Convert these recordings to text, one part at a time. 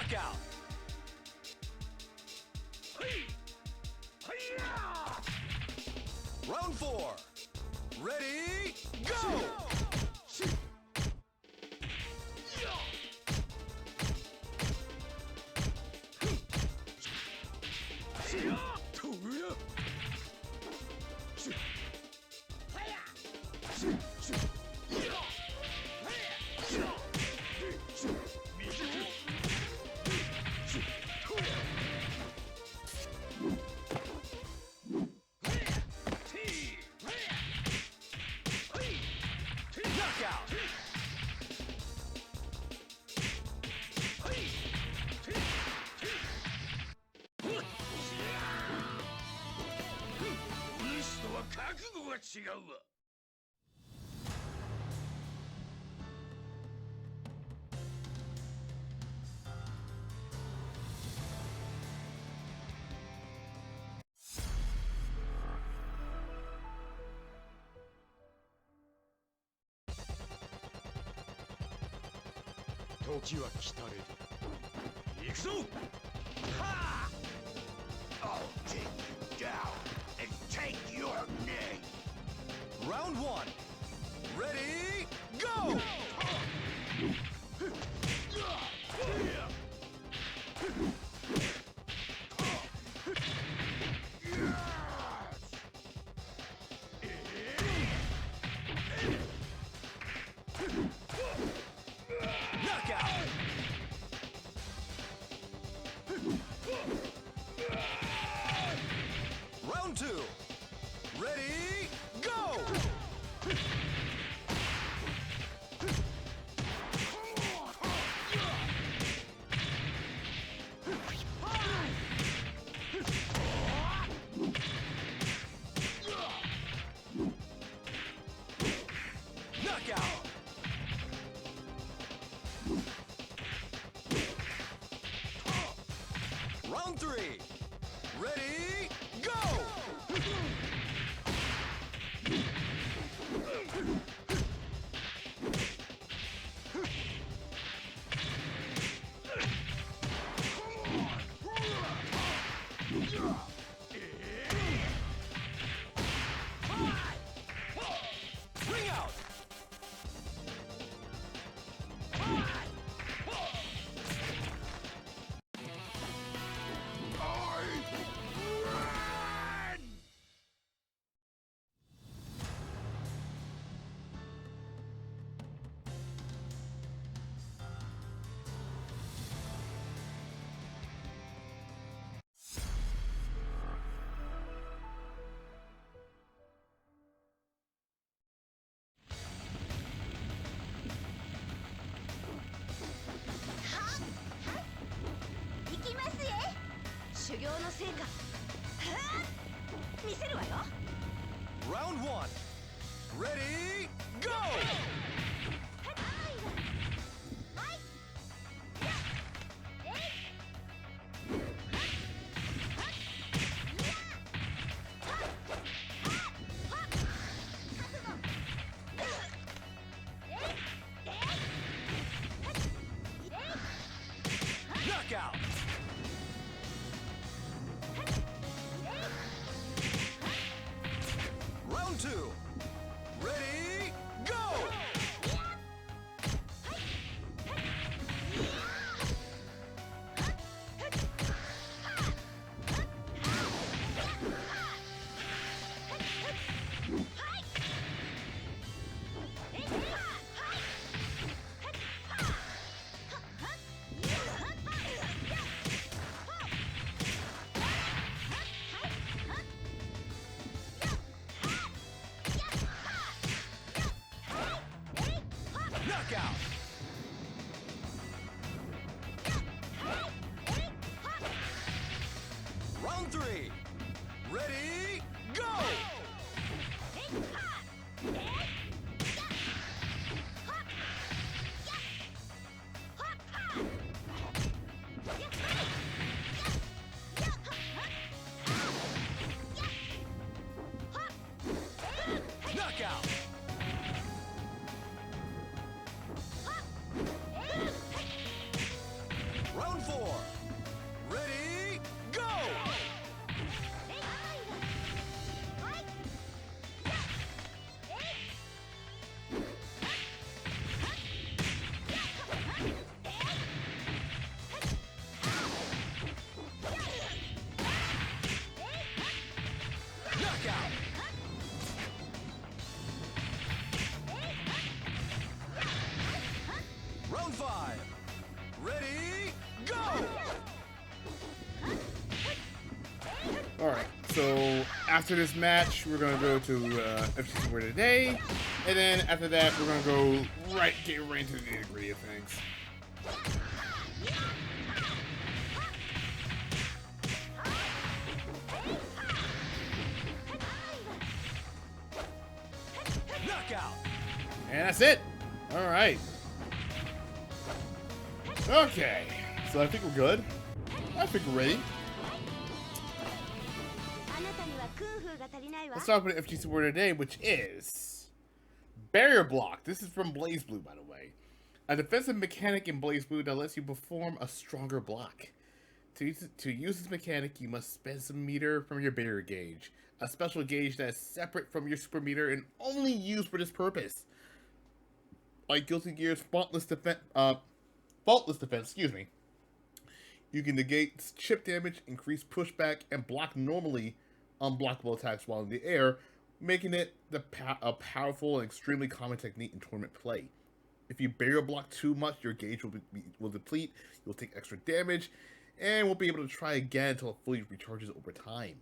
Knockout. Round 4. Ready, go! Knockout! Round 1. Ready, go! Knockout! Round 2. Ready, go! Knockout! Round 3. Ready, go! Ring out! Round 1. Ready, go! Knockout! Round 2. Ready, go! Knockout! Round 3. Ready, go! Knockout! Round 4. 5. Ready, go! Alright, so after this match, we're gonna go to FGC Word Today, and then after that, we're gonna go get right into the nitty-gritty of things. Knockout! And that's it! Alright. Okay, so I think we're good. I think we're ready. Let's start with the FGC Word Today, which is Barrier Block. This is from BlazBlue, by the way. A defensive mechanic in BlazBlue that lets you perform a stronger block. To use this mechanic, you must spend some meter from your barrier gauge. A special gauge that is separate from your super meter and only used for this purpose. Like Guilty Gear's Faultless Defense, excuse me. You can negate chip damage, increase pushback, and block normally unblockable attacks while in the air, making it a powerful and extremely common technique in tournament play. If you barrier block too much, your gauge will deplete, you'll take extra damage, and won't be able to try again until it fully recharges over time.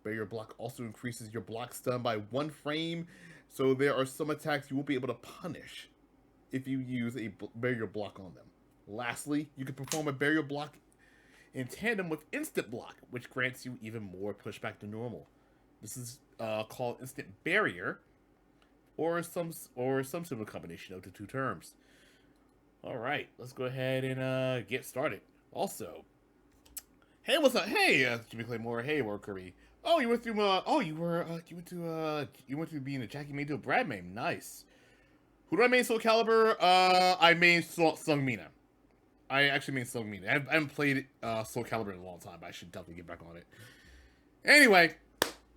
Barrier block also increases your block stun by 1 frame, so there are some attacks you won't be able to punish if you use a barrier block on them. Lastly, you can perform a barrier block in tandem with instant block, which grants you even more pushback than normal. This is called instant barrier, or some similar combination of the two terms. All right, let's go ahead and get started. Also, hey, what's up? Hey, Jimmy Claymore. Hey, War Kirby. Oh, you went through. You went through being a Jackie made to a Brad main. Nice. Who do I main Soul Calibur? I main Sung Mina. I actually mean Soul Mina. I haven't played Soul Calibur in a long time, but I should definitely get back on it. Anyway,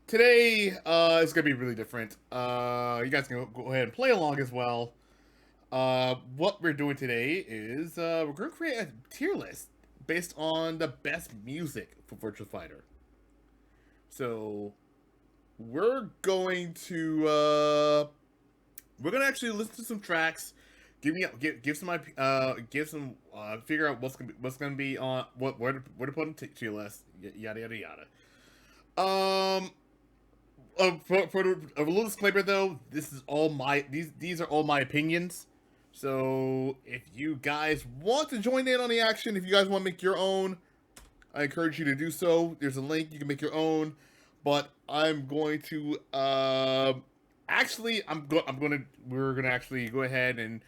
today is gonna be really different. You guys can go ahead and play along as well. What we're doing today is we're gonna create a tier list based on the best music for Virtua Fighter. So we're going to actually listen to some tracks. Figure out what's gonna be on where to put on tier list, yada yada yada. For a little disclaimer though, these are all my opinions. So if you guys want to join in on the action, if you guys want to make your own, I encourage you to do so. There's a link, you can make your own. But I'm going to we're gonna actually go ahead and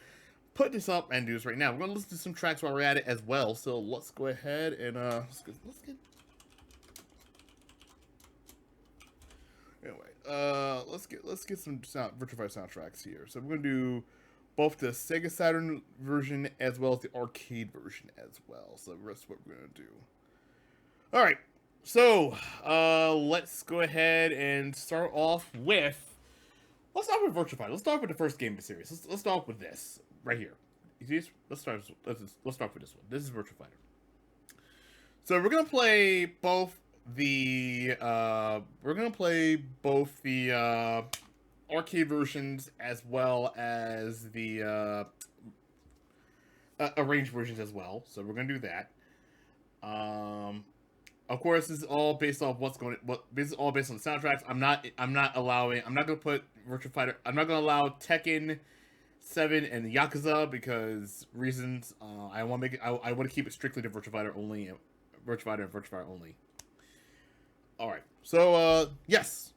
put this up and do this right now. We're gonna listen to some tracks while we're at it as well. So let's go ahead and let's get some Virtua Fighter soundtracks here. So we're gonna do both the Sega Saturn version as well as the arcade version as well. So that's what we're gonna do. All right. So let's go ahead and start off with. Let's start with Virtua Fighter. Let's start with the first game of the series. Let's start with this right here. Let's start with this one. This is Virtua Fighter. So we're gonna play both the arcade versions as well as the arranged versions as well. So we're gonna do that. Of course, this is all based off this is all based on the soundtracks. I'm not gonna put Virtua Fighter. I'm not gonna allow Tekken 7 and Yakuza because reasons. I want to keep it strictly to Virtua Fighter only, Virtua Fighter and Virtua Fighter only. All right. So yes,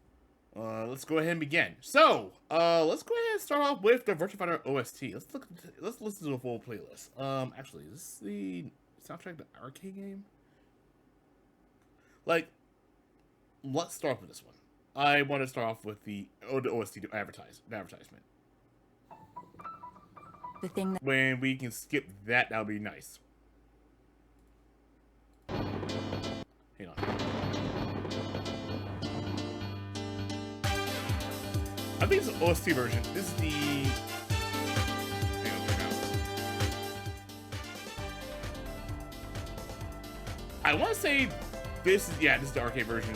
let's go ahead and begin. So let's go ahead and start off with the Virtua Fighter OST. Let's listen to the full playlist. Actually, is this the soundtrack to the arcade game? Like, let's start with this one. I want to start off with the OST advertisement. The thing that When we can skip that, that would be nice. Hang on. I think it's the OST version. This is the. Hang on, check out. I want to say this is this is the arcade version.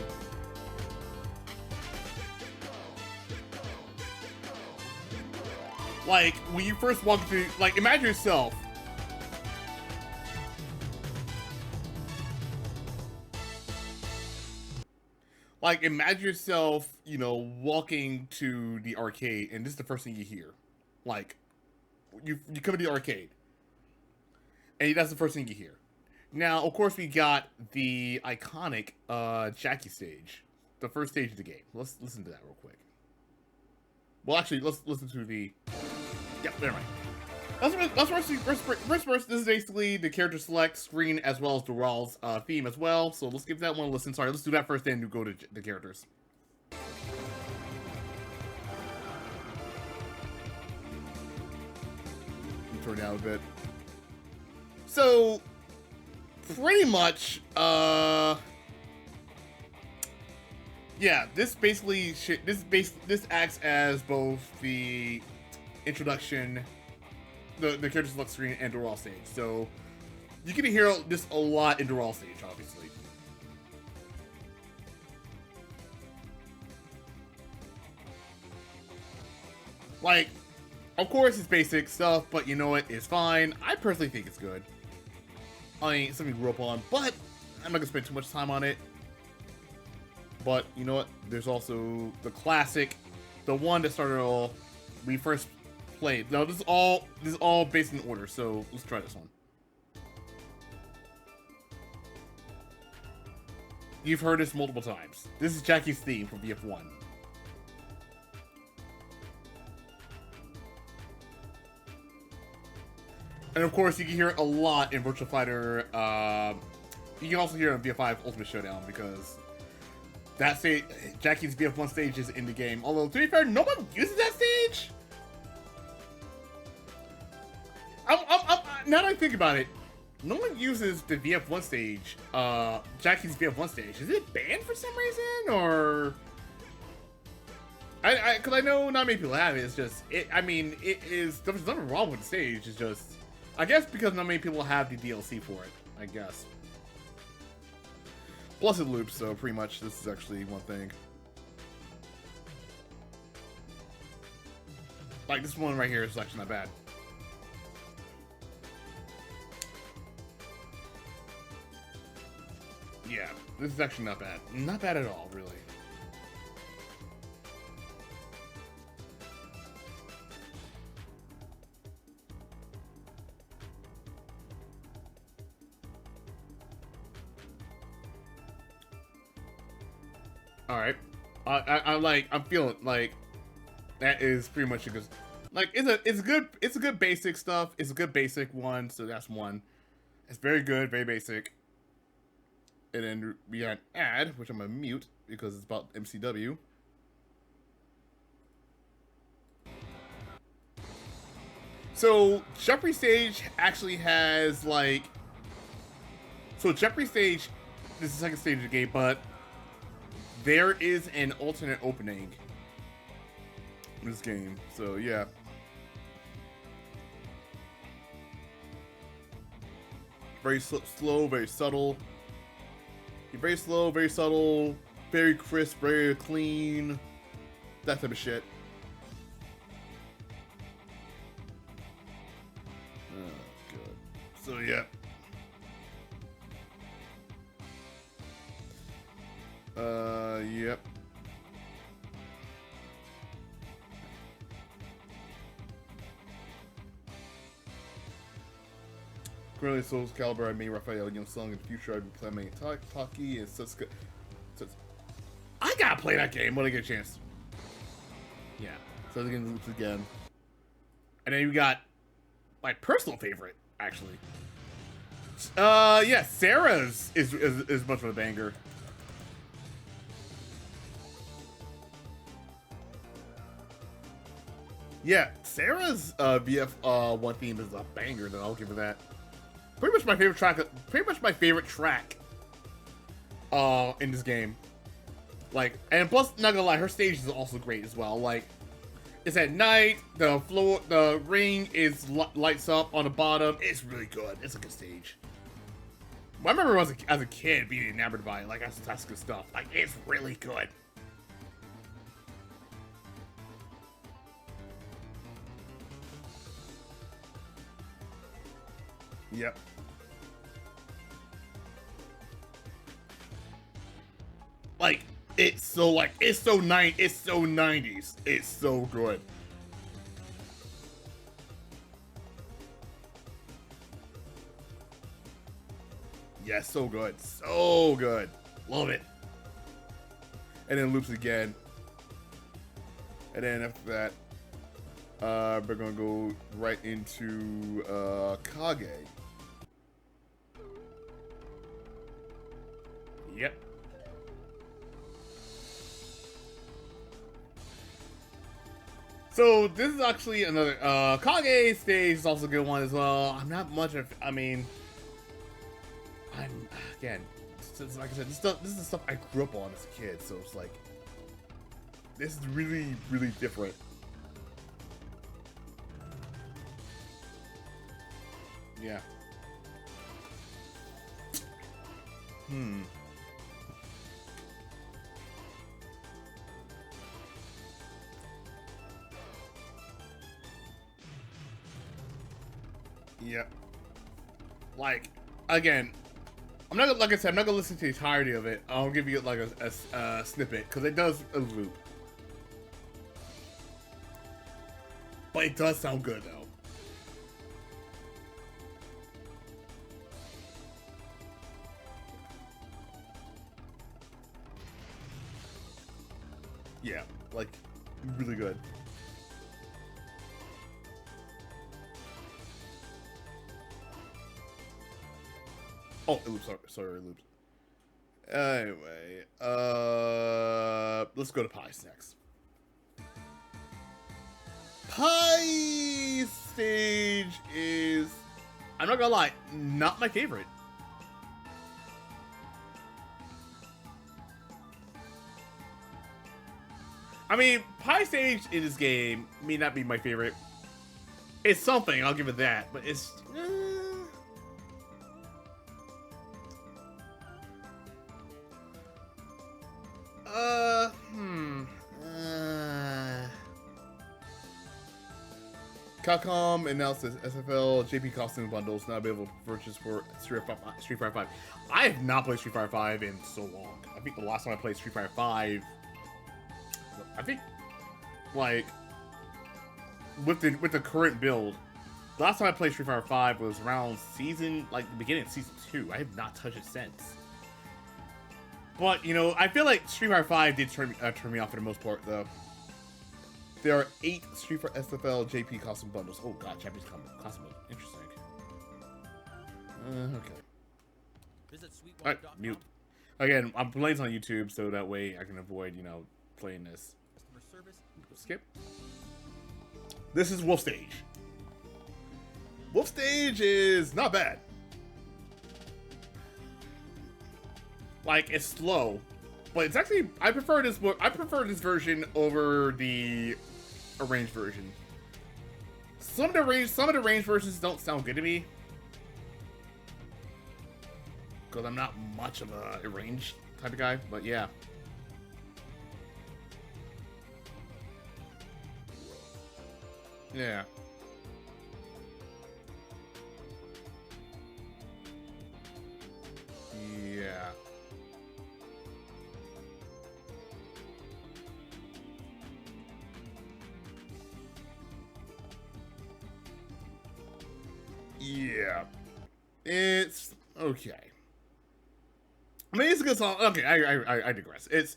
Like when you first walk through, like imagine yourself Like, imagine yourself, you know, walking to the arcade, and this is the first thing you hear. Like, you come to the arcade, and that's the first thing you hear. Now, of course, we got the iconic Jackie stage, the first stage of the game. Let's listen to that real quick. Well, actually, let's listen to the. Yeah, never mind. First, this is basically the character select screen as well as the Rawls theme as well. So let's give that one a listen. Sorry, let's do that first, then go to the characters. Turn down a bit. So, pretty much, yeah, this basically this acts as both the introduction, the character select screen, and the raw stage. So you can hear this a lot in the raw stage, obviously. Like, of course, it's basic stuff, but you know what? It's fine. I personally think it's good. I ain't something we grew up on, but I'm not gonna spend too much time on it. But you know what? There's also the classic, the one that started all. We first played. Now this is all based in order. So let's try this one. You've heard this multiple times. This is Jackie's theme from VF1. And of course, you can hear it a lot in Virtua Fighter. You can also hear it on VF5 Ultimate Showdown because that stage, Jackie's VF1 stage is in the game. Although, to be fair, no one uses that stage. Now that I think about it, no one uses the VF1 stage, Jackie's VF1 stage. Is it banned for some reason, or? Because I know not many people have it. It's just, I mean, it is. There's nothing wrong with the stage. It's just, I guess because not many people have the DLC for it. I guess. Plus it loops, so pretty much this is actually one thing. Like this one right here is actually not bad. Yeah, this is actually not bad. Not bad at all, really. All right, I'm feeling like that is pretty much a good, like it's a good basic stuff. It's a good basic one, so that's one. It's very good, very basic. And then we got an ad, which I'm gonna mute because it's about MCW. So Jeopardy stage actually has like, so Jeopardy stage, this is the second stage of the game, but there is an alternate opening in this game. So yeah. Very slow, very subtle. Very slow, very subtle, very crisp, very clean. That type of shit. Oh, good. So yeah. Yep. Currently, Soul Calibur, I made Raphael Young Song. In the future, I'd be playing Taki and Suska. I gotta play that game when I get a chance. Yeah, so they're gonna loops again. And then you got my personal favorite, actually. Yeah, Sarah's is much of a banger. Yeah, Sarah's VF1 theme is a banger, though. I'll give her that. Pretty much my favorite track. Pretty much my favorite track. In this game. Like, and plus, not gonna lie, her stage is also great as well. Like, it's at night. The floor, the ring is lights up on the bottom. It's really good. It's a good stage. I remember as a kid being enamored by it. Like, that's good stuff. Like, it's really good. Yep. Like, It's so like it's so 90s. It's so good. Yeah, so good. So good. Love it. And then loops again. And then after that, we're gonna go right into Kage. Yep. So this is actually another Kage stage is also a good one as well. I'm not much of, I mean, I'm again, like I said, this is the stuff I grew up on as a kid, so it's like this is really different. Yeah. Yep. Like, again, I'm not, like I said, I'm not gonna listen to the entirety of it. I'll give you like a snippet because it does a loop, but it does sound good though. Yeah, like really good. Oh, it loops. Sorry, it loops. Anyway, let's go to Pies next. Pie stage is, I'm not gonna lie, not my favorite. I mean, Pie stage in this game may not be my favorite. It's something, I'll give it that, but it's... Capcom announced this SFL JP costume bundles now available for purchase for Street Fighter 5. I have not played Street Fighter 5 in so long. I think the last time I played Street Fighter 5, I think, like, with the current build, the last time I played Street Fighter 5 was around season, like, the beginning of season 2. I have not touched it since. But, you know, I feel like Street Fighter 5 did turn me off for the most part, though. There are 8 Street Fighter SFL JP costume bundles. Oh god, Japanese costume. Interesting. Okay. Alright, mute. Again, I'm playing this on YouTube, so that way I can avoid, you know, playing this. Skip. This is Wolf Stage. Wolf Stage is not bad. Like, it's slow, but it's actually, I prefer this version over the arranged version. Some of the range versions don't sound good to me, because I'm not much of a arranged type of guy. But yeah. Yeah. Yeah. Yeah, it's okay. I mean, it's a good song. Okay, I digress. It's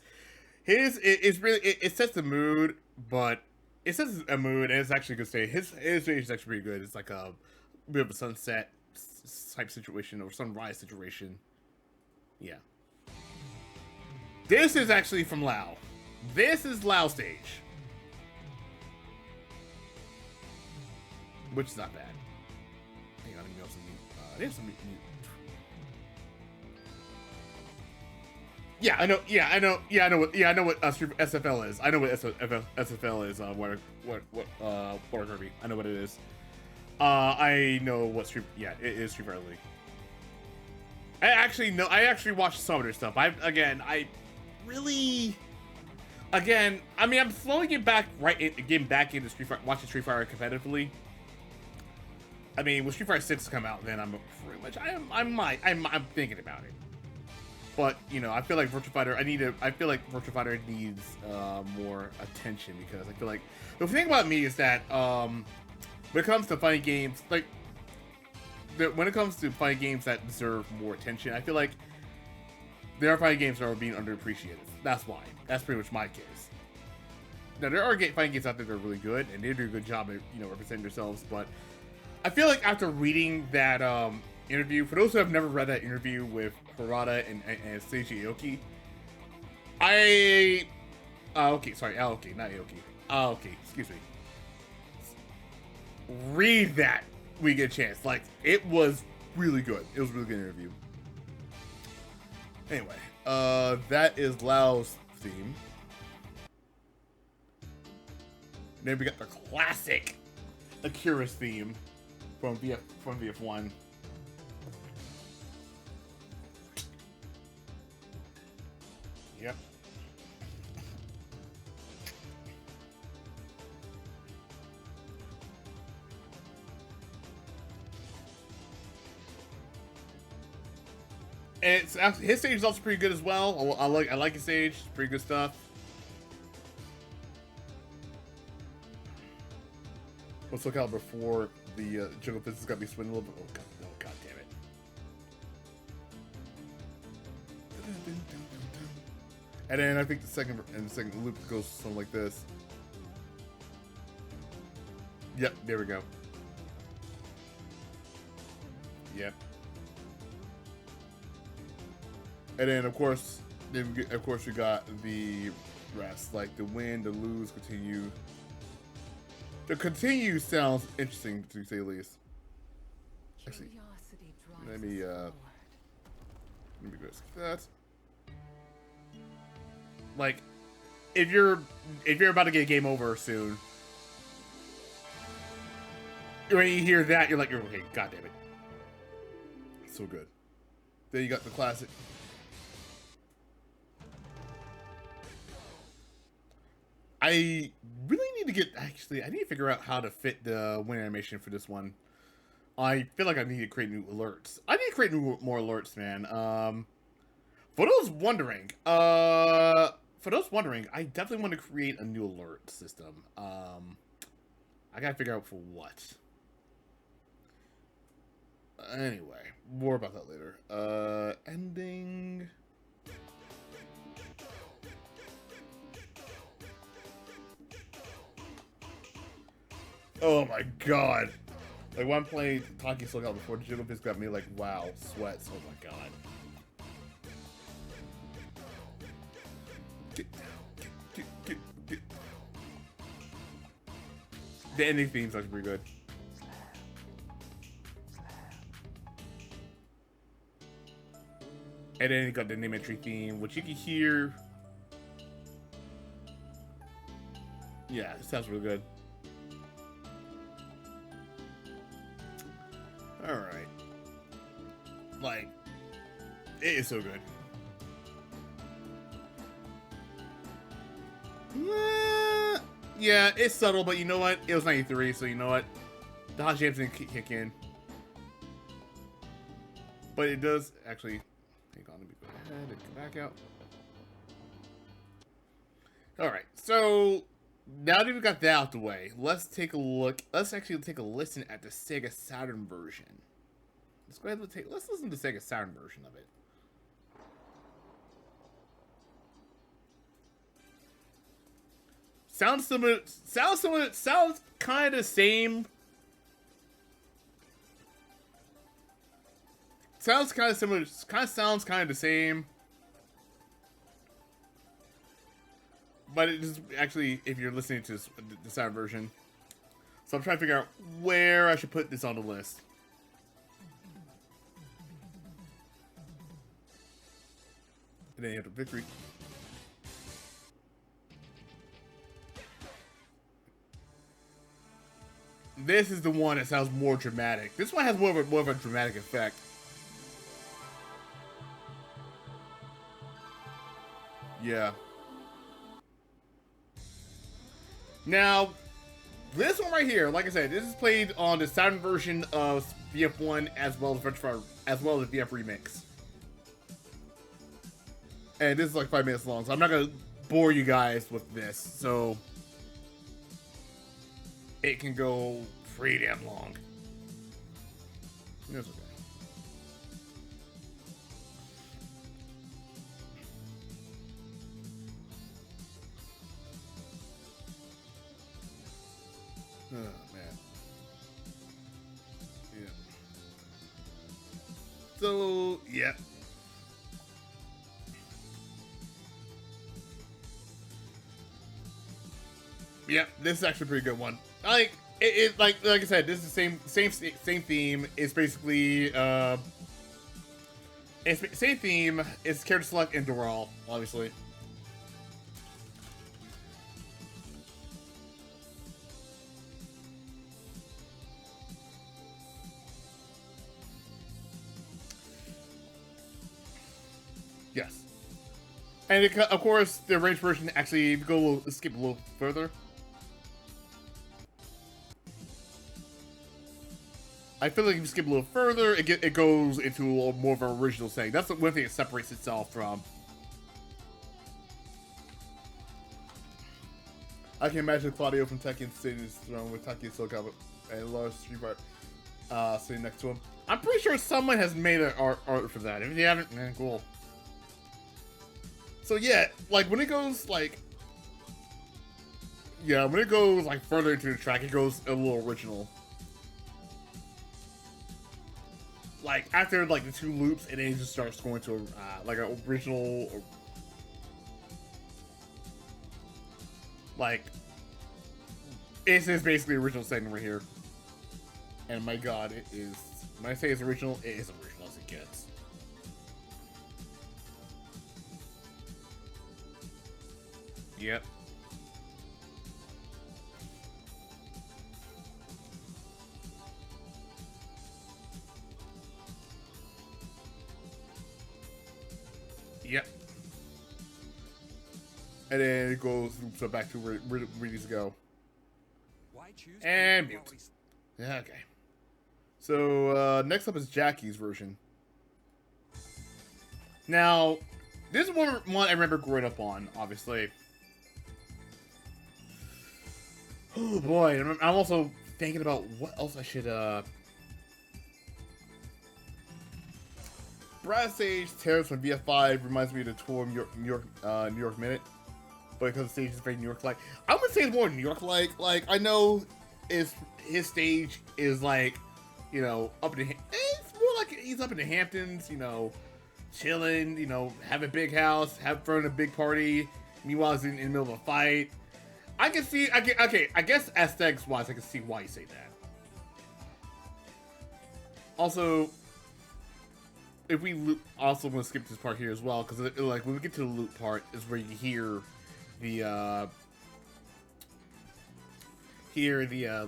really it sets the mood, but it sets a mood, and it's actually a good stage. His stage is actually pretty good. It's like a bit of a sunset type situation or sunrise situation. Yeah. This is actually from Lao. This is Lao stage, which is not bad. Yeah, I know. Yeah, I know. Yeah, I know what. Yeah, I know what SFL is. I know what SFL is. Water Kirby. I know what it is. I know what Street. Yeah, it is Street Fighter League. I actually know. I actually watched some of their stuff. I mean, I'm slowly getting back into Street Fighter, watching Street Fighter competitively. I mean, when Street Fighter 6 come out, then I'm pretty much I'm thinking about it. But you know, I feel like Virtua Fighter. I feel like Virtua Fighter needs more attention because I feel like the thing about me is that when it comes to fighting games, like when it comes to fighting games that deserve more attention, I feel like there are fighting games that are being underappreciated. That's why. That's pretty much my case. Now there are fighting games out there that are really good and they do a good job at representing themselves, but I feel like after reading that interview, for those who have never read that interview with Harada and Seiji Aoki, Aoki, not Aoki. Aoki, excuse me. Read that when you get a chance. Like, it was really good. It was a really good interview. Anyway, that is Lao's theme. Then we got the classic Akira's theme from VF1. Yep. And his stage is also pretty good as well. I like his stage. Pretty good stuff. Let's look out before the Jungle Fist has got me spinning a little bit. Oh god damn it. And then I think the second loop goes something like this. Yep, there we go. Yep. And then of course we got the rest, like the win, the lose, continue. The continue sounds interesting to say the least. Actually, let me go skip that. Like, if you're about to get a game over soon, when you hear that, you're like, okay, god damn it. So good. Then you got the classic. I really need to I need to figure out how to fit the win animation for this one. I feel like I need to create new alerts. I need to create more alerts, man. For those wondering, I definitely want to create a new alert system. I gotta figure out for what. Anyway, more about that later. Ending. Oh my god. Like when I'm playing Talking Slug Out before, Jungle Fist got me like, wow, sweats. Oh my god. Get down. Get. The ending theme's actually pretty good. And then you got the name entry theme, which you can hear. Yeah, it sounds really good. Alright. Like, it is so good. Yeah, it's subtle, but you know what? It was 93, so you know what? The hot jams didn't kick in. But it does actually. Hang on, let me go ahead and come back out. Alright, so now that we've got that out the way, let's take a look. Let's actually take a listen at the Sega Saturn version. Let's go ahead and let's listen to the Sega Saturn version of it. Sounds similar. Sounds kind of same. Sounds kind of similar. Sounds kind of the same. But it is actually, if you're listening to the sound version. So I'm trying to figure out where I should put this on the list. And then you have the victory. This is the one that sounds more dramatic. This one has more of a dramatic effect. Yeah. Now, this one right here, like I said, this is played on the Saturn version of VF1 as well as VF Remix. And this is like 5 minutes long, so I'm not gonna bore you guys with this. So it can go pretty damn long. That's okay. Oh man. Yeah. So yeah. Yeah, this is actually a pretty good one. Like like I said, this is the same theme. It's basically it's same theme. It's character select and Doral, obviously. Yes, and it, of course the range version actually, if you go skip a little further. I feel like if you skip a little further, it goes into a little more of an original setting. That's the one thing it separates itself from. I can imagine Claudio from Tekken sitting in his throne with Taki Soka and Lars Streetbart sitting next to him. I'm pretty sure someone has made an art for that. If you haven't, man, cool. So yeah, like when it goes like, yeah, when it goes like further into the track, it goes a little original. Like after like the 2 loops, and then it just starts going to like an original, like this is basically original setting right here. And my god, it is. When I say it's original, it is original as it gets. Yep. Yep. And then it goes so back to where it needs to go. And mute. Yeah, okay. So next up is Jackie's version. Now, this is one I remember growing up on, obviously. Oh boy, I'm also thinking about what else I should Brass Stage Terrace from VF5 reminds me of the tour of New York Minute, but because the stage is very New York-like, I would say it's more New York-like. Like I know, his stage is like, you know, up in the it's more like he's up in the Hamptons, you know, chilling, you know, have a big house, throwing a big party. Meanwhile, he's in the middle of a fight. I can see. Okay, I guess aesthetics-wise, I can see why you say that. Also, if we loop, also want to skip this part here as well, because like when we get to the loop part is where you hear the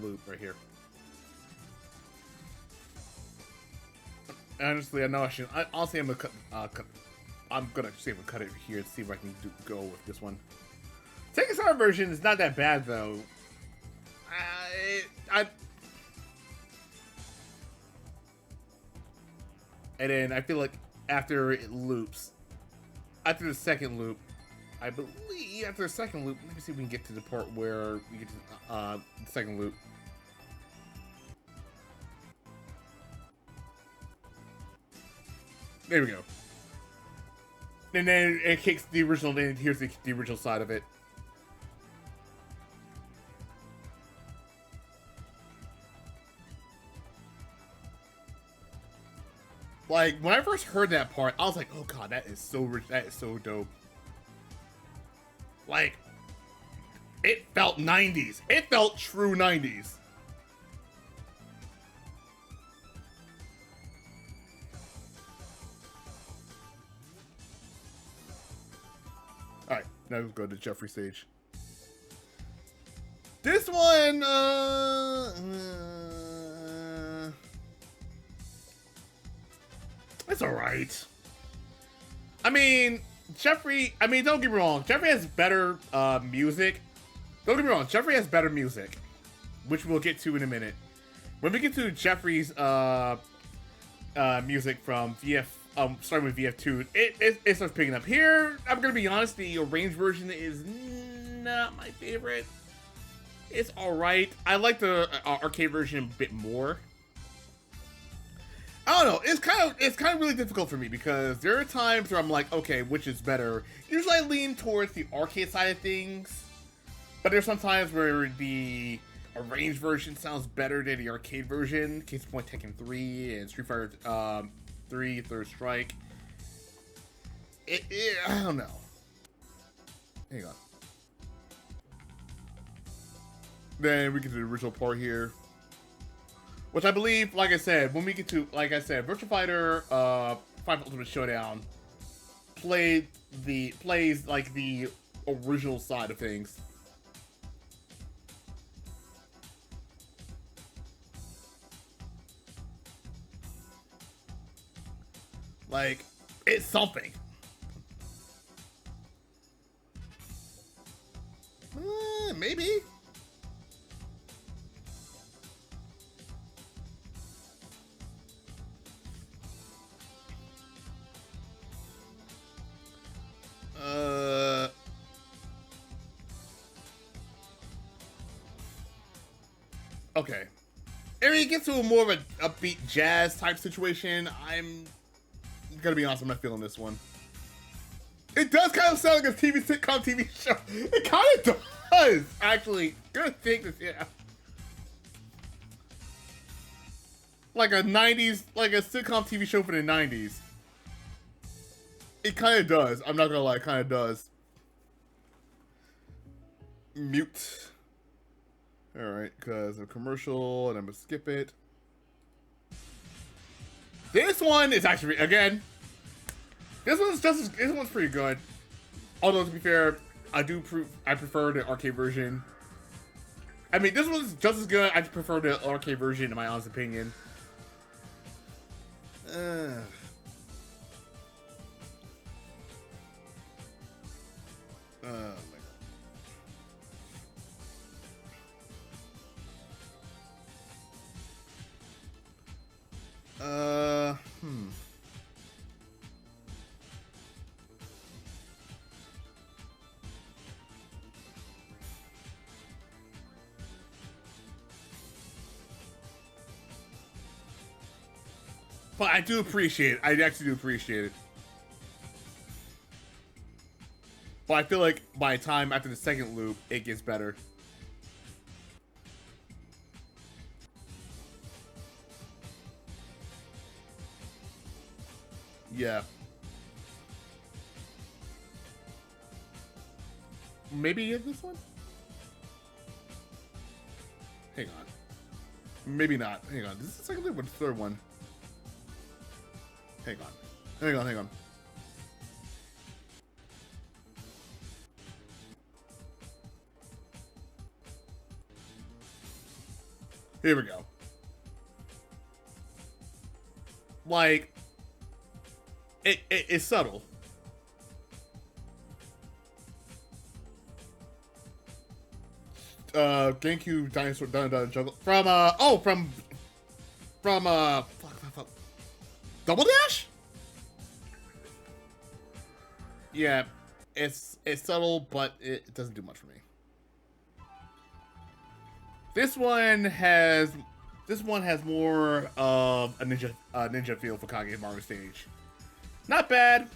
loop right here. Honestly, I know I should. Honestly, I'm gonna cut. I'm gonna see if I cut it here to see if I can go with this one. Takeover version is not that bad though. And then I feel like after it loops, after the second loop, I believe after the second loop, let me see if we can get to the part where we get to the second loop. There we go. And then it kicks the original, then here's the original side of it. Like, when I first heard that part, I was like, oh god, that is so rich, that is so dope. Like, it felt 90s. It felt true 90s. Alright, now let's go to Jeffrey stage. This one, it's alright. I mean, Jeffrey, don't get me wrong. Jeffrey has better music. Don't get me wrong. Jeffrey has better music, which we'll get to in a minute. When we get to Jeffrey's music from VF starting with VF2, it starts picking up here. I'm gonna be honest, the arranged version is not my favorite. It's all right. I like the arcade version a bit more. I don't know. It's kind of really difficult for me because there are times where I'm like, okay, which is better? Usually I lean towards the arcade side of things, but there's some times where the arranged version sounds better than the arcade version. Case in point, Tekken 3 and Street Fighter 3, Third Strike. I don't know. Hang on. Then we get to the original part here. Which I believe, like I said, when we get to, like I said, Virtua Fighter 5 Ultimate Showdown plays like the original side of things. Like, it's something. Maybe. Okay. If it gets to a more of an upbeat jazz type situation, I'm gonna be honest, I'm not feeling this one. It does kind of sound like a sitcom TV show. It kind of does, actually. Good thing this, yeah. Like a 90s, like a sitcom TV show for the 90s. It kind of does. I'm not gonna lie, it kind of does. Mute. Alright, because of commercial, and I'm gonna skip it. This one is actually, again, this one's pretty good. Although, to be fair, I prefer the arcade version. I mean, this one's just as good. I prefer the arcade version, in my honest opinion. Oh my god. But I do appreciate it. I actually do appreciate it. But I feel like by the time after the second loop, it gets better. Yeah. Maybe this one? Hang on. Maybe not. Hang on. This is the second loop or the third one? Hang on. Hang on. Here we go. Like, it's subtle. GameCube Dinosaur Jungle from fuck. Double Dash? Yeah, it's subtle, but it doesn't do much for me. This one has more of a ninja feel for Kage Maru stage. Not bad.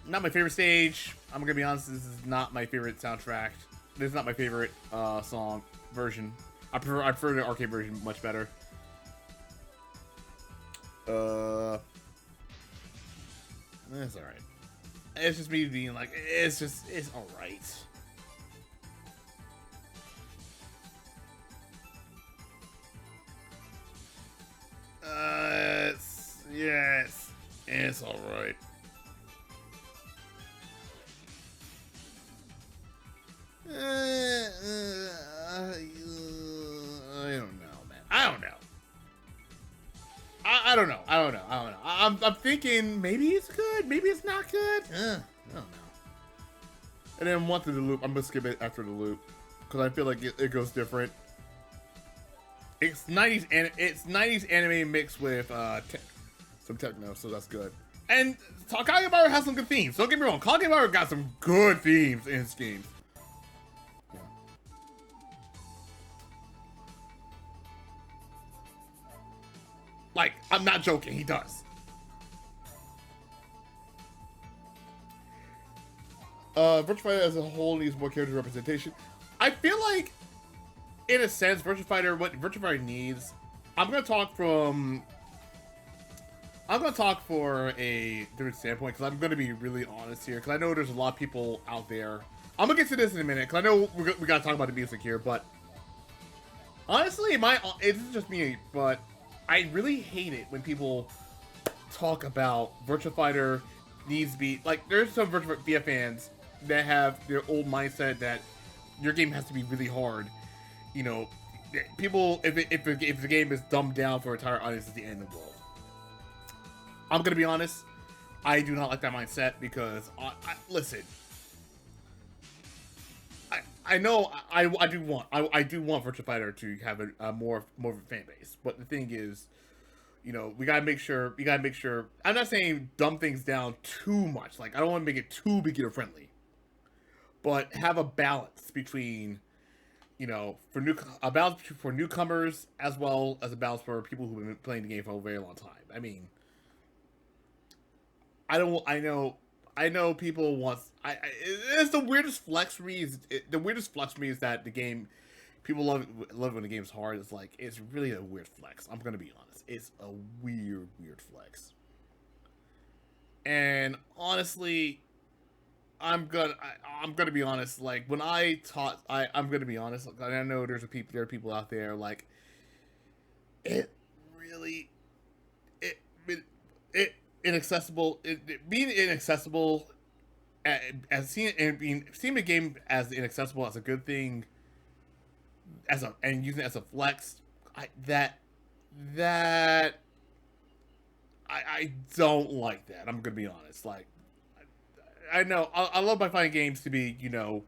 Not my favorite stage. I'm gonna be honest, this is not my favorite soundtrack. This is not my favorite song version. I prefer the arcade version much better. That's alright. It's just me being like, it's alright. It's alright. I don't know, man. I don't know. I don't know. I'm thinking maybe it's good, maybe it's not good. I don't know. And then once through the loop, I'm gonna skip it after the loop because I feel like it goes different. It's 90s anime mixed with some techno, so that's good. And Takeover has some good themes. Don't get me wrong, Takeover got some good themes in his games. Yeah. Like, I'm not joking, he does. Virtua Fighter as a whole needs more character representation. I feel like, in a sense, Virtua Fighter, what Virtua Fighter needs, I'm gonna talk for a different standpoint, because I'm gonna be really honest here, because I know there's a lot of people out there. I'm gonna get to this in a minute, because I know we gotta talk about the music here, but honestly, it's just me, but I really hate it when people talk about Virtua Fighter needs to be, like, there's some Virtua Fighter fans that have their old mindset that your game has to be really hard. You know, people, if the game is dumbed down for an entire audience, it's the end of the world. I'm gonna be honest, I do not like that mindset, because listen, I know I do want Virtua Fighter to have a more of a fan base, but the thing is, you know, we gotta make sure. I'm not saying dumb things down too much. Like, I don't want to make it too beginner friendly, but have a balance between, you know, a balance for newcomers as well as a balance for people who've been playing the game for a very long time. I mean, I know people want. It's the weirdest flex for me. The weirdest flex for me is that the game, people love when the game's hard. It's like, it's really a weird flex. I'm gonna be honest. It's a weird flex. And honestly, I'm gonna be honest. Like, when I'm gonna be honest. Like, I know there are people out there, like, it really, inaccessible. Being inaccessible, as seeing the game as inaccessible as a good thing, and using it as a flex, I don't like that. I'm gonna be honest. Like, I know I love my fighting games to be, you know,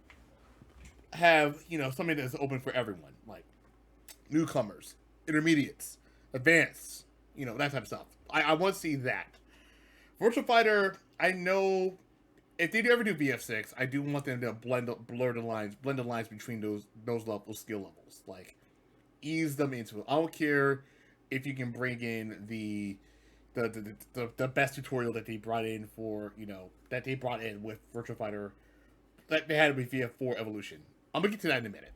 have, you know, something that's open for everyone, like newcomers, intermediates, advanced, you know, that type of stuff. I want to see that. Virtua Fighter, I know if they do ever do VF6, I do want them to blend the lines between those skill levels, like ease them into it. I don't care if you can bring in the best tutorial that they brought in with Virtua Fighter, that they had with VF4 Evolution. I'm gonna get to that in a minute.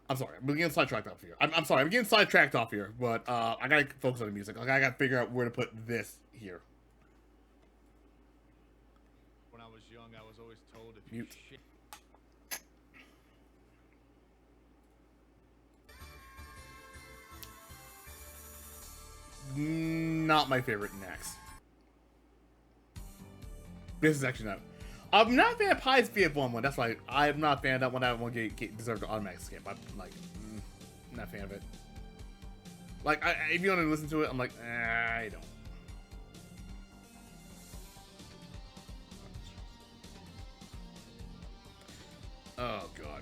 I'm sorry, I'm getting sidetracked off here. I'm sorry, I'm getting sidetracked off here, but I gotta focus on the music. Like, I gotta figure out where to put this here. When I was young, I was always told if you Mute. shit. Not my favorite next. This is actually not. I'm not a fan of Pie's VF1 one. That's why I'm not a fan of that one. That one deserves an automatic skip. I'm like, not a fan of it. Like, if you want to listen to it, I'm like, I don't. Oh god.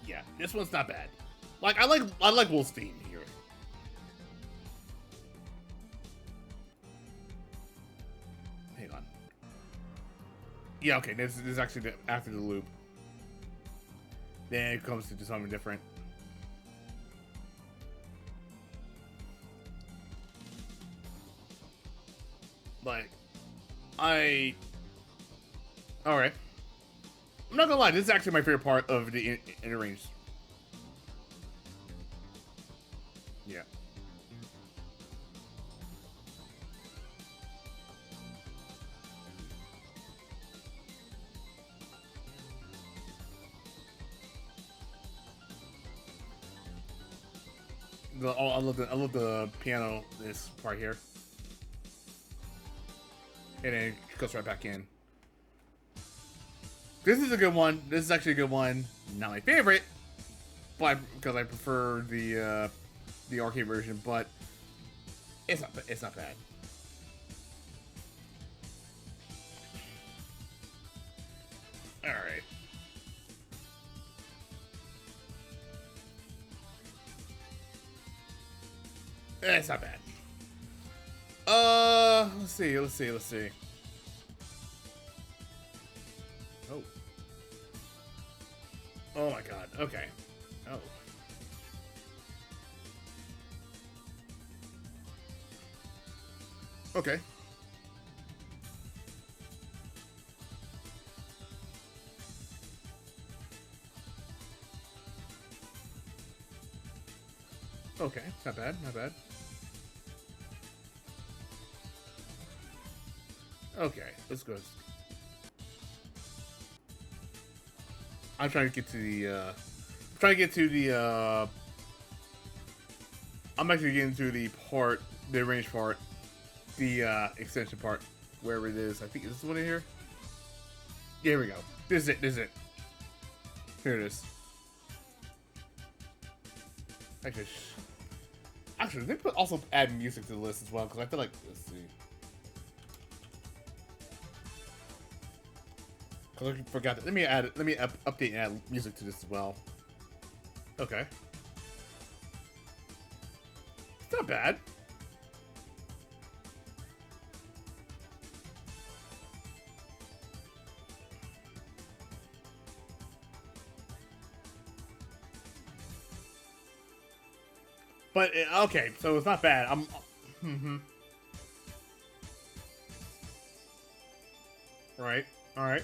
Yeah, this one's not bad. Like, I like Wolf's theme here. Hang on. Yeah, okay, this is actually after the loop. Then it comes to something different. Like, alright. I'm not gonna lie, this is actually my favorite part of the interrange. Yeah. I love the piano, this part here. And then it goes right back in. This is a good one. This is actually a good one. Not my favorite, but because I prefer the arcade version. But It's not bad. All right. It's not bad. Let's see. Oh. Oh my god. Okay. Oh. Okay. Okay. Not bad. Not bad. Okay. Let's go. I'm trying to get to the, I'm actually getting to the part, the range part, the, extension part, wherever it is. I think, is this one in here? Yeah, here we go. This is it. Here it is. Actually, they could also add music to the list as well, because I feel like, let's see. Because I forgot that. Let me update and add music to this as well. Okay. It's not bad. But, okay, so it's not bad. Right. Alright.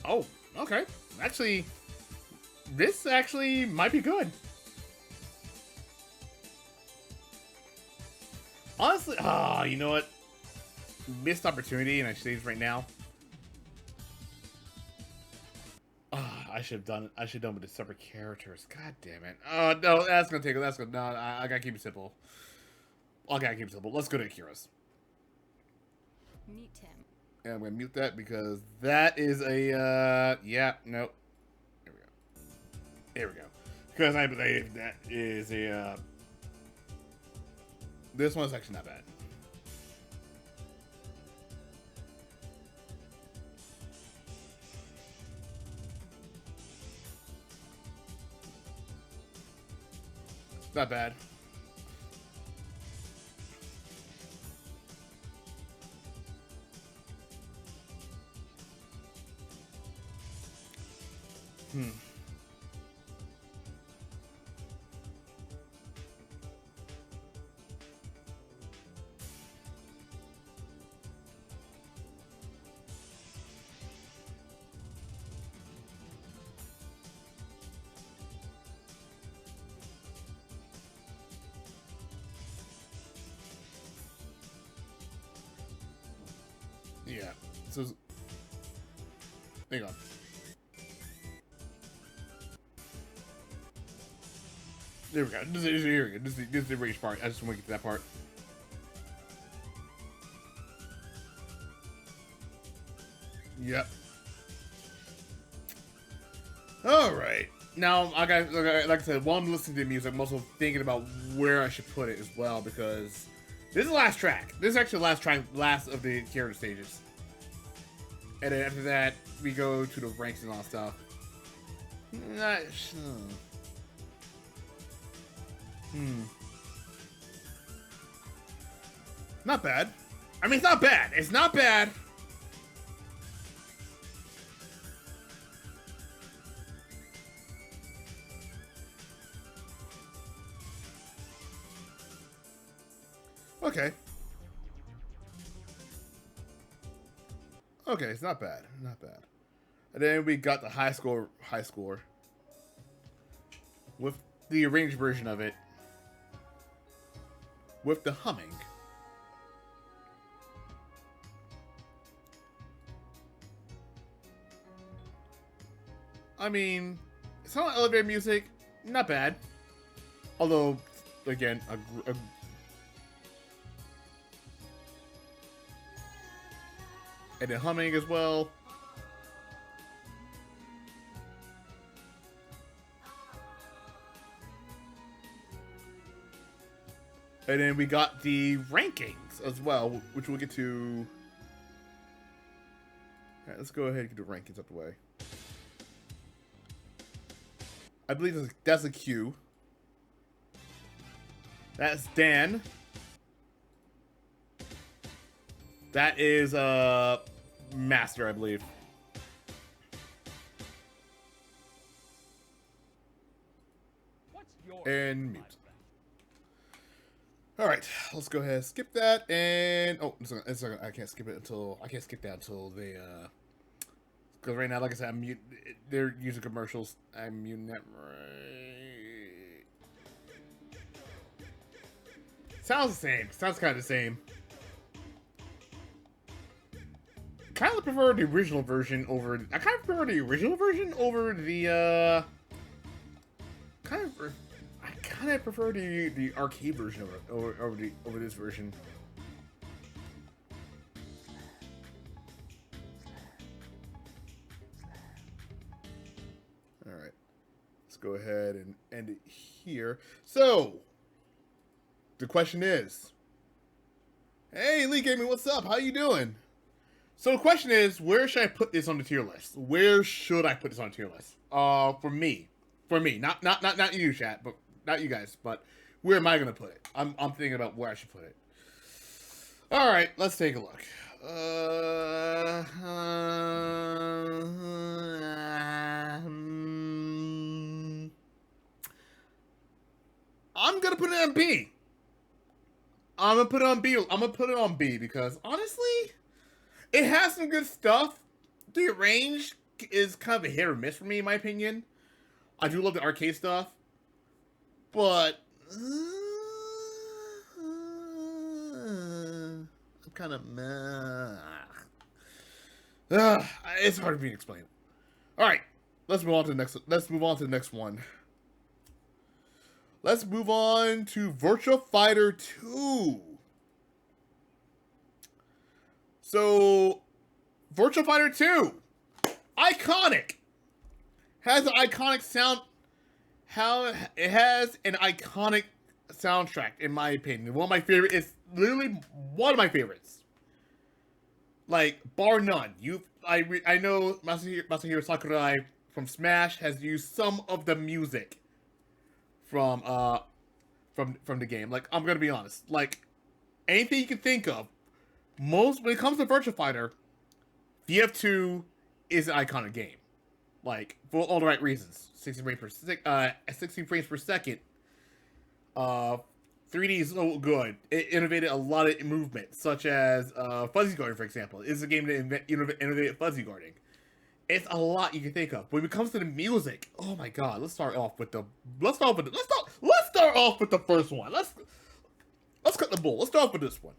Oh, okay. Actually, this actually might be good. Honestly, you know what? Missed opportunity, and I saved right now. I should have done with the separate characters. God damn it. Oh no, that's gonna take it. No, I gotta keep it simple. Let's go to Akira's. Meet him. And I'm gonna mute that because that is a yeah, nope. Here we go. Because I believe that is a this one's actually not bad. Not bad. Yeah. So, hang on. There we go. This is the rage part. I just want to get to that part. Yep. All right. Now, like I said, while I'm listening to the music, I'm also thinking about where I should put it as well, because this is the last track. This is actually the last of the character stages. And then after that, we go to the ranks and all that stuff. Not bad. I mean, it's not bad. It's not bad. Okay. Okay, it's not bad. Not bad. And then we got the high score with the arranged version of it with the humming. I mean, it's not elevator music, not bad. Although, again, and then humming as well. And then we got the rankings as well, which we'll get to. Alright, let's go ahead and get the rankings out the way. I believe that's a Q. That's Dan. That is Master, I believe. And mute. All right, let's go ahead and skip that. And oh, I can't skip it until I can't skip that until they because right now, like I said, I'm mute. They're using commercials. I'm muting that right. Sounds the same. Sounds kind of the same. Kind of prefer the original version over. I kind of prefer the original version over the I kind of prefer the arcade version over this version. All right, let's go ahead and end it here. So, the question is, hey, Lee Gaming, what's up? How you doing? So the question is, where should I put this on the tier list? Where should I put this on the tier list? For me, not you, chat, but not you guys, but where am I gonna put it? I'm thinking about where I should put it. All right, let's take a look. I'm gonna put it on B. I'm gonna put it on B. I'm gonna put it on B because honestly, it has some good stuff. The range is kind of a hit or miss for me, in my opinion. I do love the arcade stuff, but I'm kind of meh. It's hard for me to explain. All right, let's move on to the next. Let's move on to the next one. Let's move on to Virtua Fighter 2. So, Virtua Fighter 2, iconic, has an iconic sound. How it has an iconic soundtrack, in my opinion. One of my favorite. It's literally one of my favorites. Like bar none. I know Masahiro Sakurai from Smash has used some of the music from the game. Like, I'm gonna be honest. Like, anything you can think of. When it comes to Virtua Fighter, VF2 is an iconic game. Like, for all the right reasons. 60 frames per second. 3D is so good. It innovated a lot of movement, such as fuzzy guarding, for example. It's a game that innovated fuzzy guarding. It's a lot you can think of. When it comes to the music, oh my god, let's start off with the first one. Let's cut the bull. Let's start off with this one.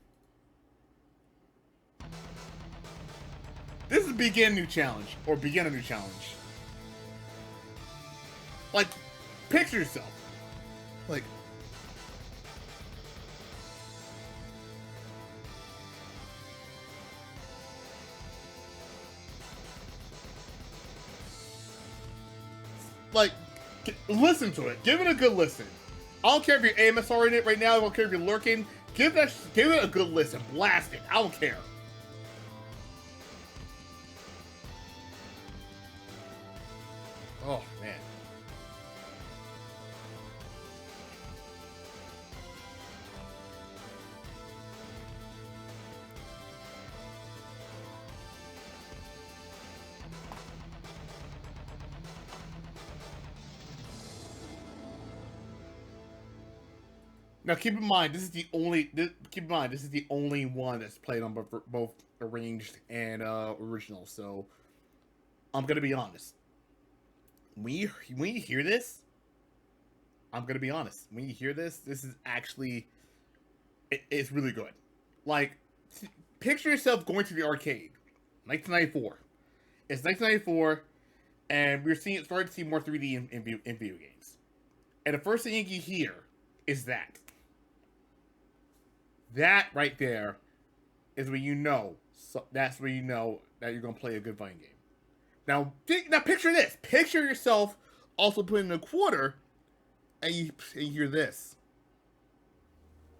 This is begin a new challenge. Like, picture yourself. Like, listen to it. Give it a good listen. I don't care if you're AMSR in it right now. I don't care if you're lurking. Give it a good listen. Blast it. I don't care. Oh, man. Now, keep in mind, this is the only one that's played on both arranged and original. So, I'm gonna be honest. When you hear this, I'm gonna be honest. When you hear this, this is actually it's really good. Like, picture yourself going to the arcade, 1994. It's 1994, and we're starting to see more 3D in video games. And the first thing you hear is that. That right there is when you know. So that's when you know that you're gonna play a good fighting game. Now picture this. Picture yourself also putting in a quarter, and you hear this.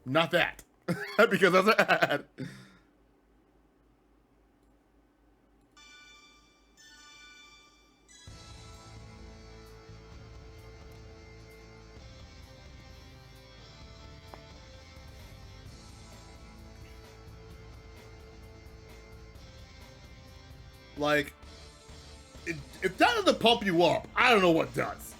Not that. Because that's an ad. Like, if that doesn't pump you up, I don't know what does.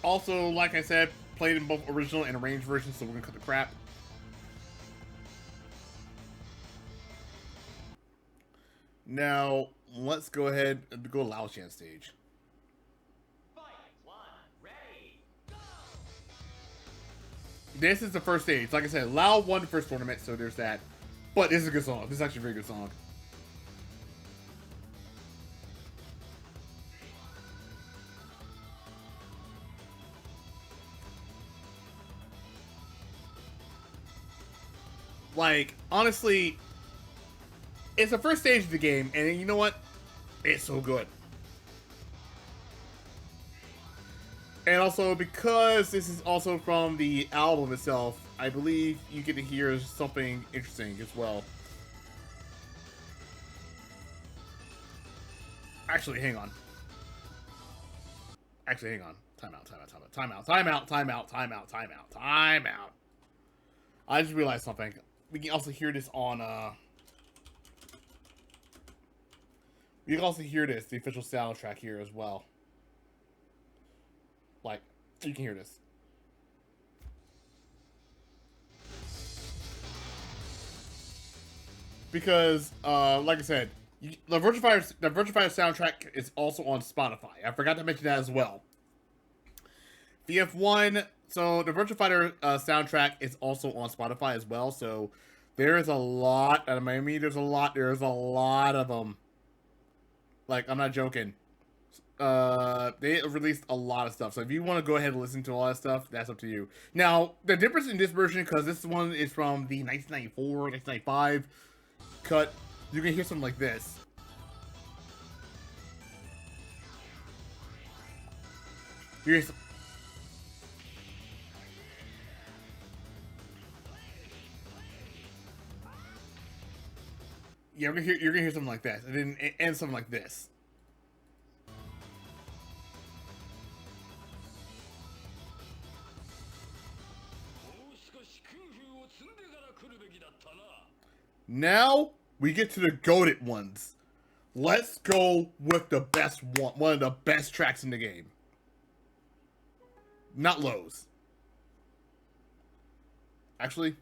Also, like I said, played in both original and arranged versions, so we're gonna cut the crap. Now, let's go ahead and go to Lao Chan stage. This is the first stage. Like I said, Lao won the first tournament, so there's that. But this is a good song. This is actually a very good song. Like, honestly, it's the first stage of the game, and you know what? It's so good. And also, because this is also from the album itself, I believe you get to hear something interesting as well. Actually, hang on. Actually, hang on. Time out. I just realized something. We can also hear this on, you can also hear this, the official soundtrack here as well. Like, you can hear this. Because, like I said, the Virtua Fighter soundtrack is also on Spotify. I forgot to mention that as well. VF1, so the Virtua Fighter soundtrack is also on Spotify as well. So there is a lot. I mean, there's a lot of them. Like, I'm not joking. They released a lot of stuff, so if you want to go ahead and listen to all that stuff, that's up to you. Now, the difference in this version, because this one is from the 1994, 1995 cut, you can hear something like this. You hear yeah, you're gonna hear something like that, and then it ends something like this. Now we get to the goated ones. Let's go with the best one of the best tracks in the game. Not Lowe's. Actually,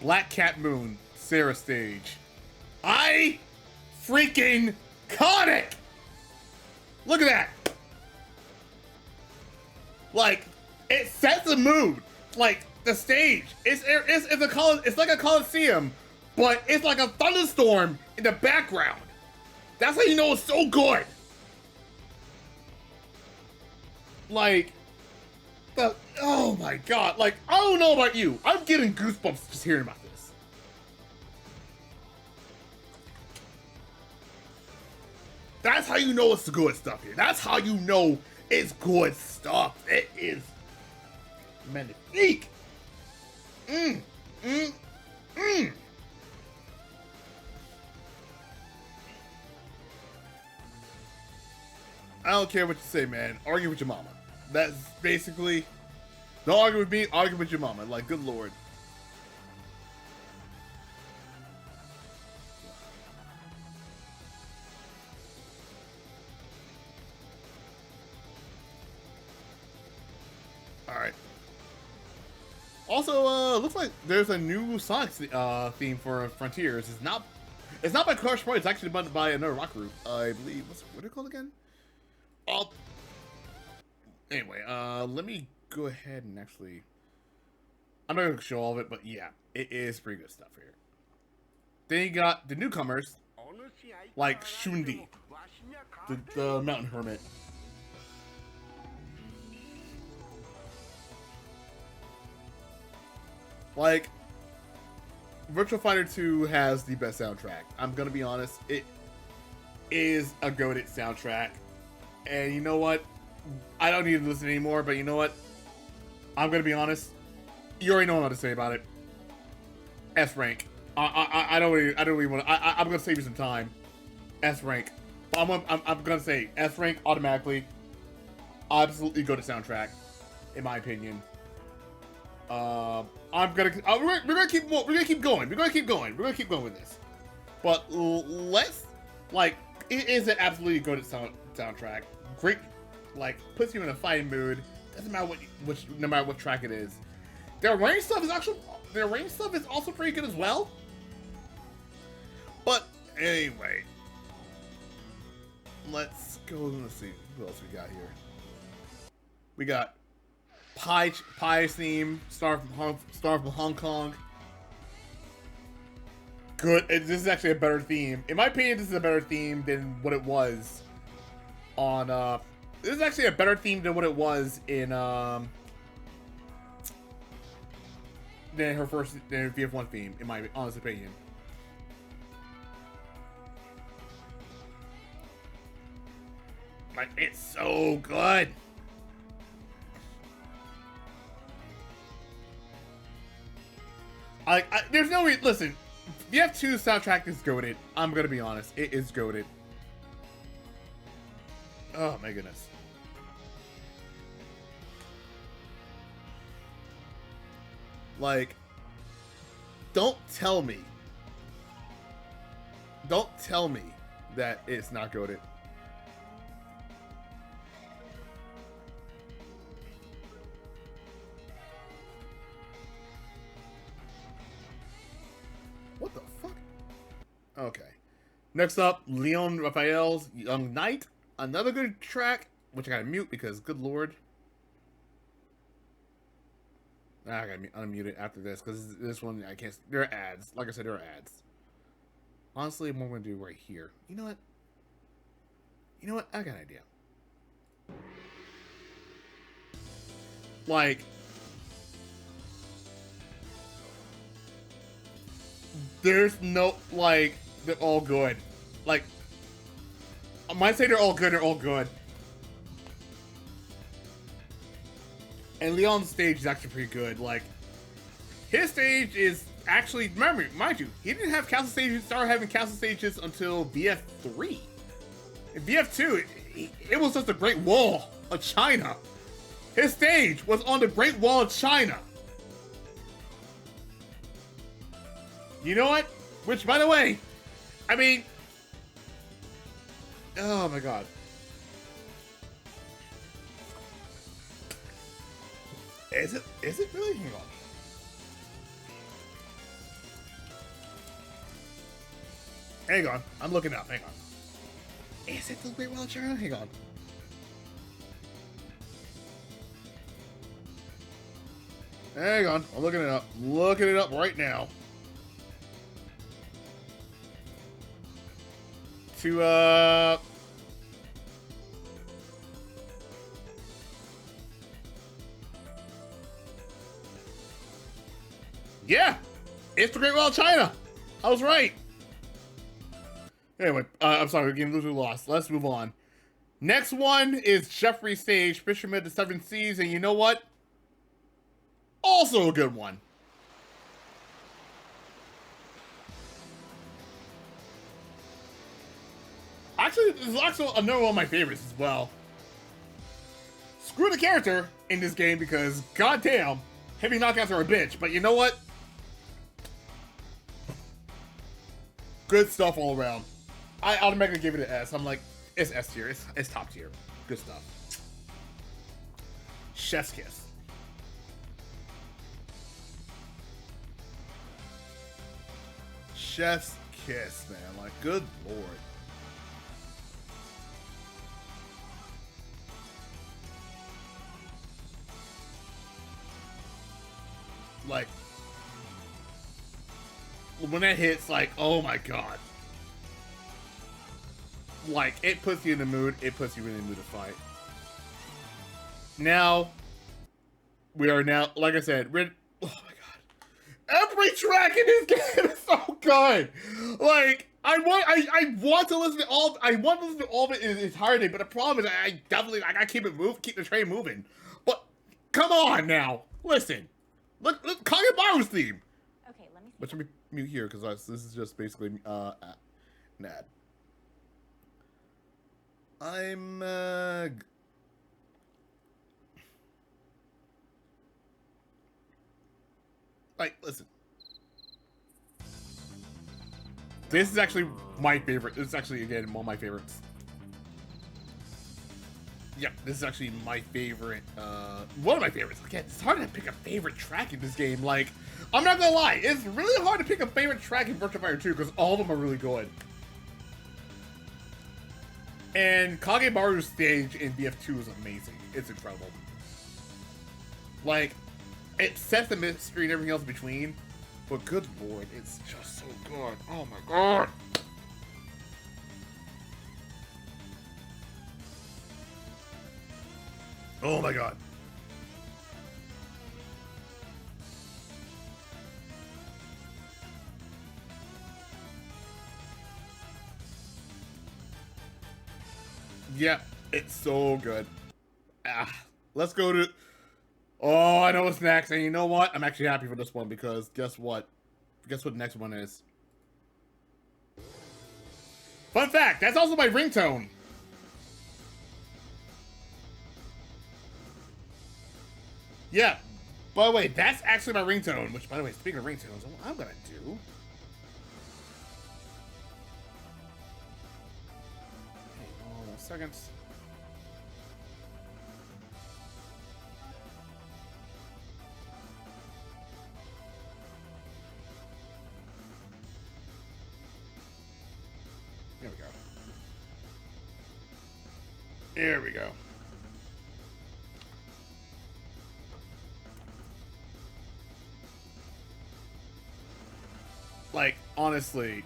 Black Cat Moon, Sarah stage. I freaking caught it! Look at that! Like, it sets the mood. Like, the stage. It's like a coliseum, but it's like a thunderstorm in the background. That's how you know it's so good. Like, oh my god. Like, I don't know about you. I'm getting goosebumps just hearing about this. That's how you know it's the good stuff here. That's how you know it's good stuff. It is magnifique. I don't care what you say, man. Argue with your mama. That's basically, don't argue with me, argue with your mama. Like, good lord. Alright. Also, looks like there's a new Sonic theme for Frontiers. It's not by Crush Point, it's actually by another rock group. I believe, what are they called again? Anyway, let me go ahead and actually, I'm not going to show all of it, but yeah, it is pretty good stuff here. Then you got the newcomers, like Shundi, the Mountain Hermit. Like, Virtua Fighter 2 has the best soundtrack. I'm gonna be honest. It is a goated soundtrack. And you know what? I don't need to listen anymore, but you know what? I'm gonna be honest. You already know what to say about it. S rank. I don't really want to. I'm gonna save you some time. S rank. I'm gonna say S rank automatically. Absolutely go to soundtrack, in my opinion. We're gonna keep going. We're gonna keep going with this. But let's it is an absolutely go to soundtrack. Great, puts you in a fighting mood. Doesn't matter no matter what track it is. Their range stuff is also pretty good as well. But anyway, let's go. Let's see what else we got here. We got Pie's theme, Star from Hong Kong. Good. This is actually a better theme. In my opinion, this is a better theme than what it was on. This is actually a better theme than what it was in than her VF1 theme, in my honest opinion. Like, it's so good. There's no way. Listen, VF2 soundtrack is goated. I'm gonna be honest, it is goated. Oh my goodness. Like, don't tell me that it's not goated. What the fuck? Okay. Next up, Leon Raphael's Young Knight. Another good track, which I gotta mute because, good lord. I gotta unmute it after this because this one I can't. There are ads. Like I said, there are ads. Honestly, what I'm gonna do right here. You know what? I got an idea. Like, there's no, they're all good. Like, I might say they're all good, And Leon's stage is actually pretty good. Like, his stage is actually, mind you, he didn't have castle stages, started having castle stages until VF3. In VF2, it was just the Great Wall of China. His stage was on the Great Wall of China. You know what? Which, by the way, I mean, oh my god. Is it really? Hang on. Hang on. I'm looking up. Hang on. Is it the Great Wall of China? Hang on. Hang on. I'm looking it up. Looking it up right now. Yeah, it's the Great Wall of China. I was right. Anyway, I'm sorry, we're getting a little lost. Let's move on. Next one is Jeffrey's stage, Fisherman of the Seven Seas, and you know what? Also a good one. Actually, this is also another one of my favorites as well. Screw the character in this game because, goddamn, heavy knockouts are a bitch. But you know what? Good stuff all around. I automatically give it an S. I'm like, it's S tier. It's top tier. Good stuff. Chef's kiss. Chef's kiss, man. Like, good lord. Like, when that hits, like, oh my god. Like, it puts you in the mood. It puts you in the mood to fight. Now, we are now, like I said, oh my god. track in this game is so good. Like, I want to listen to all of it in its entirety, but the problem is I gotta keep the train moving. But come on now, listen. Look, Kagemaru's theme. Okay, let me see. But let me mute here because this is just basically an ad. I'm like, listen. This is actually my favorite. This is actually, again, one of my favorites. Yeah, this is actually my favorite. One of my favorites. Again, it's hard to pick a favorite track in this game. Like, I'm not gonna lie, it's really hard to pick a favorite track in Virtua Fighter 2 because all of them are really good. And Kagemaru's stage in BF2 is amazing. It's incredible. Like, it sets the mystery and everything else in between. But good lord, it's just so good. Oh my god. Oh my god. Yeah, it's so good. Let's go to... Oh, I know what's next, and you know what? I'm actually happy for this one because guess what? Guess what the next one is? Fun fact, that's also my ringtone. Yeah, by the way, that's actually my ringtone, which, by the way, speaking of ringtones, what I'm gonna do... Hey, hold on a second. There we go. There we go. Like, honestly,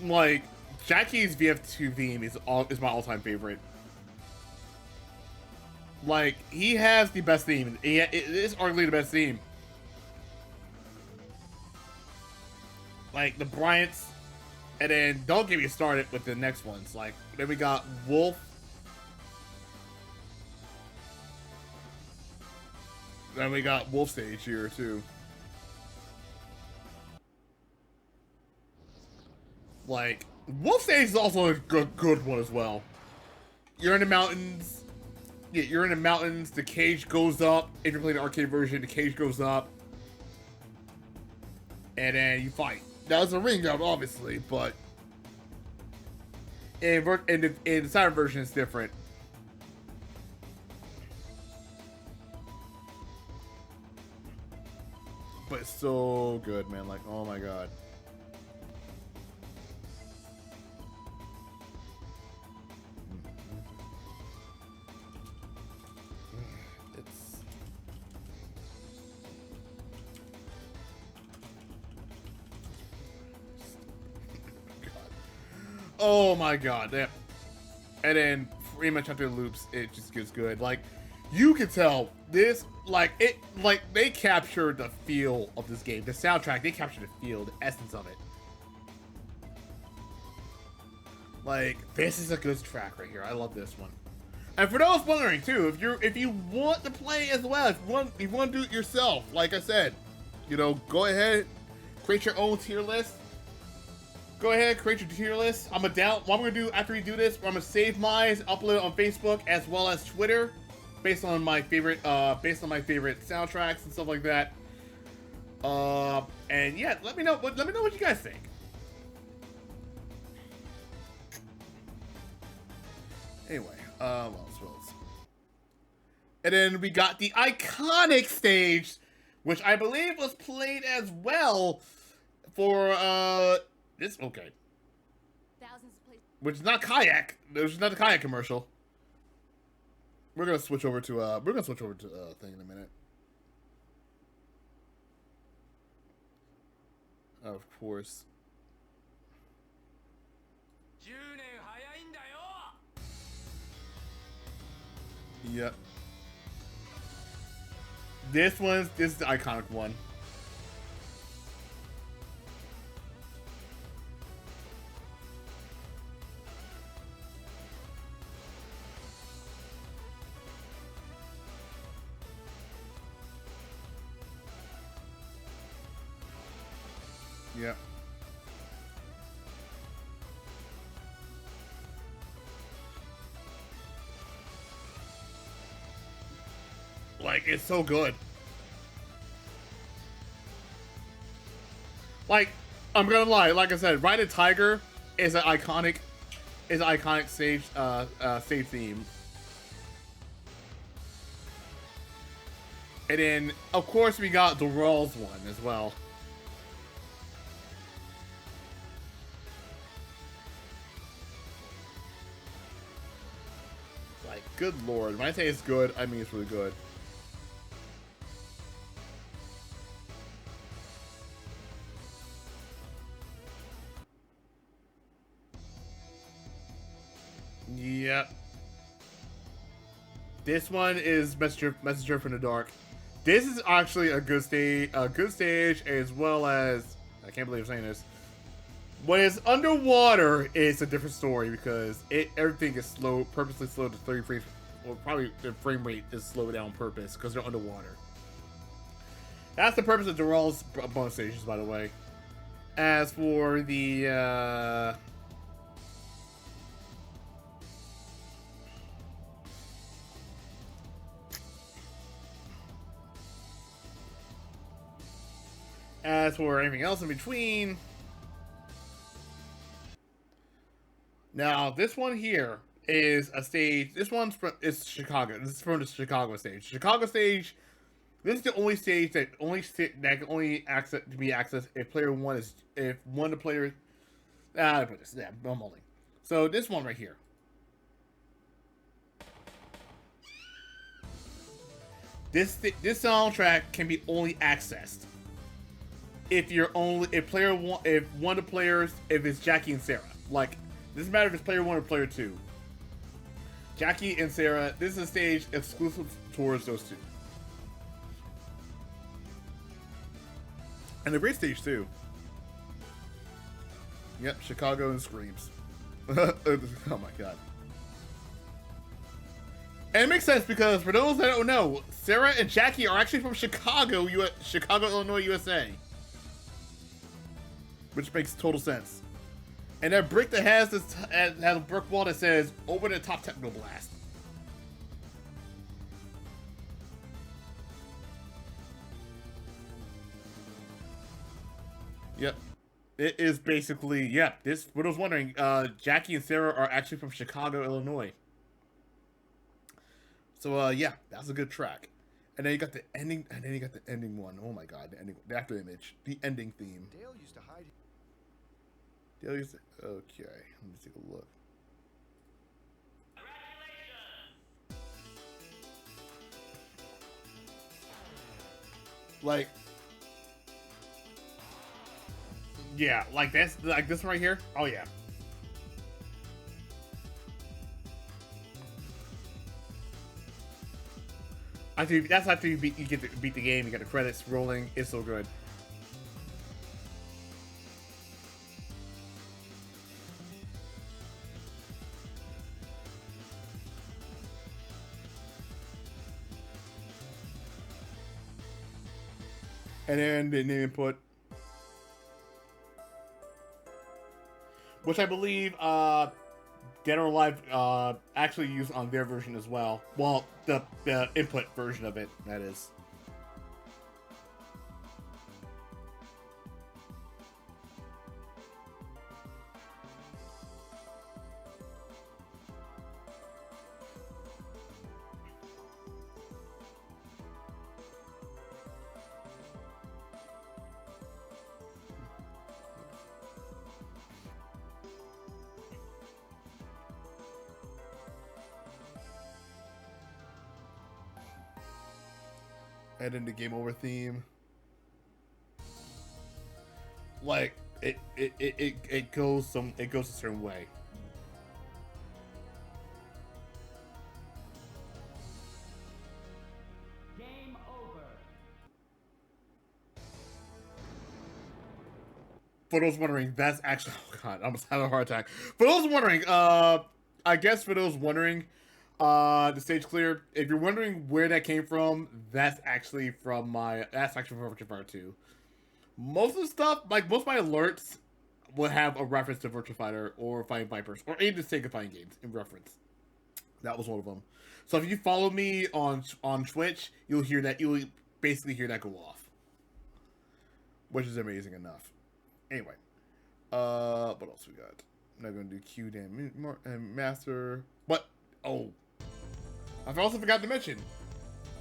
like, Jackie's VF2 theme is my all-time favorite. Like, he has the best theme. It is arguably the best theme. Like, the Bryants, and then don't get me started with the next ones. Like, then we got Wolf. Then we got Wolf Stage here, too. Like, Wolf Stage is also a good one as well. You're in the mountains. Yeah, you're in the mountains. The cage goes up. If you're playing the arcade version, the cage goes up. And then you fight. That was a ring out, obviously, but in the Saturn version, it's different. But it's so good, man. Like, oh my god. Oh my god, yeah. And then pretty much after the loops, it just gets good. Like, you can tell this, like, they captured the feel of this game. The soundtrack, they captured the feel, the essence of it. Like, this is a good track right here. I love this one. And for those wondering too, if you want to play as well, if you want to do it yourself, like I said, you know, go ahead, create your own tier list. Go ahead, create your tier list. What I'm gonna do after we do this, I'm gonna save mine, upload it on Facebook as well as Twitter, based on my favorite soundtracks and stuff like that. And yeah, let me know what you guys think. Anyway, what else? And then we got the iconic stage, which I believe was played as well for this, okay. Which is not kayak. There's not the kayak commercial. We're gonna switch over to thing in a minute. Of course. Yep. This is the iconic one. Yep. Like, it's so good. Like, I'm gonna lie, like I said, Ride a Tiger is an iconic stage stage theme. And then of course we got the Rawls one as well. Like, good lord. When I say it's good, I mean it's really good. Yep. This one is Messenger from the Dark. This is actually a good stage, as well as, I can't believe I'm saying this. When it's underwater, it's a different story because everything is slow, purposely slowed to 30 frames. Well, probably the frame rate is slowed down on purpose because they're underwater. That's the purpose of Dural's bonus stages, by the way. As for the as for anything else in between, now this one here is a stage. This one's is Chicago. This is from the Chicago stage. Chicago stage. This is the only stage that can only be accessed if player one is if one of the players. I put this. Yeah, I'm holding. So this one right here. This soundtrack can be only accessed if one of the players, if it's Jackie and Sarah. Like, doesn't matter if it's player one or player two. Jackie and Sarah, this is a stage exclusive towards those two. And a great stage too. Yep, Chicago and Screams. Oh my god. And it makes sense because for those that don't know, Sarah and Jackie are actually from Chicago, Illinois, USA. Which makes total sense. And that brick that has a brick wall that says "Over the Top Techno Blast." Yep, it is basically This, what I was wondering, Jackie and Sarah are actually from Chicago, Illinois. So yeah, that's a good track. And then you got the ending, one. Oh my god, the ending, the after image, the ending theme. Dale used to hide. Okay, let me take a look. Like, yeah, like this one right here. Oh yeah. That's after you get to beat the game. You got the credits rolling. It's so good. And then the name input, which I believe Dead or Alive actually used on their version as well. Well, the input version of it, that is. And then the game over theme, like it goes a certain way. Game over. For those wondering, that's actually, oh god, I almost had a heart attack. For those wondering, I guess for those wondering, the stage clear. If you're wondering where that came from, that's actually from Virtua Fighter 2. Most of the stuff, like most of my alerts, will have a reference to Virtua Fighter or Fighting Vipers or any of the Sega fighting games in reference. That was one of them. So if you follow me on Twitch, you'll hear that. You'll basically hear that go off, which is amazing enough. Anyway, what else we got? I'm not gonna do Q and Master, but oh, I've also forgot to mention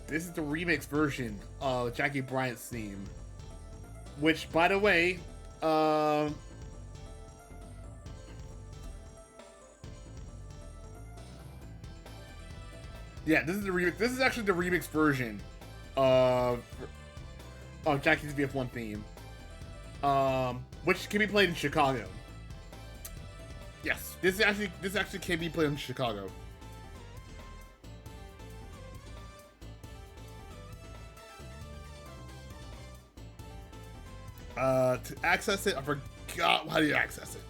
this is the remix version of Jackie Bryant's theme, which, by the way, yeah, this is the remix. This is actually the remix version of Jackie's VF1 theme, which can be played in Chicago. Yes, this actually can be played in Chicago. To access it, I forgot how do you access it.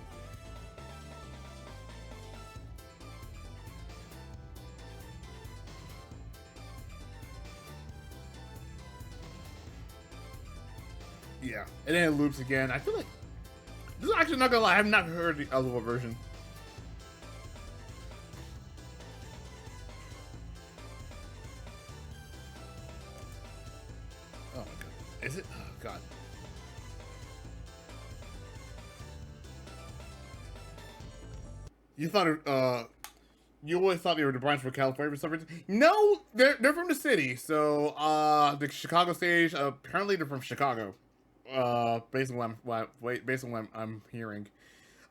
Yeah, and then it loops again. I feel like this is actually not gonna lie. I have not heard the other version. Oh my god, is it? Oh god. You thought you always thought they were the Bryants from California for some reason. No, they're from the city. So the Chicago stage. Apparently they're from Chicago. Based on what I'm hearing,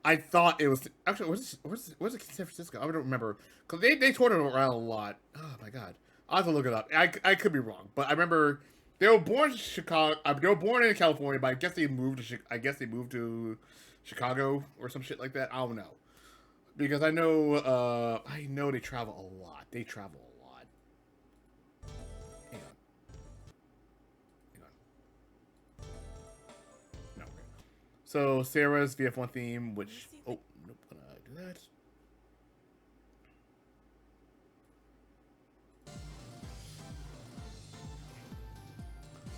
I thought it was actually was it San Francisco? I don't remember because they toured it around a lot. Oh my god, I have to look it up. I could be wrong, but I remember they were born in Chicago. They were born in California, but I guess they moved to Chicago or some shit like that. I don't know because I know they travel a lot. They travel a lot. Hang on. No. So Sarah's VF1 theme, which nope, gonna do that.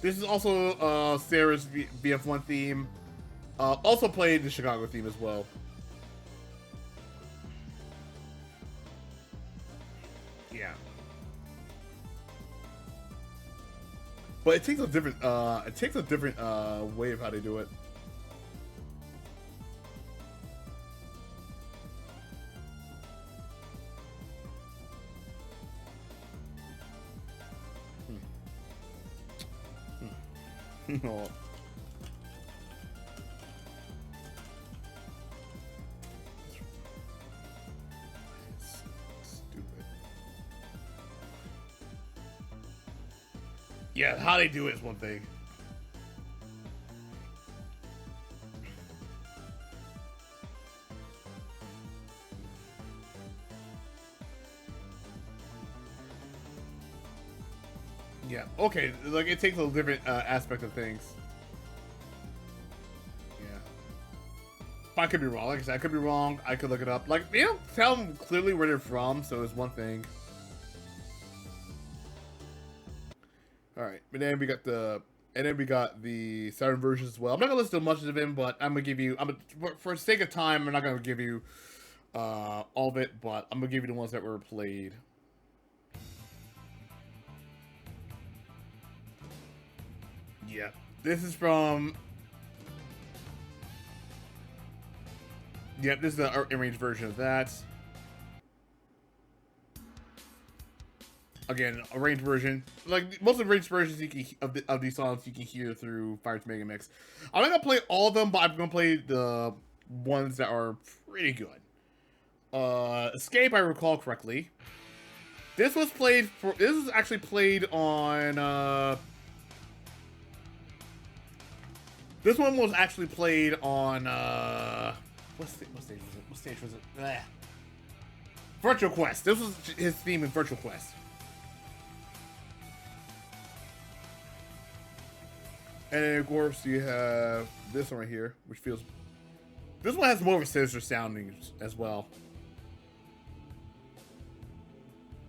This is also Sarah's VF1 theme. Also played the Chicago theme as well. Yeah. But it takes a different way of how they do it. No. Yeah, how they do it is one thing. Yeah, okay, like it takes a different aspect of things. Yeah. I could be wrong. Like I said, I could be wrong. I could look it up. Like, they don't tell them clearly where they're from, so it's one thing. Alright, and then we got the Saturn version as well. I'm not gonna listen to much of him, but I'm gonna give you for the sake of time, I'm not gonna give you all of it, but I'm gonna give you the ones that were played. Yeah. This is from yep, this is the arranged version of that. Again, arranged version. Like most of the arranged versions you can of these songs you can hear through Fire's Mega Mix. I'm not gonna play all of them, but I'm gonna play the ones that are pretty good. Escape, I recall correctly. This was actually played on this one was actually played on what stage was it? What stage was it? Bleh. Virtual Quest. This was his theme in Virtual Quest. And then, of course, you have this one right here, which feels... This one has more of a sinister sounding as well.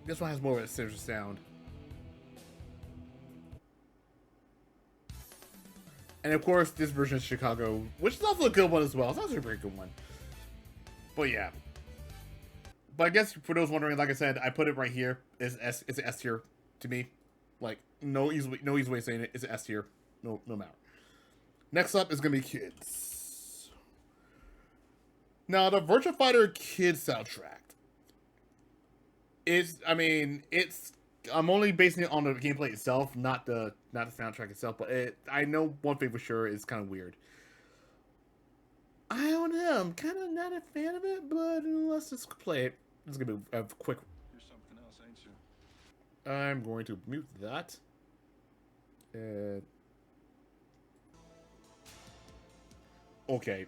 This one has more of a sinister sound. And of course, this version of Chicago, which is also a good one as well. It's also a very good one. But yeah. But I guess for those wondering, like I said, I put it right here. It's an S tier to me. Like no easy way of saying it. It's an S tier. No matter. Next up is gonna be Kids. Now the Virtua Fighter Kids soundtrack. I'm only basing it on the gameplay itself, not the soundtrack itself. But I know one thing for sure is kind of weird. I don't know. I'm kind of not a fan of it, but let's just play it. It's gonna be a quick. You're something else, ain't you? I'm going to mute that. Okay.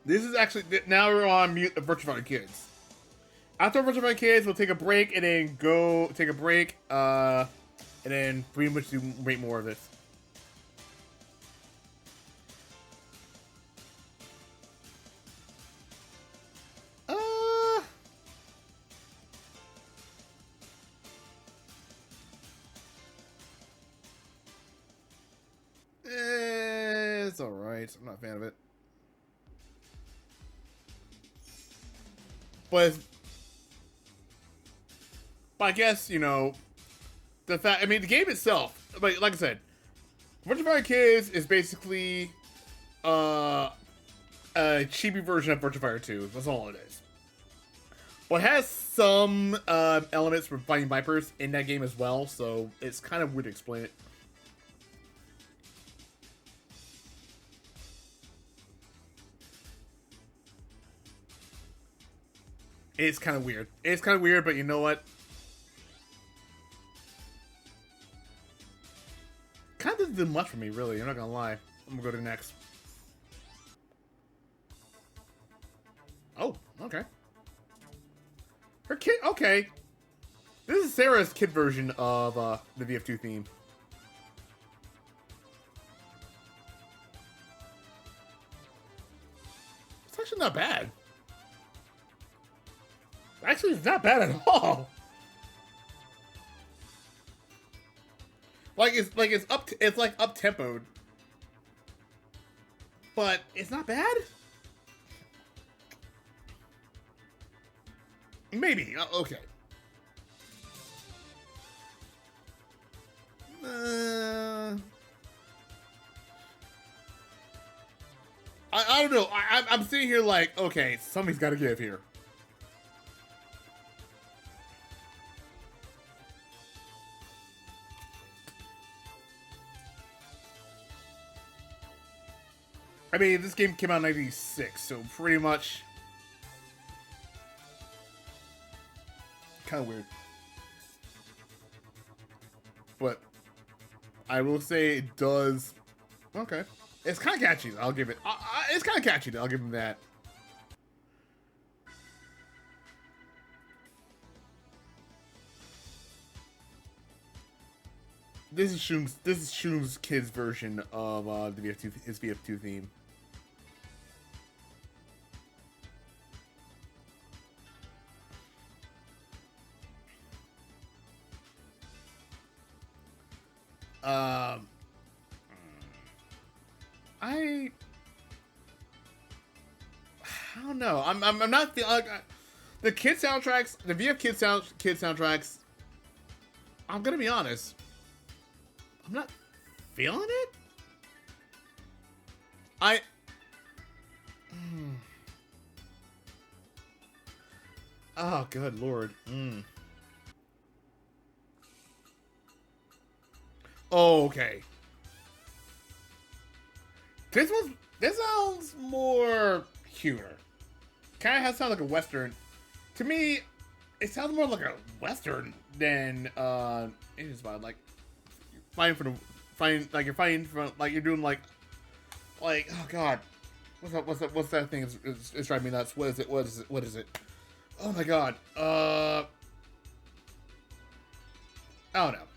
This is actually now we're on mute of Virtua Fighter Kids. After Virtua Fighter Kids, we'll take a break and then go take a break. And then pretty much rate more of this. It's alright. I'm not a fan of it. But I guess, you know, the game itself, like I said, Virtua Fighter Kids is basically a chibi version of Virtua Fighter 2. That's all it is. But it has some elements from Fighting Vipers in that game as well, so it's kind of weird to explain it. It's kind of weird. It's kind of weird, but you know what? Kind of doesn't do much for me, really. I'm not gonna lie. I'm gonna go to the next. Oh, okay. Her kid. Okay. This is Sarah's kid version of the VF2 theme. It's actually not bad. Actually, it's not bad at all. It's up tempoed, but it's not bad. Maybe okay. I don't know. I'm sitting here like, okay, somebody's got to give here. I mean, this game came out in 1996, so pretty much kind of weird. But I will say it does. Okay, it's kind of catchy. I'll give it. It's kind of catchy. I'll give him that. This is Shun's kid's version of his VF2 theme. I don't know. I'm not feeling the kid soundtracks, the VF kid soundtracks. I'm gonna be honest. I'm not feeling it. Oh, good lord. Oh, okay. This sounds more cuter. Kind of sounds like a western. To me, it sounds more like a western than it is about like you're doing like oh god, what's that thing? It's driving me nuts. What is it? Oh my god. I don't know.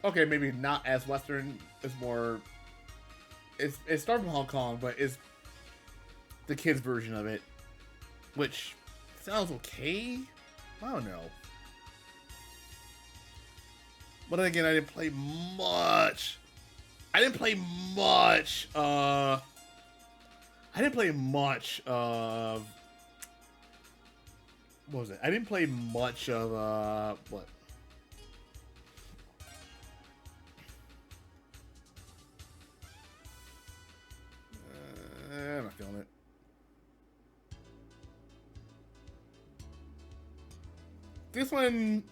Okay, maybe not as western. It's more. It's started from Hong Kong, but it's the kids' version of it, which sounds okay. I don't know. But then again, I didn't play much I didn't play much. I didn't play much of. What was it? I didn't play much of what? I'm not feeling it. This one, I'm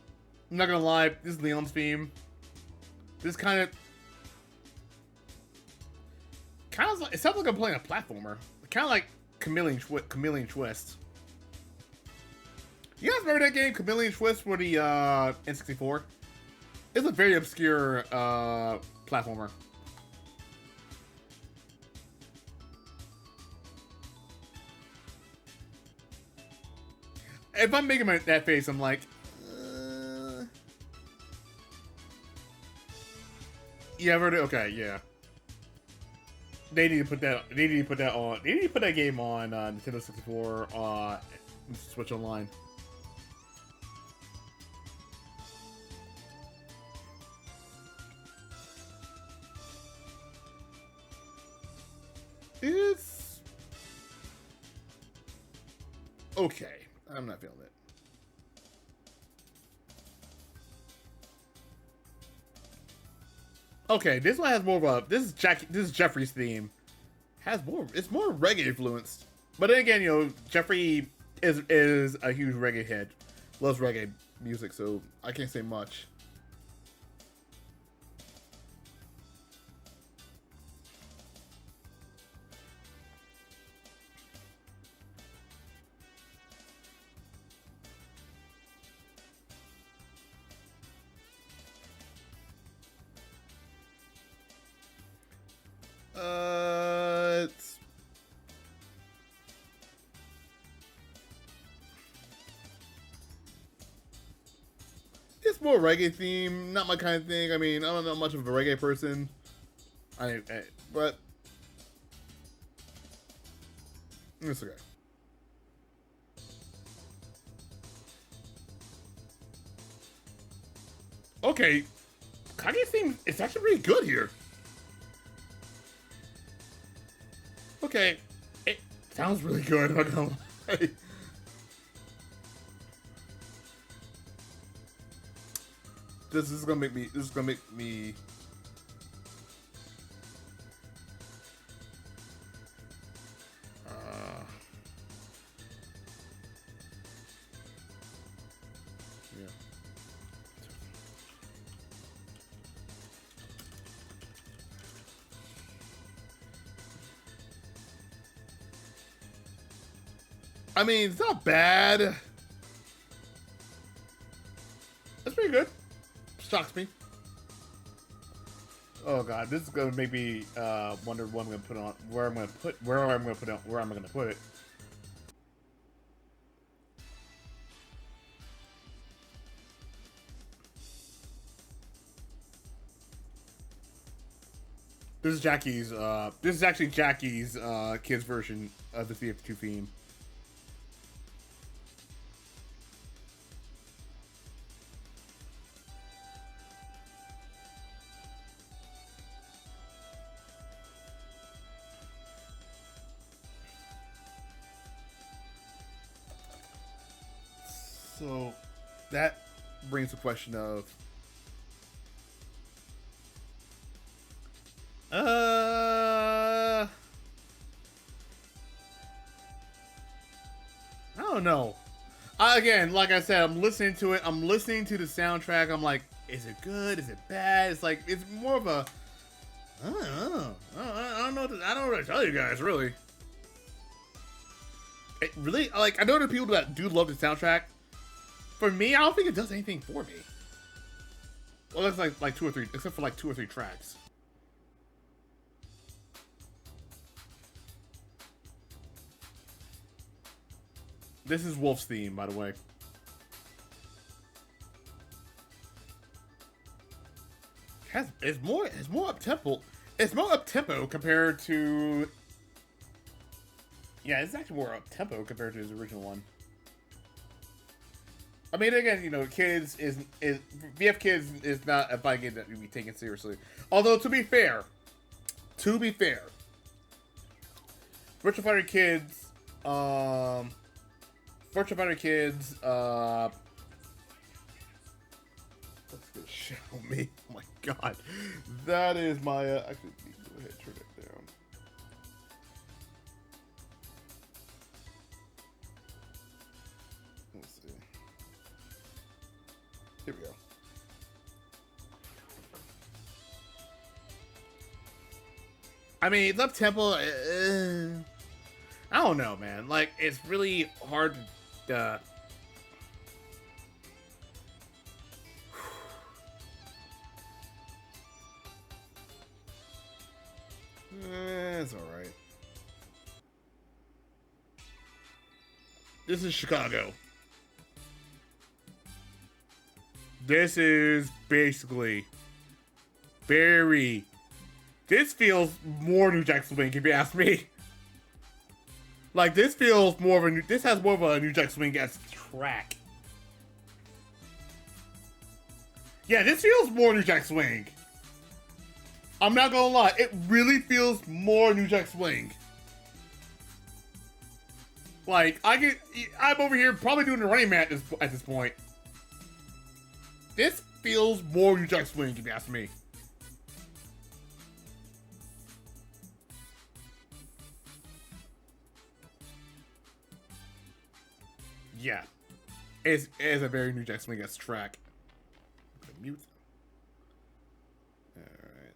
not gonna lie, this is Leon's theme. This kind of like, it sounds like I'm playing a platformer. Kind of like Chameleon Twist. You guys remember that game, Chameleon Twist, for the N64? It's a very obscure platformer. If I'm making that face, I'm like, yeah, I've heard it. Okay, yeah. They need to put that. They need to put that on. They need to put that game on Nintendo 64 Switch Online. It's okay. I'm not feeling it. Okay, this one has more of a. This is Jeffrey's theme. Has more. It's more reggae influenced. But then again, you know, Jeffrey is a huge reggae head. Loves reggae music, so I can't say much. It's more reggae theme, not my kind of thing. I mean, I'm not much of a reggae person. But it's okay. Okay, Kage theme, it's actually pretty good here. Okay, it sounds really good. I'm not gonna lie. This is gonna make me. This is gonna make me. Yeah. I mean, it's not bad. It's pretty good. Shocks me. Oh god, this is gonna make me wonder what I'm gonna put on, where I'm gonna put it. This is Jackie's. This is actually Jackie's kids version of the CF2 theme. So that brings the question of I don't know. Again, like I said, I'm listening to it. I'm listening to the soundtrack. I'm like, is it good? Is it bad? It's like, it's more of a I don't know. I don't know what to tell you guys, really. It really, like, I know there are people that do love the soundtrack. For me, I don't think it does anything for me. Well, that's like 2 or 3, except for like 2 or 3 tracks. This is Wolf's theme, by the way. It's more up tempo. It's more up tempo compared to. Yeah, it's actually more up tempo compared to his original one. I mean, again, you know, Kids is VF Kids is not a fighting game that we be taken seriously. Although, to be fair, to be fair, Virtua Fighter Kids, that's gonna show me. Oh my god, that is my. Actually, go ahead, turn it down. Let's see. Here we go. I mean, it's up tempo. I don't know, man. Like, it's really hard to. It's alright. This is Chicago. This is basically very. This feels more New Jack Swing, if you ask me. Like, this feels more of a. This has more of a New Jack Swing-esque track. Yeah, this feels more New Jack Swing. I'm not gonna lie, it really feels more New Jack Swing. Like, I'm over here probably doing the running man at this point. This feels more New Jack Swing, if you ask me. Yeah, it is a very New Jack Swing-esque track. Mute. Alright.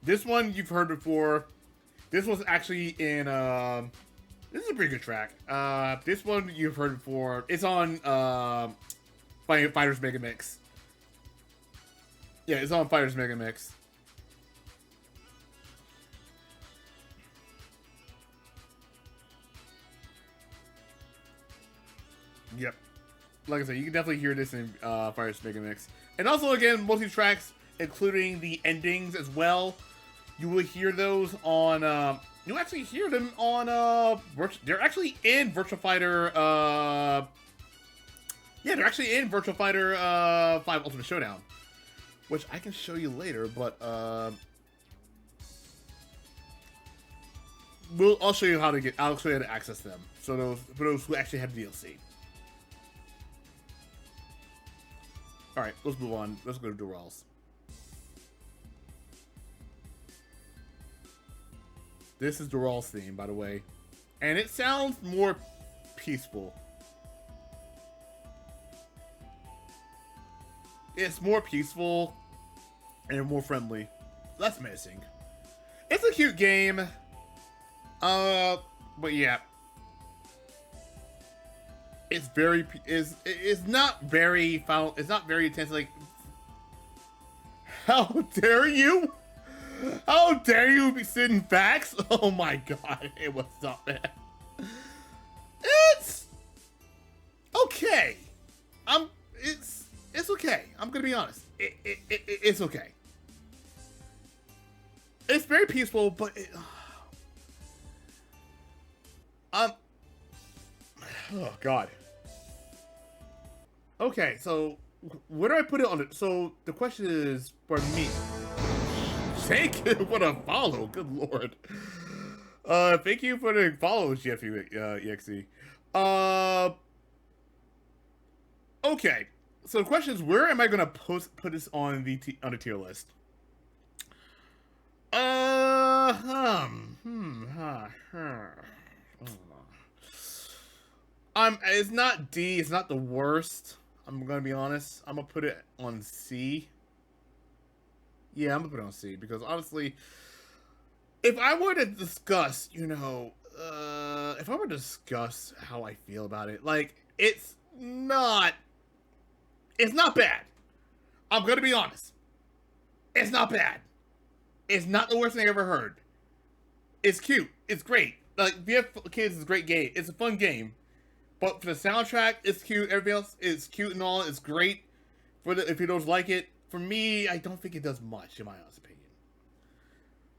This one you've heard before. This was actually in, this is a pretty good track. This one you've heard before. It's on, Fighters Mega Mix. Yeah, it's on Fighters Mega Mix. Yep. Like I said, you can definitely hear this in Fighters Mega Mix. And also, again, multi-tracks, including the endings as well. You will hear those on, you'll actually hear them on, they're actually in Virtua Fighter, yeah, they're actually in Virtua Fighter 5 Ultimate Showdown. Which I can show you later, but, I'll show you how to I'll show you how to access them. So for those who actually have DLC. Alright, let's move on. Let's go to Dural's. This is Dural's theme, by the way. And it sounds more peaceful. It's more peaceful and more friendly. Less menacing. It's a cute game. But yeah. It's very it's not very final. It's not very intense. Like, how dare you? How dare you be sitting facts? Oh my god, it was not bad. It's okay. It's okay. I'm gonna be honest. It's okay. It's very peaceful, but oh god. Okay, so where do I put it on it? So the question is for me. Thank you for the follow. Good lord. Thank you for the follow, GFEXE. Okay. So the question is, where am I gonna put this on the tier list? It's not D. It's not the worst. I'm gonna be honest. I'm gonna put it on C. Yeah, I'm gonna put it on C because honestly, if I were to discuss, if I were to discuss how I feel about it, like it's not bad. I'm gonna be honest. It's not bad. It's not the worst thing I ever heard. It's cute. It's great. Like, VF Kids is a great game. It's a fun game. But for the soundtrack, it's cute. Everything else is cute and all. It's great. If you don't like it. For me, I don't think it does much, in my honest opinion.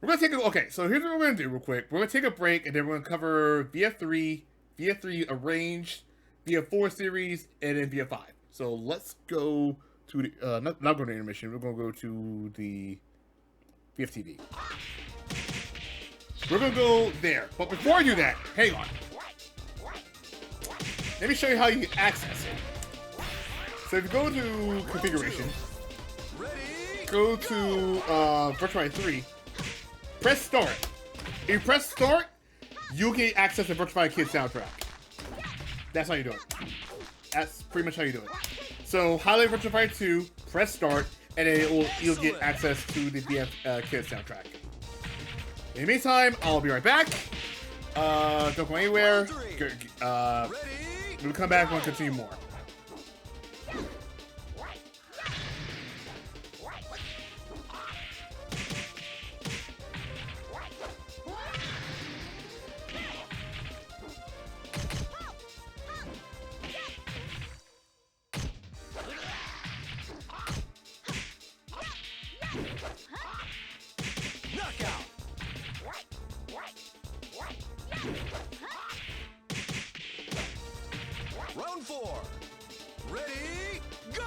We're going to take a... Okay, so here's what we're going to do real quick. We're going to take a break, and then we're going to cover VF3, VF3 Arranged, VF4 Series, and then VF5. So let's go to the not going to intermission. We're going to go to the VFTV. We're going to go there. But before I do that, hang on. Let me show you how you access it. So if you go to configuration, go to Virtua Fighter 3, press start. If you press start, you can access the Virtua Fighter Kids soundtrack. That's how you do it. That's pretty much how you do it. So highlight Virtua Fighter 2, press start, and then you'll get access to the BF Kids soundtrack. In the meantime, I'll be right back. Don't go anywhere. We'll come back and we'll continue more. Round 4. Ready, go!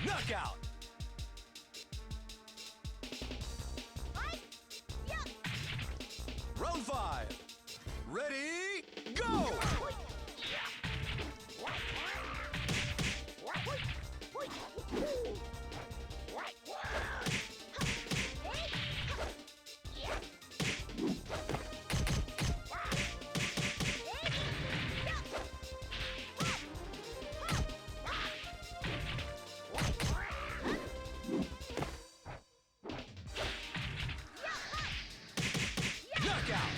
Knockout! Round 5. Ready, go! Knockout!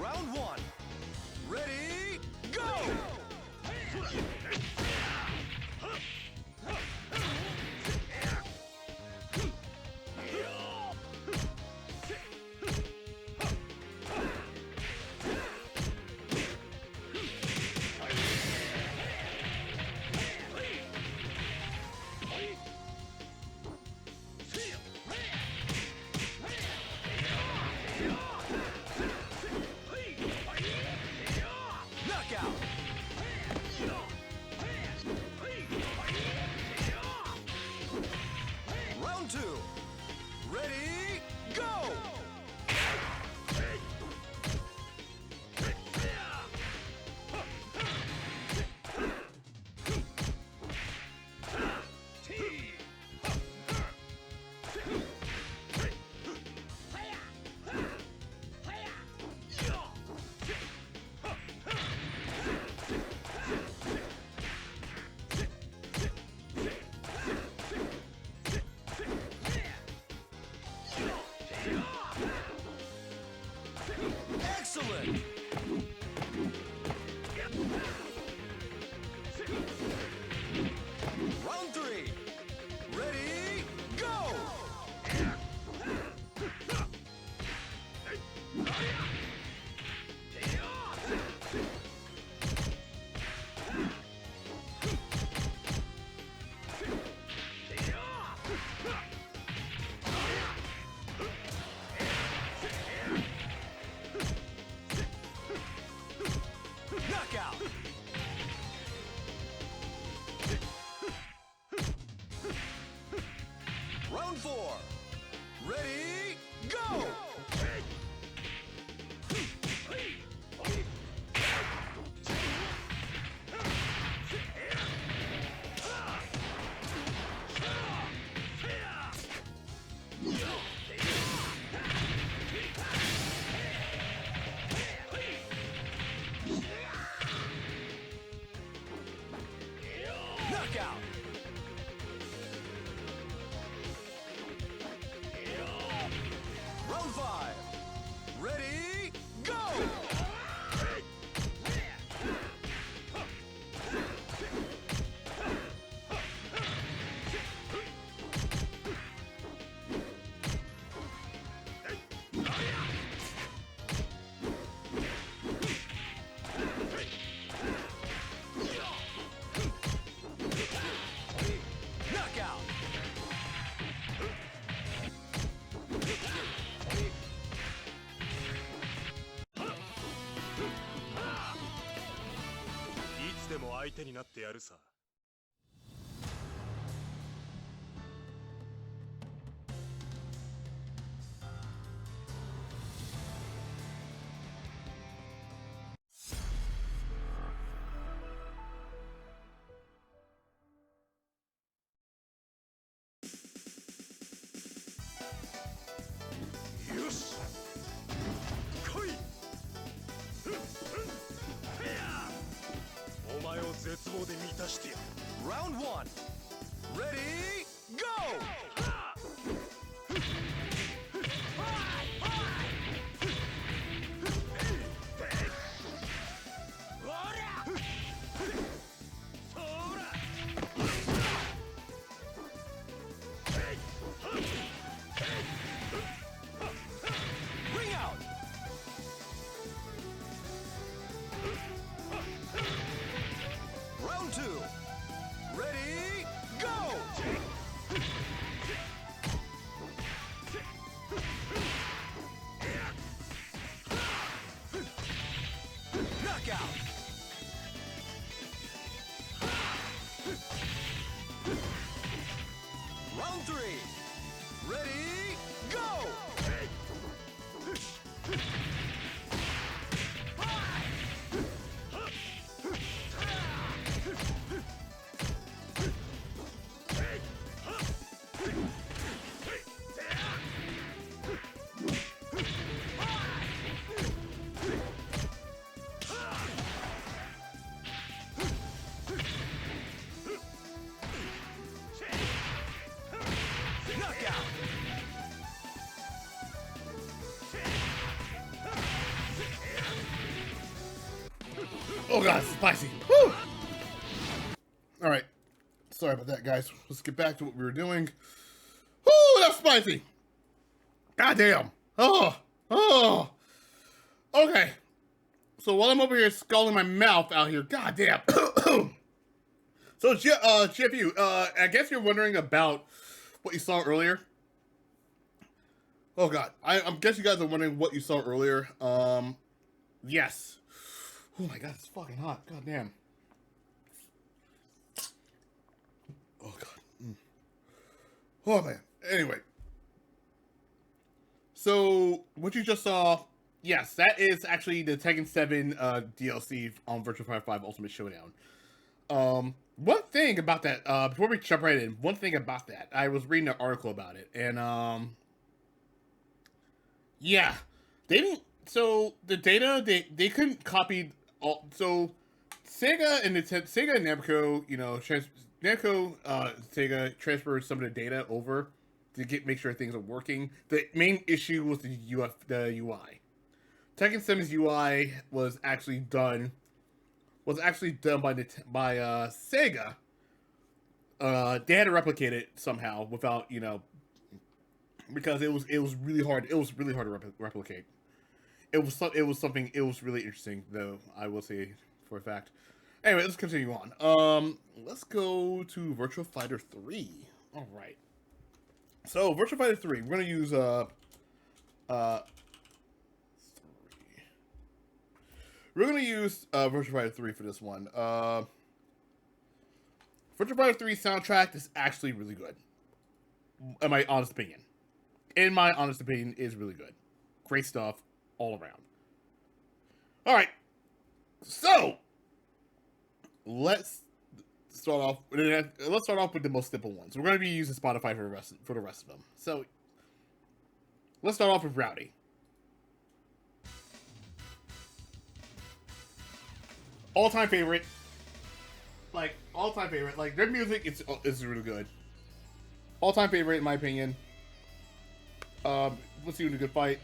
Round 1. Ready, go! Knockout! Round 2. Ready, go! Excellent! Round 3. Ready, go! Knockout! Round 4. Ready, go! Knockout. Round 5. Ready, go! Knockout. Round 1. Ready, go! Ring out. Round 2. Ready, go! Knockout. Round 3. Ready, go! Knockout. Oh god, it's spicy. Woo! Alright. Sorry about that, guys. Let's get back to what we were doing. Woo, that's spicy! God damn. Oh. Okay. So while I'm over here scalding my mouth out here, god damn. So, GFU, I guess you're wondering about what you saw earlier. Oh god. I guess you guys are wondering what you saw earlier. Yes. Oh my god, it's fucking hot. God damn. Oh god. Oh man. Anyway. So, what you just saw, yes, that is actually the Tekken 7 DLC on Virtua Fighter 5 Ultimate Showdown. One thing about that, before we jump right in, one thing about that, I was reading an article about it, and, yeah, they didn't, so, the data, they couldn't copy all, so, Sega and Namco, you know, Sega transferred some of the data over to make sure things are working. The main issue was the UI. Tekken 7's UI was actually done by Sega. They had to replicate it somehow without, you know, because it was really hard. It was really hard to replicate. It was something. It was really interesting, though. I will say for a fact. Anyway, let's continue on. Let's go to Virtua Fighter 3. All right. So Virtua Fighter 3, we're gonna use We're gonna use Virtua Fighter 3 for this one. Virtua Fighter 3 soundtrack is actually really good. In my honest opinion. Is really good. Great stuff all around. Alright. So let's start off with the most simple ones. We're gonna be using Spotify for the rest of them. So let's start off with Rowdy. All-time favorite. like all-time favorite. Like their music is really good. All-time favorite in my opinion. Let's see who's a good fight.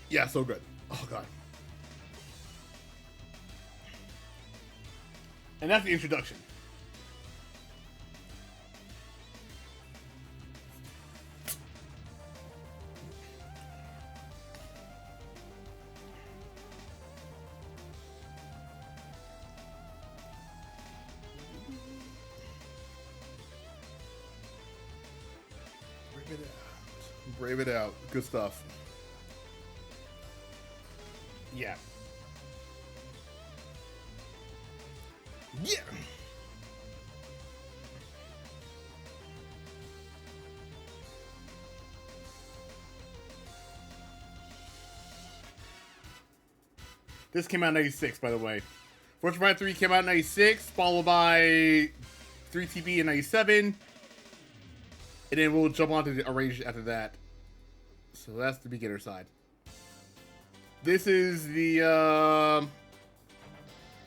Yeah, so good. Oh god. And that's the introduction. Brave it out. Brave it out. Good stuff. Yeah. Yeah. This came out in 96, by the way. Virtua Fighter 3 came out in 96, followed by 3TB in 97. And then we'll jump on to the arrange after that. So that's the beginner side. This is the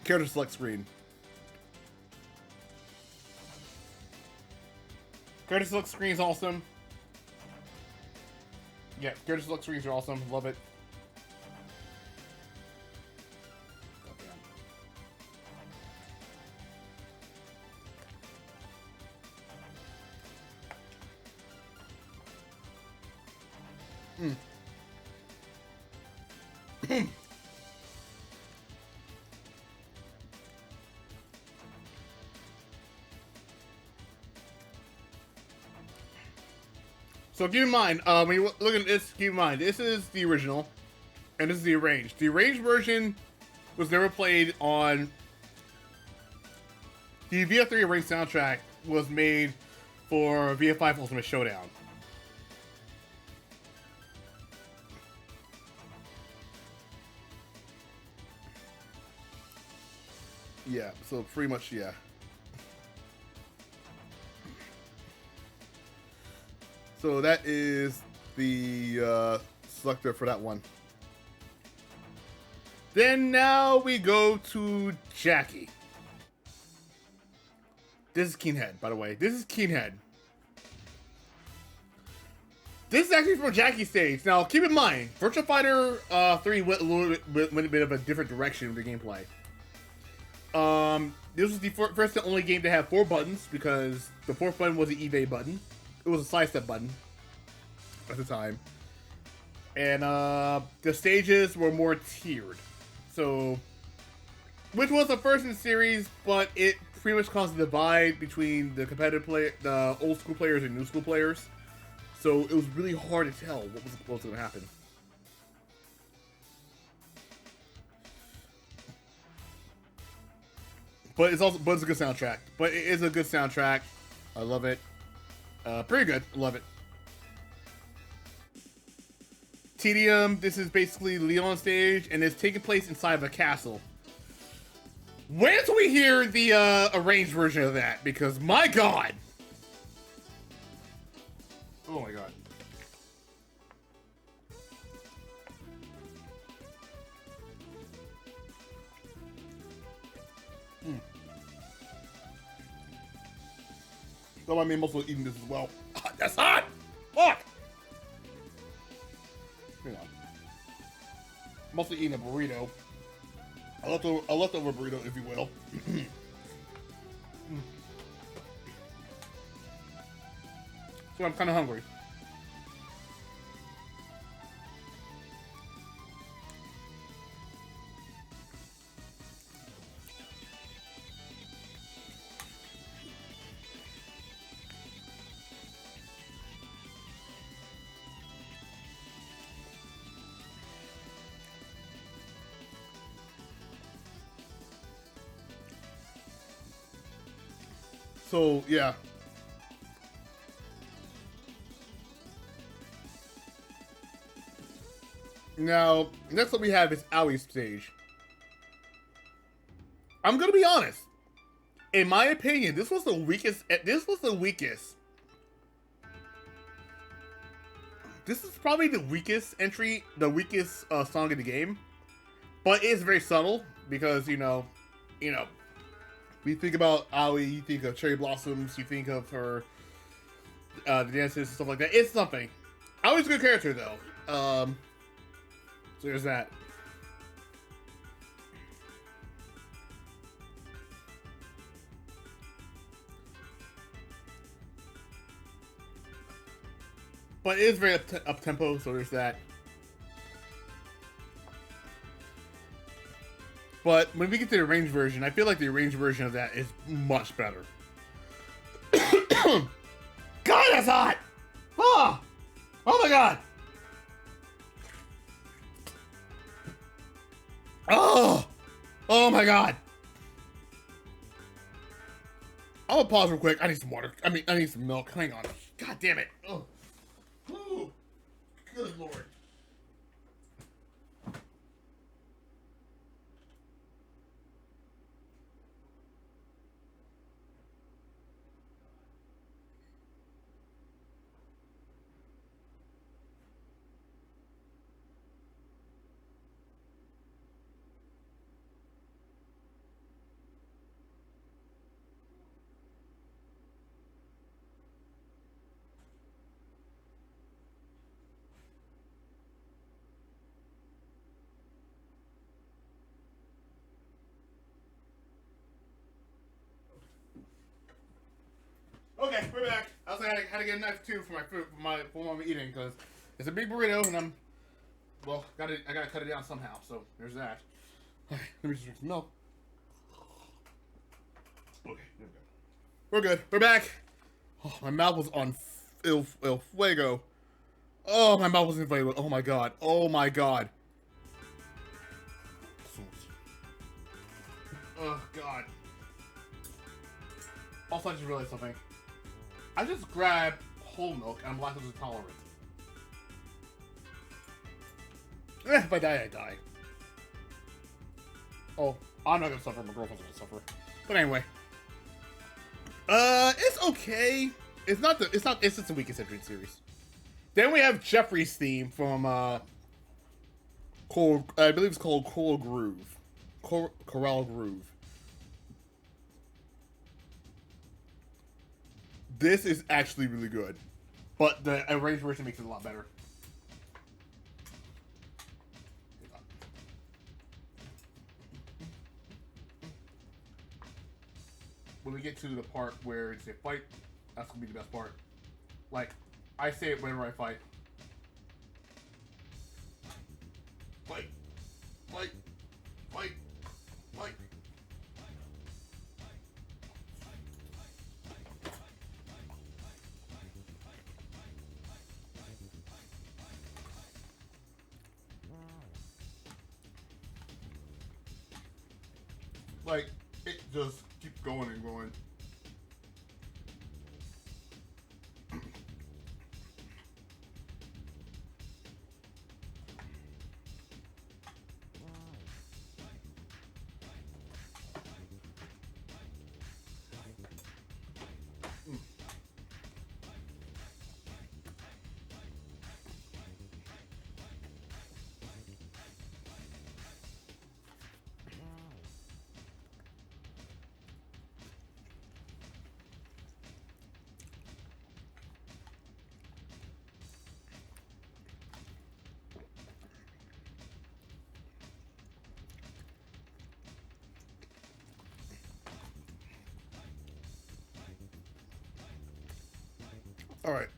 character select screen. Character select screen is awesome. Yeah, character select screens are awesome. Love it. So keep in mind, when you look at this, keep in mind, this is the original, and this is the arranged. The arranged version was never played on... The VF3 arranged soundtrack was made for VF5 Ultimate Showdown. Yeah, so pretty much, yeah. So that is the selector for that one. Then now we go to Jackie. This is Keenhead, by the way. This is Keenhead. This is actually from Jackie's stage. Now, keep in mind, Virtua Fighter 3 went a bit of a different direction with the gameplay. This was the first and only game to have 4 buttons, because the 4th button was the evade button. It was a sidestep button at the time. And the stages were more tiered. So, which was the first in the series, but it pretty much caused a divide between the competitive player, the old school players and new school players. So it was really hard to tell what was going to happen. But it's a good soundtrack. But it is a good soundtrack. I love it. Pretty good. Love it. Tedium. This is basically Leon stage, and it's taking place inside of a castle. Wait till we hear the arranged version of that, because my god. Oh my god. So I mean, I'm also eating this as well. That's hot! Fuck! Hang on. I'm also eating a burrito. A leftover burrito, if you will. So I'm kind of hungry. So, yeah. Now, next up we have is Aui's stage. I'm gonna be honest. In my opinion, this was the weakest. This was the weakest. This is probably the weakest entry, the weakest song in the game. But it's very subtle because we think about Aoi, you think of Cherry Blossoms, you think of her, the dances and stuff like that. It's something. Aoi's a good character though. So there's that. But it is very up tempo, so there's that. But when we get to the arranged version, I feel like the arranged version of that is much better. God, that's hot! Oh! Oh my god! Oh! Oh my god! I'm gonna pause real quick. I need some water. I need some milk. Hang on. God damn it. Oh. Ooh. Good lord. Okay, we're back. I was like, I had to get a knife too for my food, for what I'm eating, because it's a big burrito, and I gotta cut it down somehow. So there's that. Okay, let me just drink some milk. Okay, there we go. We're good. We're back. Oh, my mouth was on el fuego. Oh, my mouth was in fuego. Oh my god. Oh my god. Oh god. Also, I just realized something. I just grabbed whole milk and I'm lactose intolerant. If I die, I die. Oh, I'm not gonna suffer. My girlfriend's gonna suffer. But anyway, it's okay. It's just the weakest entry in the series. Then we have Jeffrey's theme from I believe it's called Coral Groove. Coral Groove. This is actually really good, but the arranged version makes it a lot better. When we get to the part where it's a fight, that's gonna be the best part. Like, I say it whenever I fight. Fight, fight, fight, fight. Like, it just keeps going and going. All right.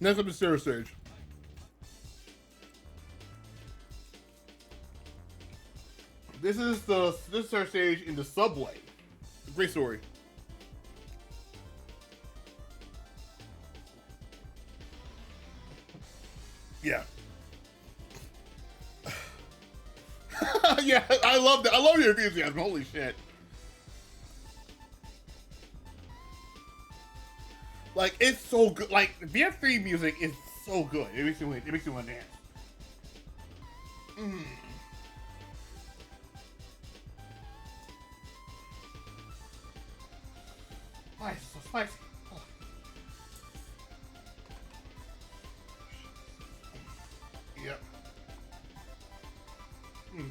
Next up is Sarah Stage. This is Sarah Stage in the subway. Great story. Yeah. Yeah, I love that. I love your enthusiasm. Holy shit. Like, it's so good. Like, VF3 music is so good. It makes you want to dance. Why is it so spicy? Oh. Yep. Mm.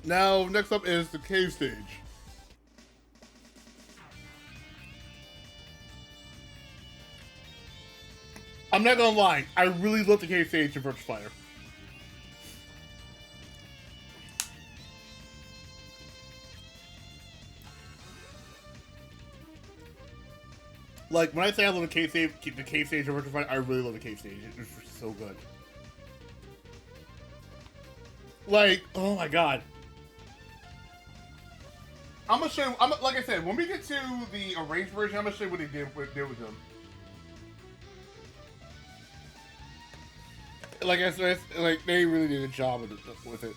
Now, next up is the cave stage. I'm not gonna lie, I really love the cave stage in Virtua Fighter. Like, when I say I love the cave stage in Virtua Fighter, I really love the cave stage. It's just so good. Like, oh my god. I'm gonna show you, like I said, when we get to the arranged version, I'm gonna show you what they did with them. Like I said, like they really did a job with it.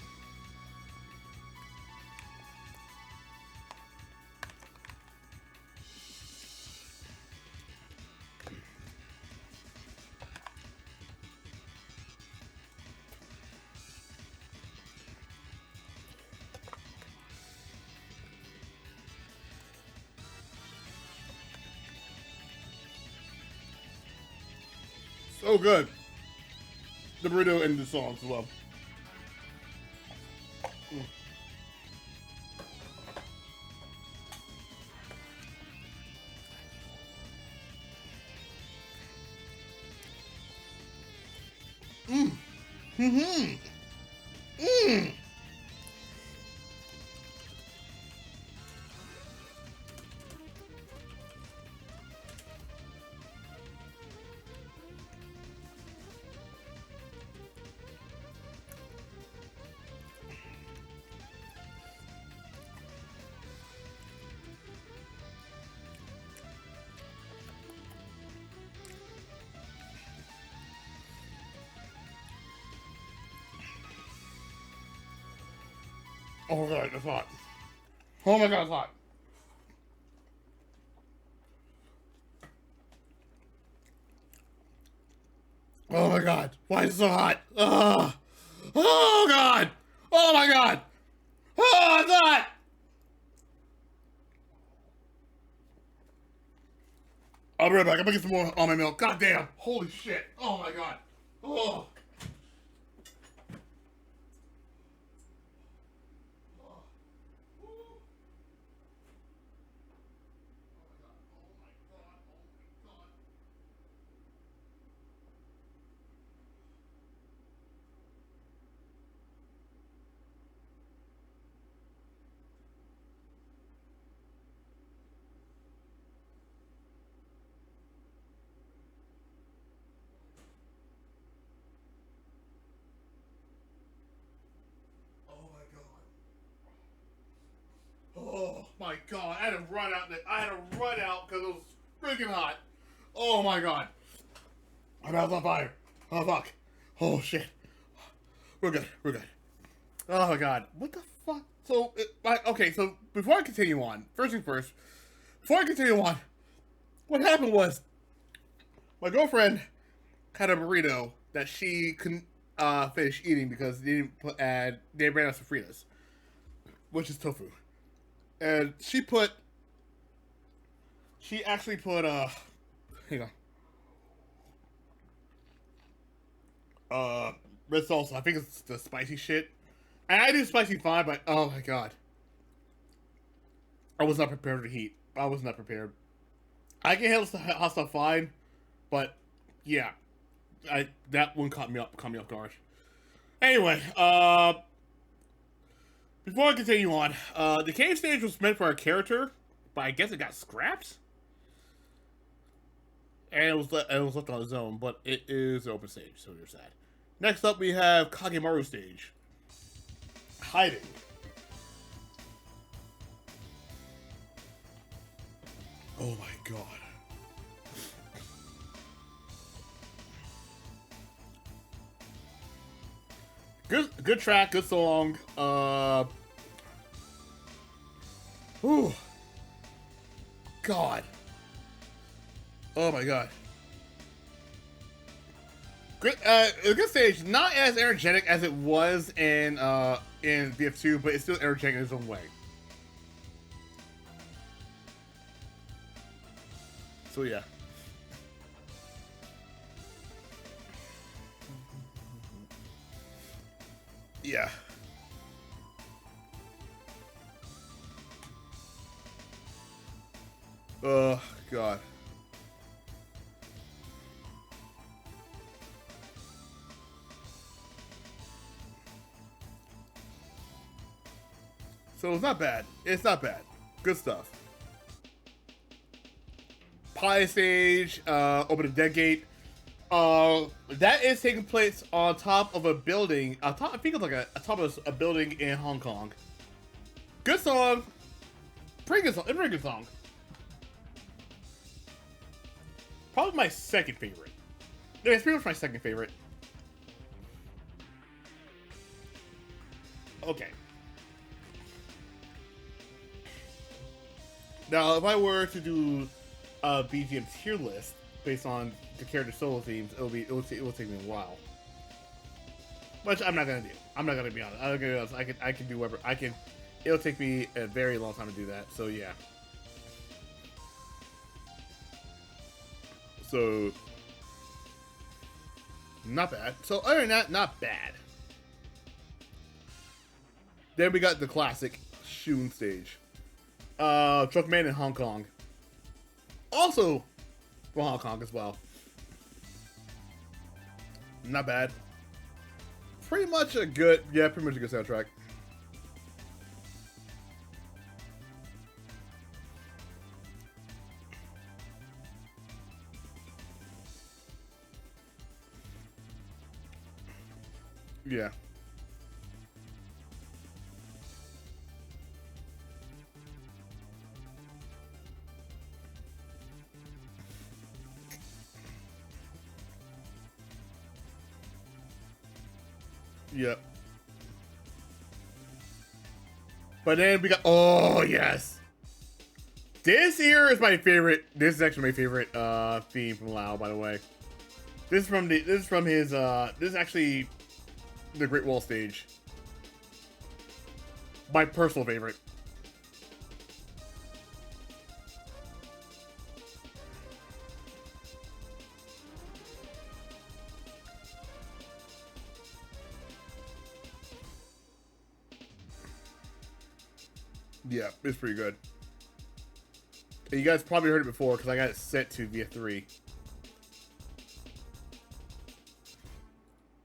So good. The burrito and the songs as well. Mmm. Mmm. Mmm. Oh my god, it's hot. Oh my god, it's hot. Oh my god, why is it so hot? Ugh. Oh god! Oh my god! Oh, it's hot! I'll be right back. I'm gonna get some more on my milk. God damn. Holy shit. Oh my god. Oh. Oh my god, I had to run out. I had to run out because it was freaking hot. Oh my god. My mouth's on fire. Oh fuck. Oh shit. We're good. We're good. Oh my god. What the fuck? So, okay, so before I continue on, first thing first, before I continue on, what happened was my girlfriend had a burrito that she couldn't finish eating because they ran out of Fritas, which is tofu. And she actually put, hang on. Red salsa. I think it's the spicy shit. And I do spicy fine, but oh my god. I was not prepared for the heat. I was not prepared. I can handle hot stuff fine, but yeah. That one caught me off guard. Anyway, before I continue on, the cave stage was meant for a character, but I guess it got scrapped. And it was left on its own, but it is an open stage, so you're sad. Next up, we have Kagemaru stage. Hiding. Oh my god. Good track, good song. Whew. God. Oh my god. Great, a good stage, not as energetic as it was in BF2, but it's still energetic in its own way. So yeah. Yeah. Oh god. So it's not bad. It's not bad. Good stuff. Pie stage, open the dead gate. That is taking place on top of a building. I think it's like a top of a building in Hong Kong. Good song. Pretty good song. It's a pretty good song. Probably my second favorite. Yeah, it's pretty much my second favorite. Okay. Now, if I were to do a BGM tier list based on the character solo themes, it will take me a while. Which I'm not gonna do. I'm not gonna be honest. I'm gonna be honest. I can do whatever. It'll take me a very long time to do that. So yeah. So not bad. So other than that, not bad. Then we got the classic Shun stage. Truckman in Hong Kong. Also from Hong Kong as well. Not bad. Pretty much a good soundtrack. Yeah. Yep. But then we got, oh yes, this here is my favorite. This is actually my favorite theme from Lao, by the way. This is actually the Great Wall stage. My personal favorite. Yeah, it's pretty good. And you guys probably heard it before because I got it set to VF3.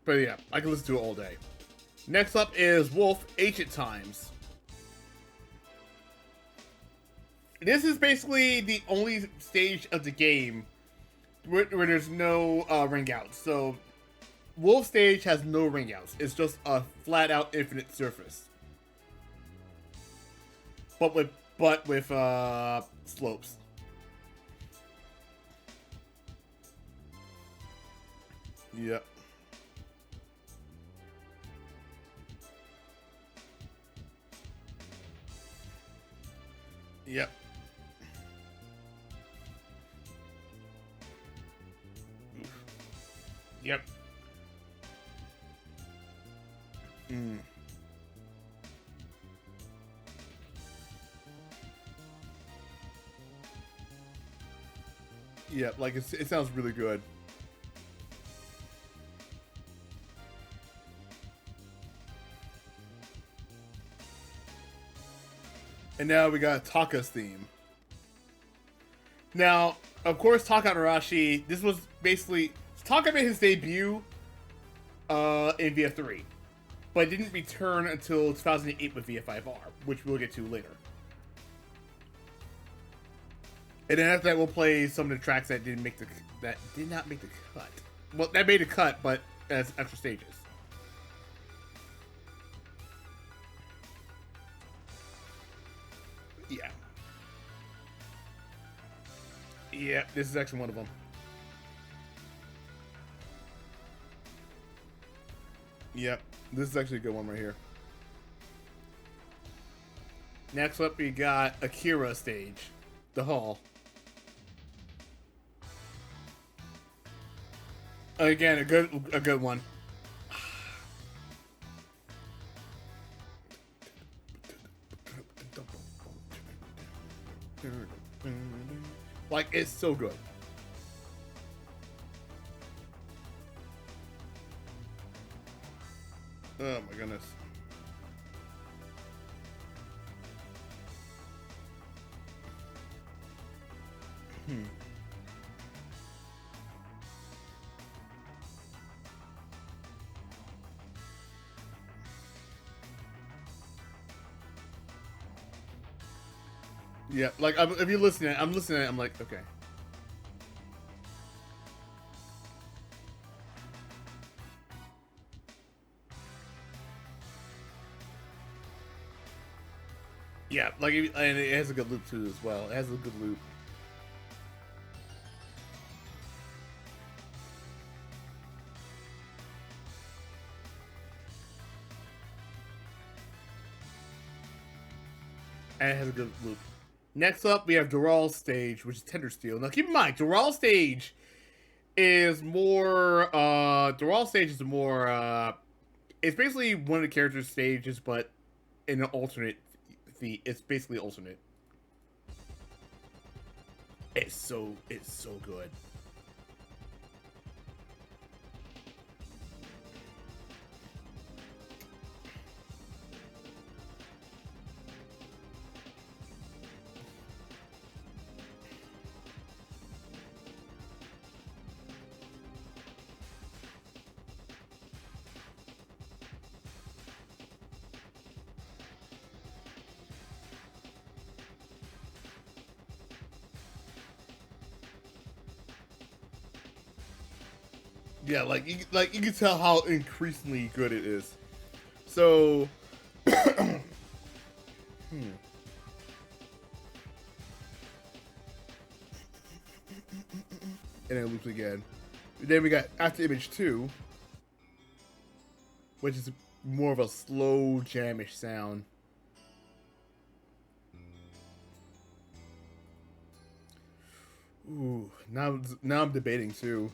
But yeah, I can listen to it all day. Next up is Wolf Ancient Times. This is basically the only stage of the game where there's no ring outs. So Wolf stage has no ring outs. It's just a flat out infinite surface. But with slopes. Yep. Yep. Yep. Mm. Yeah, like it sounds really good. And now we got Taka's theme. Now, of course, Taka Arashi, this was basically... Taka made his debut in VF3, but didn't return until 2008 with VF5R, which we'll get to later. And then after that, we'll play some of the tracks that did not make the cut. Well, that made a cut, but as extra stages. Yeah. Yeah, this is actually one of them. Yep, this is actually a good one right here. Next up, we got Akira stage, the hall. Again, a good one. Like, it's so good. Oh my goodness. Yeah, like if you're listening, I'm listening. I'm like, okay. Yeah, like, and it has a good loop too as well. It has a good loop. And it has a good loop. Next up, we have Doral stage, which is Tender Steel. Now, keep in mind, Doral stage is more. Doral stage is more. It's basically one of the characters' stages, but in an alternate. It's basically alternate. It's so good. Yeah, like you can tell how increasingly good it is. So, and then it loops again. Then we got After Image 2, which is more of a slow jamish sound. Ooh, now I'm debating too.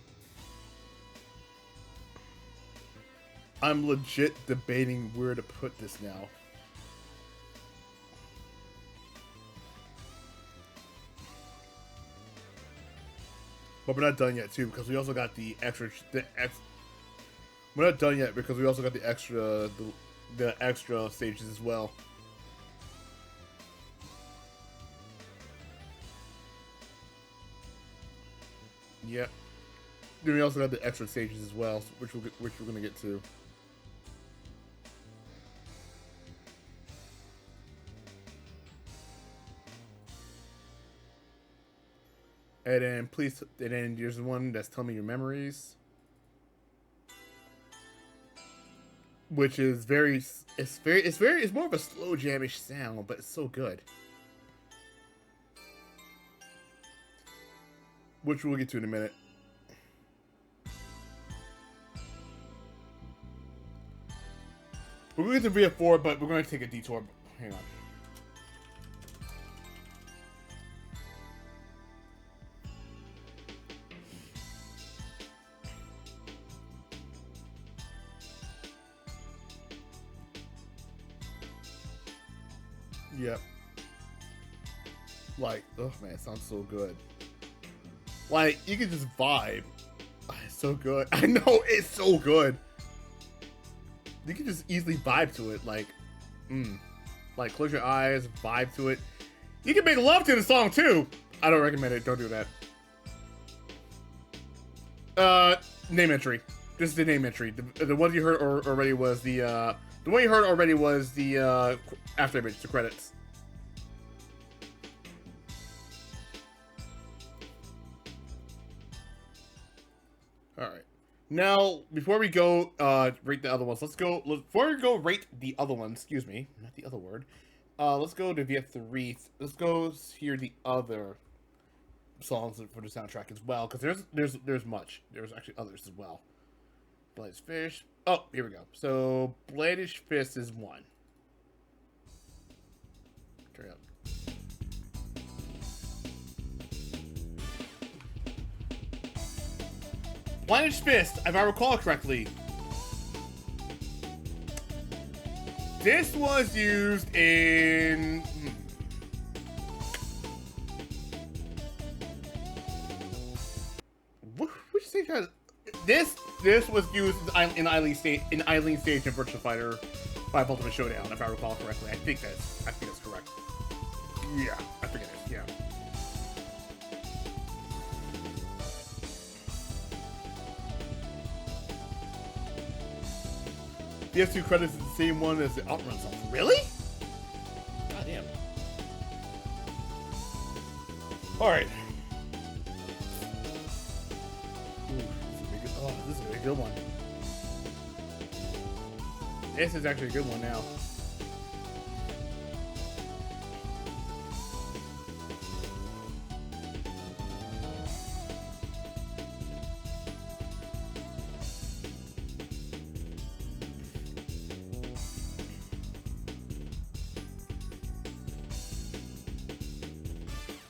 I'm legit debating where to put this now. But we're not done yet too, because we also got the extra. We're not done yet because we also got the extra stages as well. Yep. Then we also got the extra stages as well, which we're gonna get to. And then there's the one that's Tell Me Your Memories, which is it's more of a slow jamish sound, but it's so good. Which we'll get to in a minute. We're going to VF4, but we're going to take a detour. Hang on. Yep. Like, oh man, it sounds so good. Like, you can just vibe. It's so good. I know, it's so good. You can just easily vibe to it. Like, like, close your eyes, vibe to it. You can make love to the song too. I don't recommend it. Don't do that. Name entry. This is the name entry. The one you heard already was the one you heard already was the after image, the credits. All right. Now, before we go rate the other ones, before we go rate the other ones, excuse me, not the other word. Let's go to VF3. Let's go hear the other songs for the soundtrack as well, because there's much. There's actually others as well. Bloodish Fish. Oh, here we go. So, Bloodish Fist is one. Turn it up. Blinded Fist, if I recall correctly. This was used in... Which stage has... This was used in Eileen stage in Virtua Fighter 5 Ultimate Showdown, if I recall correctly. I think that's correct. Yeah, I think it is, yeah. PS2 credits is the same one as the Outrun song. Really? God damn. Alright. This is a good one. This is actually a good one now.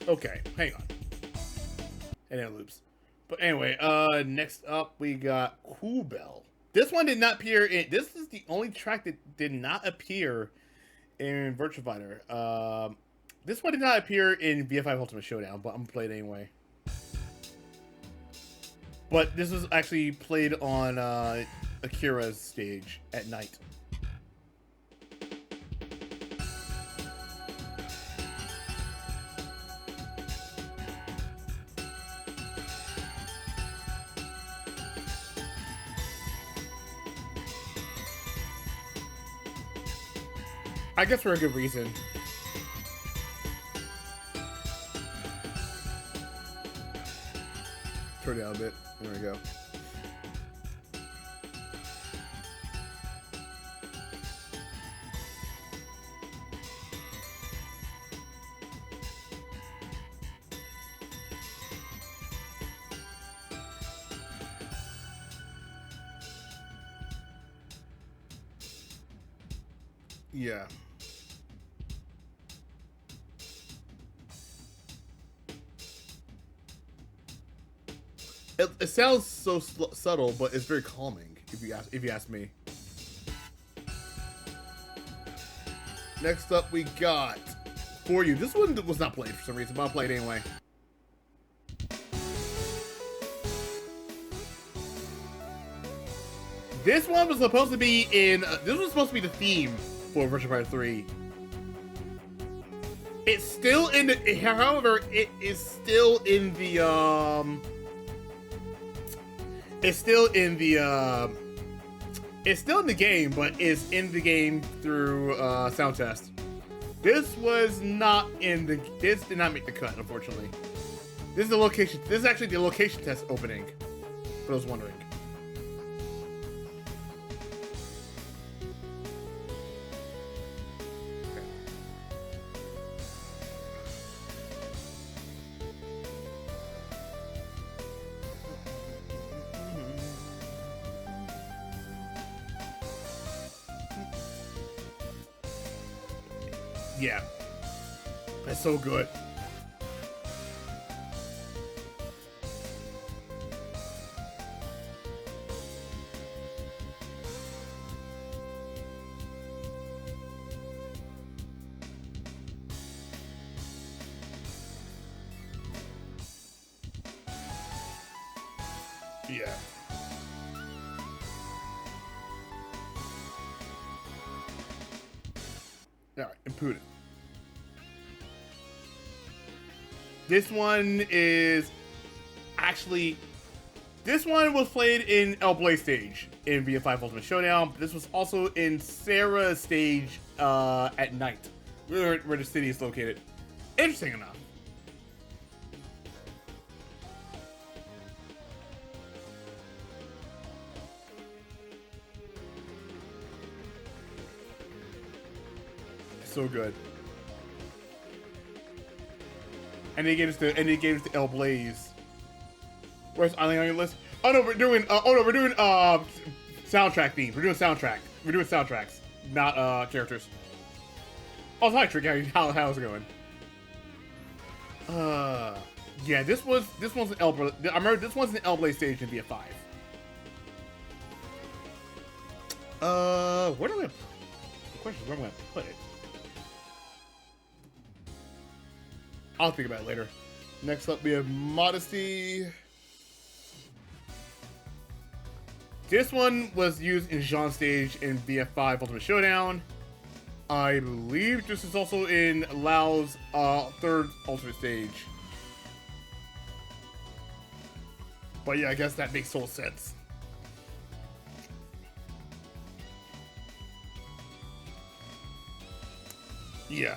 Okay, hang on. And then loops. But anyway, next up we got Cool Bell. This one did not appear in... This is the only track that did not appear in Virtua Fighter. This one did not appear in VF5 Ultimate Showdown, but I'm gonna play it anyway. But this was actually played on Akira's stage at night. I guess for a good reason. Turn it down a bit. There we go. Yeah. It sounds so subtle, but it's very calming. If you ask me. Next up, we got For You. This one was not played for some reason, but I'll play it anyway. This one was supposed to be in. This was supposed to be the theme for Virtua Fighter 3. It's still in the. However, it is still in the. It's still in the. It's still in the game, but it's in the game through sound test. This was not in the. This did not make the cut, unfortunately. This is the location. This is actually the location test opening. For those wondering. Yeah. That's so good. Yeah. Alright, input it. This one is actually... This one was played in El Blaze stage in VF5 Ultimate Showdown. This was also in Sarah's stage at night, where the city is located. Interesting enough. So good. And they gave us the El Blaze. Where's Eileen on your list? Oh no, we're doing soundtrack themes. We're doing soundtrack. We're doing soundtracks, not characters. Oh, hi, Trick. How's it going? Yeah, this one's an I remember this one's an L-Blade stage in VF5. Where do I? The question is where am I gonna put it? I'll think about it later. Next up, we have Modesty. This one was used in Jean stage in VF5 Ultimate Showdown. I believe this is also in Lao's third Ultimate stage. But yeah, I guess that makes total sense. Yeah.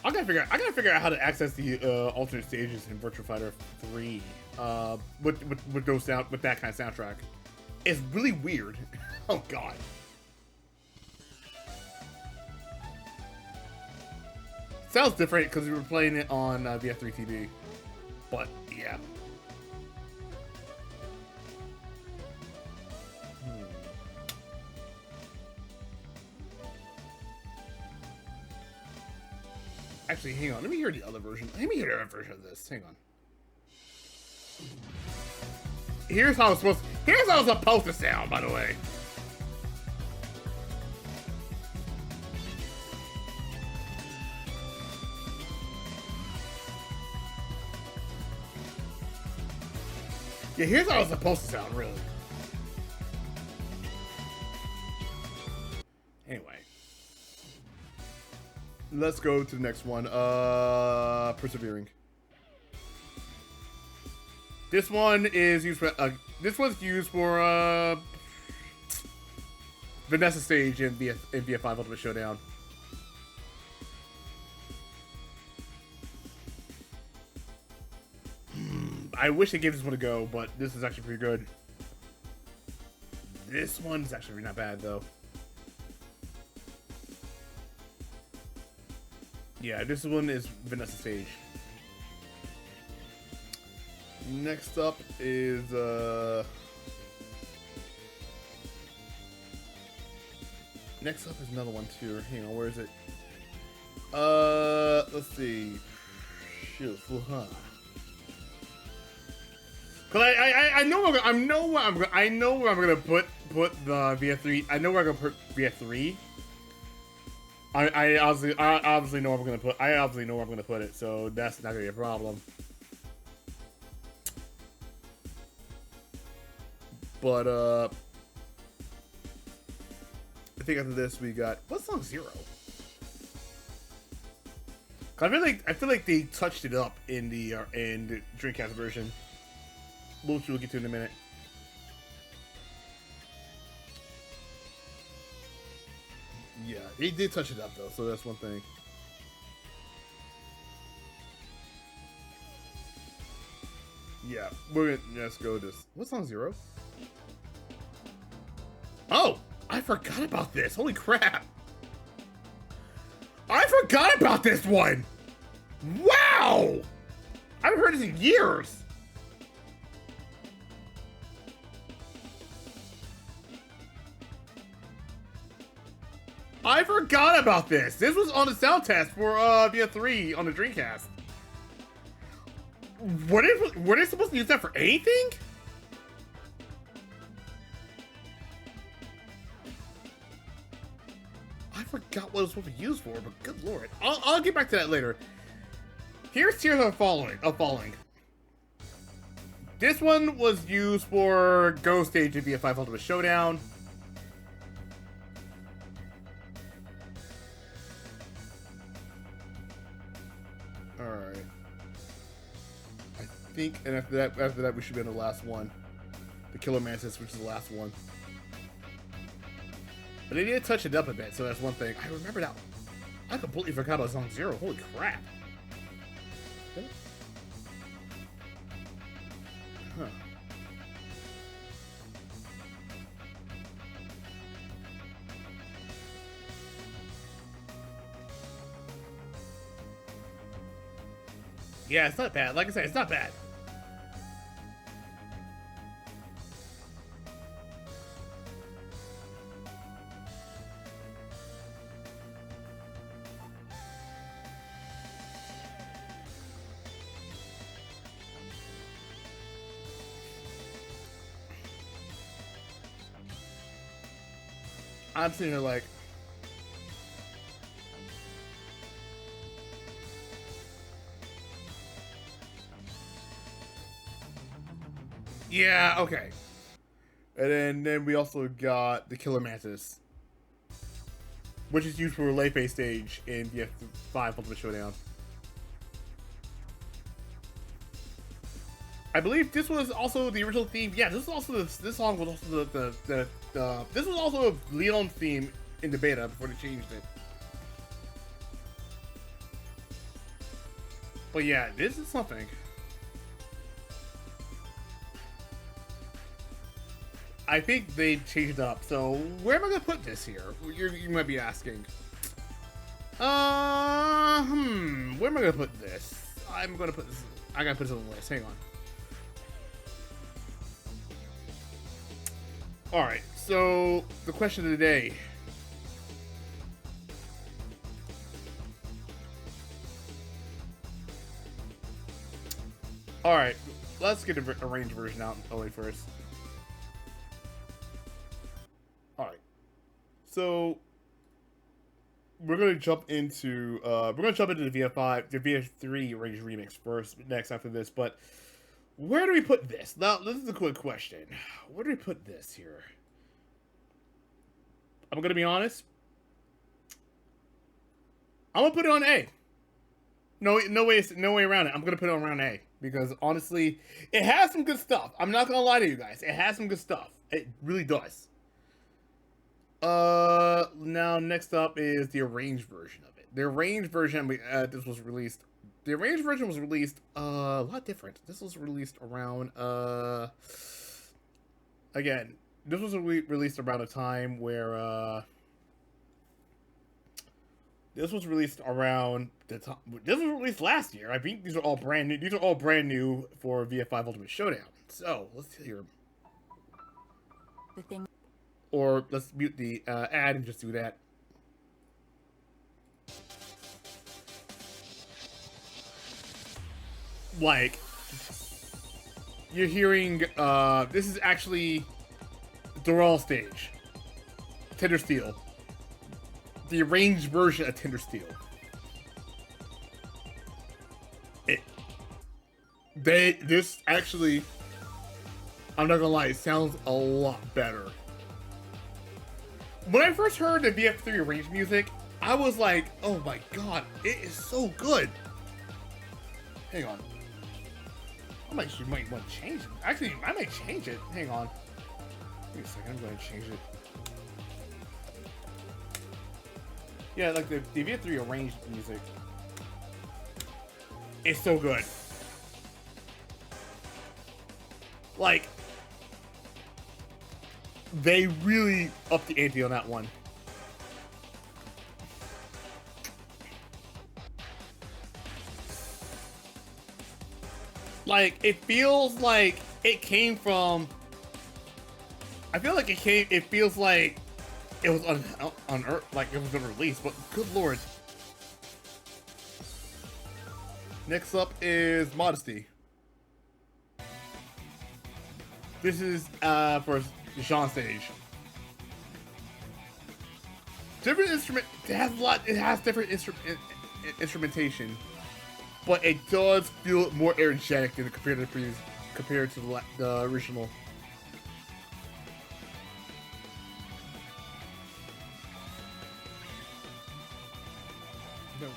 I gotta figure out how to access the alternate stages in Virtua Fighter 3 with those with that kind of soundtrack. It's really weird. Oh god. Sounds different because we were playing it on VF3 TV, but yeah. Actually, hang on. Let me hear the other version. Let me hear the other version of this. Hang on. Here's how it's supposed to sound, by the way. Yeah, here's how it's supposed to sound, really. Anyway. Let's go to the next one. Persevering. This one is used for this one's used for Vanessa stage in VF5 Ultimate Showdown. I wish I gave this one a go, but this is actually pretty good. This one's actually not bad though. Yeah, this one is Vanessa stage. Next up is next up is another one too. Hang on, where is it? Let's see. Shoot, huh? Cause I know where I'm gonna put the VF3. I know where I'm gonna put VF3. I obviously know where I'm gonna put. I obviously know where I'm gonna put it, so that's not gonna be a problem. But I think after this we got what's song 0? I feel like they touched it up in the Dreamcast version, which we'll get to in a minute. Yeah, he did touch it up though, so that's one thing. Yeah, let's go to this. What's song 0? Oh, I forgot about this. Holy crap! I forgot about this one. Wow! I haven't heard this in years. I forgot about this. This was on the sound test for VF3 on the Dreamcast. Were they supposed to use that for anything? I forgot what it was supposed to be used for, but good lord. I'll get back to that later. Here's Tears of Falling. This one was used for Go Stage in VF5 Ultimate Showdown. Alright. I think, and after that we should be on the last one. The Killer Mantis, which is the last one. But they did touch it up a bit, so that's one thing. I remember that. I completely forgot about Song 0. Holy crap. Huh. Yeah, it's not bad. Like I said, it's not bad. I'm sitting here like, yeah, okay. And then we also got the Killer Mantis, which is used for a late phase stage in VF5 Ultimate Showdown. I believe this was also the original theme. Yeah, this was also this song was also this was also Leon's theme in the beta before they changed it. But yeah, this is something. I think they changed it up. So where am I gonna put this here? You might be asking. Where am I gonna put this? I'm gonna put this. I gotta put this on the list. Hang on. All right. So the question of the day. All right. Let's get a arranged version out first. Alright, so we're gonna jump into the VF5, the VF3 Range Remix first, next after this. But where do we put this? Now, this is a quick question. Where do we put this here? I'm gonna be honest. I'm gonna put it on A. No way around it. I'm gonna put it on round A because honestly, it has some good stuff. I'm not gonna lie to you guys. It has some good stuff. It really does. Now next up is the arranged version of it. The arranged version, this was released. The arranged version was released a lot different. This was released around again. This was released around a time where this was released around the time. This was released last year. I think these are all brand new. These are all brand new for VF5 Ultimate Showdown. So let's hear. The thing. Or let's mute the ad and just do that. Like, you're hearing, this is actually the raw stage. Tender Steel. The arranged version of Tender Steel. This actually, I'm not gonna lie, it sounds a lot better. When I first heard the VF3 arranged music, I was like, oh my god, it is so good. Hang on. I might want to change it. Actually, I might change it. Hang on. Wait a second, I'm going to change it. Yeah, like the VF3 arranged music. It's so good. Like, they really upped the ante on that one. Like, it feels like it came from... I feel like it feels like it was on Earth, like it was unreleased, but good lord. Next up is Modesty. This is for Jean stage. Different instrument. It has a lot. It has different instrumentation, but it does feel more energetic than compared to the original. No.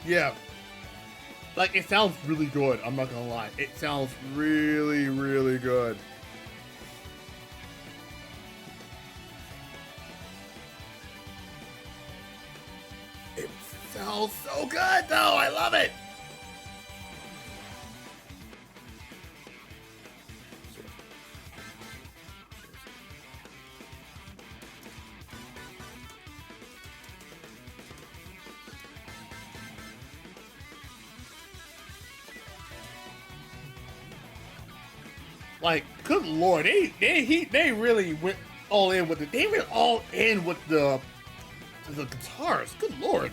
Yeah. Like, it sounds really good, I'm not gonna lie. It sounds really, really good. It sounds so good, though! I love it! Like, good lord, they really went all in with it. They went all in with the the guitars, good lord.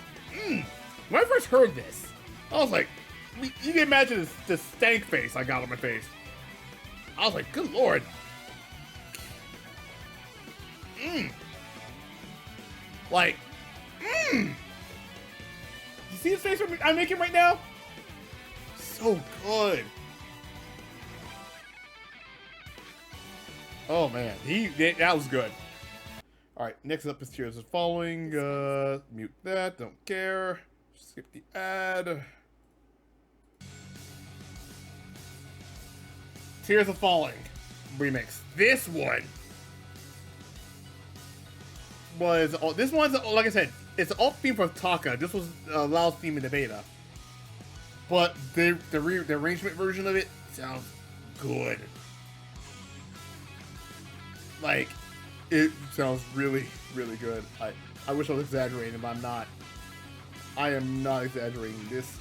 When I first heard this, I was like, you can imagine the stank face I got on my face. I was like, good lord. Like, you see the face I'm making right now? So good. Oh man, that was good. All right, next up is Tears of Falling. Mute that, don't care. Skip the ad. Tears of Falling remix. This one was, this one's, like I said, it's an alt theme for Taka. This was Lao's theme in the beta. But the arrangement version of it sounds good. Like, it sounds really, really good. I wish I was exaggerating, but I'm not. I am not exaggerating this.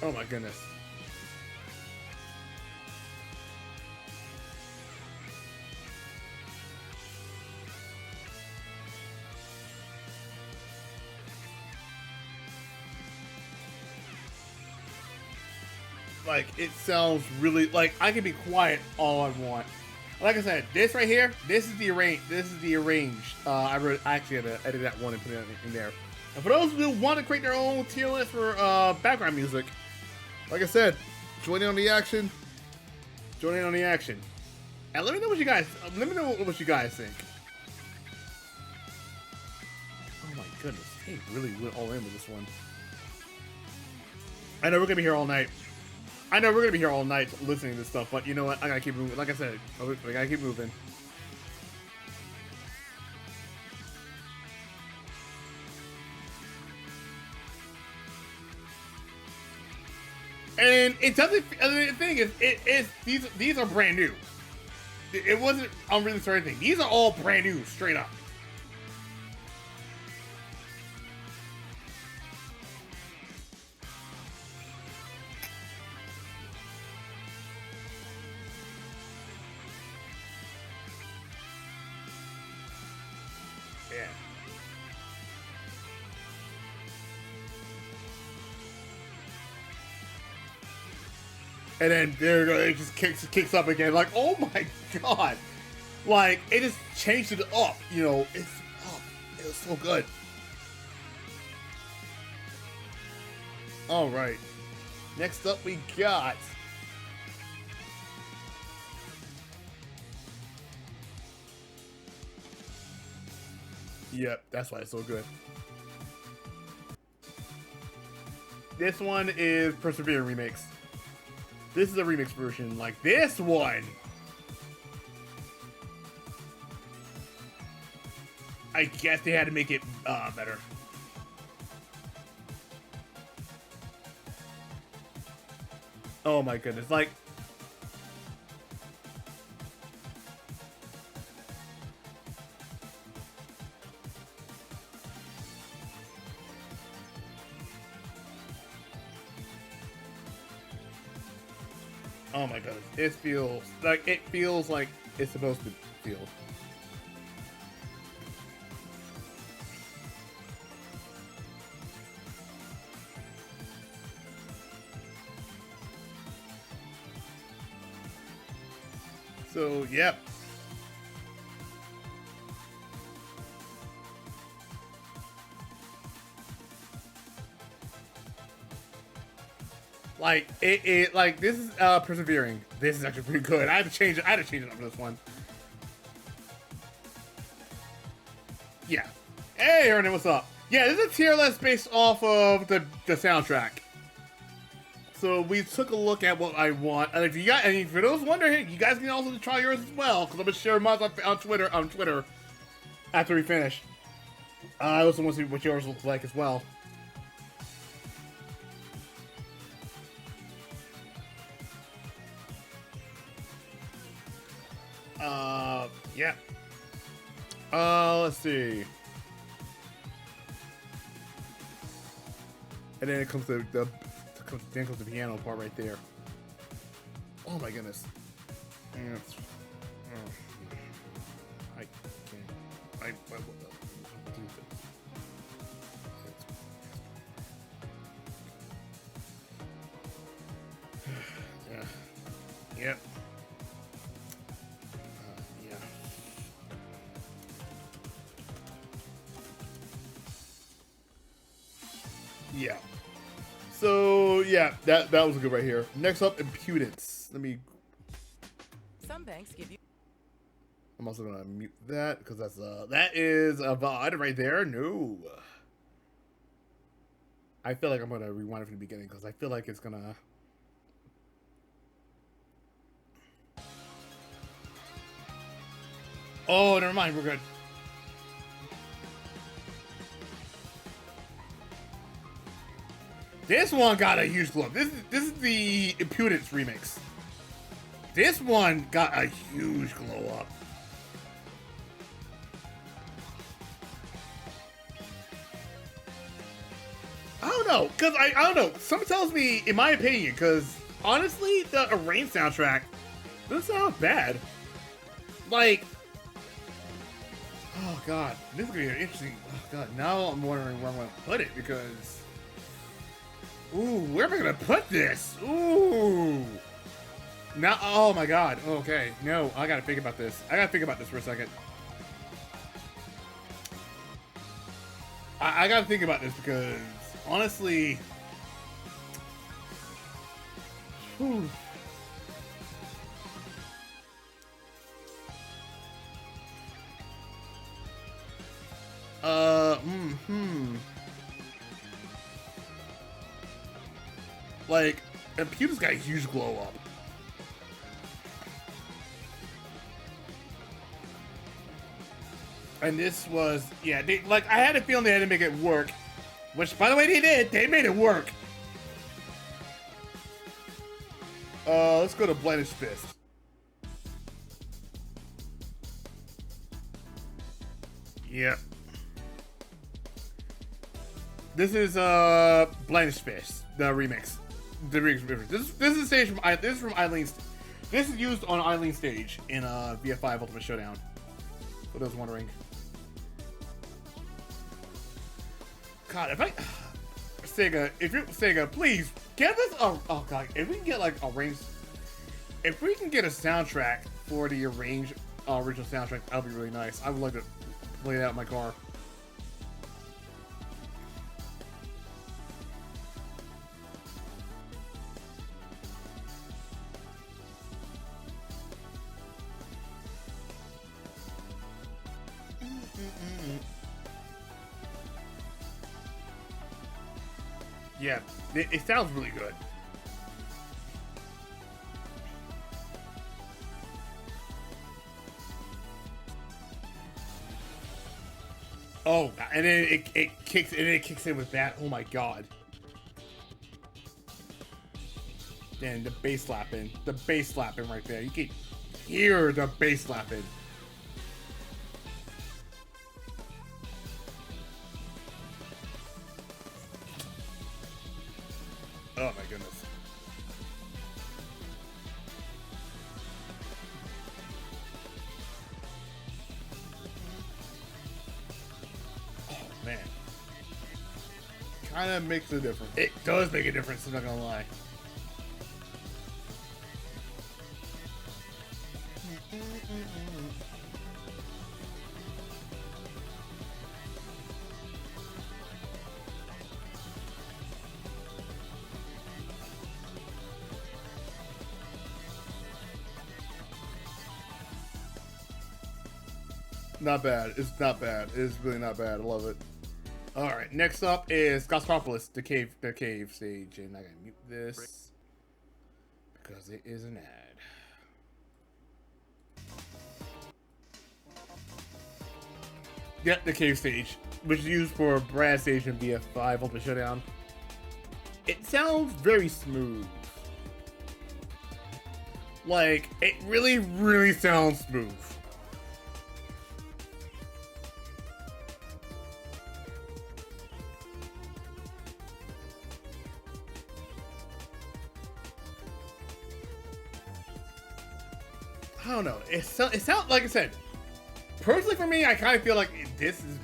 Oh my goodness. Like, it sounds really, like, I can be quiet all I want. Like I said, this right here, this is the arranged. I actually had to edit that one and put it in there. And for those who want to create their own tier list for background music, like I said, join in on the action. Join in on the action. And let me know what you guys think. Oh my goodness, he really went all in with this one. I know we're gonna be here all night. Listening to this stuff, but you know what? I gotta keep moving. Like I said, I gotta keep moving. And it doesn't. The thing is, these are brand new. It wasn't unreleased or anything. These are all brand new, straight up. Yeah. And then there it just kicks up again. Like, oh my god. Like, it just changed it up. You know, it's up. It was so good. Alright. Next up we got Yep, that's why it's so good. This one is Persevere Remix. This is a remix version, like this one. I guess they had to make it better. Oh my goodness, like. Oh my goodness, it feels like it's supposed to feel. So, yep. Like like this is persevering. This is actually pretty good. I had to change it up for this one. Yeah. Hey Ernie, what's up? Yeah, this is a tier list based off of the soundtrack. So we took a look at what I want, and if you got, and for those wondering, you guys can also try yours as well, because I'm gonna share mine on Twitter after we finish. I also want to see what yours looks like as well. Yeah. Let's see. And then it comes to then comes the piano part right there. Oh my goodness. I can't. Yeah. Yep. Yeah. Yeah. So yeah, that was good right here. Next up, impudence. Let me. Some banks give you. I'm also gonna mute that because that is a VOD right there. No. I feel like I'm gonna rewind it from the beginning because I feel like it's gonna. Oh, never mind. We're good. This one got a huge glow up. This is the Impudence remix. This one got a huge glow up. I don't know, cause I don't know. Something tells me, in my opinion, cause honestly, the Arraign soundtrack doesn't sound bad. Like, oh god, this is gonna be interesting. Oh god, now I'm wondering where I'm gonna put it because. Ooh, where am I gonna put this? Ooh. Now, oh my god. Okay, no, I gotta think about this. I gotta think about this for a second. I gotta think about this because, honestly, whew. Like, Impudence got a huge glow up. And this was, yeah, like, I had a feeling they had to make it work. Which, by the way, they did. They made it work. Let's go to Blinded Fist. Yep. This is, Blinded Fist, the remix. The remix. This is stage from, this is from Eileen's, this is used on Eileen's stage in, VF5 Ultimate Showdown. For those wondering. God, if I Sega, please get this. Oh god, if we can get like arranged, if we can get a soundtrack for the arranged original soundtrack, that'll be really nice. I would like to play that in my car. Yeah, it sounds really good. Oh, and then it kicks in with that. Oh my god. And the bass slapping right there. You can hear the bass slapping. Oh my goodness. Oh man. Kind of makes a difference. It does make a difference, I'm not gonna lie. Not bad. It's not bad. It's really not bad. I love it. All right. Next up is Gostropolis, the cave stage, and I gotta mute this because it is an ad. Yep, the cave stage, which is used for Brad Stage and BF5 Ultimate Showdown. It sounds very smooth. Like, it really, really sounds smooth. I don't know. It sounds like I said. Personally, for me, I kind of feel like this is.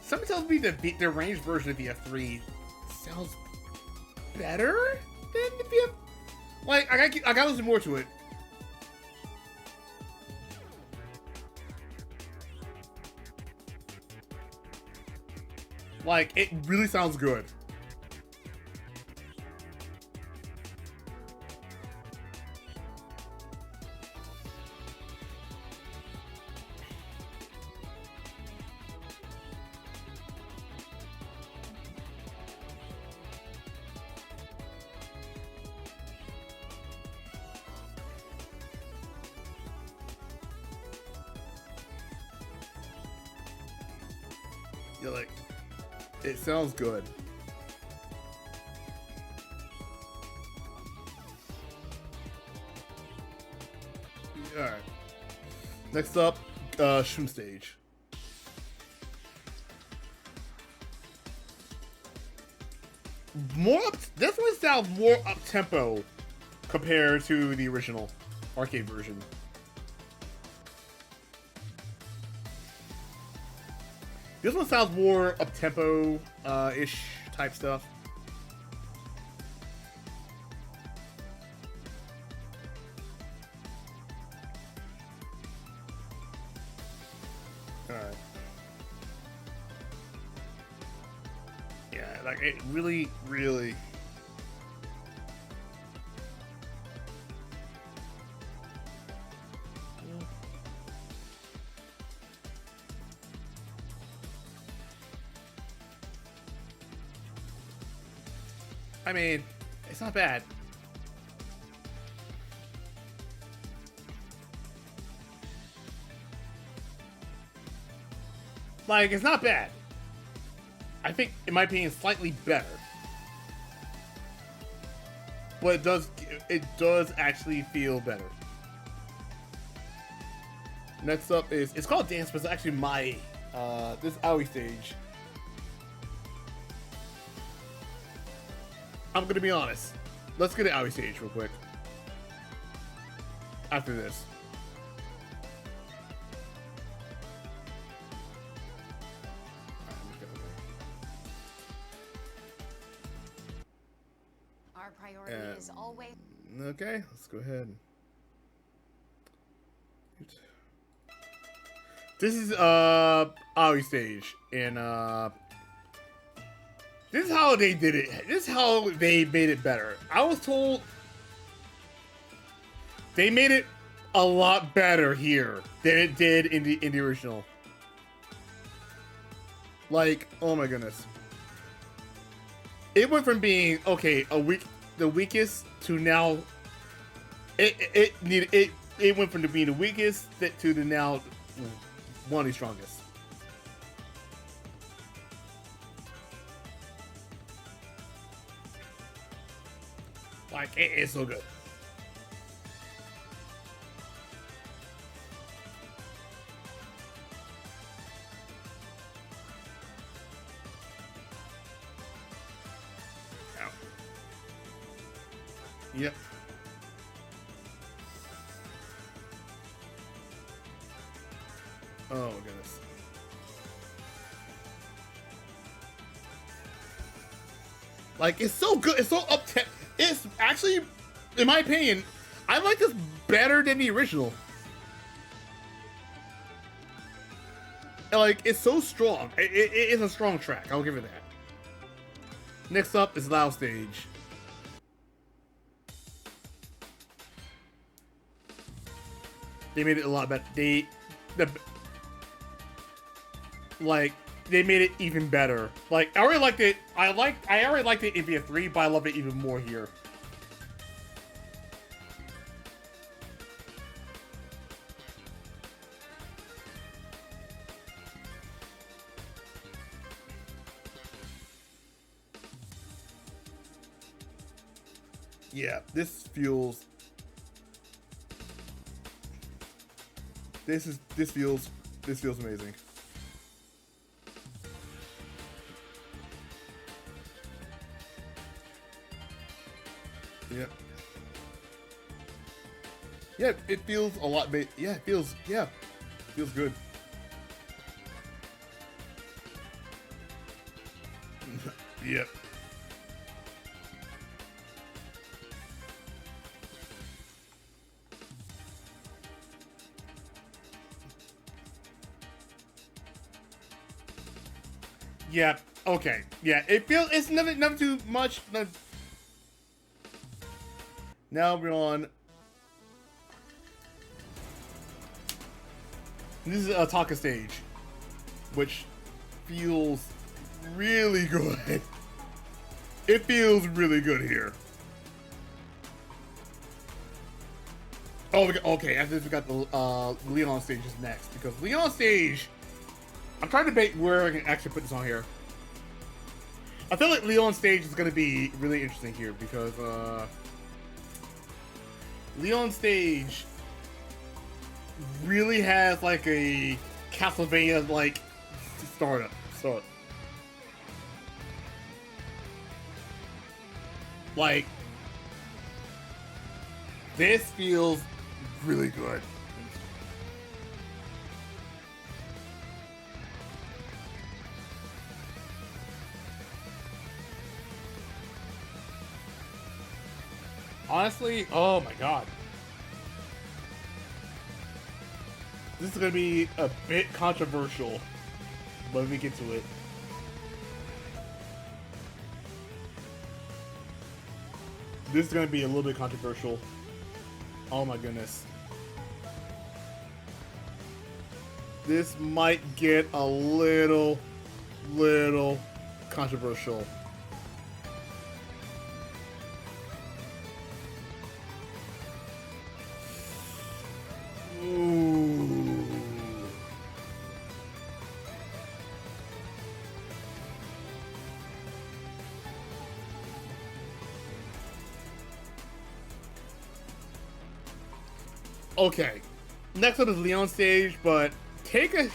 Something tells me the ranged version of the F3 sounds better than the BF. Like I gotta listen more to it. Like it really sounds good. You're like, it sounds good. Alright. Next up, Shroom Stage. This one sounds more up-tempo compared to the original arcade version. This one sounds more up-tempo ish type stuff. Alright. Yeah, like it really. I mean, it's not bad. Like, it's not bad. I think, in my opinion, slightly better. But it does actually feel better. Next up is, it's called Dance, but it's actually my, this Aoi stage. I'm gonna be honest. Let's get an Aoi stage real quick. After this. Our priority is always. Okay, let's go ahead. This is Aoi stage, and this is how they did it. This is how they made it better. I was told they made it a lot better here than it did in the original. Like, oh my goodness. It went from being okay, the weakest to now it went from being the weakest to the now one of the strongest. Like, it is so good. Ow. Yep. Oh, my goodness. Like, it's so good. It's so up-tempo. It's actually, in my opinion, I like this better than the original. And like, it's so strong. It is a strong track. I'll give it that. Next up is Loud Stage. They made it a lot better. They made it even better. Like, I already liked it. I already liked it in BF3, but I love it even more here. Yeah, this feels amazing. Yep. Yeah, it feels a lot. Yeah, it feels good. Yep. Yeah. Okay. Yeah. It's nothing too much. Now we're on. This is a Taka stage, which feels really good. It feels really good here. Oh, okay. After this, we got the Leon stages next, because Leon stage. I'm trying to debate where I can actually put this on here. I feel like Leon stage is going to be really interesting here because Leon stage really has like a Castlevania like start. Like this feels really good. Honestly, oh my god. This is gonna be a bit controversial, but let me get to it. This is gonna be a little bit controversial. Oh my goodness. This might get a little controversial. Ooh. Okay. Next up is Leon stage, but take a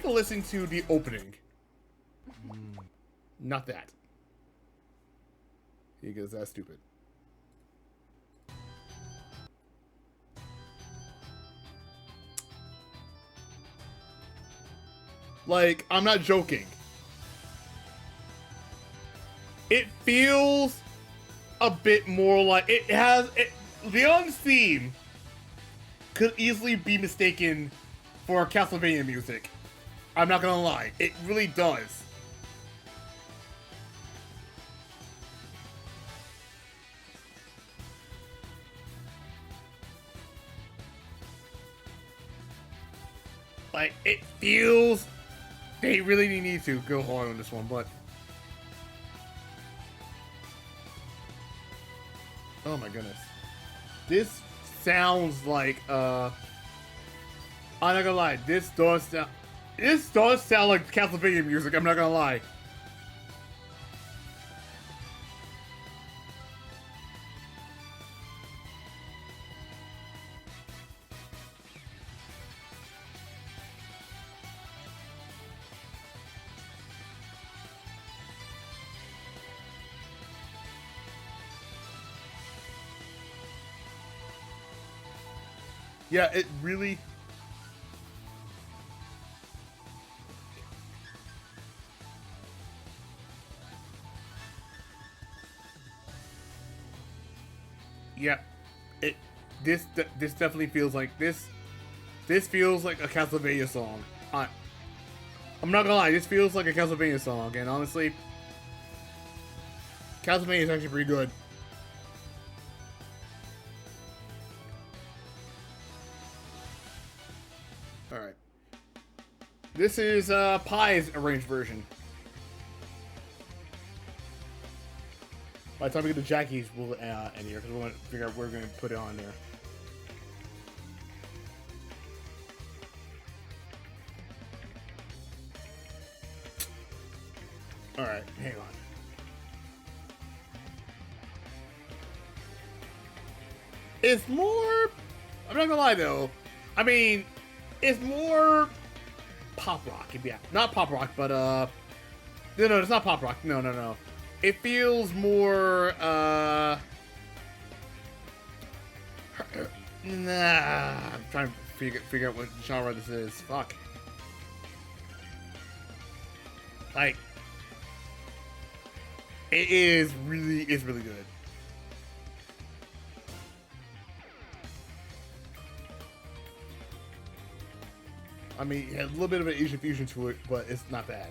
listen to the opening. Not that. Because that's stupid. Like, I'm not joking. It feels a bit more like Leon's theme could easily be mistaken for Castlevania music. I'm not gonna lie, it really does. Like, it feels. They really need to go hard on this one, but. Oh my goodness. This sounds like, I'm not gonna lie, this does sound like Castlevania music, I'm not gonna lie. Yeah, it really. Yeah, this definitely feels like this. This feels like a Castlevania song. I'm not gonna lie, this feels like a Castlevania song, and honestly, Castlevania is actually pretty good. Alright. This is Pie's arranged version. By the time we get to Jackie's, we'll end here, because we want to figure out where we're going to put it on there. Alright, hang on. It's more... I'm not gonna lie, though. I mean... It's more pop rock, yeah. Not pop rock, but no, it's not pop rock. No. It feels more Nah, I'm trying to figure out what genre this is. Fuck. Like, it's really good. I mean, it has a little bit of an Asian fusion to it, but it's not bad.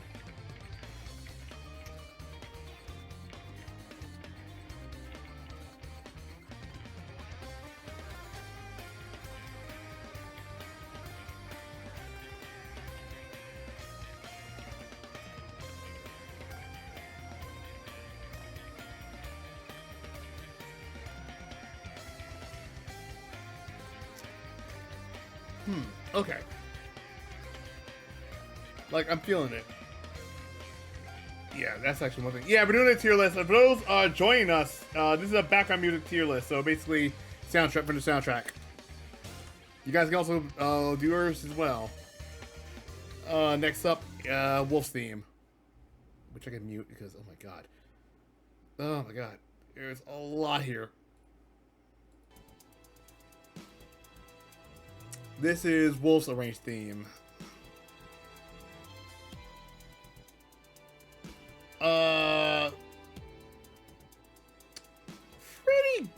Okay. Like, I'm feeling it. Yeah, that's actually one thing. Yeah, we're doing a tier list. For those joining us, this is a background music tier list. So basically, soundtrack from the soundtrack. You guys can also do yours as well. Next up, Wolf's theme, which I can mute because oh my god, there's a lot here. This is Wolf's arranged theme. Pretty.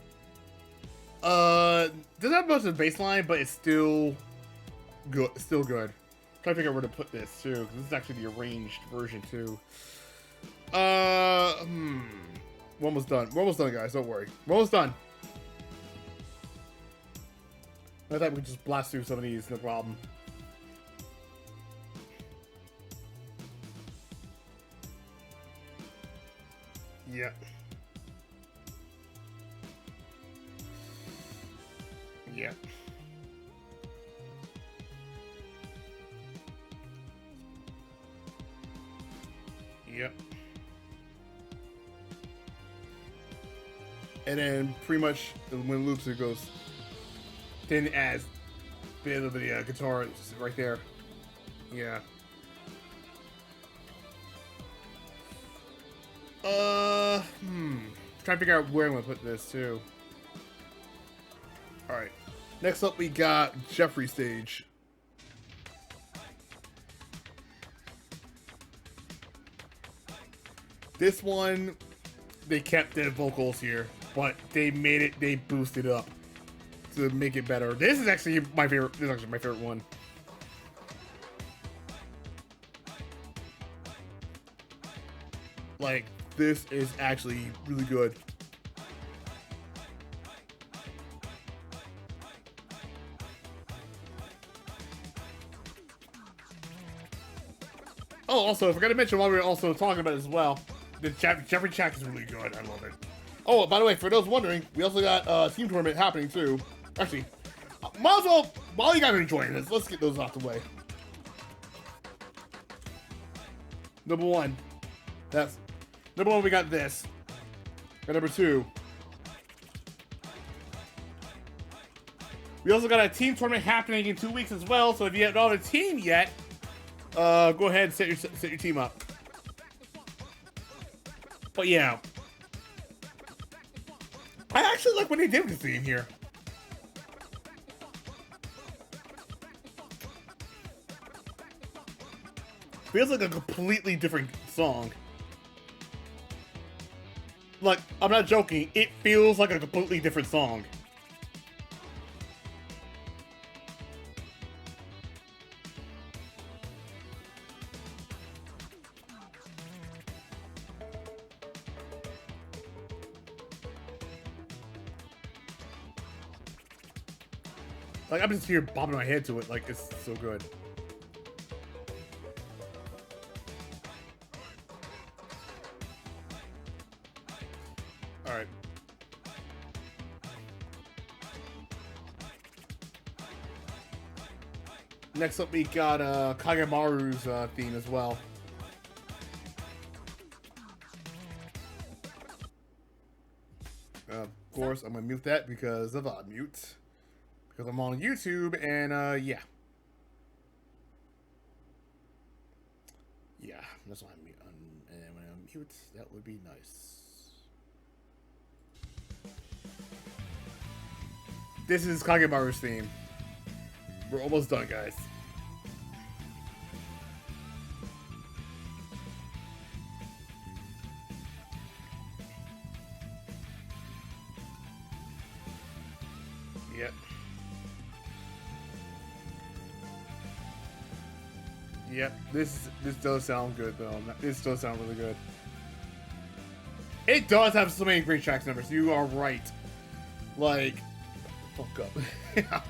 Doesn't have much of a baseline, but it's still good. Still good. Trying to figure out where to put this too, because this is actually the arranged version too. We're almost done. We're almost done, guys. Don't worry. We're almost done. I thought we could just blast through some of these, no problem. Yeah. Yeah. Yep. And then pretty much when loops it goes, then it adds a bit of the guitar just right there. Yeah. Trying to figure out where I'm gonna put this too. All right. Next up, we got Jeffrey stage. This one, they kept the vocals here, but they made it. They boosted up to make it better. This is actually my favorite. This is actually my favorite one. Like, this is actually really good. Oh, also, I forgot to mention while we were also talking about it as well, the Jeffrey Chat is really good. I love it. Oh, by the way, for those wondering, we also got team tournament happening too. Actually, might as well, while you guys are enjoying this, let's get those out the way. Number one, we got this. And number two, we also got a team tournament happening in 2 weeks as well. So if you haven't on a team yet, go ahead and set your team up. But yeah, I actually like what they did with the theme here. Feels like a completely different song. Like, I'm not joking, it feels like a completely different song. Like, I'm just here bobbing my head to it, like, it's so good. Alright. Next up, we got Kagemaru's theme as well. Of course, I'm gonna mute that because of mute. Because I'm on YouTube, and yeah. Yeah, that's why I'm mute. And when I mute, that would be nice. This is Kagemaru's theme. We're almost done, guys. Yep. Yep. This does sound good though. This does sound really good. It does have so many great tracks numbers. You are right. Like, fuck up. Yeah.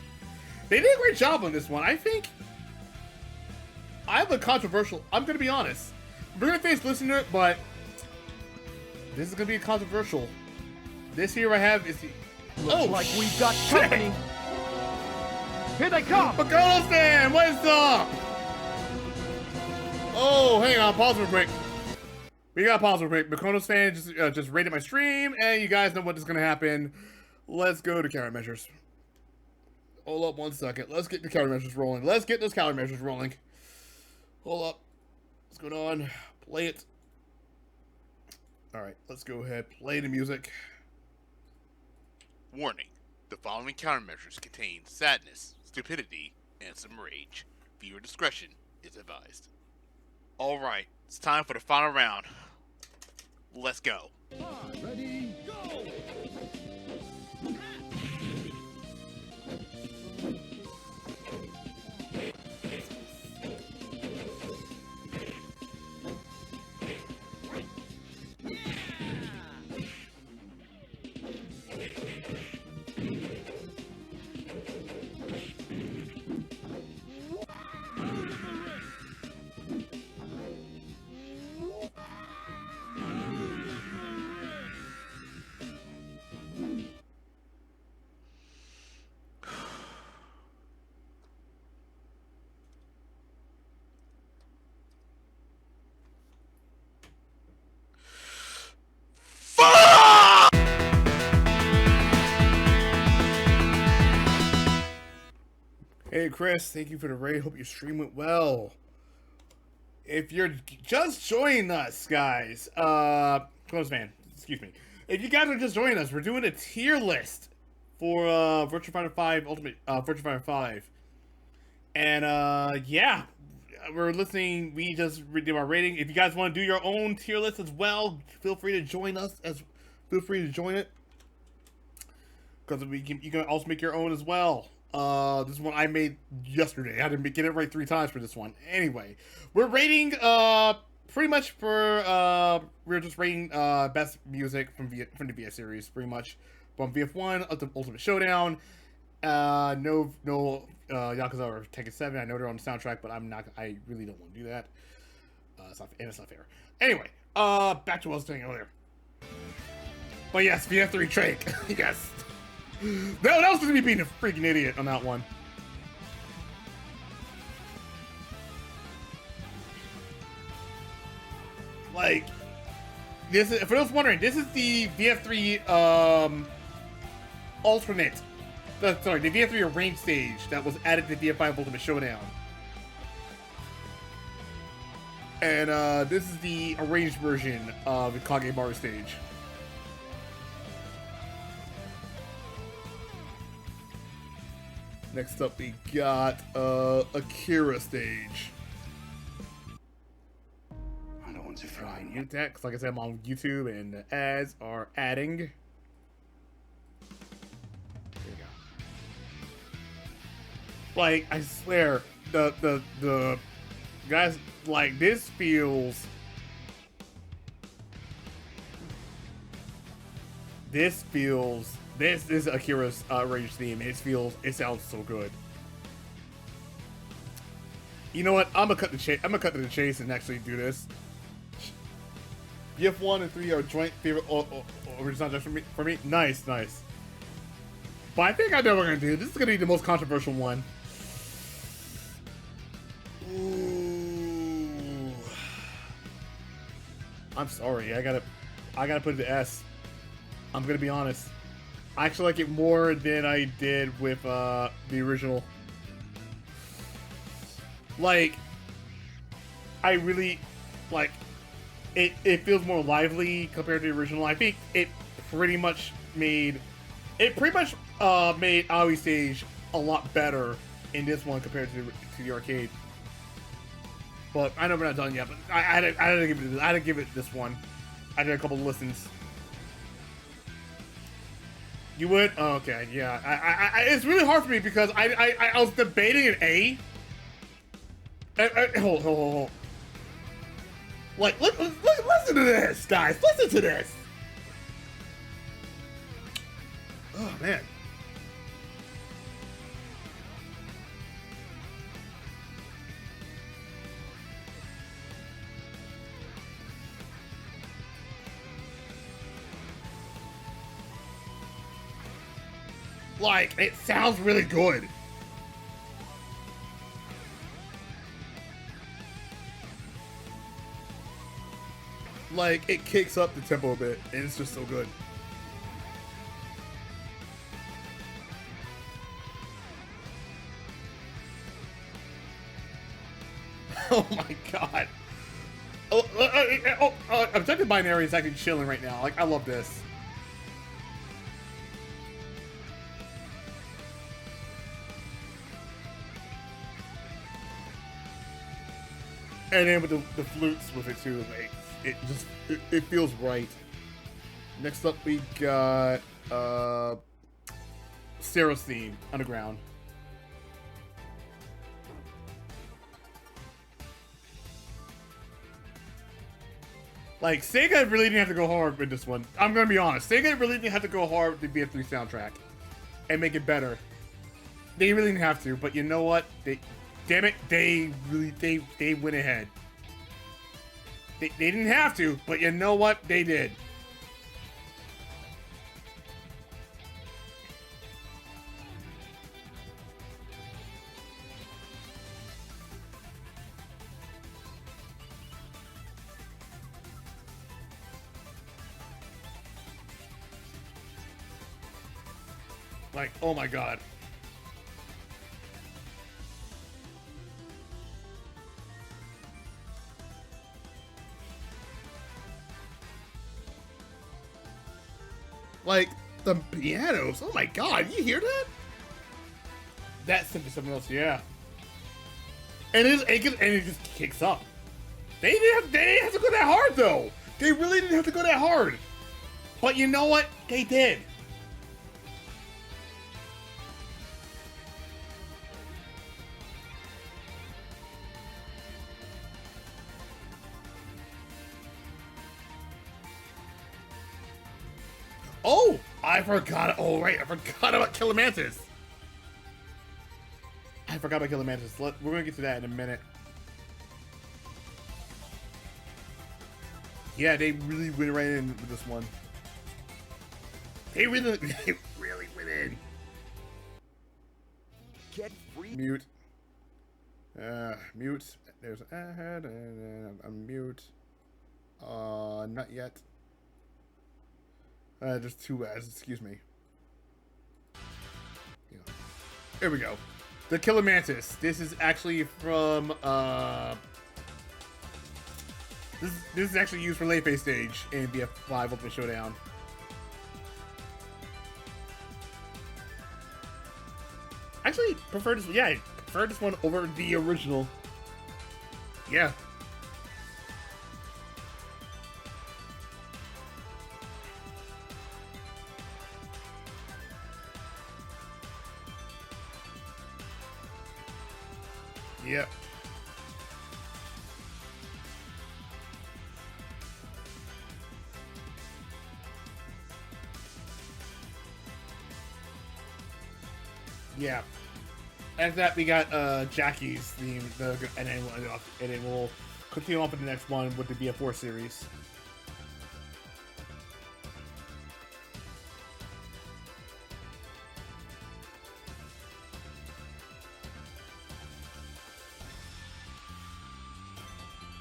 They did a great job on this one. I think I have a controversial. I'm gonna be honest. We're gonna finish listening to it, but this is gonna be a controversial. This here I have is the. Looks like we've got company. Here they come. Pagoda stand, what's up? Oh, hang on, pause for a break. We got to pause for a break. Makoto fan just rated my stream, and you guys know what is going to happen. Let's go to countermeasures. Hold up 1 second. Let's get the countermeasures rolling. Let's get those countermeasures rolling. Hold up. What's going on? Play it. All right, let's go ahead. Play the music. Warning. The following countermeasures contain sadness, stupidity, and some rage. Viewer discretion is advised. Alright, it's time for the final round. Let's go. Ready, go! Hey Chris, thank you for the raid. Hope your stream went well. If you're just joining us, guys, close man, excuse me. If you guys are just joining us, we're doing a tier list for Virtua Fighter 5 Ultimate, Virtua Fighter 5, and yeah, we're listening. We just did our rating. If you guys want to do your own tier list as well, feel free to join us. Feel free to join it, because you can also make your own as well. This is one I made yesterday. I didn't get it right 3 times for this one. Anyway, we're rating, pretty much for, we're just rating, best music from the VF series, pretty much. From VF1 up to Ultimate Showdown. No, Yakuza or Tekken 7. I know they're on the soundtrack, but I really don't want to do that. It's not fair. Anyway, back to what I was saying earlier. But yes, VF3 Drake. Yes. No, that was just me being a freaking idiot on that one. Like, this is, for those wondering, this is the VF3 alternate. Sorry, the VF3 arranged stage that was added to VF5 Ultimate Showdown. And this is the arranged version of the Kagemaru stage. Next up, we got Akira stage. I don't want to fry. Mute that, because like I said, I'm on YouTube, and the ads are adding. There you go. Like, I swear, the guys, like, this feels. This is Akira's Rage theme. It sounds so good. You know what? I'm gonna cut to the chase and actually do this. VF1 and 3 are joint favorite original soundtracks for me. Nice. But I think I know what we're gonna do. This is gonna be the most controversial one. Ooh. I'm sorry. I gotta put it to S. I'm gonna be honest. I actually like it more than I did with the original. Like, I really like it. It feels more lively compared to the original. I think it pretty much made It pretty much made Aoi Stage a lot better in this one compared to the arcade. But I know we're not done yet. But I had to give it this one. I did a couple listens. You would? Oh, okay, yeah. It's really hard for me because I was debating an A. Hold. Like, listen to this, guys. Listen to this. Oh, man. Like, it sounds really good. Like, it kicks up the tempo a bit, and it's just so good. Oh my god. Objective Binary is actually chilling right now. Like, I love this. And then with the flutes with it too, like, it feels right. Next up we got Sarah's theme, Underground. Like, Sega really didn't have to go hard with this one. I'm gonna be honest. Sega really didn't have to go hard with the BF3 soundtrack and make it better. They really didn't have to, but you know what? Damn it, they went ahead. They didn't have to, but you know what? They did. Like, oh my god. Like, the pianos. Oh my god, you hear that? That's simply something else, yeah. And it just kicks up. They didn't have to go that hard, though. They really didn't have to go that hard. But you know what? They did. Oh, I forgot. Oh, right. I forgot about Killamantis. We're going to get to that in a minute. Yeah, they really went right in with this one. They really went in. Get free. Mute. Mute. There's ahead and I'm mute. Not yet. There's two ads, excuse me. Yeah. Here we go. The Killamantis. This is actually from, This is actually used for late phase stage in BF5 Ultimate Showdown. Actually, prefer this. Yeah, I prefer this one over the original. Yeah. Yep. Yeah. After that, we got Jackie's theme, and then we'll continue on with the next one with the BF4 series.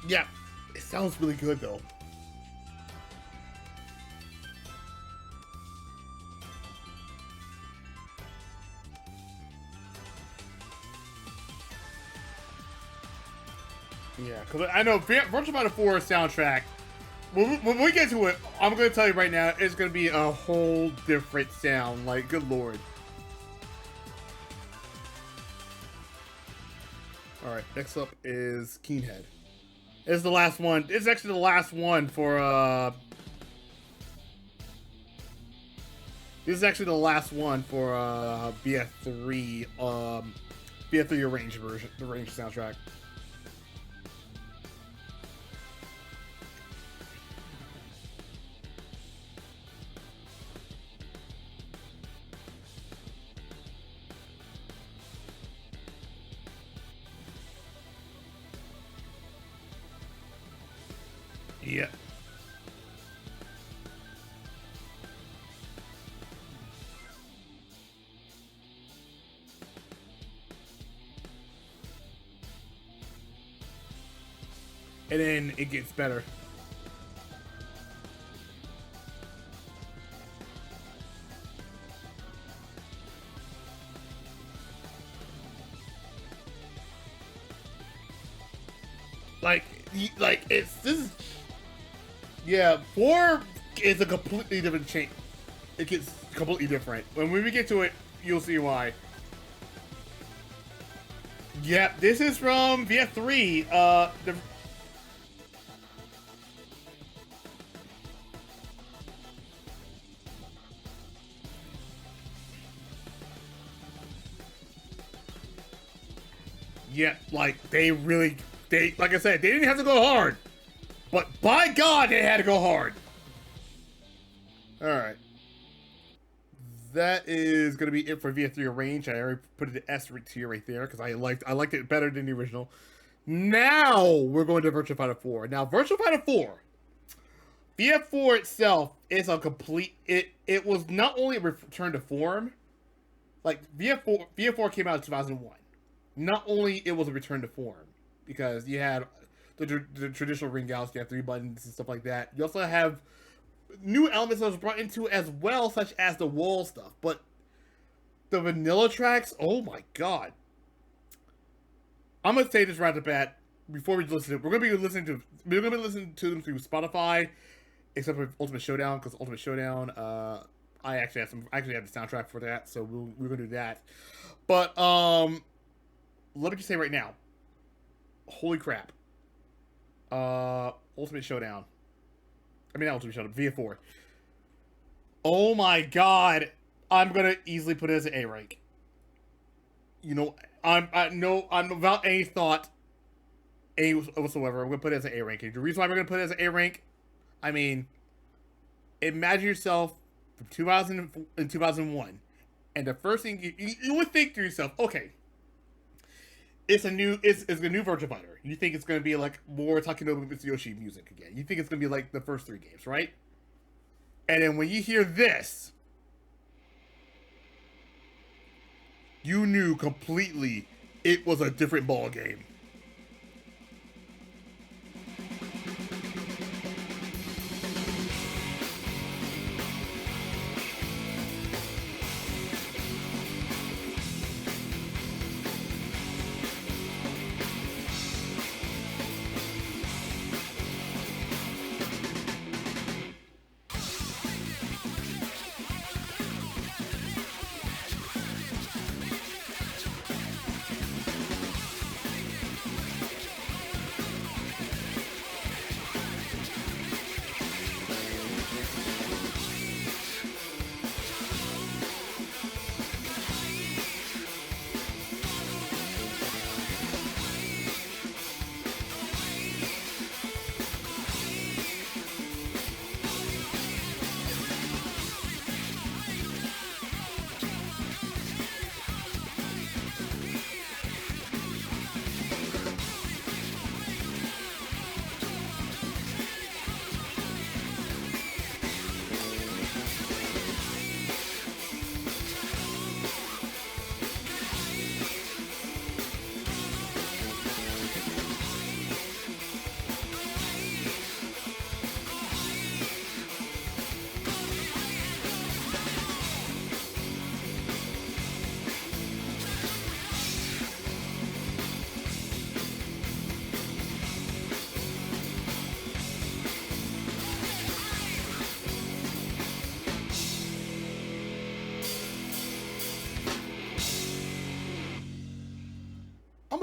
Yeah, it sounds really good though. Yeah, because I know Virtua Fighter 4 soundtrack when we get to it, I'm gonna tell you right now, it's gonna be a whole different sound. Like, good lord. All right, next up is Keenhead. This is the last one. This is actually the last one for This is actually the last one for BF3 BF3 Arranged version, the Arranged soundtrack. Yeah. And then it gets better. Like it's this is, yeah, 4 is a completely different change. It gets completely different. When we get to it, you'll see why. Yep, this is from VF3. Yeah, like like I said, they didn't have to go hard, but by God, they had to go hard. All right, that is gonna be it for VF3 Arrange. I already put it to S tier right there because I liked it better than the original. Now we're going to Virtua Fighter 4. Now Virtua Fighter 4, VF4 itself is a complete. It was not only a return to form, like VF4 came out in 2001. Not only it was a return to form, because you had the traditional ring gals, you have 3 buttons and stuff like that. You also have new elements that was brought into as well, such as the wall stuff. But the vanilla tracks, oh my god. I'm gonna say this right at the bat before we listen to it. We're gonna be listening to them through Spotify, except for Ultimate Showdown, because Ultimate Showdown, I actually have the soundtrack for that, so we're gonna do that. But let me just say right now, holy crap. Ultimate Showdown. I mean, not Ultimate Showdown, VF4. Oh my god. I'm gonna easily put it as an A rank. You know, I'm without any thought whatsoever, I'm gonna put it as an A rank. The reason why we're gonna put it as an A rank, I mean, imagine yourself from 2000 and 2001, and the first thing you would think to yourself, okay, it's a new Virtua Fighter. You think it's gonna be like more Takeover Mitsuyoshi music again. You think it's gonna be like the first 3 games, right? And then when you hear this, you knew completely it was a different ball game.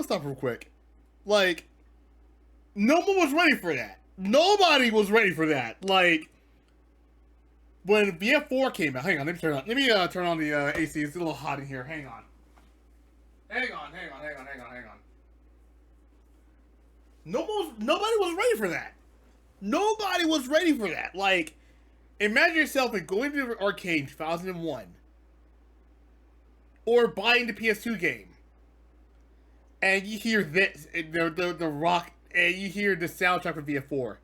stop real quick. Like, no one was ready for that. Nobody was ready for that. Like, when VF4 came out, hang on, let me turn on the AC. It's a little hot in here. Hang on. Nobody was ready for that. Nobody was ready for that. Like, imagine yourself like going to the arcade in 2001 or buying the PS2 game, and you hear this, the rock, and you hear the soundtrack from VF4.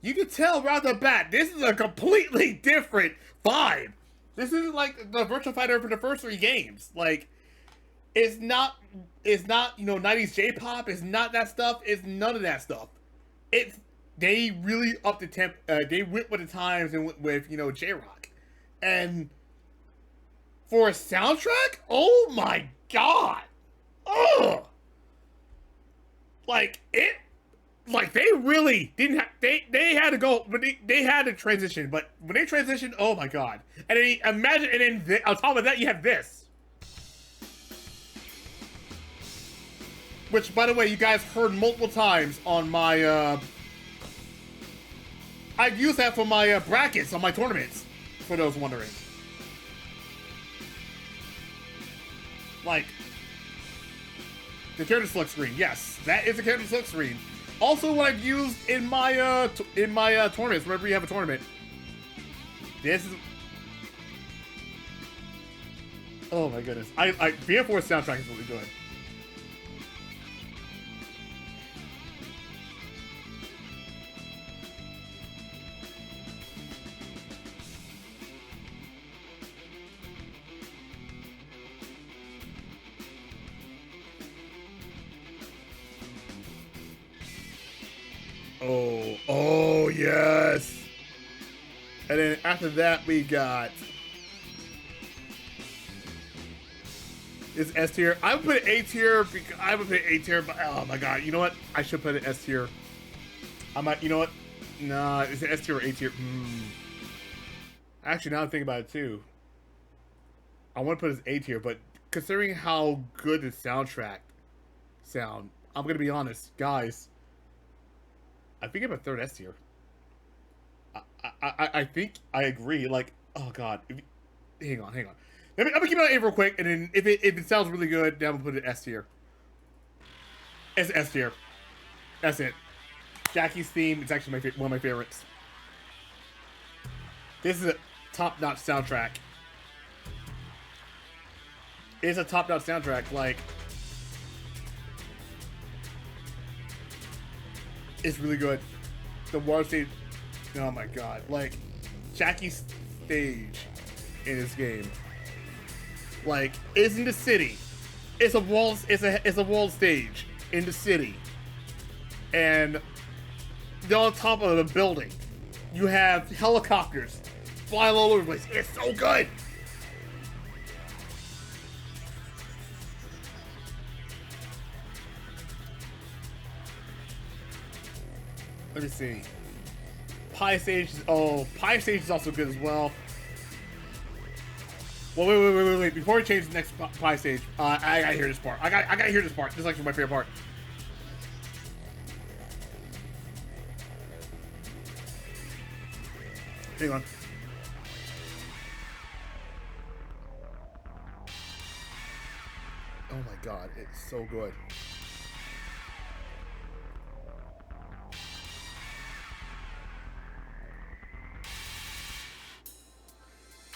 You can tell right off the bat, this is a completely different vibe. This isn't like the Virtua Fighter for the first 3 games. Like, it's not, 90s J-pop. It's not that stuff. It's none of that stuff. They really upped the temp. They went with the times and went with, J-rock. And for a soundtrack, oh my god, ugh. Like, they really didn't have, they had to go, but they had to transition, but when they transitioned, oh my god. And then imagine, and then on top of that, you have this. Which, by the way, you guys heard multiple times on my, I've used that for my brackets on my tournaments, for those wondering. Like, the character select screen, yes, that is the character select screen. Also, what I've used in my tournaments, whenever you have a tournament. This is... Oh my goodness. VF4's soundtrack is really good. Oh yes. And then after that we got is S tier. I would put it A tier because I would put it A tier, but oh my god, you know what? I should put it S tier. I might, you know what? Nah, is it S tier or A tier? Actually, now I'm thinking about it too. I want to put it as A tier, but considering how good the soundtrack sound, I'm gonna be honest, guys. I think I'm a third S tier. I think I agree. Like, oh god, hang on. I'm gonna keep it on A real quick, and then if it sounds really good, then I'm gonna put it S tier. It's S tier. That's it. Jackie's theme is actually one of my favorites. This is a top-notch soundtrack. It's a top-notch soundtrack. Like, it's really good. The water stage, oh my god! Like, Jackie's stage in this game, like, is in the city. It's a wall. It's a wall stage in the city, and they're on top of a building. You have helicopters flying all over the place. It's so good. Let me see. Pie Stage is also good as well. Well, wait. Before we change the next Pie Stage, I gotta hear this part. I gotta hear this part. This is actually my favorite part. Hang on. Oh my god, it's so good.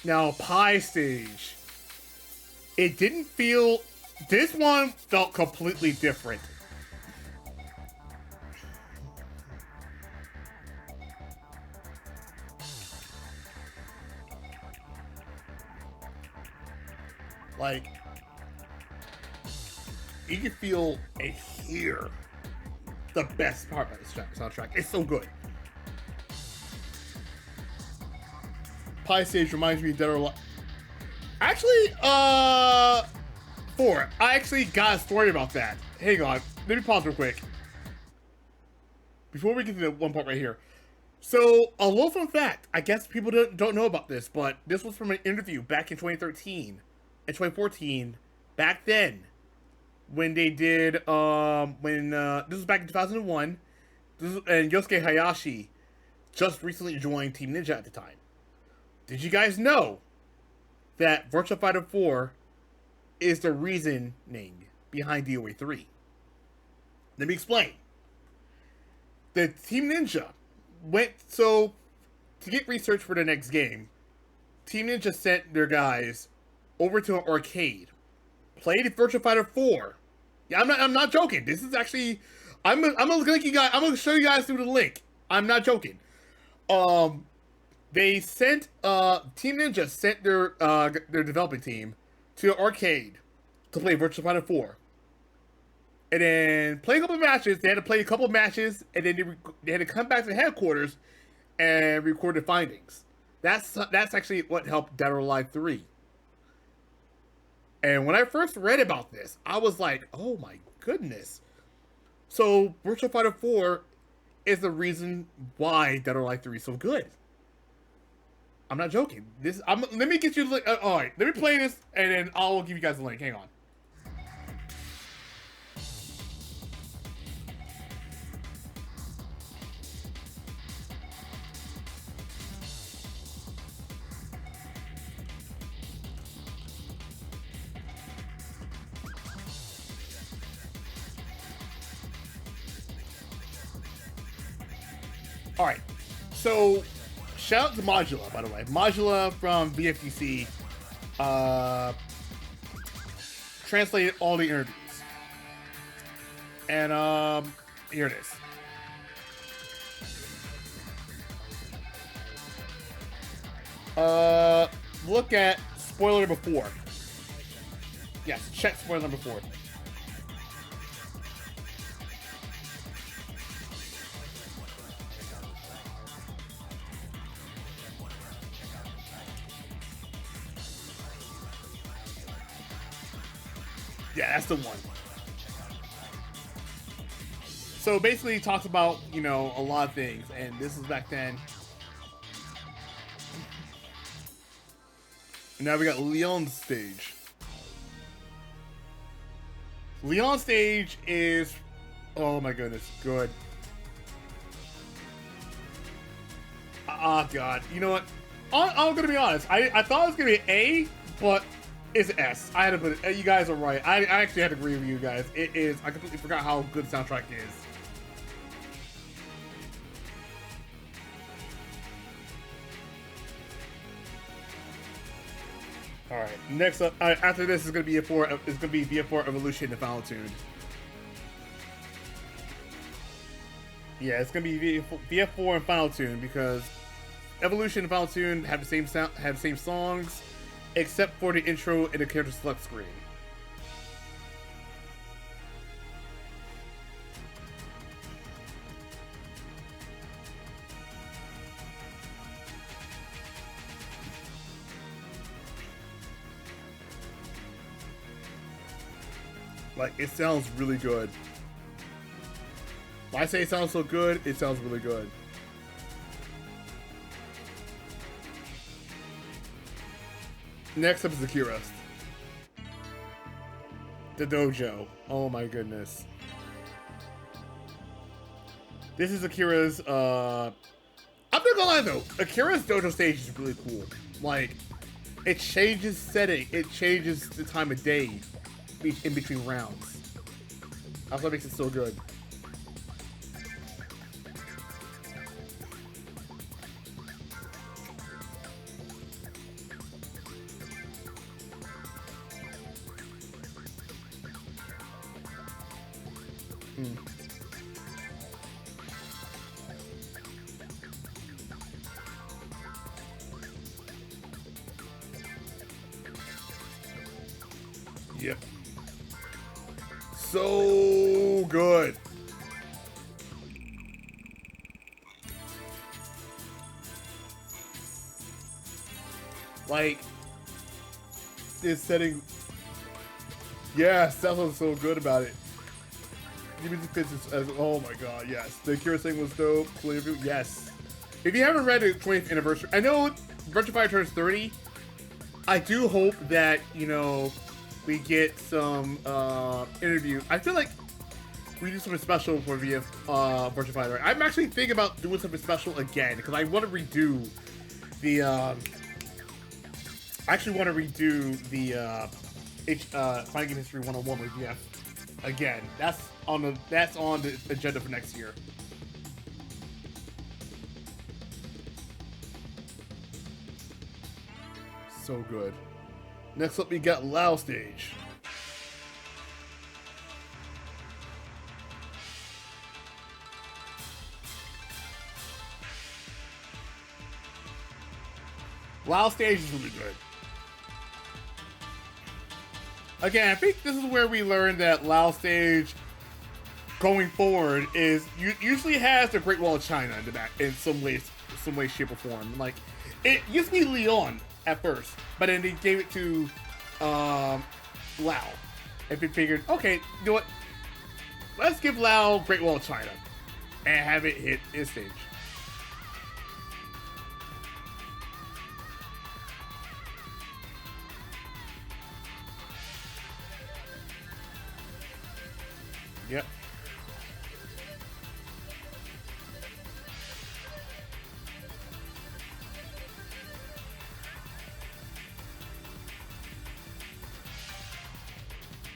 Now, Pie Stage. It didn't feel... This one felt completely different. Like, you can feel and hear the best part of the soundtrack. It's so good. Pie Stage reminds me of Dead or Alive. Actually, 4. I actually got a story about that. Hang on. Let me pause real quick. Before we get to the one part right here. So, a little fun fact. I guess people don't know about this, but this was from an interview back in 2013 and 2014. Back then, when they did this was back in 2001. And Yosuke Hayashi just recently joined Team Ninja at the time. Did you guys know that Virtua Fighter 4 is the reasoning behind DOA 3? Let me explain. The Team Ninja to get research for the next game, Team Ninja sent their guys over to an arcade, played Virtua Fighter 4. Yeah, I'm not joking. This is actually, I'm gonna link you guys. I'm gonna show you guys through the link. I'm not joking. They sent Team Ninja sent their development team to an arcade to play Virtua Fighter 4, and then play a couple of matches. They had to play a couple of matches, and then they had to come back to the headquarters and record the findings. That's actually what helped Dead or Alive 3. And when I first read about this, I was like, "Oh my goodness!" So Virtua Fighter 4 is the reason why Dead or Alive 3 is so good. I'm not joking. Let me get you the link. All right, let me play this, and then I'll give you guys the link. Hang on. All right, so shout out to Modula, by the way. Modula from BFTC translated all the interviews. And here it is. Look at spoiler number 4. Yes, check spoiler number 4. Yeah, that's the one. So basically, he talks about, a lot of things, and this is back then. Now we got Leon's stage. Leon's stage is, oh my goodness, good. Oh god, you know what? I'm gonna be honest. I thought it was gonna be A, but it's S. I had to put it. You guys are right. I actually had to agree with you guys. It is. I completely forgot how good the soundtrack is. All right. Next up, after this is gonna be BF4 Evolution, the final tune. Yeah, it's gonna be BF4 and final tune because Evolution and final tune have the same sound, have the same songs, except for the intro and the character select screen. Like, it sounds really good. When I say it sounds so good, it sounds really good. Next up is Akira. The dojo. Oh my goodness. This is Akira's, I'm not gonna lie though, Akira's dojo stage is really cool. Like, it changes setting, it changes the time of day in between rounds. That's what makes it so good. Yep. So good. Like, this setting. Yes, that was so good about it. Give me the pictures as, oh my god, yes. The Akira thing was dope. Yes. If you haven't read the 20th anniversary, I know Virtua Fighter turns 30. I do hope that, we get some interview. I feel like we do something special for Virtua Fighter. I'm actually thinking about doing something special again because I want to redo the. I actually want to redo the Fighting Game History 101 with VF again. That's on the agenda for next year. So good. Next up, we got Lao Stage. Lao Stage is really good. Again, I think this is where we learned that Lao Stage, going forward, is usually has the Great Wall of China in the back in some way, shape, or form. Like it used to be Leon at first, but then they gave it to Lao. And they figured, okay, you know what? Let's give Lao Great Wall of China and have it hit his stage. Yep.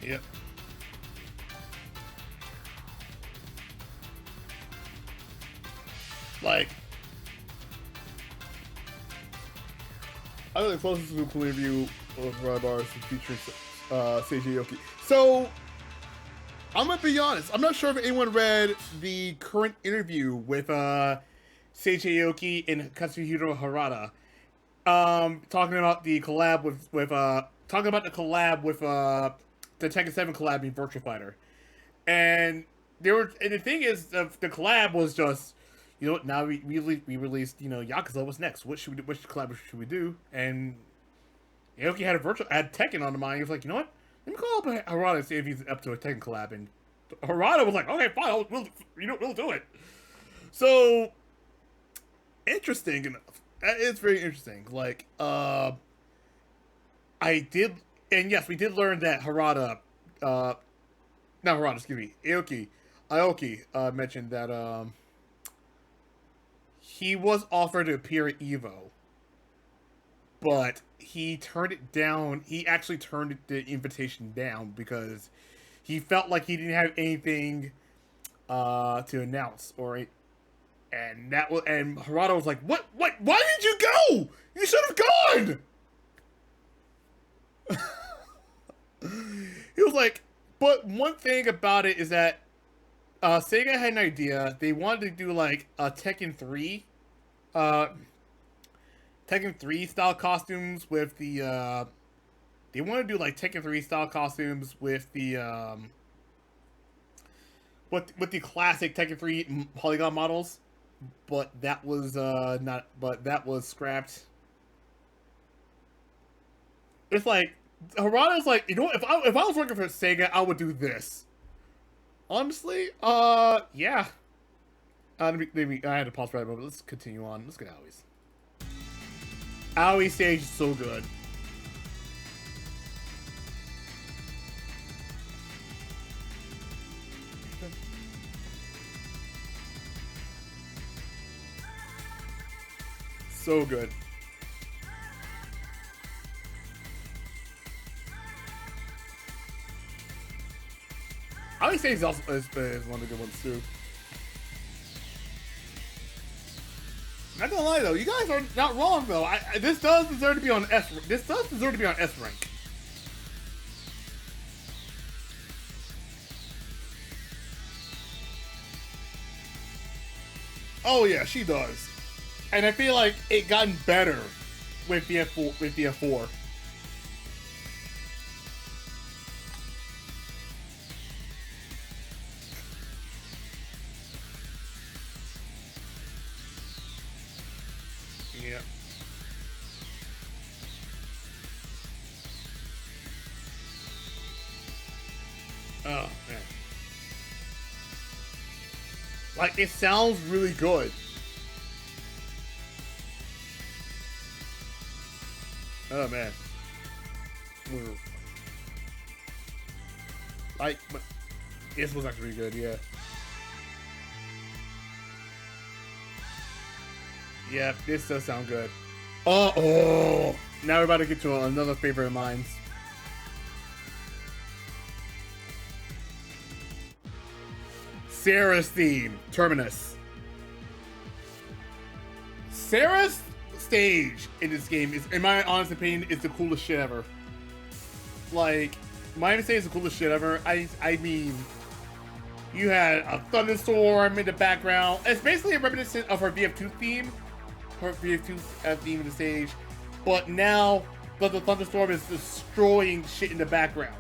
Yep. Like, I think the closest to a cool interview of Bars featuring Seiji Yoki. So, I'm gonna be honest. I'm not sure if anyone read the current interview with Seiji Yoki and Katsuhiro Harada, talking about the collab with the Tekken 7 collab in Virtua Fighter, and the thing is, the collab was just, you know what? Now we released, you know, Yakuza. What's next? What should we do? Which collab should we do? And Yoki had Tekken on the mind. He was like, you know what? Let me call up Harada and see if he's up to a Tekken collab. And Harada was like, okay, fine, we'll do it. So, interesting enough. That is very interesting. Like, I did, and yes, we did learn that Aoki mentioned that, he was offered to appear at EVO, but he turned it down. He actually turned the invitation down because he felt like he didn't have anything to announce, and Harada was like, "What? Why did you go? You should have gone." He was like, "But one thing about it is that Sega had an idea. They wanted to do like a Tekken 3 style costumes with the they want to do like Tekken 3 style costumes with the with the classic Tekken 3 polygon models, but that was scrapped. It's like Harada's like, you know what, if I was working for Sega, I would do this. Honestly, yeah. Maybe I had to pause right now, but let's continue on. Let's get Aui's. Aui's stage is so good. So good. Aui's stage is also is one of the good ones too. Not gonna lie though, you guys are not wrong though. This does deserve to be on S. This does deserve to be on S rank. Oh yeah, she does, and I feel like it gotten better with BF4. With BF4. Yeah. Oh man. Like, it sounds really good. Oh man. But this was actually good, yeah. Yeah, this does sound good. Oh! Now we're about to get to another favorite of mine. Sarah's theme, Terminus. Sarah's stage in this game is, in my honest opinion, is the coolest shit ever. Like, my say is the coolest shit ever. I mean, you had a thunderstorm in the background. It's basically a reminiscent of her VF2 theme. Her VF2 theme of the stage. But now, the thunderstorm is destroying shit in the background.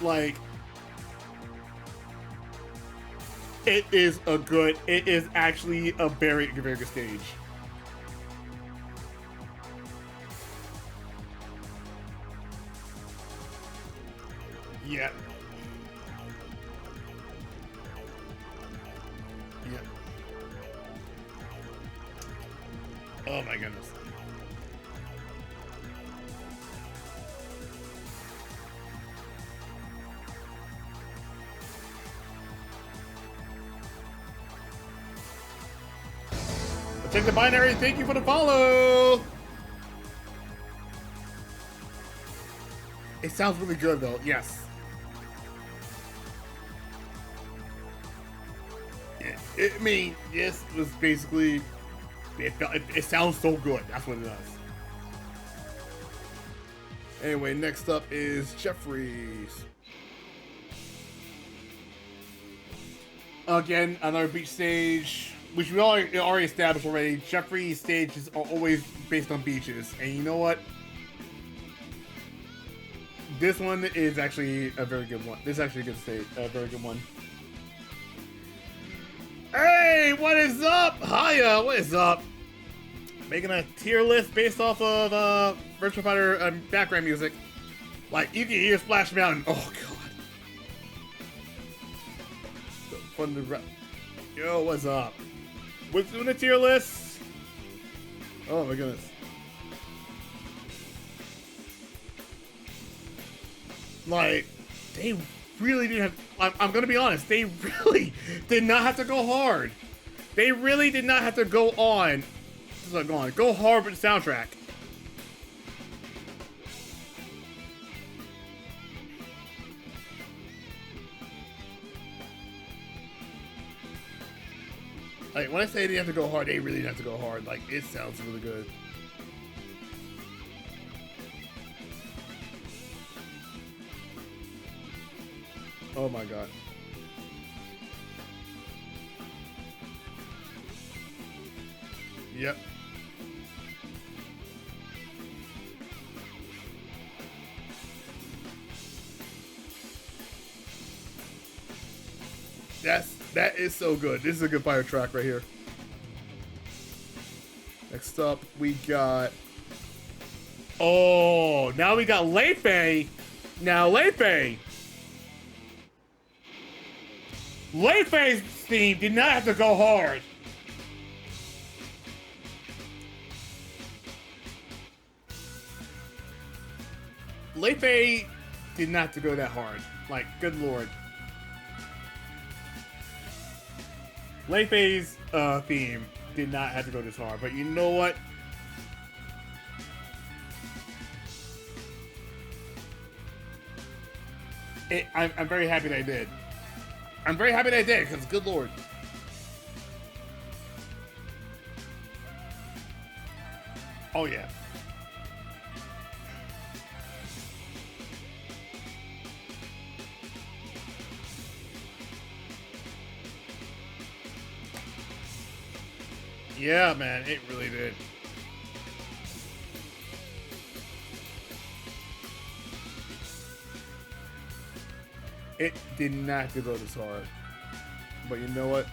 Like, it is actually a very, very good stage. Yeah. Yeah. Oh my goodness. Check the binary. Thank you for the follow. It sounds really good though. Yes. I mean, this was basically. It sounds so good. That's what it does. Anyway, next up is Jeffries. Again, another beach stage, which we already established already. Jeffries' stages are always based on beaches, and you know what? This one is actually a very good one. This is actually a good stage, a very good one. Hey, what is up? Hiya, what is up? Making a tier list based off of Virtua Fighter background music. Like, you can hear Splash Mountain. Oh, God. So fun to Yo, what's up? What's doing the tier list? Oh, my goodness. Like, they really didn't have... I'm gonna be honest. They really did not have to go hard. They really did not have to go on. Go hard with the soundtrack. Like, when I say they have to go hard, they really have to go hard. Like, it sounds really good. Oh my god. Yep. That is so good. This is a good fire track right here. Next up, we got... Oh, now we got Leifei. Now, Leifei's theme did not have to go hard. Leifei did not have to go that hard. Like, good lord. Leifei's theme did not have to go this hard, but you know what? I'm very happy that I did. I'm very happy that I did, because good lord. Oh yeah. Yeah, man, it really did. It did not have to go this hard. But you know what?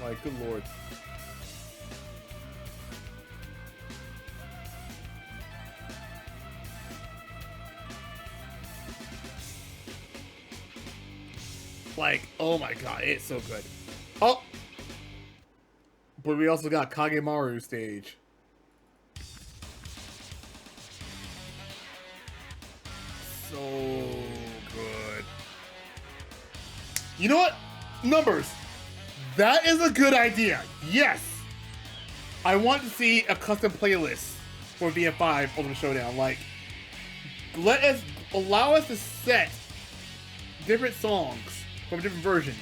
Like, good lord. Like, oh my god, it's so good. Oh! But we also got Kagemaru stage. So good. You know what? Numbers. That is a good idea. Yes. I want to see a custom playlist for VF5 Ultimate Showdown. Like, allow us to set different songs from different versions.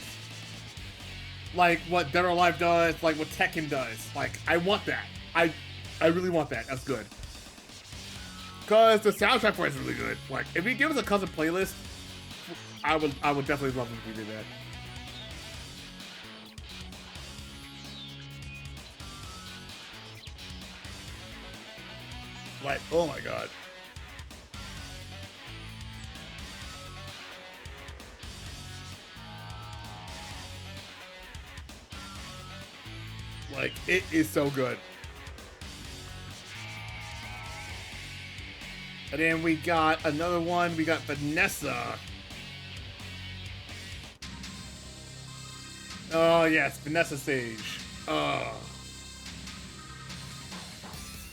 Like what Dead or Alive does, like what Tekken does. Like, I want that. I really want that. That's good. Cause the soundtrack for it is really good. Like, if you give us a custom playlist, I would definitely love if we did that. Like, oh my god. Like, it is so good. And then we got another one. We got Vanessa. Oh, yes. Vanessa stage.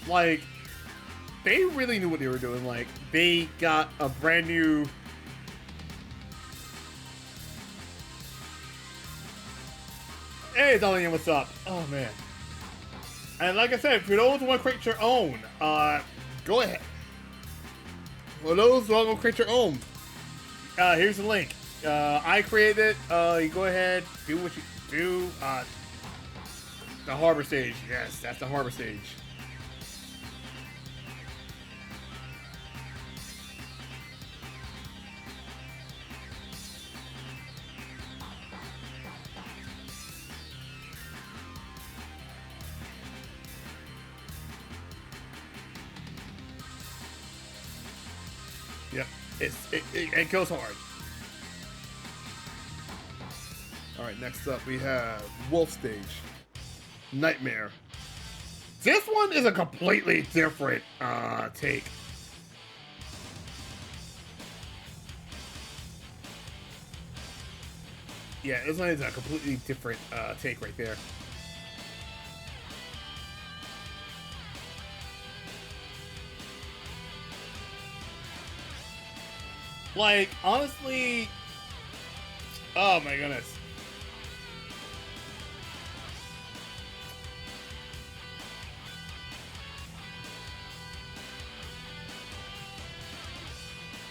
Like, they really knew what they were doing. Like, they got a brand new... Hey, Dalian, what's up? Oh, man. And like I said, if you don't want to create your own, go ahead. For those who want to create your own, here's the link. I created it. You go ahead, do what you do. The harbor stage. Yes, that's the harbor stage. Yep, it goes hard. All right, next up we have Wolf Stage, Nightmare. This one is a completely different take. Yeah, this one is a completely different take right there. Like, honestly, oh my goodness.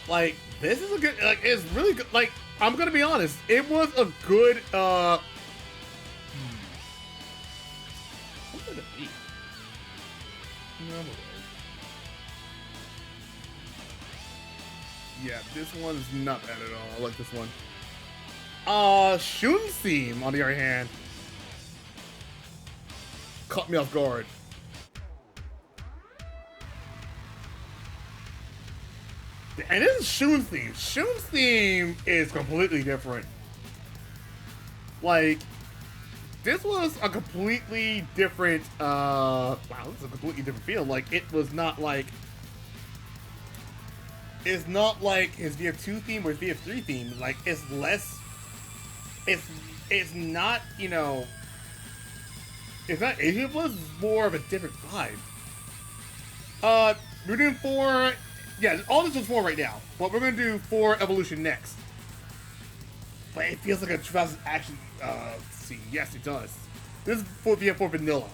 Like, this is a good, like, it's really good. Like, I'm gonna be honest, it was a good, what would it be? No. Yeah, this one's not bad at all. I like this one. Shun's theme, on the other hand, caught me off guard. And this is Shun's theme. Shun's theme is completely different. Like, this was a completely different, wow, this is a completely different feel. Like, it was not like, it's not like his VF2 theme or his VF3 theme. Like, it's less, it's not, you know, it's not Asian Plus, it's more of a different vibe. We're doing 4, yeah, all this is 4 right now, but we're gonna do 4 Evolution next. But it feels like a 2000 action scene. Yes, it does. This is for VF4 Vanilla.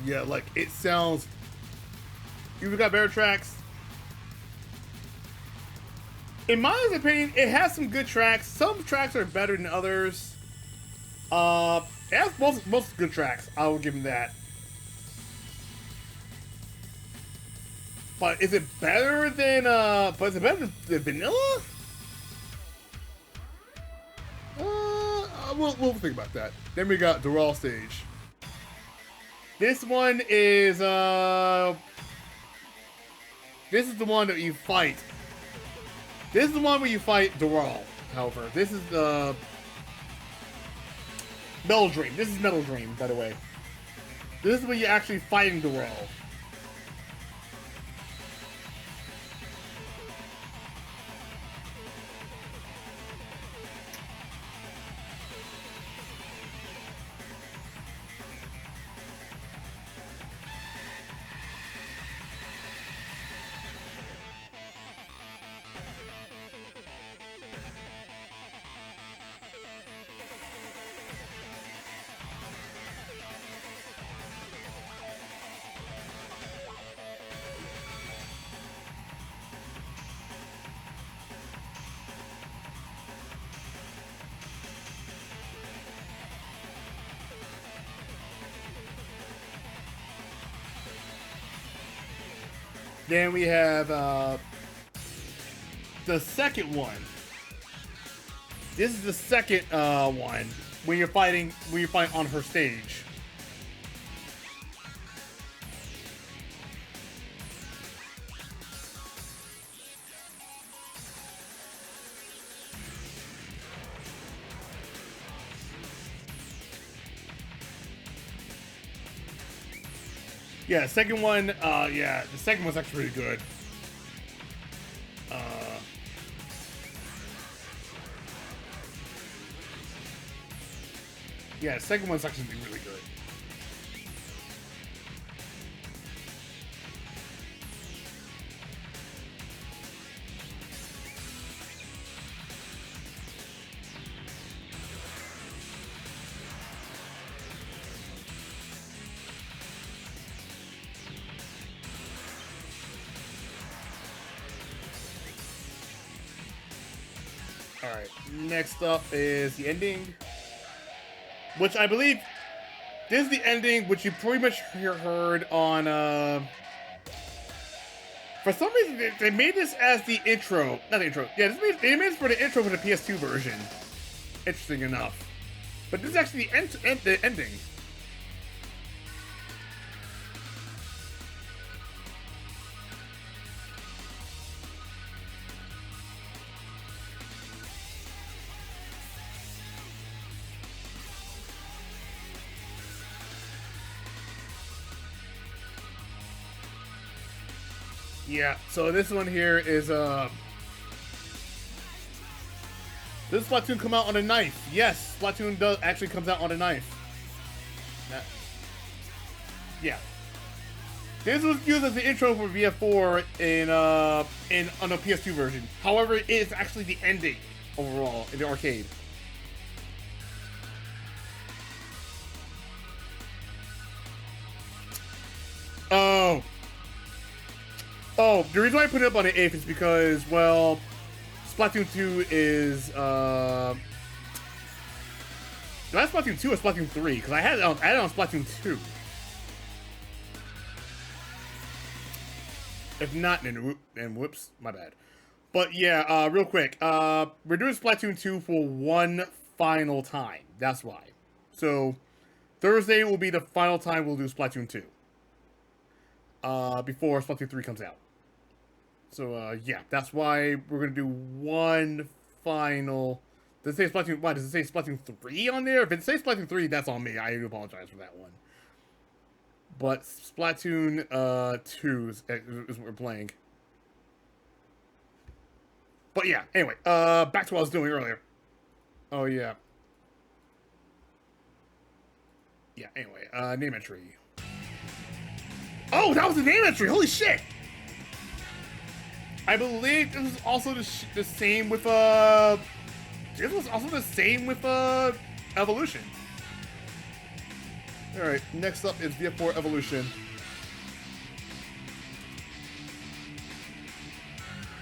Yeah, like, it sounds... You've got better tracks. In my opinion, it has some good tracks. Some tracks are better than others. It has most good tracks. I will give him that. But is it better than than Vanilla? We'll think about that. Then we got the Raw stage. This one is This is the one that you fight. This is the one where you fight Doral. However, this is the Metal Dream. This is Metal Dream, by the way. This is when you're actually fighting Doral. Then we have the second one. This is the second one when you're fighting on her stage. Yeah, the second one, yeah, the second one's actually really good. Yeah, the second one's actually really good. Alright, next up is the ending. Which I believe, this is the ending which you pretty much heard on, for some reason, they made this as the intro. Not the intro. Yeah, they made this for the intro for the PS2 version. Interesting enough. But this is actually the ending. Yeah, so this one here is, does Splatoon come out on a knife? Yes, Splatoon does actually comes out on a knife. Yeah. This was used as the intro for VF4 on the PS2 version. However, it is actually the ending overall in the arcade. Oh, the reason why I put it up on the 8th is because, well, Splatoon 2 is, did I have Splatoon 2 or Splatoon 3? Because I had it on Splatoon 2. If not, then whoops, my bad. But yeah, real quick, we're doing Splatoon 2 for one final time. That's why. So, Thursday will be the final time we'll do Splatoon 2. Before Splatoon 3 comes out. So, yeah, that's why we're going to do one final... Does it say Splatoon... Why, does it say Splatoon 3 on there? If it says Splatoon 3, that's on me. I do apologize for that one. But Splatoon 2 is what we're playing. But yeah, anyway, back to what I was doing earlier. Oh, yeah. Yeah, anyway, name entry. Oh, that was a name entry! Holy shit! I believe this was also the same with, this was also the same with, Evolution. Alright, next up is VF4 Evolution.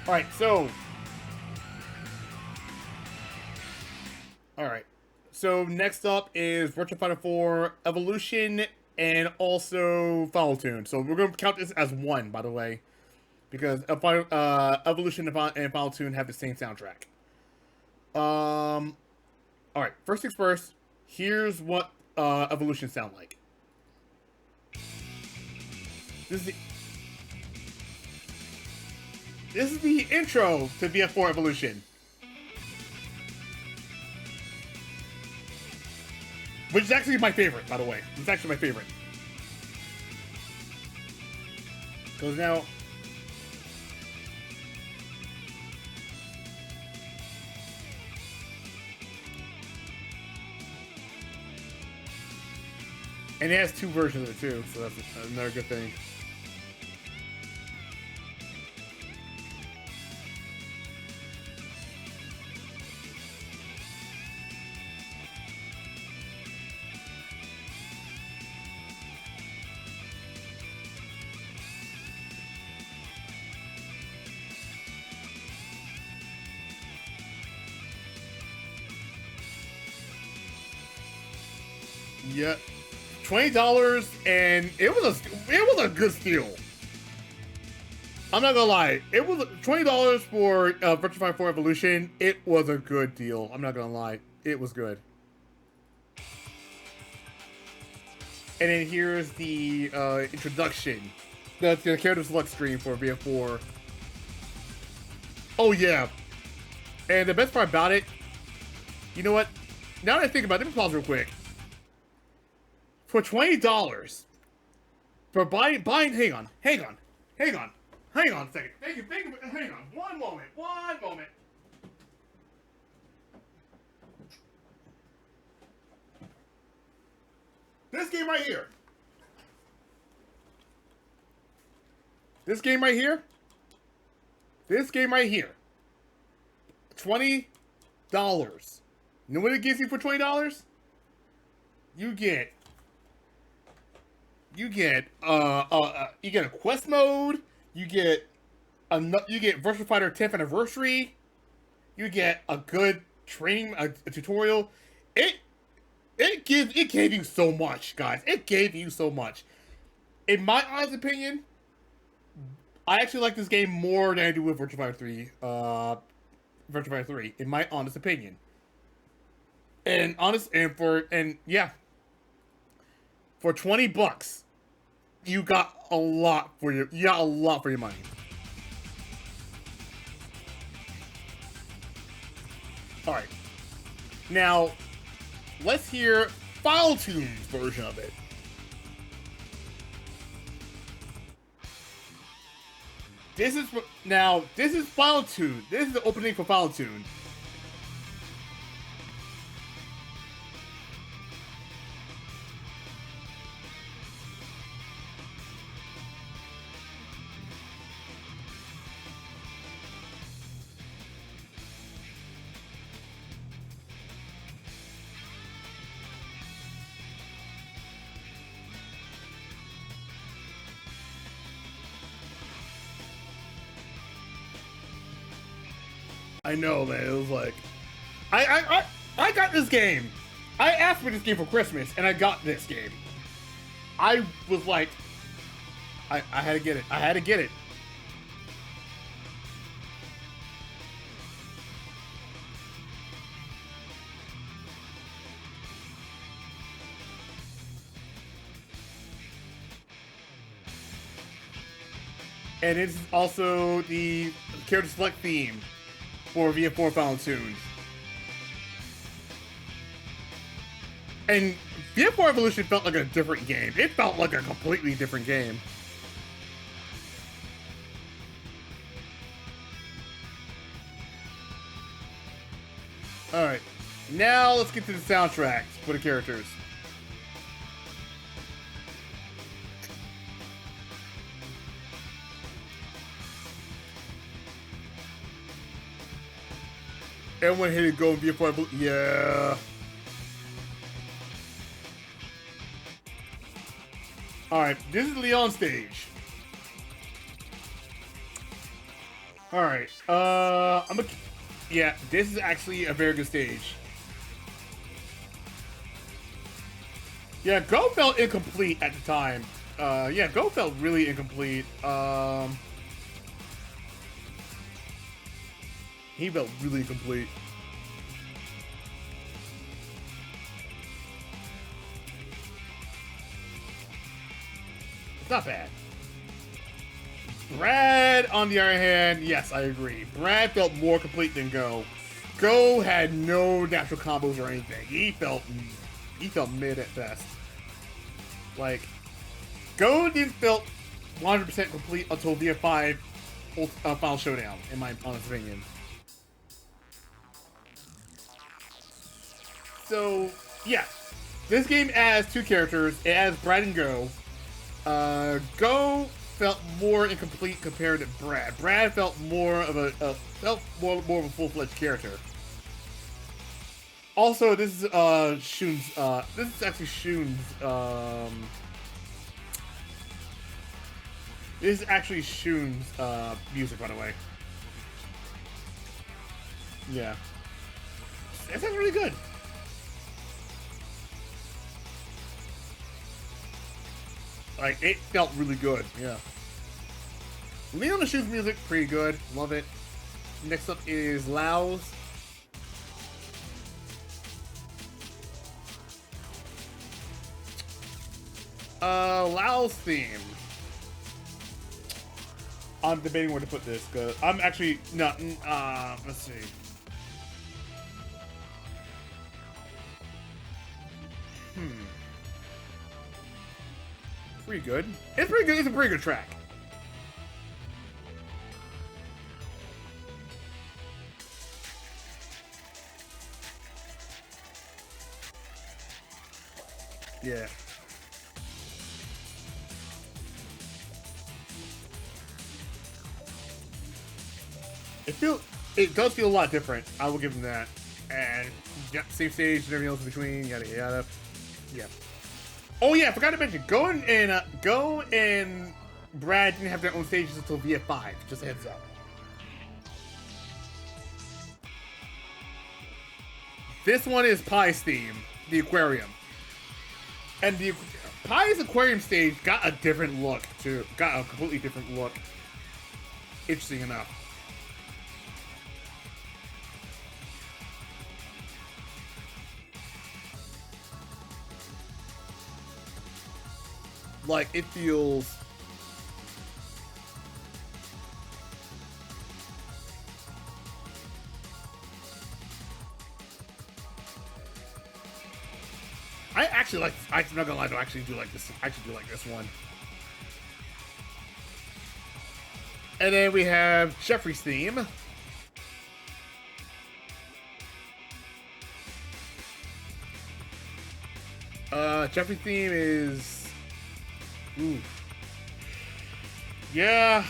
Alright, so... Alright. So, next up is Virtua Fighter 4 Evolution and also Final Tune. So, we're going to count this as one, by the way. Because Evolution and Final Tune have the same soundtrack. Alright, first things first. Here's what Evolution sound like. This is the... This is the intro to VF4 Evolution. Which is actually my favorite, by the way. It's actually my favorite. So now... And it has 2 versions of it too, so that's another good thing. Yeah. $20 and it was a good steal. I'm not gonna lie, it was $20 for Virtua Fighter 4 Evolution. It was a good deal. I'm not gonna lie, it was good. And then here's the introduction. That's the character select screen for VF4. Oh yeah, and the best part about it, you know what? Now that I think about it, let me pause real quick. For $20, for buying, hang on a second. Thank you, hang on, one moment. This game right here. $20. You know what it gives you for $20? You get a quest mode. You get Virtua Fighter 10th anniversary. You get a good training, a tutorial. It gave you so much, guys. It gave you so much. In my honest opinion, I actually like this game more than I do with Virtua Fighter 3. Virtua Fighter 3, in my honest opinion. For $20, you got a lot for your money. All right, now let's hear File Tune's version of it. This is File Tune. This is the opening for File Tune. I know, man. It was like, I got this game. I asked for this game for Christmas, and I got this game. I was like, I had to get it. I had to get it. And it's also the character select theme for VF4 Final Tunes. And VF4 Evolution felt like a different game. It felt like a completely different game. Alright, now let's get to the soundtracks for the characters. Everyone hit it, go and VF4 Evolution. Yeah. Alright, this is Leon stage. Alright, yeah, this is actually a very good stage. Yeah, Go felt incomplete at the time. Yeah, Go felt really incomplete. He felt really incomplete. It's not bad. Brad, on the other hand, yes, I agree. Brad felt more complete than Go. Go had no natural combos or anything. He felt mid at best. Like, Go didn't felt 100% complete until VF5 Final Showdown, in my honest opinion. So, yeah. This game has two characters. It has Brad and Go. Go felt more incomplete compared to Brad. Brad felt more of a more of a full-fledged character. Also, this is Shun's. This is actually Shun's. This is actually Shun's music, by the way. Yeah, that sounds really good. Like, it felt really good, yeah. Leon the Shoes music, pretty good. Love it. Next up is Lao's. Lao's theme. I'm debating where to put this, because I'm actually not, let's see. Pretty good. It's pretty good. It's a pretty good track. Yeah. It does feel a lot different. I will give them that. And yeah, same stage and everything else in between. Yada yada. Yeah. Oh yeah, I forgot to mention. Go and Brad didn't have their own stages until VF5. Just a heads up. This one is Pie's theme, the aquarium, and the Pie's aquarium stage got a different look too. Got a completely different look. Interesting enough. Like, it feels... I actually like... I'm not gonna lie, I actually do like this. I actually do like this one. And then we have Jeffrey's theme. Jeffrey's theme is... Ooh. Yeah.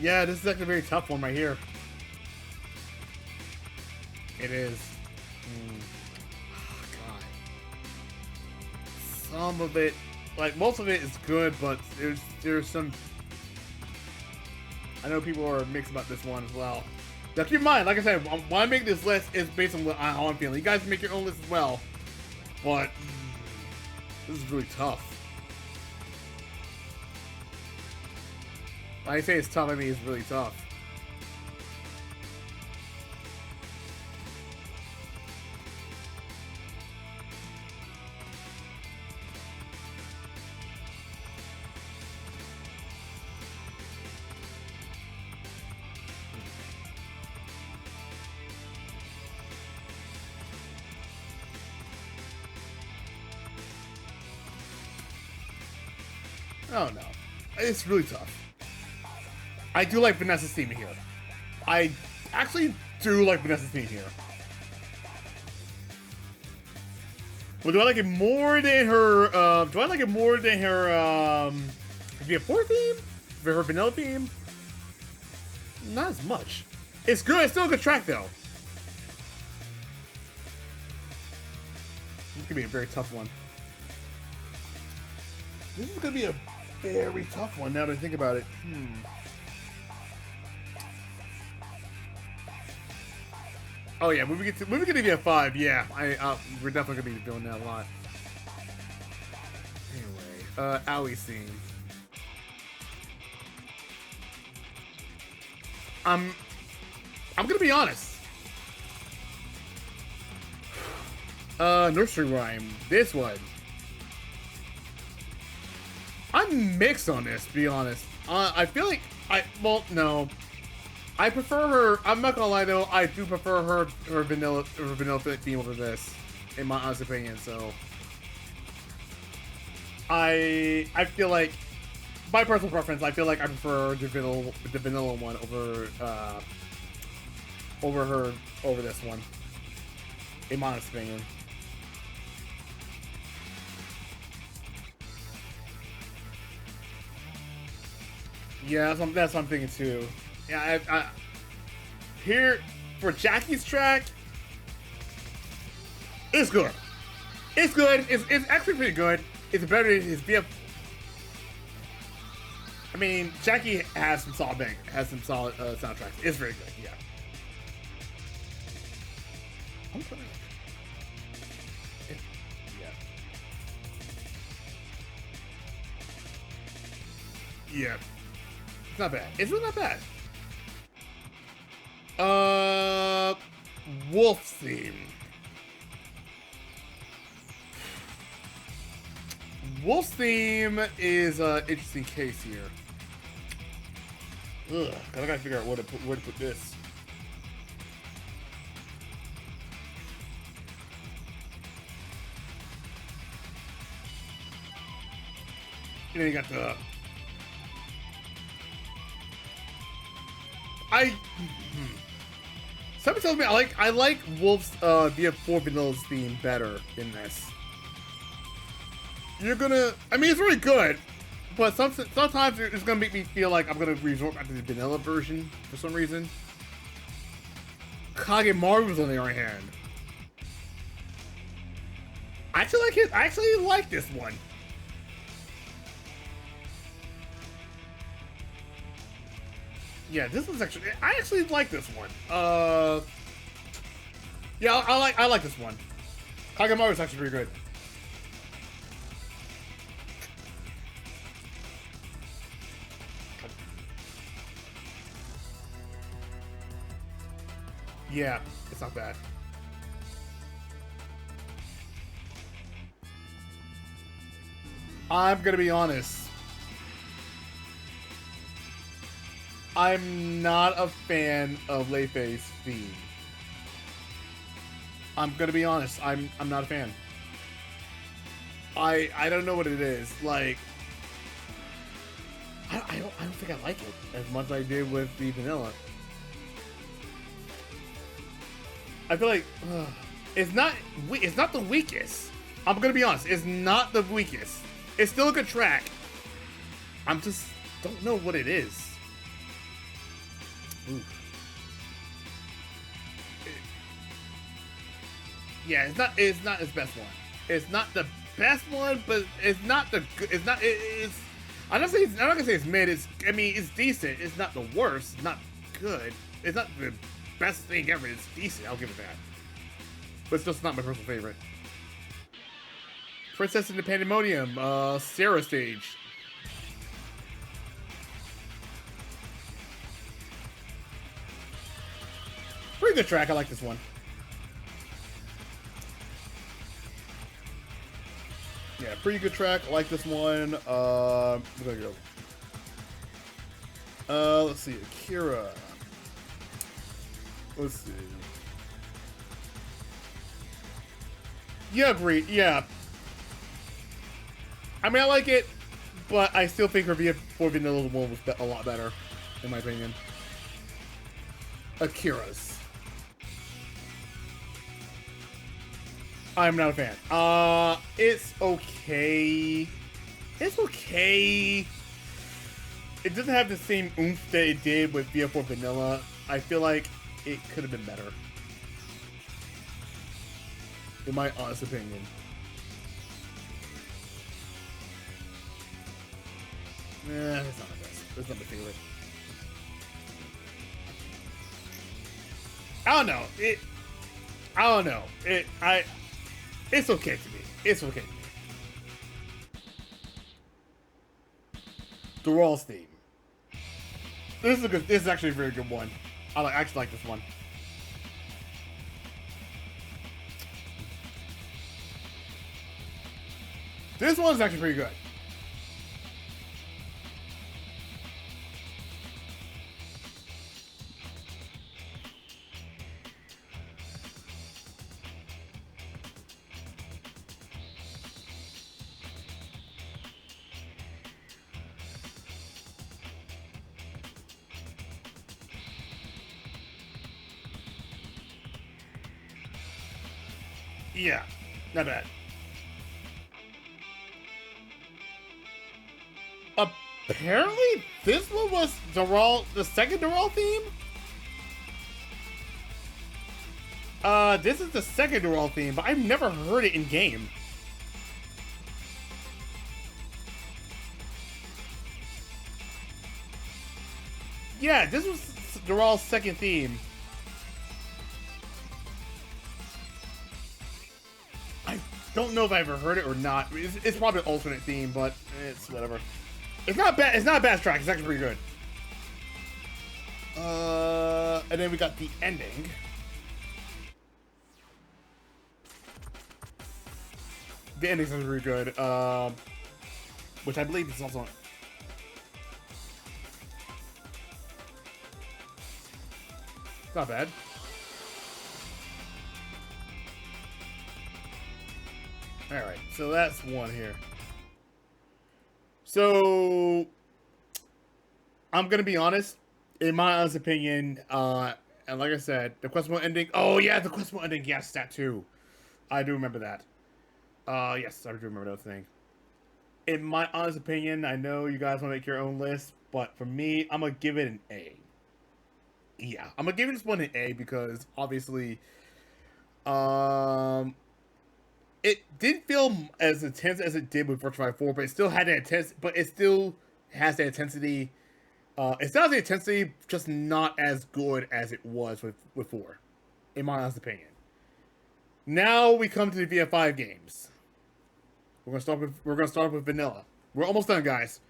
Yeah, this is actually a very tough one right here. It is. Oh, God. Some of it, like most of it is good, but there's some... I know people are mixed about this one as well. Now keep in mind, like I said, when I make this list, it's based on how I'm feeling. You guys can make your own list as well. But... this is really tough. When I say it's tough, I mean it's really tough. Oh no. It's really tough. I do like Vanessa's theme here. I actually do like Vanessa's theme here. But do I like it more than her, do I like it more than her, VF4 theme? Her vanilla theme? Not as much. It's good, it's still a good track though. This is gonna be a very tough one. This is gonna be a very tough one now that I think about it. Oh yeah, when we get to VF5, yeah, we're definitely gonna be doing that a lot. Anyway, Aui's theme. I'm gonna be honest. Nursery Rhyme, this one. I'm mixed on this, to be honest. I feel like no. I prefer her. I'm not gonna lie though. I do prefer her vanilla theme over this, in my honest opinion. So I feel like, my personal preference, I feel like I prefer the vanilla one over this one, in my honest opinion. Yeah, that's what I'm thinking too. Yeah, here for Jackie's track, it's good. It's good. It's actually pretty good. It's better than his VF. I mean, Jackie has some solid soundtracks. It's very good. Yeah. Yeah. It's not bad. It's really not bad. Wolf theme. Wolf's theme is an interesting case here. Ugh, cause I gotta figure out where to put this. You know, you got the. Somebody tells me I like Wolf's VF4 Vanilla's theme better in this. I mean, it's really good, but sometimes it's gonna make me feel like I'm gonna resort back to the vanilla version for some reason. Kagemaru's on the other hand, I actually like this one. Yeah, this one's I actually like this one. Yeah, I like this one. Kagemaru's actually pretty good. Yeah, it's not bad. I'm gonna be honest. I'm not a fan of Leifei's theme. I'm gonna be honest. I'm not a fan. I don't know what it is. Like, I don't think I like it as much as I did with the vanilla. I feel like it's not the weakest. I'm gonna be honest. It's not the weakest. It's still a good track. I'm just don't know what it is. Ooh. Yeah, it's not his best one. It's not the best one, but it's not the good. It's not. It's. I'm not gonna say it's mid. I mean, it's decent. It's not the worst. It's not good. It's not the best thing ever. It's decent. I'll give it that. But it's just not my personal favorite. Princess in the Pandemonium, Sarah stage. Pretty good track. I like this one. Yeah, pretty good track. I like this one. We're gonna go. Let's see. Akira. Let's see. Yeah, great. Yeah. I mean, I like it, but I still think her VF4 Vanilla one was a lot better, in my opinion. Akira's. I'm not a fan. It's okay. It's okay. It doesn't have the same oomph that it did with VF4 Vanilla. I feel like it could have been better. In my honest opinion. It's not the best. It's not my favorite. I don't know. It's okay to me. It's okay to me. The Rawls theme. This is actually a very good one. I actually like this one. This one's actually pretty good. Yeah, not bad. Apparently, this one was the second Dural theme? This is the second Dural theme, but I've never heard it in game. Yeah, this was Dural's second theme. I don't know if I ever heard it or not. It's probably an alternate theme, but it's whatever. It's not bad. It's not a bad track. It's actually pretty good. And then we got the ending. The ending's really good. Which I believe is also. Not bad. Alright, so that's one here. So, I'm gonna be honest. In my honest opinion, and like I said, the quest mode ending. Oh yeah, the quest mode ending. Yes, that too. I do remember that. Yes, I do remember that thing. In my honest opinion, I know you guys want to make your own list, but for me, I'm gonna give it an A. Yeah, I'm gonna give this one an A because obviously, it didn't feel as intense as it did with Virtua Fighter 4, but it still had that intense. But it still has that intensity. It still has the intensity, just not as good as it was with 4, in my honest opinion. Now we come to the VF5 games. We're gonna start with vanilla. We're almost done, guys.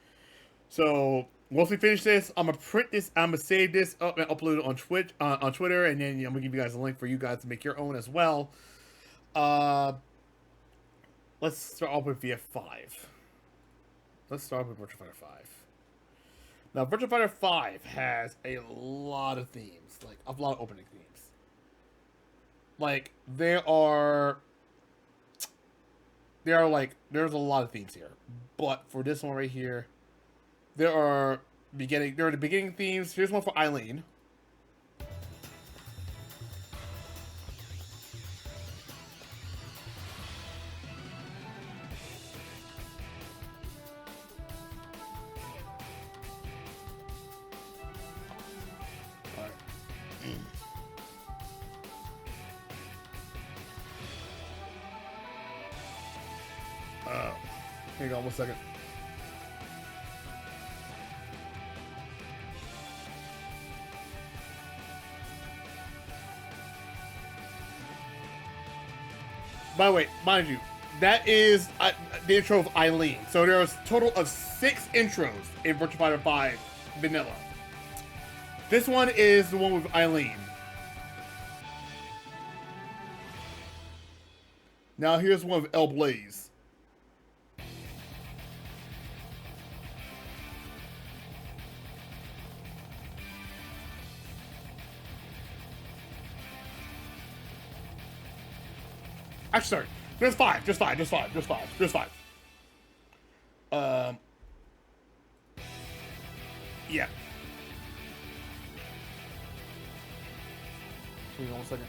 So once we finish this, I'm gonna print this. I'm gonna save this up and upload it on Twitter, and then I'm gonna give you guys a link for you guys to make your own as well. Let's start off with VF5. Let's start with Virtua Fighter 5. Now, Virtua Fighter 5 has a lot of themes, like a lot of opening themes. Like there's a lot of themes here, but for this one right here, there are the beginning themes. Here's one for Eileen. Hang on 1 second. By the way, mind you, that is the intro of Eileen. So there was a total of 6 intros in Virtua Fighter 5 Vanilla. This one is the one with Eileen. Now here's one with El Blaze. Actually, sorry. There's 5. Just 5. Yeah. Hang on 1 second.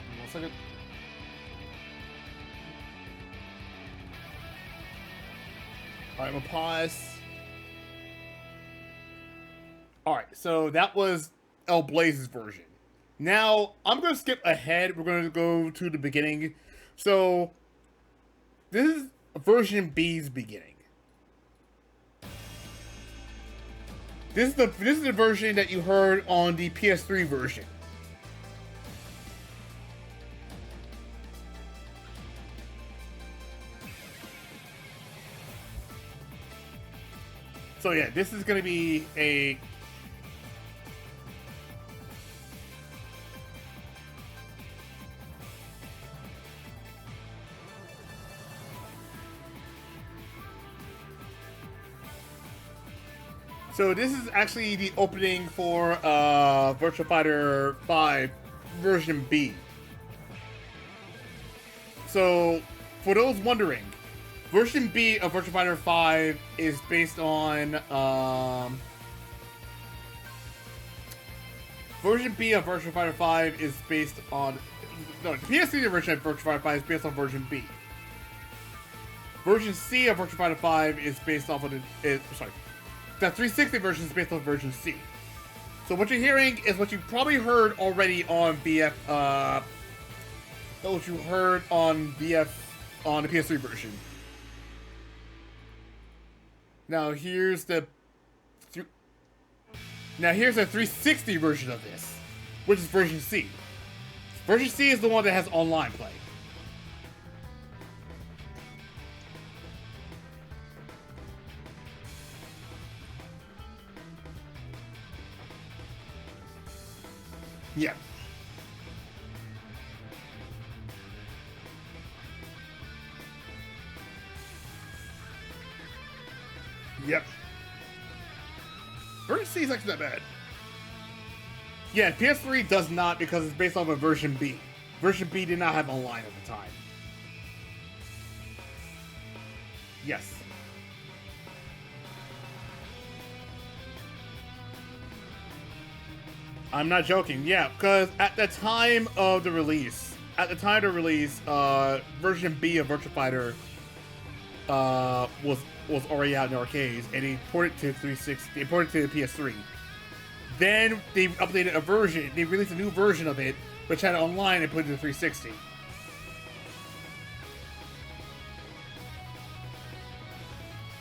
Hang on 1 second. Alright, I'm gonna pause. Alright, so that was El Blaze's version. Now, I'm gonna skip ahead. We're gonna go to the beginning. So, this is version B's beginning. This is the version that you heard on the PS3 version. So yeah, this is going to be a... So this is actually the opening for Virtua Fighter 5 version B. So, for those wondering, version B of Virtua Fighter 5 is based on version B of Virtua Fighter 5 is based on the PS3 version of Virtua Fighter 5 is based on version B. Version C of Virtua Fighter 5 is based off of the the 360 version is based on version C. So what you're hearing is what you probably heard already on BF what you heard on BF on the PS3 version. Now here's the 360 version of this, which is version C. Version C is the one that has online play. Yeah. Yep. Version C is actually not bad. Yeah, PS3 does not because it's based off of version B. Version B did not have online at the time. Yes. I'm not joking. Yeah, because at the time of the release, version B of Virtua Fighter was already out in arcades, and they ported it to 360. They ported it to the PS3. Then they updated a version. They released a new version of it, which had it online and put it to 360.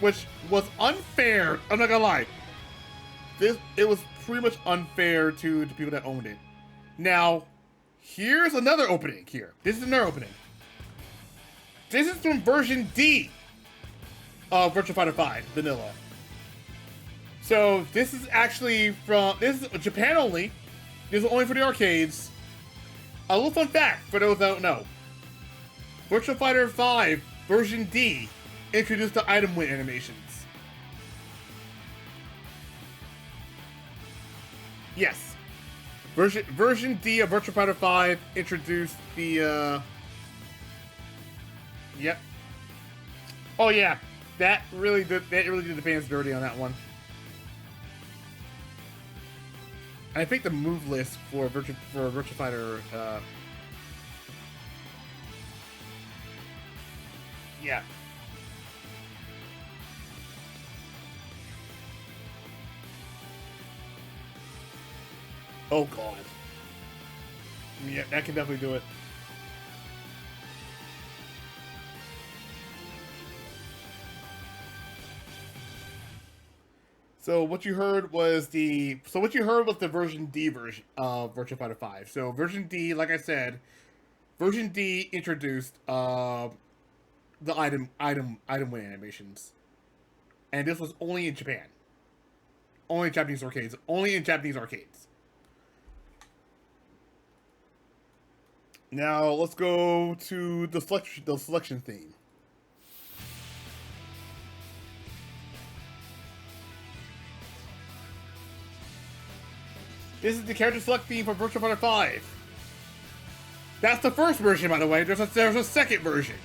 Which was unfair. I'm not gonna lie. It was pretty much unfair to the people that owned it. Now, here's another opening here. This is another opening. This is from version D of Virtua Fighter 5 Vanilla. So this is actually this is Japan only. This is only for the arcades. A little fun fact for those that don't know. Virtua Fighter 5 version D introduced the item win animations. Yes. Version D of Virtua Fighter 5 introduced the Yep. Oh yeah. That really did the fans dirty on that one. I think the move list for Virtua Fighter yeah. Oh god. Yeah, that can definitely do it. So what you heard was the version D version of Virtua Fighter 5. So version D, like I said, version D introduced the item win animations. And this was only in Japan. Only in Japanese arcades. Only in Japanese arcades. Now let's go to the selection theme. This is the character select theme for Virtua Fighter 5. That's the first version, by the way. There's a second version.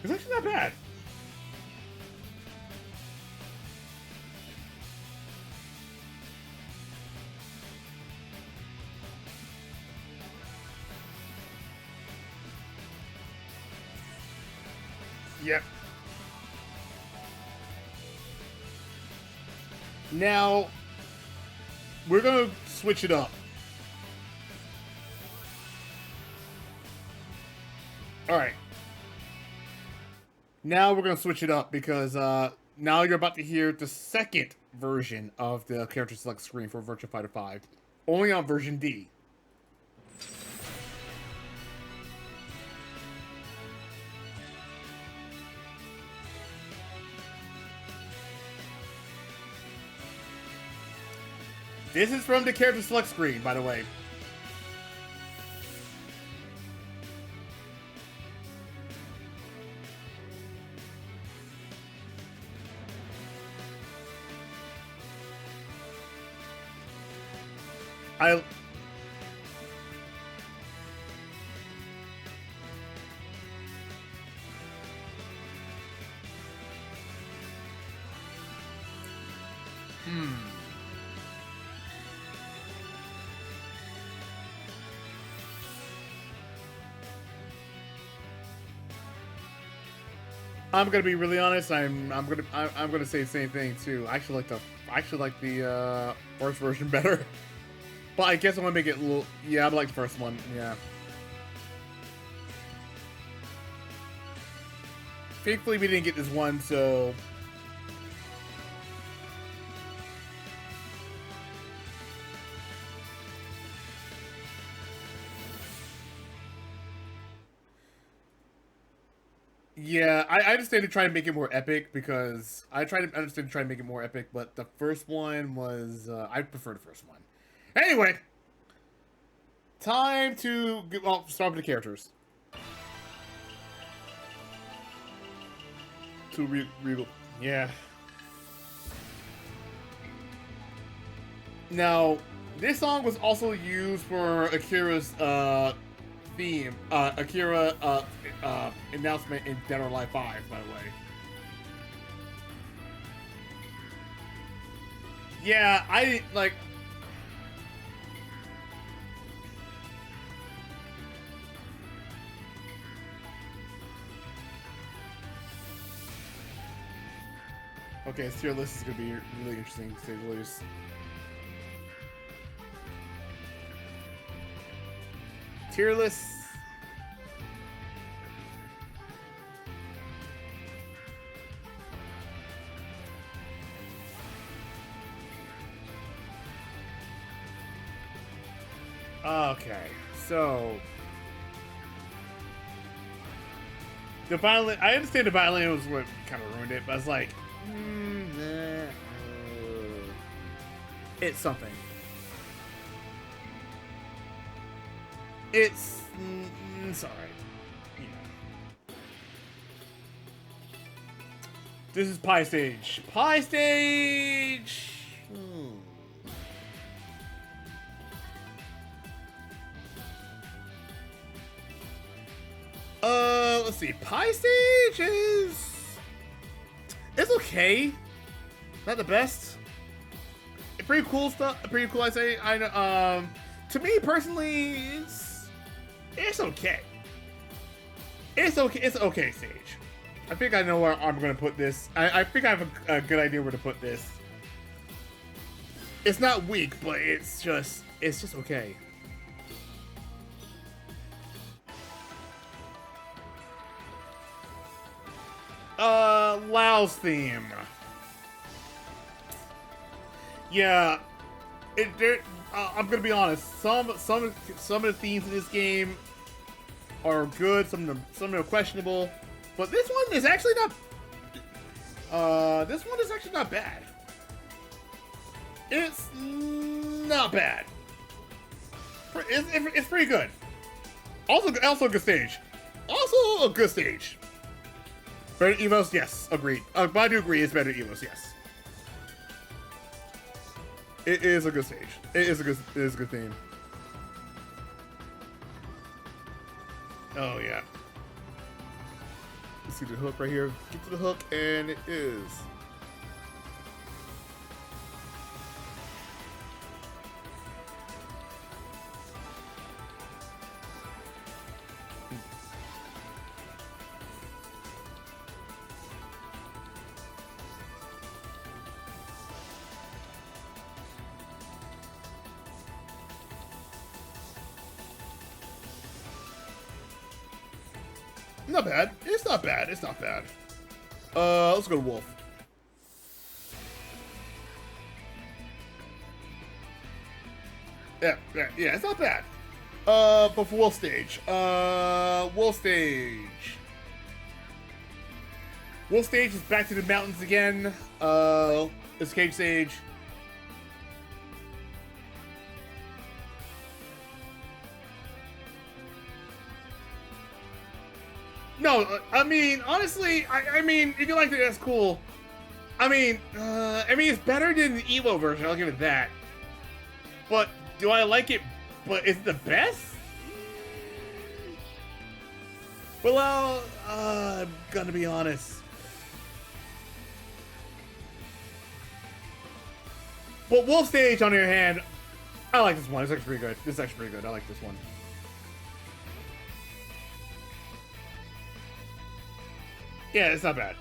It's actually not bad. Yep. Now, we're going to switch it up. Alright. Now we're going to switch it up because now you're about to hear the second version of the character select screen for Virtua Fighter 5. Only on version D. This is from the character select screen, by the way. I I'm gonna be really honest. I'm gonna say the same thing too. I actually like the first version better. But I guess I want to make it a little. Yeah, I like the first one. Yeah. Thankfully, we didn't get this one, so. Yeah, I understand to try to make it more epic because I understand to try to make it more epic, but the first one was I prefer the first one. Anyway, time to start with the characters. Yeah. Now, this song was also used for Akira's theme, Akira announcement in Dead or Alive 5, by the way. Yeah, I like. Okay, this tier list is gonna be really interesting to say the least. Tier list. Okay, so the violin. I understand the violin was what kind of ruined it, but I was like, it's something. It's alright. Yeah. This is Pie Stage. Pie Stage. Let's see. Pie Stage it's okay. Not the best. Pretty cool stuff. Pretty cool, I say. I know. To me personally, it's okay. It's okay. It's okay stage. I think I know where I'm gonna put this. I think I have a good idea where to put this. It's not weak, but it's just okay. Lao's theme. Yeah, I'm gonna be honest. Some of the themes in this game are good. Some of them are questionable. But this one is actually not. This one is actually not bad. It's not bad. It's pretty good. Also a good stage. Also a good stage. Better than Evos, yes, agreed. But I do agree, it's better than Evos, yes. It is a good stage. It is a good theme. Oh yeah. Let's see the hook right here. Get to the hook, and it is. Not bad. It's not bad. It's not bad. Let's go to Wolf. Yeah, it's not bad. But for Wolf Stage. Wolf Stage is back to the mountains again. Escape Stage. No, I mean, honestly, I mean, if you like it, that's cool. I mean, it's better than the Evo version, I'll give it that. But do I like it? But is it the best? Well, I'm gonna be honest. But Wolf Stage, on the other hand, I like this one. It's actually pretty good. This is actually pretty good. I like this one. Yeah, it's not bad.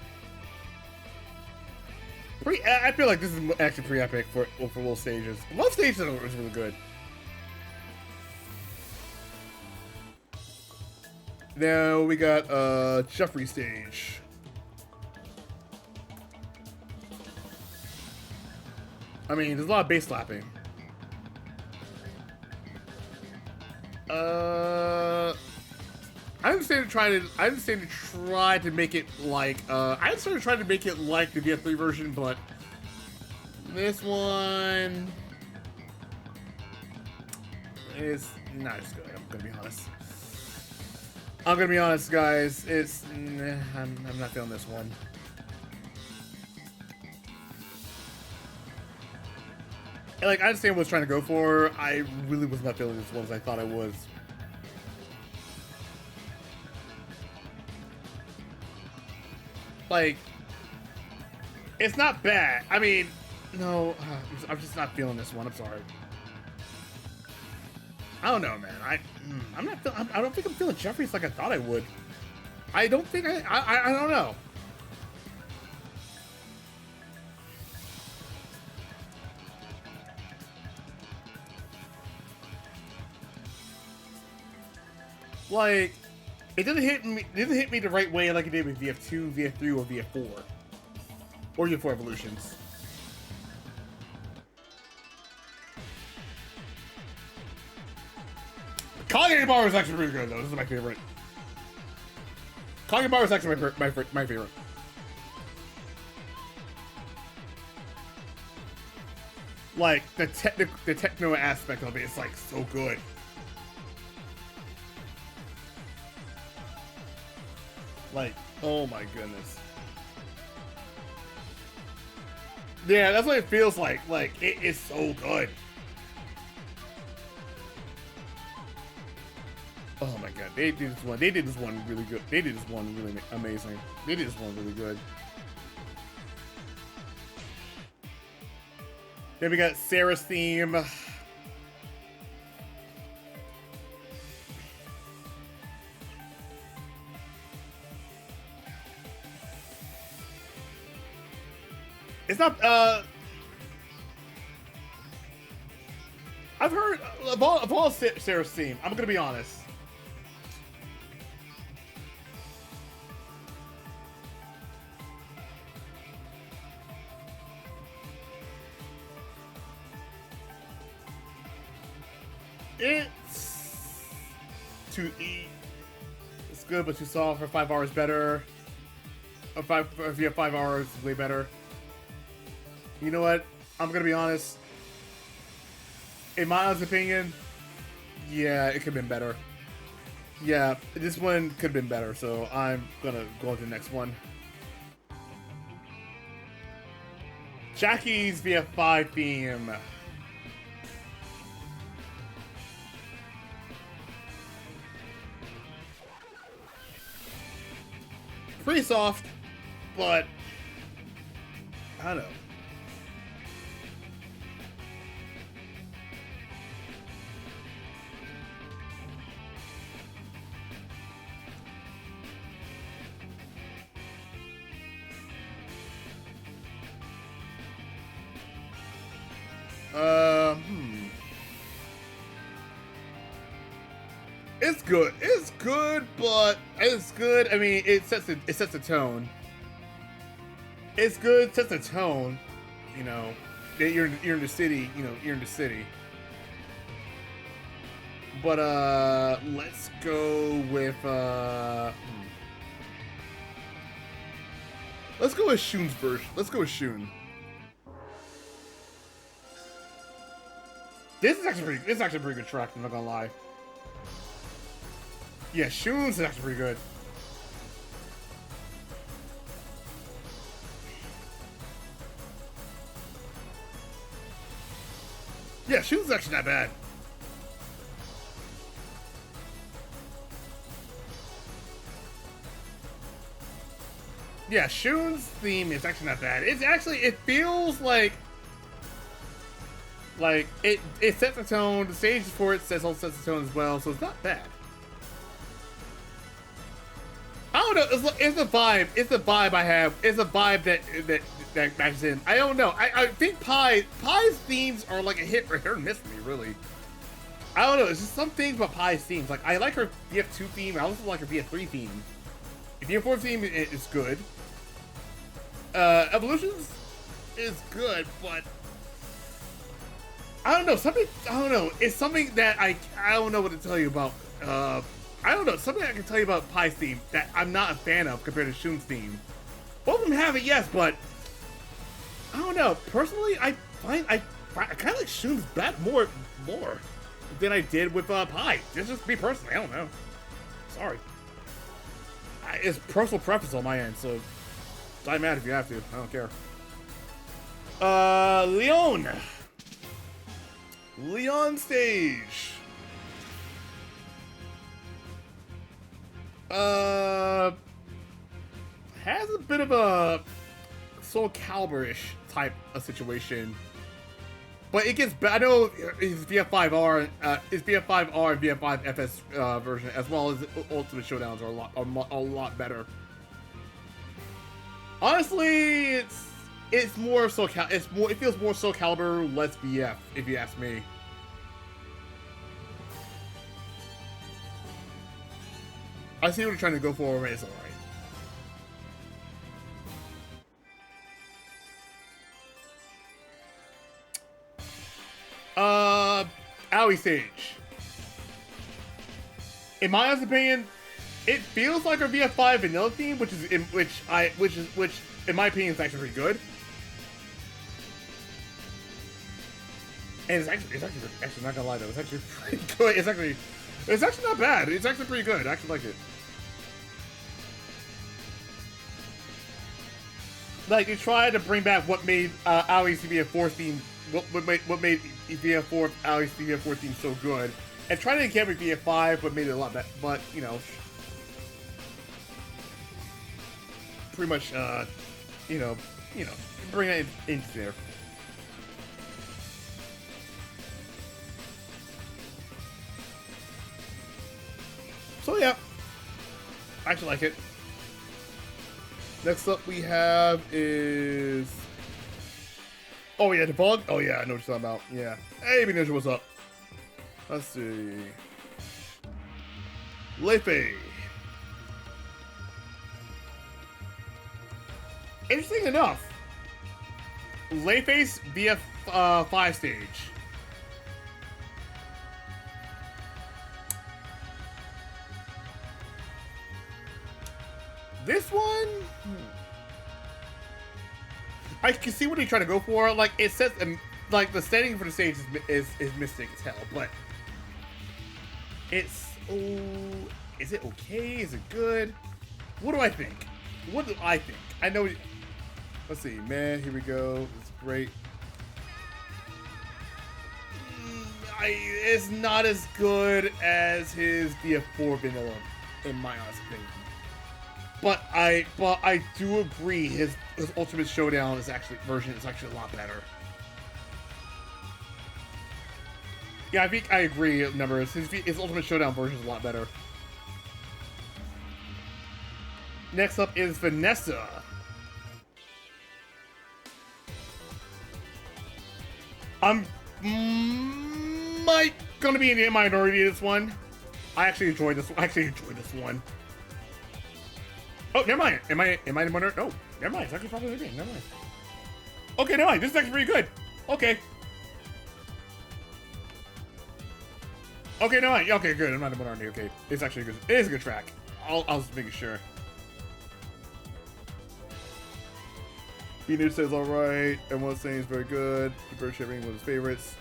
I feel like this is actually pretty epic for Wolf Stages. Wolf Stage is really good. Now we got Jeffrey Stage. I mean, there's a lot of bass slapping. I understand to try to make it like I understand to try to make it like the VF3 version, but this one is not as good. I'm gonna be honest, guys. I'm not feeling this one. And, like, I understand what it's trying to go for. I really was not feeling this one as I thought I was. Like, it's not bad. I mean, no, I'm just not feeling this one. I'm sorry. I don't know, man. I don't think I'm feeling Jeffries like I thought I would. I don't think I don't know. Like, it doesn't hit me the right way like it did with VF2, VF3, or VF4. Or VF4 Evolutions. Kage Bar is actually pretty good, though. This is my favorite. Kage Bar is actually my favorite. Like, the techno aspect of it is, like, so good. Like, oh my goodness. Yeah, that's what it feels like. Like, it is so good. Oh my god, they did this one. They did this one really good. They did this one really amazing. They did this one really good. Then we got Sarah's theme. It's not, I've heard of all Sarah's theme, I'm gonna be honest. It's good, but too soft. For 5 hours better. If you have 5 hours, it's way better. You know what? I'm gonna be honest. In my honest opinion, yeah, it could have been better. Yeah, this one could have been better, so I'm gonna go on to the next one. Jackie's VF5 theme. Pretty soft, but I don't know. It's good. It's good, but it's good. I mean, it sets the tone. It's good. Sets the tone. You know, you're in the city. You know, you're in the city. But let's go with let's go with Shun's version. Let's go with Shun. This is actually a pretty good track. I'm not gonna lie. Yeah, Shun's actually pretty good. Yeah, Shun's actually not bad. Yeah, Shun's theme is actually not bad. It's actually, it feels like it sets the tone. The stage for it sets the tone as well, so it's not bad. I don't know. It's a vibe. It's a vibe I have. It's a vibe that matches in. I don't know. I think Pie's themes are like a hit or miss for me, really. I don't know. It's just some things about Pie's themes. Like, I like her BF2 theme. I also like her BF3 theme. The BF4 theme is good. Evolutions is good, but I don't know. I don't know. It's something that I don't know what to tell you about. I don't know. Something I can tell you about Pie's theme that I'm not a fan of compared to Shun's theme. Both of them have it, yes, but I don't know. Personally, I kind of like Shun's back more than I did with Pie. This is just me personally. I don't know. Sorry. It's personal preference on my end, so I'm mad if you have to. I don't care. Leon stage. Has a bit of a Soul Calibur-ish type of situation, but it gets better. I know his VF5R, his VF5R and VF5FS version, as well as Ultimate Showdowns, are a lot better. Honestly, it's more Soul Cal. It feels more Soul Calibur, less VF, if you ask me. I see what you're trying to go for, but it's alright. Owie stage. In my honest opinion, it feels like our VF5 vanilla theme, which in my opinion is actually pretty good. And it's actually not gonna lie though, it's actually pretty good. It's actually not bad. It's actually pretty good. I actually like it. Like, they tried to bring back what made Owie's VF4 theme, what made VF4 Owie's VF4 theme so good, and tried to get with VF5, but made it a lot better. But you know, pretty much, bring it into there. So yeah, I actually like it. Next up we have is... Oh yeah, Debug? Oh yeah, I know what you're talking about. Yeah. Hey, Ninja, what's up? Let's see. Leifei. Interesting enough, Leifei's VF5 stage. This one, I can see what he's trying to go for. Like, it says, like, the setting for the stage is mystic as hell, but it's, is it okay? Is it good? What do I think? What do I think? I know. Let's see, man. Here we go. It's great. It's not as good as his VF4 vanilla, in my honest opinion. But I do agree his Ultimate Showdown version is actually a lot better. Yeah, I think I agree. Numbers. His Ultimate Showdown version is a lot better. Next up is Vanessa. I'm gonna be in the minority of this one. I actually enjoyed this one. Oh, never mind. Am I in the minority? No, never mind. It's actually probably okay. Never mind. Okay, never mind. This is actually pretty good. Okay. Okay, never mind. Okay, good. I'm not in the minority. Okay, it's actually good. It is a good track. I'll just make sure. Phoenix says alright. Everyone's saying it's very good. The bird shivering was his favorites.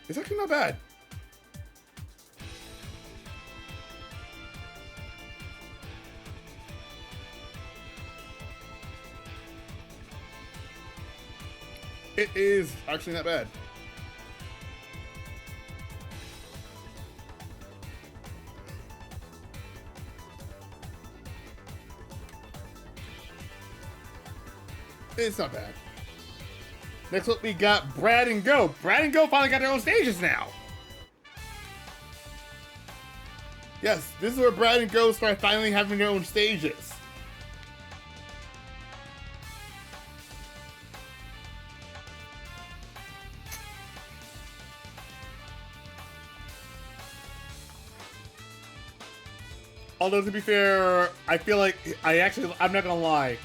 It's actually not bad. It is actually not bad. It's not bad. Next up, we got Brad and Go. Brad and Go finally got their own stages now. Yes, this is where Brad and Go start finally having their own stages. Although, to be fair, I feel like I'm not gonna lie.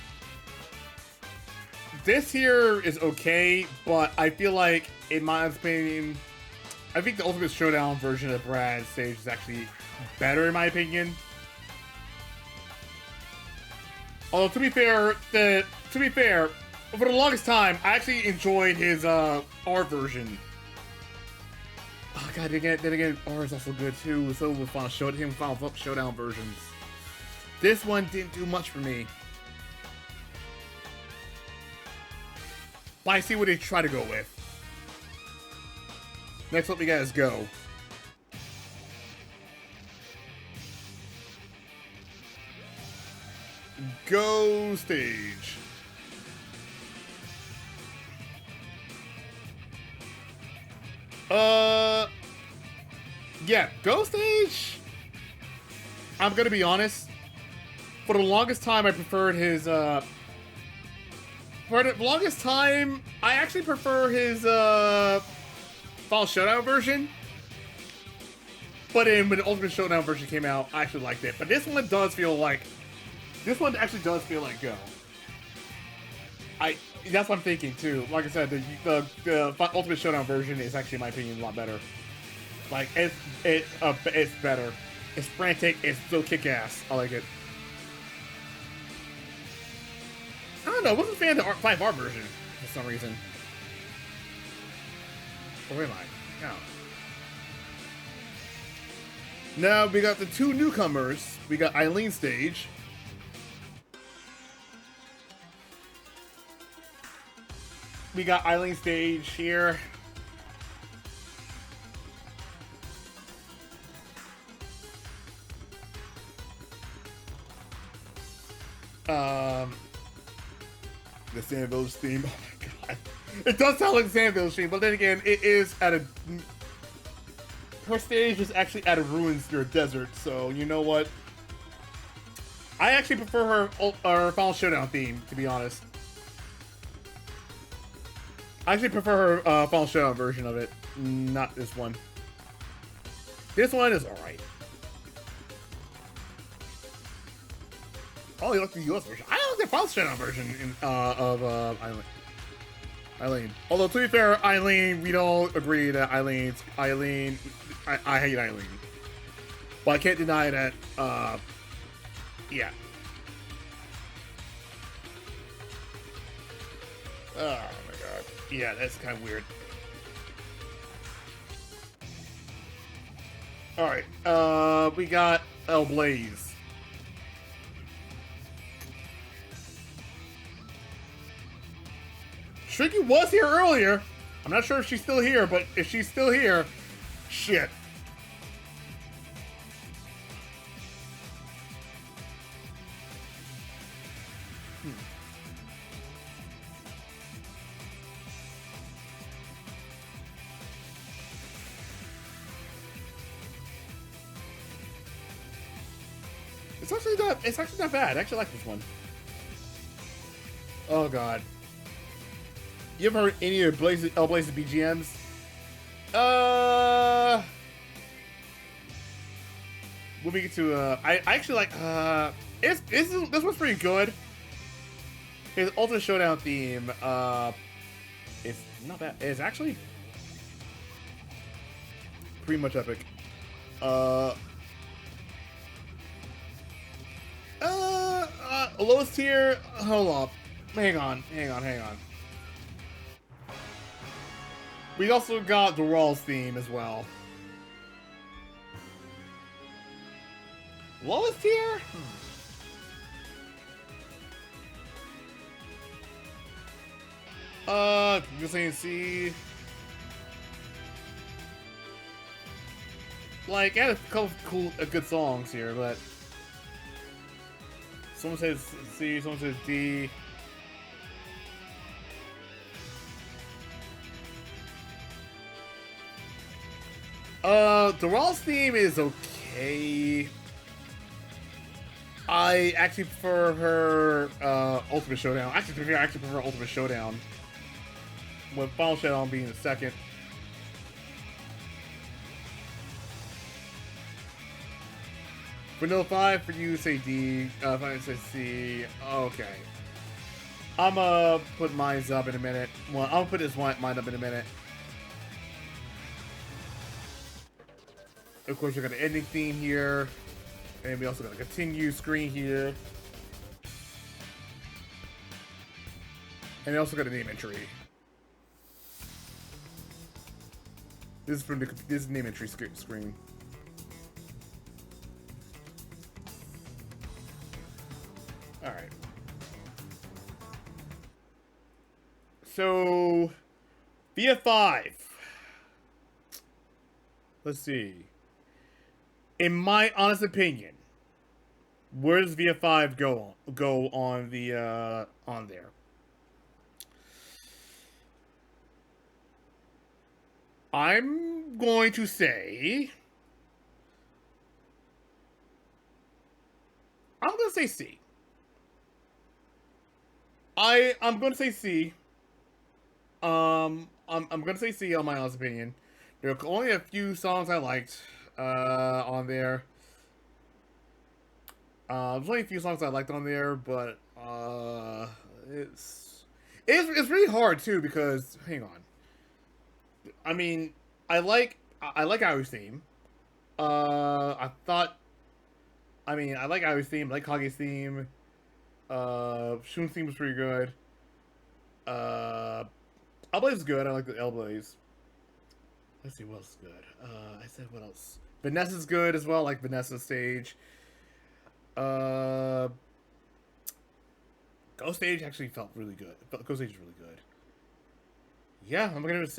This here is okay, but I feel like, in my opinion, I think the Ultimate Showdown version of Brad's stage is actually better, in my opinion. Although, to be fair, for the longest time, I actually enjoyed his R version. Oh god, then again, R is also good too. So with Final Showdown versions. This one didn't do much for me. But I see what they try to go with. Next up, we got is Go. Go stage. Yeah, Go stage. I'm gonna be honest. For the longest time, I preferred his, For the longest time, I actually prefer his, Final Showdown version. But then when the Ultimate Showdown version came out, I actually liked it. But this one does feel like... This one actually does feel like Go. That's what I'm thinking, too. Like I said, the Ultimate Showdown version is actually, in my opinion, a lot better. Like, it's better. It's frantic, it's so kick-ass. I like it. I don't know, I wasn't a fan of the 5R version, for some reason. Or where am I? No. Now, we got the two newcomers. We got Eileen stage. We got Eileen stage here. The Sand Village theme. Oh my god. It does sound like the Sand Village theme, but then again, it is at a... Her stage is actually at a ruins near a desert, so you know what? I actually prefer her Final Showdown theme, to be honest. I actually prefer her Final Showdown version of it, not this one. This one is alright. Oh, you like the US version. I don't like the Final Showdown version of Eileen. Although, to be fair, Eileen, we don't agree that Eileen, I hate Eileen. But I can't deny that, yeah. Oh my god. Yeah, that's kind of weird. Alright, we got El Blaze. Shrinky was here earlier. I'm not sure if she's still here, but if she's still here, shit. It's actually not bad. I actually like this one. Oh god. You ever heard any of El Blaze's BGMs? When we get to I actually like this one's pretty good. His Ultimate Showdown theme it's not bad. It's actually pretty much epic. Lowest tier. Hold on. Hang on. We also got the Rawls theme as well. Lowest tier? Just saying C. Like, I had a couple of cool, good songs here, but someone says C, someone says D. The Rawls theme is okay. I actually prefer her Ultimate Showdown. I actually prefer Ultimate Showdown, with Final Showdown being the second. Vanilla 5 for you, say D. If I say C, okay. I'm gonna put mine up in a minute. Well, I'll put mine up in a minute. Of course, we got an ending theme here, and we also got a continue screen here, and we also got a name entry. This is from this name entry screen. All right. So, VF5. Let's see. In my honest opinion, where does VF5 go on the on there? I'm going to say C. I'm going to say C. I'm going to say C on my honest opinion. There are only a few songs I liked on there. There's only a few songs I liked on there, but it's really hard too because hang on. I mean, I like Ayu's theme. I like Ayu's theme. I like Kage's theme. Shun's theme was pretty good. Elblaze is good. I like the Elblaze. Let's see what else is good. I said what else? Vanessa's good as well. I like Vanessa's stage. Ghost stage actually felt really good. Ghost stage is really good. Yeah, I'm gonna give this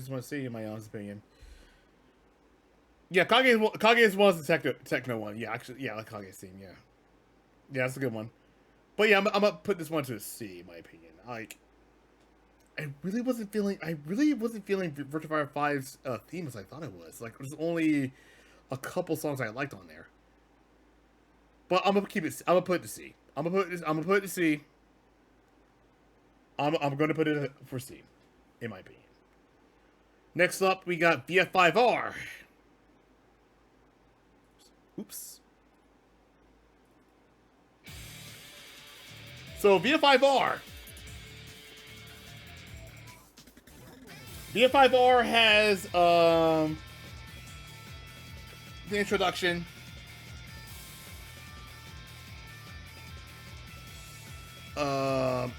one a C in my honest opinion. Yeah, Kage's was the techno one. Yeah, actually, yeah, I like Kage's theme. Yeah, that's a good one. But yeah, I'm gonna put this one to a C in my opinion. Like, I really wasn't feeling Virtua Fighter 5's theme as I thought it was. Like, there's only a couple songs I liked on there. But I'm gonna keep it. I'm gonna put it to C. I'm gonna put it to C. I'm gonna put it for C, in my opinion. Next up, we got VF5R. Oops. So VF5R. VF5R has the introduction. Wow.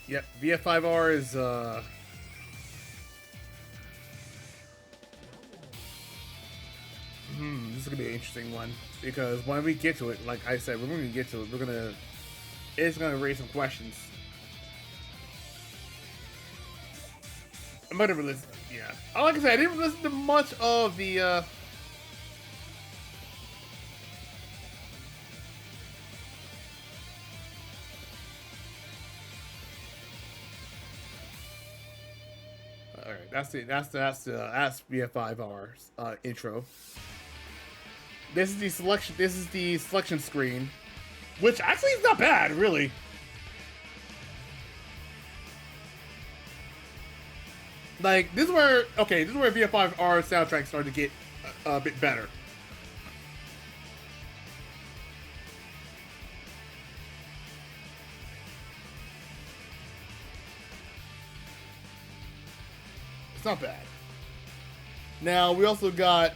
Yep, VF5R is this is gonna be an interesting one because when we get to it, like I said, when we're gonna get to it, it's gonna raise some questions. I'm gonna listen. Yeah, like I said, I didn't listen to much of the. All right, that's VF5R's intro. This is the selection. This is the selection screen, which actually is not bad, really. Like, this is where VF5R soundtrack started to get a bit better. It's not bad. Now, we also got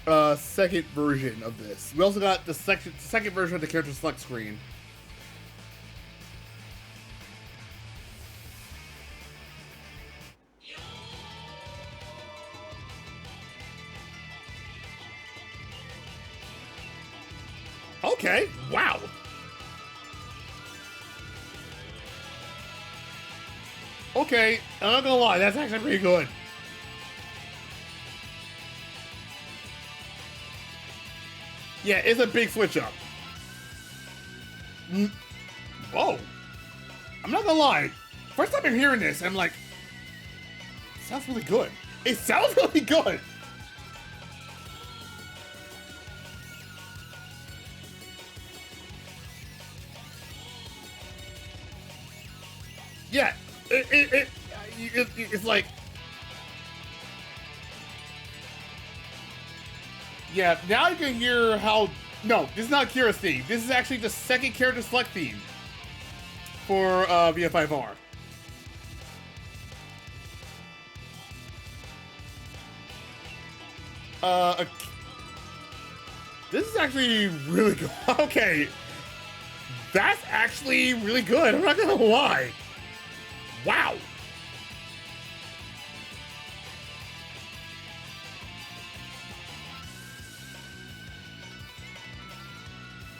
a second version of this. We also got the second version of the character select screen. Okay, wow. Okay, I'm not gonna lie, that's actually pretty good. Yeah, it's a big switch up. Whoa. I'm not gonna lie. First time I'm hearing this, I'm like, it sounds really good. It sounds really good. Yeah, it's like, yeah, now you can hear how, no, this is not Kira's theme. This is actually the second character select theme for VF5R. This is actually really good. Okay. That's actually really good. I'm not gonna lie. Wow.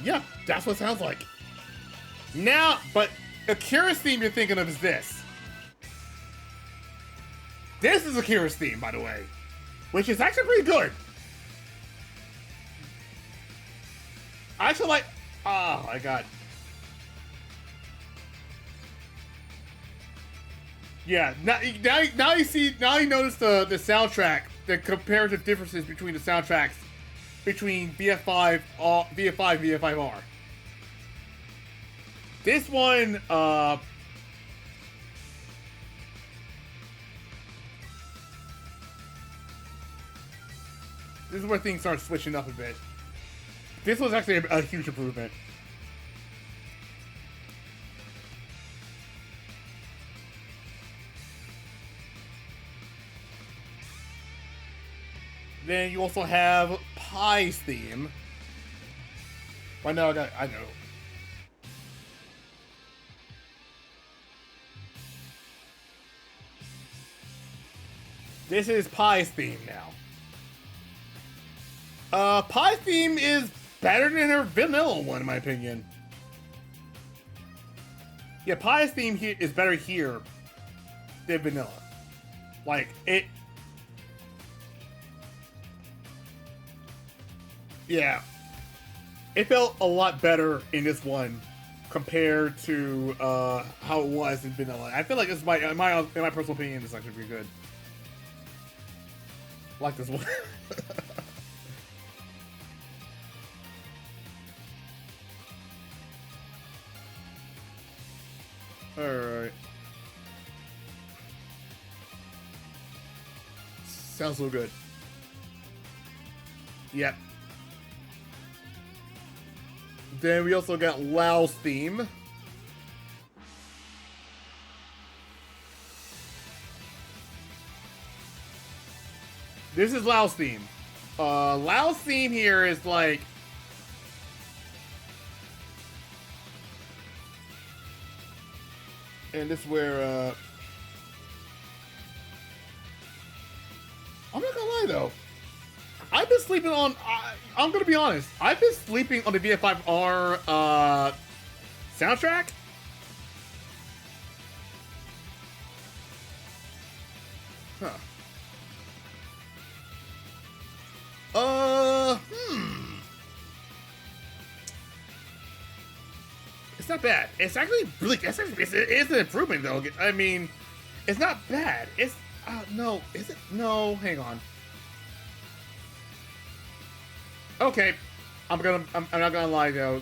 Yeah, that's what it sounds like. Now, but Akira's theme you're thinking of is this. This is Akira's theme, by the way, which is actually pretty good. I actually like. Oh my god. Yeah, now you see, now you notice the soundtrack, the comparative differences between the soundtracks between VF5, VF5R. This one, this is where things start switching up a bit. This was actually a huge improvement. Then you also have Pie's theme. Right now, I know. This is Pie's theme now. Pie's theme is better than her vanilla one, in my opinion. Yeah, Pie's theme here is better here than vanilla. Like, it... Yeah. It felt a lot better in this one compared to how it was in vanilla. I feel like it's in my personal opinion, it's actually pretty good. I like this one. Alright. Sounds so good. Yep. Then we also got Lao's theme. This is Lao's theme. Lao's theme here is like... And this is where, I'm not gonna lie though. I've been sleeping on... I'm gonna be honest. I've been sleeping on the VF5R soundtrack. Huh. It's not bad. It's actually really... It's an improvement though. I mean, it's not bad. It's... no. Is it? No, hang on. Okay, I'm not gonna lie though.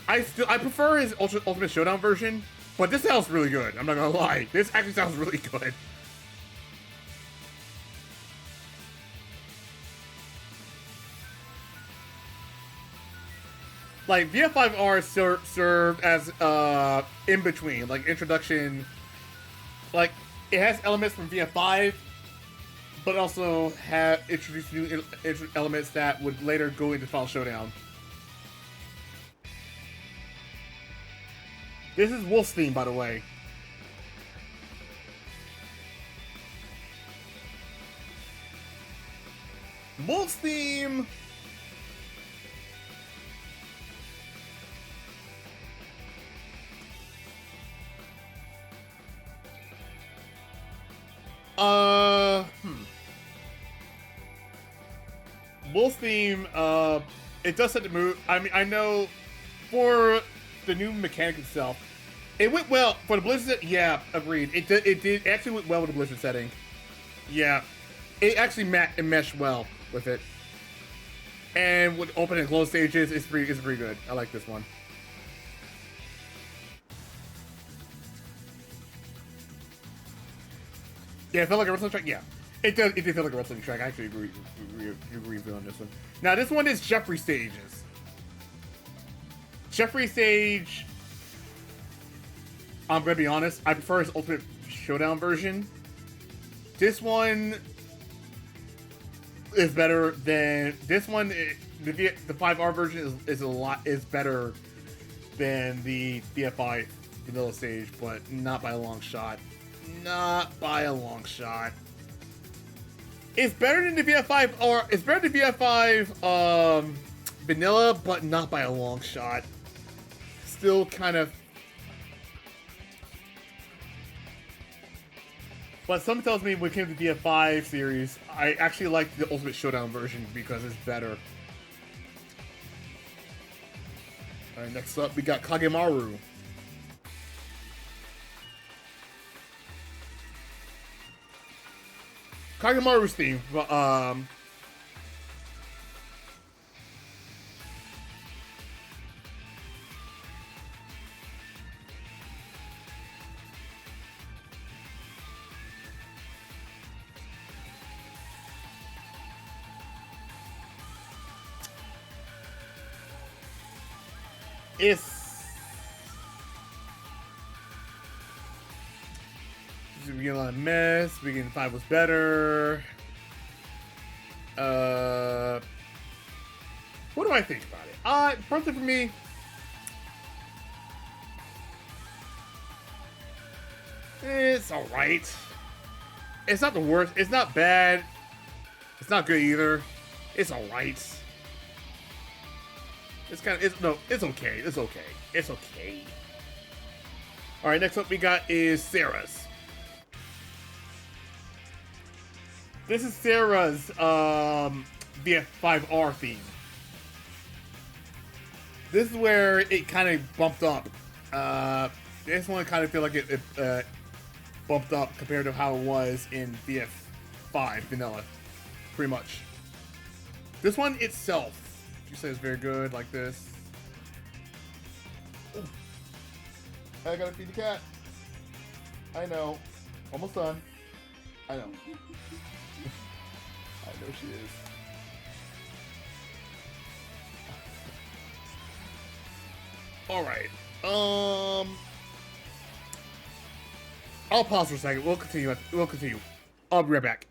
I prefer his Ultimate Showdown version, but this sounds really good. I'm not gonna lie. This actually sounds really good. Like VF5R served as in between, like introduction. Like it has elements from VF5. But also have introduced new elements that would later go into Final Showdown. This is Wolf's theme, by the way. Wolf's theme Bull's theme, it does set the mood. I mean, I know for the new mechanic itself, it went well for the Blizzard. Yeah, agreed. It did actually went well with the Blizzard setting. Yeah, it actually meshed well with it. And with open and close stages, it's pretty good. I like this one. Yeah, it felt like a wrestling track. Yeah, it does. It did feel like a wrestling track. I actually agree with you on this one. Now this one is Jeffrey stages. Jeffrey stage. I'm gonna be honest. I prefer his Ultimate Showdown version. This one is better than this one. The 5R version is better than the VF5 vanilla stage, but not by a long shot. Not by a long shot. It's better than the VF5, or it's better than the VF5 vanilla, but not by a long shot. Still kind of. But something tells me when it came to the VF5 series, I actually like the Ultimate Showdown version because it's better. Alright, next up we got Kagemaru. Kagemaru's theme, we get a lot of mess. Begin 5 was better. What do I think about it? Personally for me, it's alright. It's not the worst. It's not bad. It's not good either. It's alright. It's kind of, it's okay. It's okay. It's okay. Alright, next up we got is Sarah's. This is Sarah's VF5R theme. This is where it kind of bumped up. This one kind of feel like it bumped up compared to how it was in VF5 vanilla, pretty much. This one itself, she says, very good, like this. Ooh. I gotta feed the cat. I know. Almost done. I know. I know she is. Alright. I'll pause for a second. We'll continue. I'll be right back.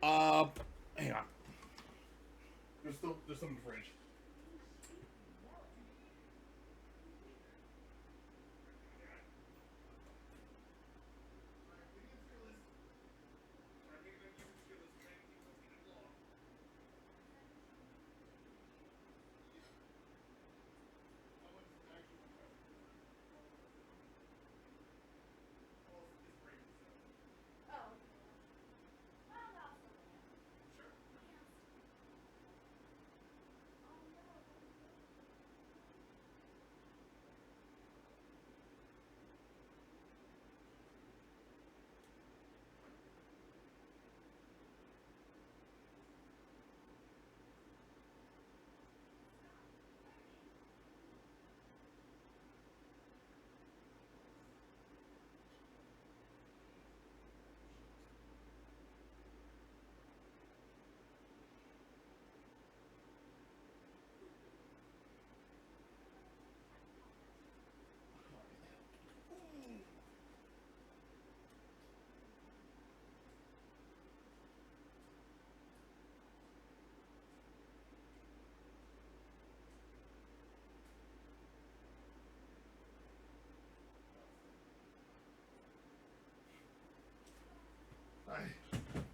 Hang on. There's some in the fridge.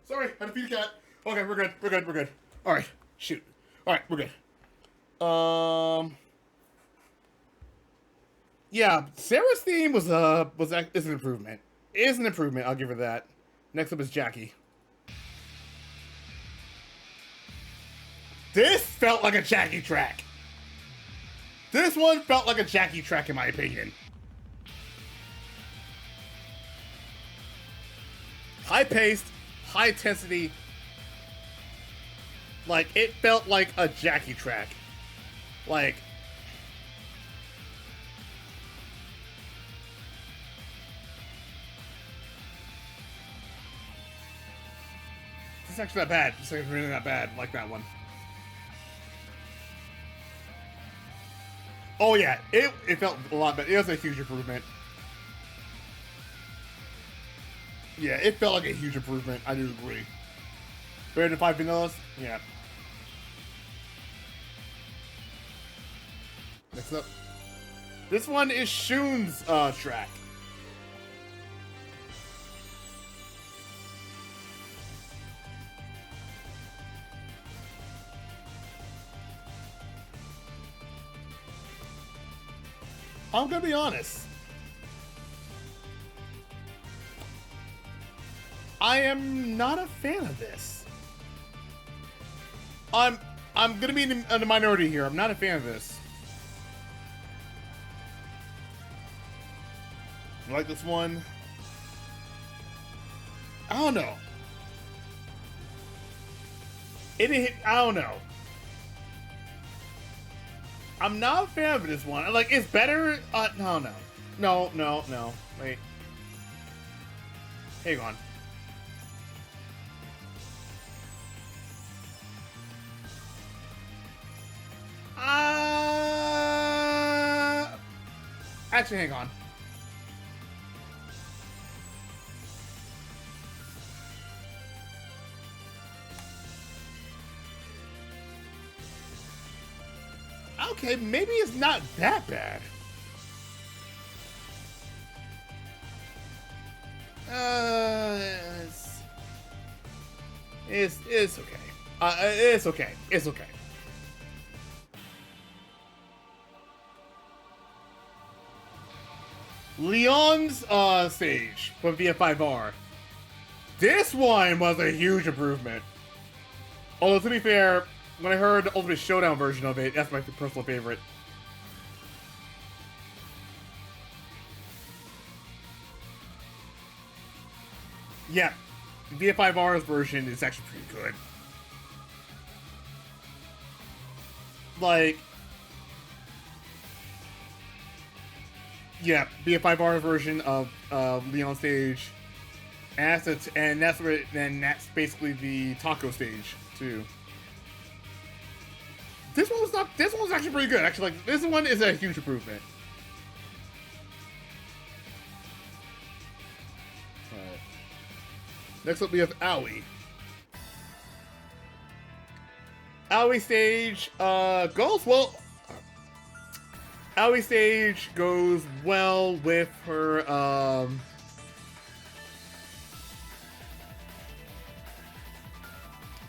Sorry, had to feed a cat. Okay, we're good. Alright, shoot. Alright, we're good. Yeah, Sarah's theme is an improvement. Is an improvement, I'll give her that. Next up is Jackie. This felt like a Jackie track. This one felt like a Jackie track in my opinion. High paced, high intensity. Like, it felt like a Jackie track. Like, this is actually not bad. This is really not bad. I like that one. Oh yeah, it felt a lot better. It was a huge improvement. Yeah, it felt like a huge improvement. I do agree. Better than 5 vanillas? Yeah. Next up. This one is Shun's track. I'm gonna be honest. I am not a fan of this. I'm gonna be in the minority here. I'm not a fan of this. You like this one? I don't know. I don't know. I'm not a fan of this one. Like, it's better. No. Wait. Hang on. Actually, hang on. Okay, maybe it's not that bad. It's okay. It's okay. It's okay. Leon's stage from VF5R. This one was a huge improvement. Although, to be fair, when I heard the Ultimate Showdown version of it, that's my personal favorite. Yeah, VF5R's version is actually pretty good. Like, yeah, VF5R's version of Leon stage, and that's basically the taco stage too. This one was actually pretty good. Actually, like, this one is a huge improvement. Alright. Next up we have Aoi. Aoi stage goes well. Aoi stage goes well with her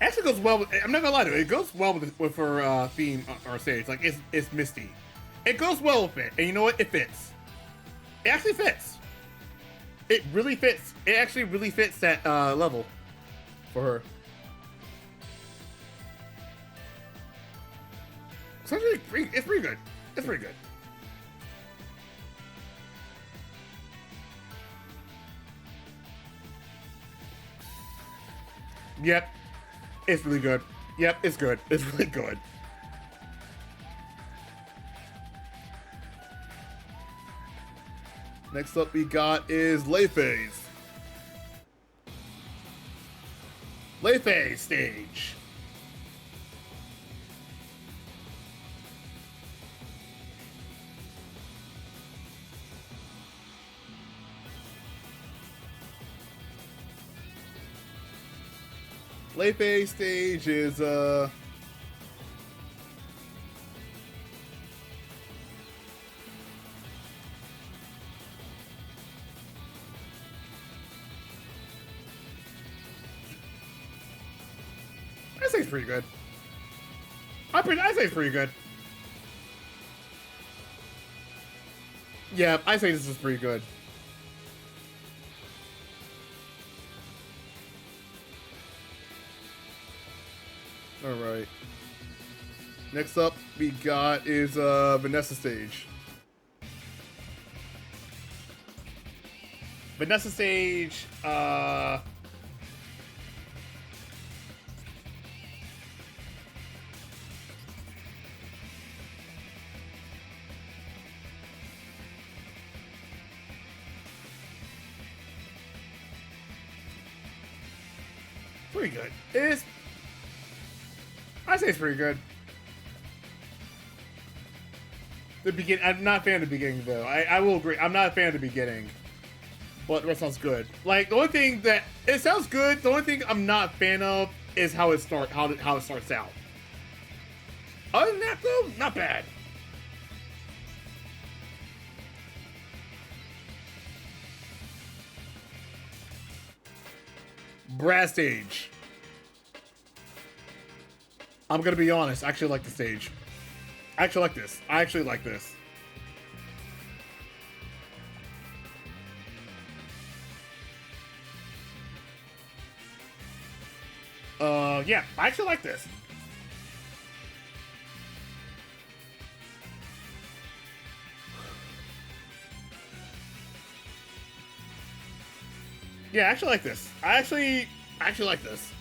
actually goes well with, I'm not gonna lie to you, it goes well with her theme or stage. Like, it's Misty. It goes well with it, and you know what? It fits. It actually fits. It really fits. It actually really fits that level for her. It's actually pretty good. It's pretty good. Yep. It's really good. Yep, it's good. It's really good. Next up we got is Leifei's. Leifei stage. Leifei stage is I say it's pretty good. I say it's pretty good. Yeah, I say this is pretty good. All right. Next up we got is Vanessa stage. Vanessa stage, pretty good. I say it's pretty good. I'm not a fan of the beginning though. I will agree. I'm not a fan of the beginning. But the rest sounds good. Like the only thing that it sounds good. The only thing I'm not a fan of is how it starts out. Other than that though, not bad. Brass stage. I'm gonna be honest. I actually like the stage. I actually like this. I actually like this. Yeah, I actually like this. Yeah, I actually like this. I actually like this.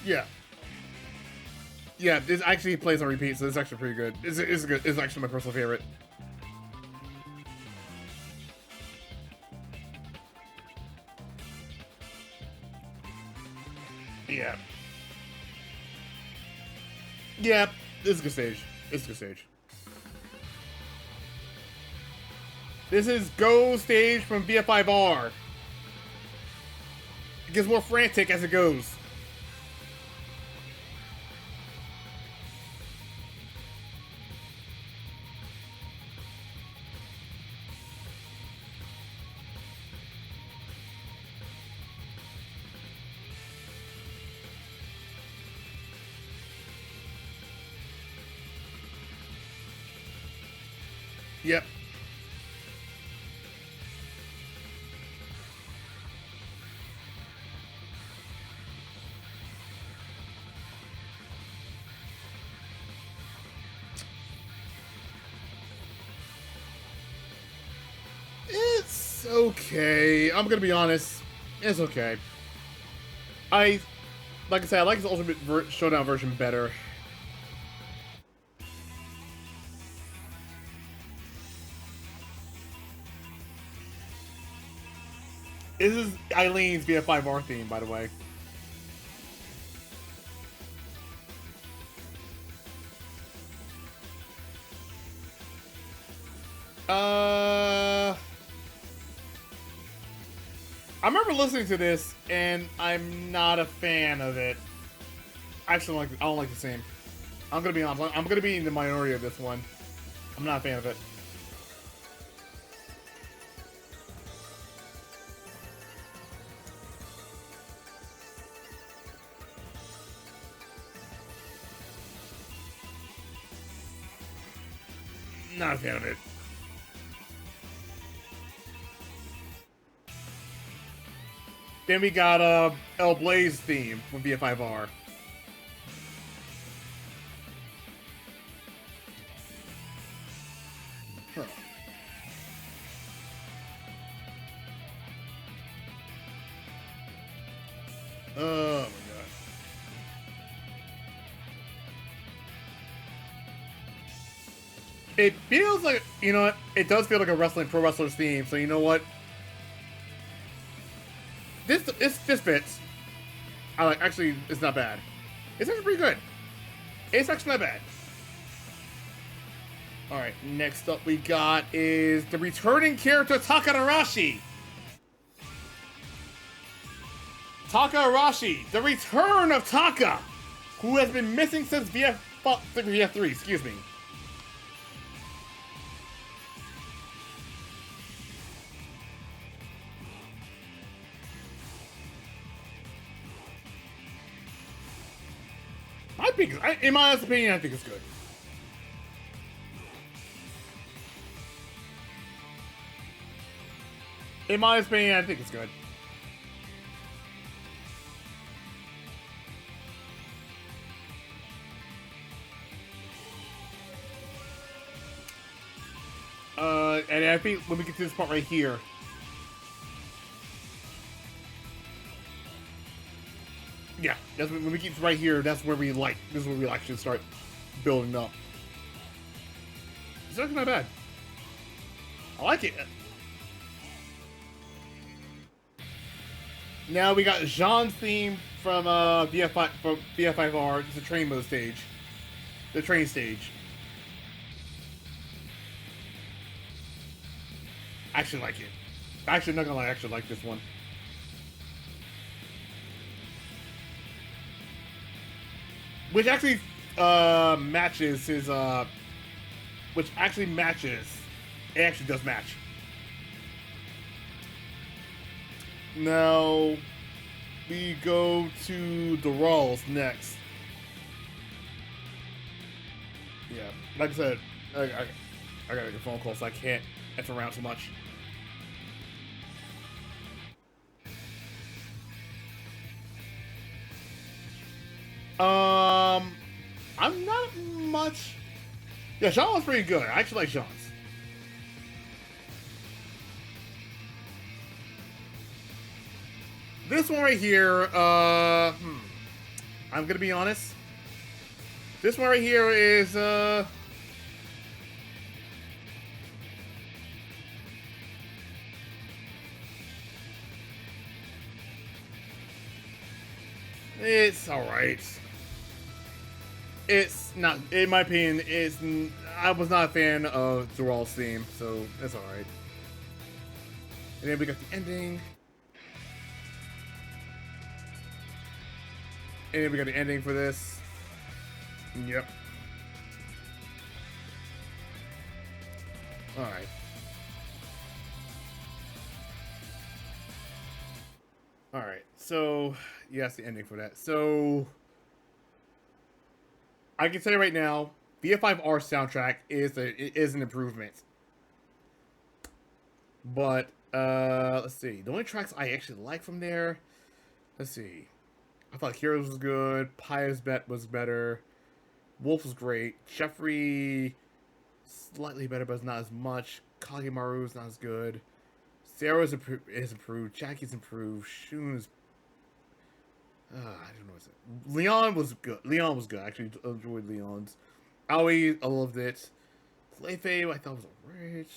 Yeah. Yeah, this actually plays on repeat, so this is actually pretty good. It's good. It's actually my personal favorite. Yeah. Yeah, this is a good stage. It's a good stage. This is Go stage from VF5R. It gets more frantic as it goes. Yep. It's okay. I'm gonna be honest. It's okay. Like I said, I like his Ultimate Showdown version better. This is Eileen's VF5R theme, by the way. I remember listening to this, and I'm not a fan of it. Actually, I don't like the same. I'm gonna be honest. I'm gonna be in the minority of this one. I'm not a fan of it. Not a fan of it. Then we got El Blaze theme from VF5R. Huh. Oh my god. It feels like, you know what? It does feel like a pro wrestler's theme, so you know what? This fits. I like. Actually, it's not bad. It's actually pretty good. It's actually not bad. All right. Next up, we got is the returning character Taka Arashi. Taka Arashi, the return of Taka, who has been missing since VF3. Excuse me. In my honest opinion, I think it's good. In my opinion, I think it's good. And I think when we get to this part right here, yeah, that's when we get right here. That's where we like. This is where we actually start building up. It's not that bad. I like it. Now we got Jean's theme from VF5R. It's the train mode stage, the train stage. I actually like it. Actually, not gonna lie, I actually like this one. Which actually matches his which actually matches. It actually does match. Now we go to the Rawls next. Yeah, like I said, I gotta make a phone call, so I can't enter around too much. I'm not much. Yeah, Sean was pretty good. I actually like Sean's. This one right here, I'm gonna be honest. This one right here is, it's alright. It's not, in my opinion, I was not a fan of Zoral's theme, so it's alright. And then we got the ending. And then we got the ending for this. Yep. Alright. Alright, so, yes, the ending for that. So, I can tell you right now, VF5R soundtrack is an improvement. But, let's see. The only tracks I actually like from there, let's see. I thought Heroes was good. Pious Bet was better. Wolf was great. Jeffrey, slightly better, but not as much. Kagemaru is not as good. Sarah is improved. Jackie's improved. Shun is... I don't know what's it. Leon was good. Leon was good. I actually enjoyed Leon's. Aoi, I loved it. Clayface, I thought was alright.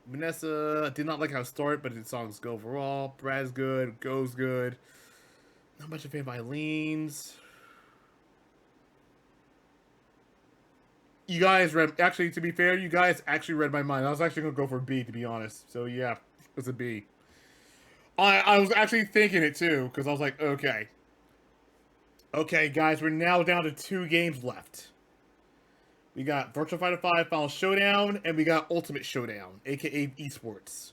Vanessa, did not like how it started, but the songs go overall. Brad's good. Go's good. Not much a fan of Eileen's. You guys read... Actually, to be fair, you guys actually read my mind. I was actually going to go for a B, to be honest. So, yeah, it's a B. I was actually thinking it, too, because I was like, okay. Okay, guys, we're now down to 2 games left. We got Virtua Fighter 5 Final Showdown, and we got Ultimate Showdown, aka Esports.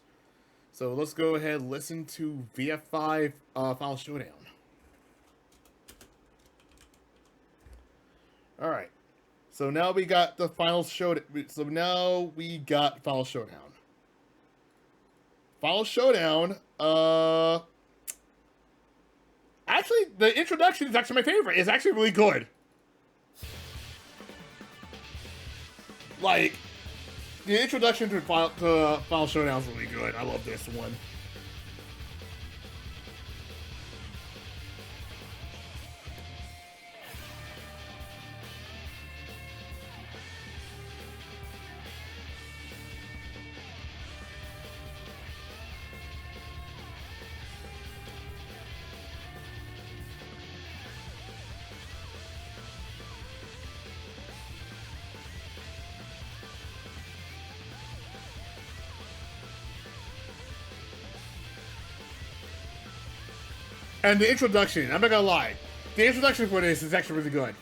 So let's go ahead and listen to VF5 Final Showdown. Alright. So now we got the Final Showdown. So now we got Final Showdown. Final Showdown, actually, the introduction is actually my favorite. It's actually really good. Like, the introduction to Final Showdown is really good. I love this one. And the introduction, I'm not gonna lie, the introduction for this is actually really good.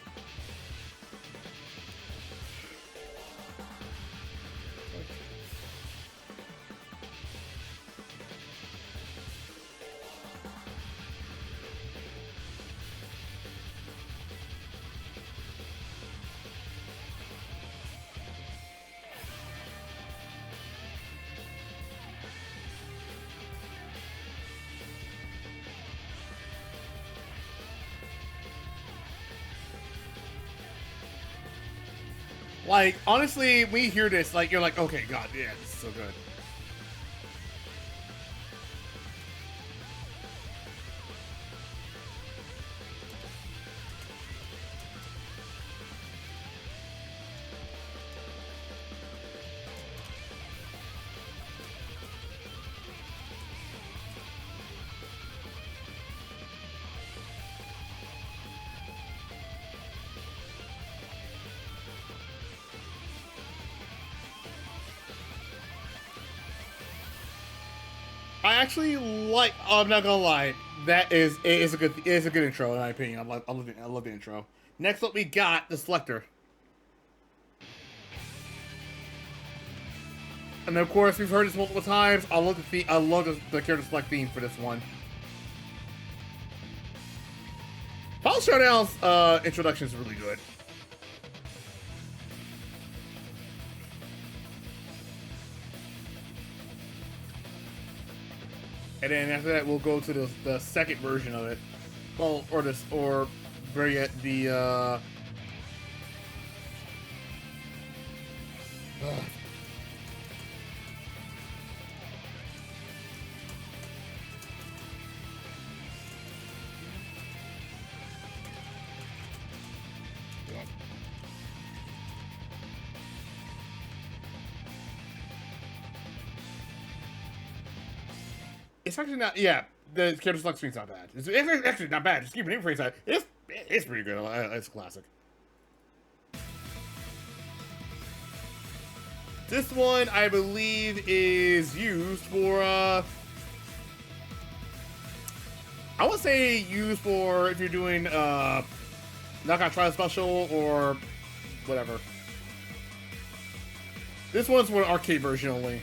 Like, honestly, when you hear this, like, you're like, okay, God, yeah, this is so good. I actually like. I'm not gonna lie. It is a good intro in my opinion. I love the intro. Next up, we got the selector, and of course we've heard this multiple times. I love the character select theme for this one. Final Showdown's introduction is really good. And then after that, we'll go to the second version of it. Well, or very yet the It's actually not. Yeah, the character select screen's not bad. It's actually not bad. Just keep it in frame side. It's pretty good. It's a classic. This one, I believe, is used for. I would say used for if you're doing Knockout Trial Special or whatever. This one's for an arcade version only.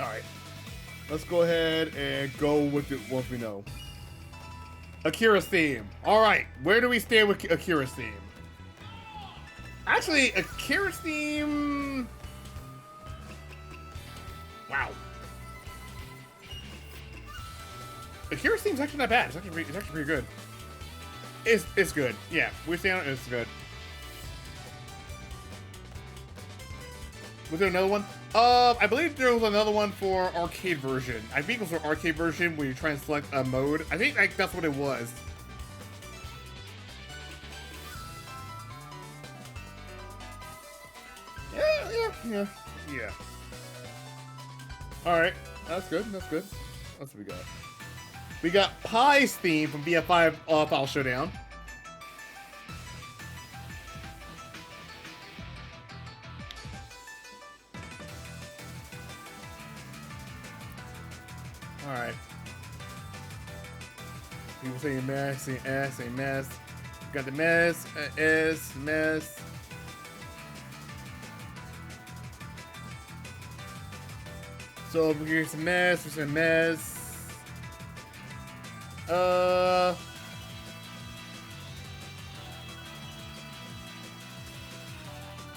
Alright, let's go ahead and go with the ones we know. Akira's theme. Alright, where do we stand with Akira's theme? Actually, Akira's theme... Wow. Akira's theme's actually not bad. It's actually pretty good. It's good. Yeah, we stand on it, it's good. Was there another one? I believe there was another one for arcade version. I think it was for arcade version where you try and select a mode. I think that's what it was. Yeah. Alright, that's good, that's good. That's what we got. We got Pie's theme from BF5 Final Showdown. Alright. People saying mess, saying ass, saying mess. Got the mess, S, mess. So here's a mess, here's a mess.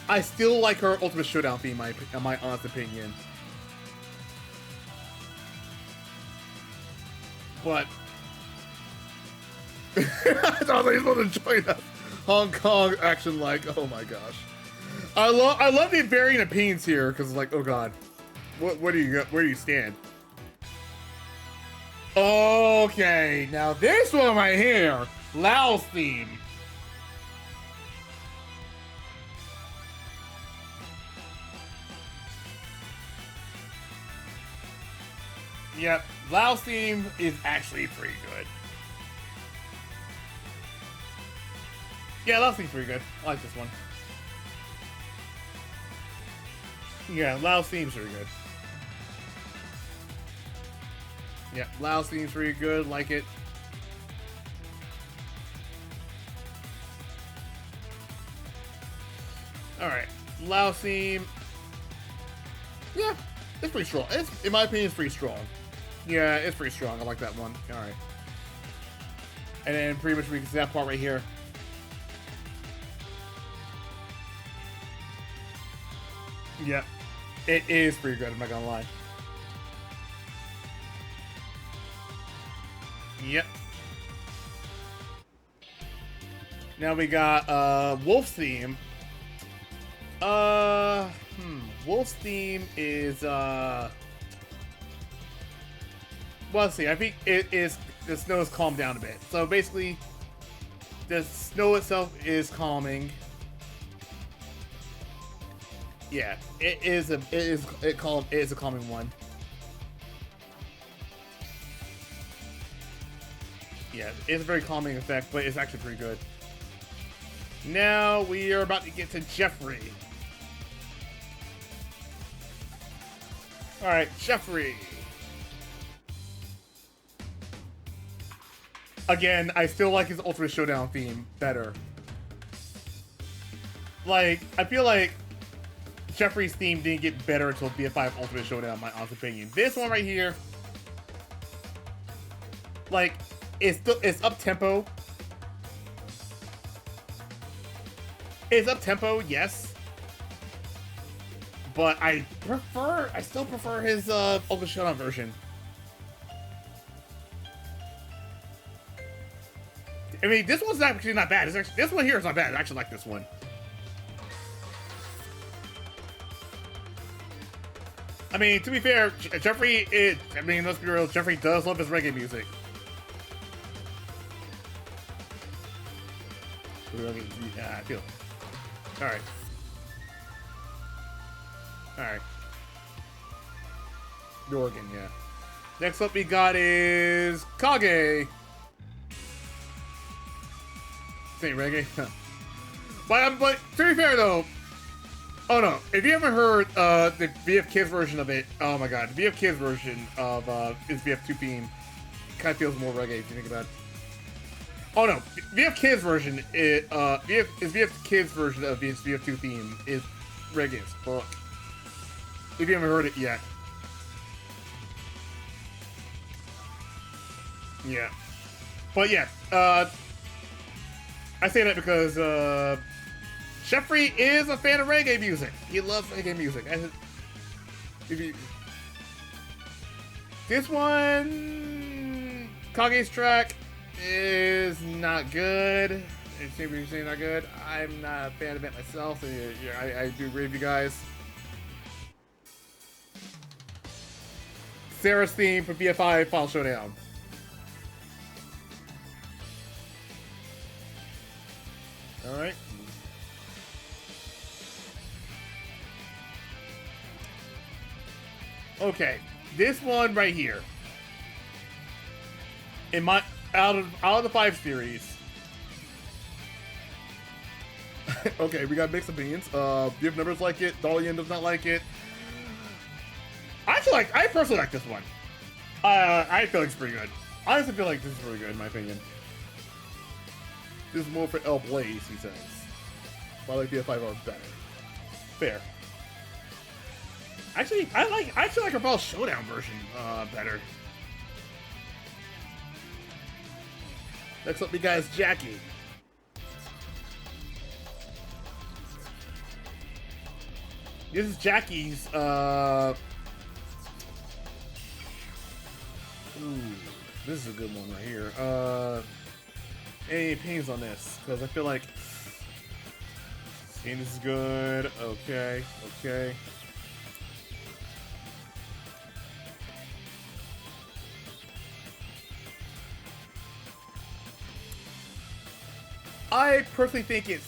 I still like her Ultimate Showdown theme, in my honest opinion. But I thought he was supposed to join us. Hong Kong action like, oh my gosh. I love the varying opinions here because like, oh god, what do you got? Where do you stand? Okay, now this one right here, Lao's theme. Yep, Lao's theme is actually pretty good. Yeah, Lao's theme's pretty good. I like this one. Yeah, Lao's theme's pretty good. Yeah, Lao's theme's pretty good. Like it. Alright, Lao's theme. Yeah, it's pretty strong. In my opinion, it's pretty strong. Yeah, it's pretty strong. I like that one. Alright. And then pretty much we can see that part right here. Yep. It is pretty good, I'm not gonna lie. Yep. Now we got Wolf's theme. Wolf's theme is well, let's see, I think it is the snow is calmed down a bit. So basically the snow itself is calming. Yeah, it is a calming one. Yeah, it's a very calming effect, but it's actually pretty good. Now we are about to get to Jeffrey. All right, Jeffrey. Again, I still like his Ultimate Showdown theme better. Like, I feel like Jeffrey's theme didn't get better until BF5 Ultimate Showdown, in my honest opinion. This one right here, like, it's up tempo. It's up tempo, yes. But I still prefer his Ultimate Showdown version. I mean, this one's actually not bad. This one here is not bad. I actually like this one. I mean, to be fair, Jeffrey, let's be real, Jeffrey does love his reggae music. Yeah, I feel it. Alright. Alright. The organ, yeah. Next up we got is Kage. Say reggae. but to be fair though, oh no, if you haven't heard the VF Kids version of it, oh my god, the VF Kids version of his VF2 theme kind of feels more reggae if you think about it. Oh no, VF Kids version VF Kids version of his VF2 theme is reggae as fuck. If you haven't heard it yet. Yeah. But yeah, I say that because Jeffrey is a fan of reggae music. He loves reggae music. This one, Kage's track is not good. It seems to be saying not good. I'm not a fan of it myself, so yeah, I do agree with you guys. Sarah's theme for BFI Final Showdown. Alright. Okay, this one right here. In my out of the 5 series. Okay, we got mixed opinions. Give numbers like it. Dalian does not like it. I personally like this one. I feel like it's pretty good. I honestly feel like this is really good in my opinion. This is more for El Blaze, he says. But I like BF5 are better. Fair. Actually, I actually like our Final Showdown version better. Next up, we got is Jackie. This is Jackie's, ooh, this is a good one right here. Any opinions on this? Because I feel like seeing this is good. Okay, okay. I personally think it's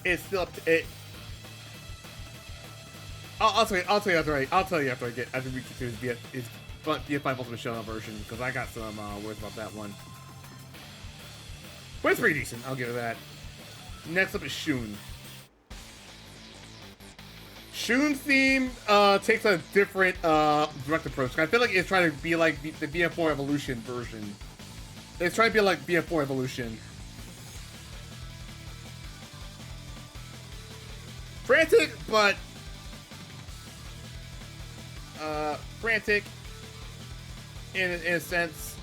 it's still up to it. I'll tell you after we get to his BF5 Ultimate Showdown version, because I got some words about that one. But it's pretty decent, I'll give it that. Next up is Shun. Shun's theme takes a different direct approach. I feel like it's trying to be like the BF4 Evolution version. It's trying to be like BF4 Evolution. Frantic, but frantic in a sense.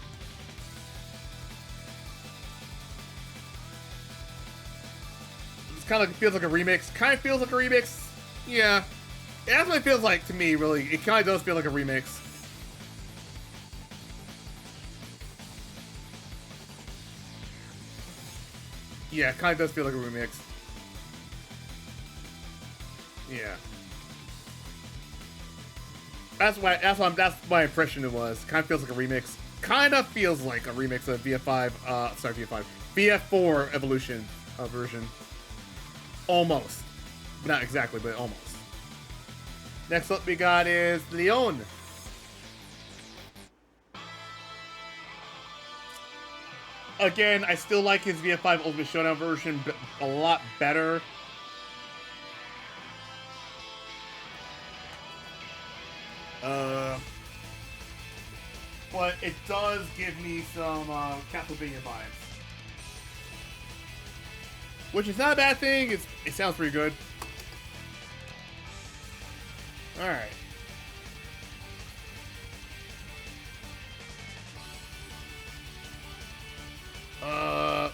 It kind of feels like a remix. Kind of feels like a remix. Yeah, that's what it feels like to me. Really, it kind of does feel like a remix. Yeah, it kind of does feel like a remix. Yeah. That's my impression it was. Kind of feels like a remix. kind of feels like a remix of VF4 Evolution version. Almost. Not exactly, but almost. Next up we got is Leon. Again, I still like his VF5 Ultimate Showdown version a lot better. But it does give me some Castlevania vibes. Which is not a bad thing, it sounds pretty good. Alright.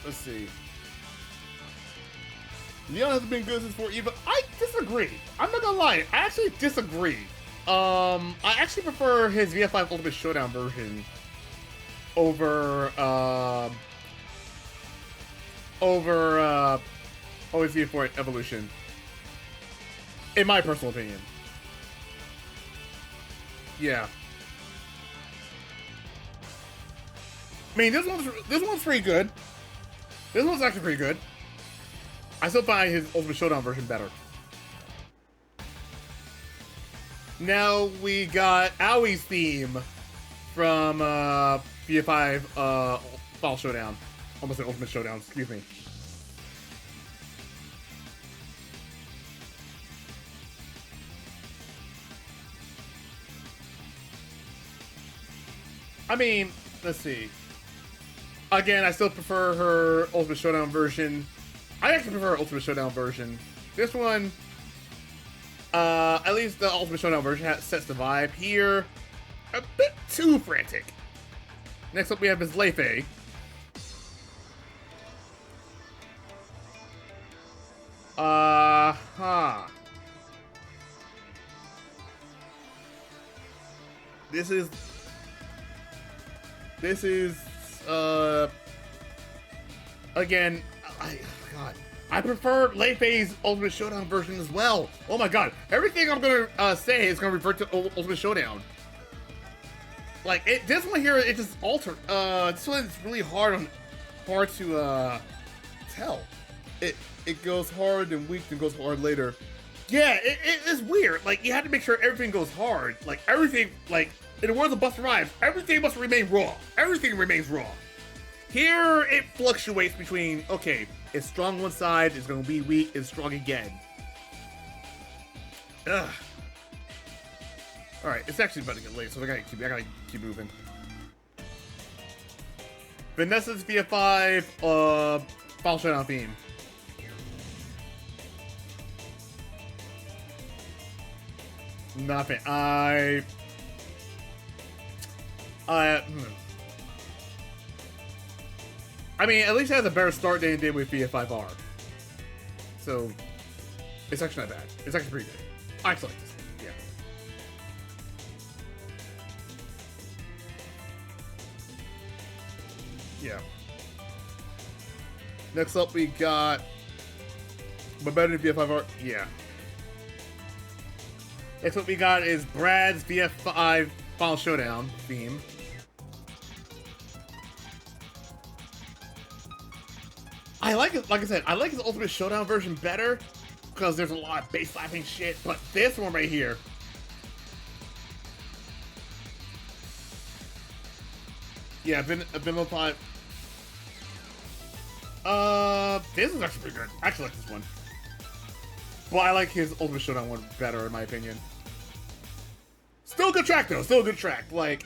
Let's see. Leon hasn't been good since 4E, but I disagree. I'm not gonna lie, I actually disagree. I actually prefer his VF5 Ultimate Showdown version over his VF4 Evolution. In my personal opinion. Yeah. I mean, this one's pretty good. This one's actually pretty good. I still find his Ultimate Showdown version better. Now we got Aui's theme from VF5 Final Showdown. Almost an Ultimate Showdown, excuse me. I mean, let's see. Again, I still prefer her Ultimate Showdown version. I actually prefer her Ultimate Showdown version. This one, at least the Ultimate Showdown version sets the vibe. Here, a bit too frantic. Next up, we have Ms. Leifei. This is, again, I prefer Leifei's Ultimate Showdown version as well. Oh my god, everything I'm gonna say is gonna revert to Ultimate Showdown. Like, this one here, it just altered. This one is really hard to tell. It goes hard and weak and goes hard later. Yeah, it's weird. Like, you have to make sure everything goes hard. Like, everything, like, in the words of Busta Rhymes, everything must remain raw. Everything remains raw. Here, it fluctuates between, okay, it's strong one side, it's gonna be weak, it's strong again. Ugh. Alright, it's actually about to get late, so I gotta keep moving. Vanessa's VF5 Final Showdown theme. Nothing. I mean, at least it has a better start than it did with VF5R. So, it's actually not bad. It's actually pretty good. I actually like this. Yeah. Yeah. Next up, we got... But better than VF5R? Yeah. Next up, we got is Brad's VF5 Final Showdown theme. I like it, like I said, I like his Ultimate Showdown version better because there's a lot of bass slapping shit, but this one right here. Yeah, Vanilla 5. This is actually pretty good. I actually like this one. Well, I like his Ultimate Showdown one better, in my opinion. Still a good track, though. Still a good track. Like,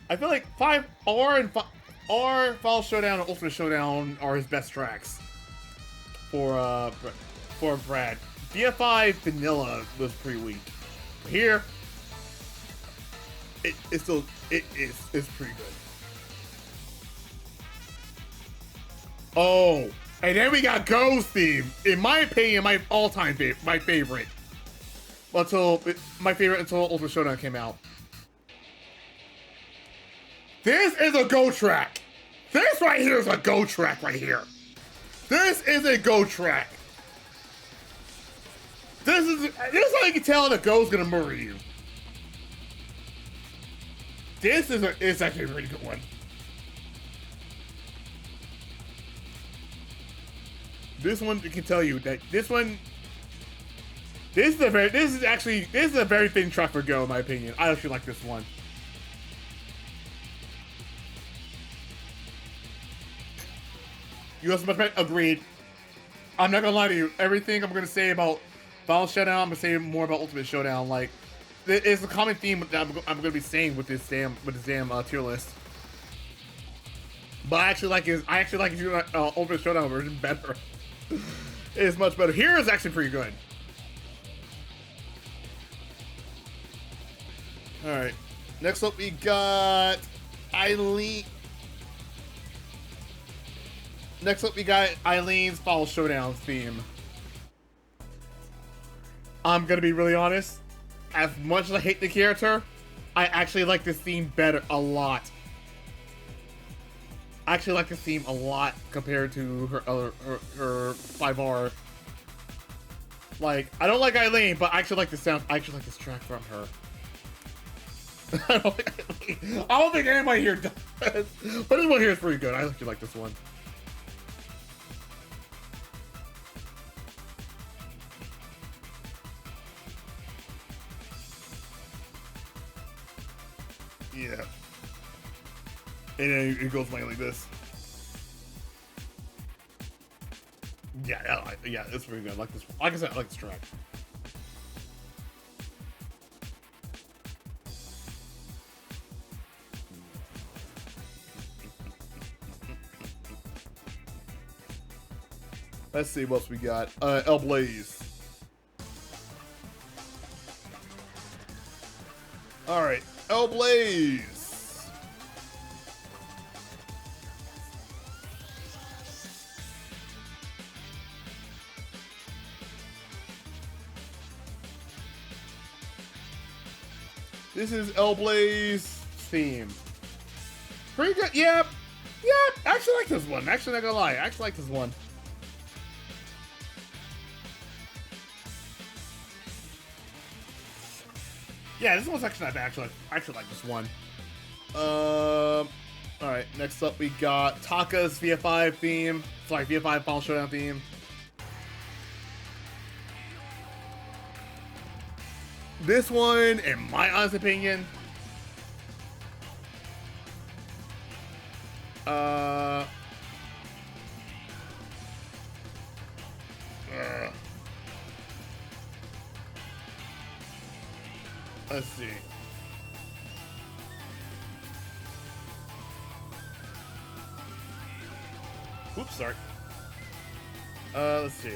I feel like 5R and Final Showdown and Ultimate Showdown are his best tracks for Brad. VF5 Vanilla was pretty weak. Here, it's pretty good. Oh, and then we got Go's theme. In my opinion, my all-time favorite. My favorite until Ultimate Showdown came out. This is a Go track. This right here is a Go track right here. This is a Go track. This is how you can tell that Go's gonna murder you. It's actually a really good one. This one can tell you that this is a very thin track for Go, in my opinion. I actually like this one. US much better. Agreed. I'm not gonna lie to you. Everything I'm gonna say about Final Showdown, I'm gonna say more about Ultimate Showdown. Like, it's a common theme that I'm gonna be saying with this damn tier list. But I actually like his Ultimate Showdown version better. It is much better. Here is actually pretty good. All right. Next up, we got Eileen. Next up, we got Eileen's Final Showdown theme. I'm gonna be really honest. As much as I hate the character, I actually like this theme better a lot. I actually like this theme a lot compared to her 5R. Like, I don't like Eileen, but I actually like the sound. I actually like this track from her. I don't think anybody here does. But this one here is pretty good. I actually like this one. Yeah. And then it goes like this. Yeah, yeah, it's pretty good. I like this. Like I said, I like this track. Let's see what else we got. El Blaze. All right, El Blaze. This is El Blaze theme. Pretty good. Yep. Yep. I actually like this one. Actually, not gonna lie. I actually like this one. Yeah, this one's actually not bad. I actually like this one. Alright, next up we got Taka's VF5 theme. Sorry, VF5 Final Showdown theme. This one, in my honest opinion, let's see. Oops, sorry. Let's see.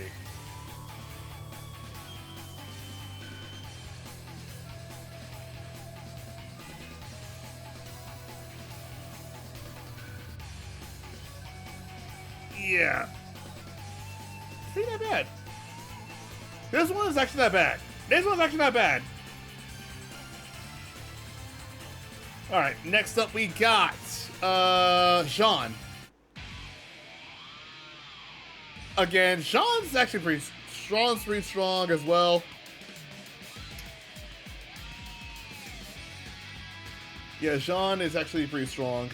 Yeah. It's not bad. This one is actually not bad. This one's actually not bad. Alright, next up we got Jean. Again, Jean's actually pretty strong as well. Yeah, Jean is actually pretty strong.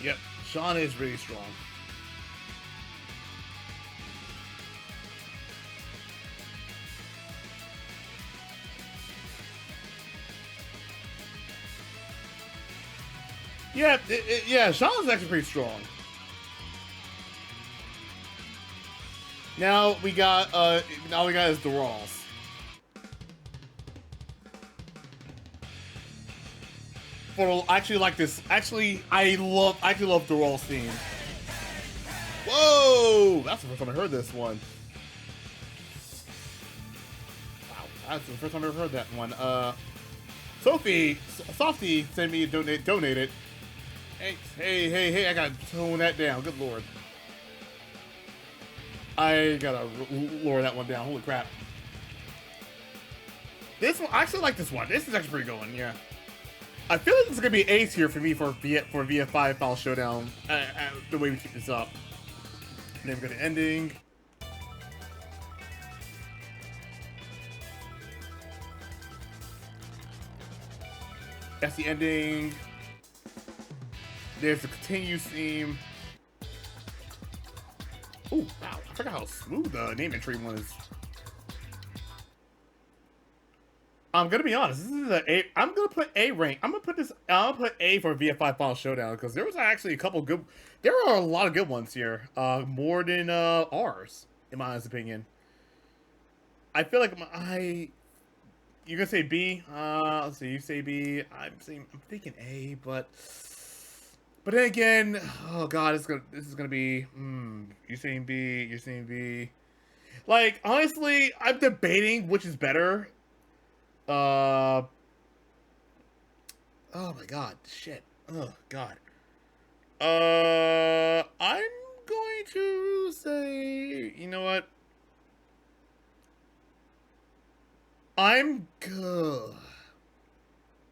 Yep, Jean is really strong. Yeah, yeah, Sean's actually pretty strong. Now we got is Durals. For I actually like this. Actually, I actually love Dural's theme. Whoa, that's the first time I heard this one. Wow, that's the first time I ever heard that one. Softy sent me a donated. Hey, I gotta tone that down. Good lord. I gotta lower that one down. Holy crap. This one, I actually like this one. This is actually pretty good one, yeah. I feel like this is gonna be ace here for me for VF5 Final Showdown. The way we keep this up. And then we go to ending. That's the ending. There's the continue theme. Oh, wow. I forgot how smooth the name entry was. I'm gonna be honest. This is A. I'm gonna put A rank. I'm gonna put A for VF5 Final Showdown because there was actually a couple good. There are a lot of good ones here. More than ours, in my honest opinion. I feel like you're gonna say B. Let's see. You say B. I'm thinking A, but then again, oh god, this is gonna be. You're saying B. You're saying B. Like honestly, I'm debating which is better. Oh my god, shit. Oh god. I'm going to say, you know what? I'm good.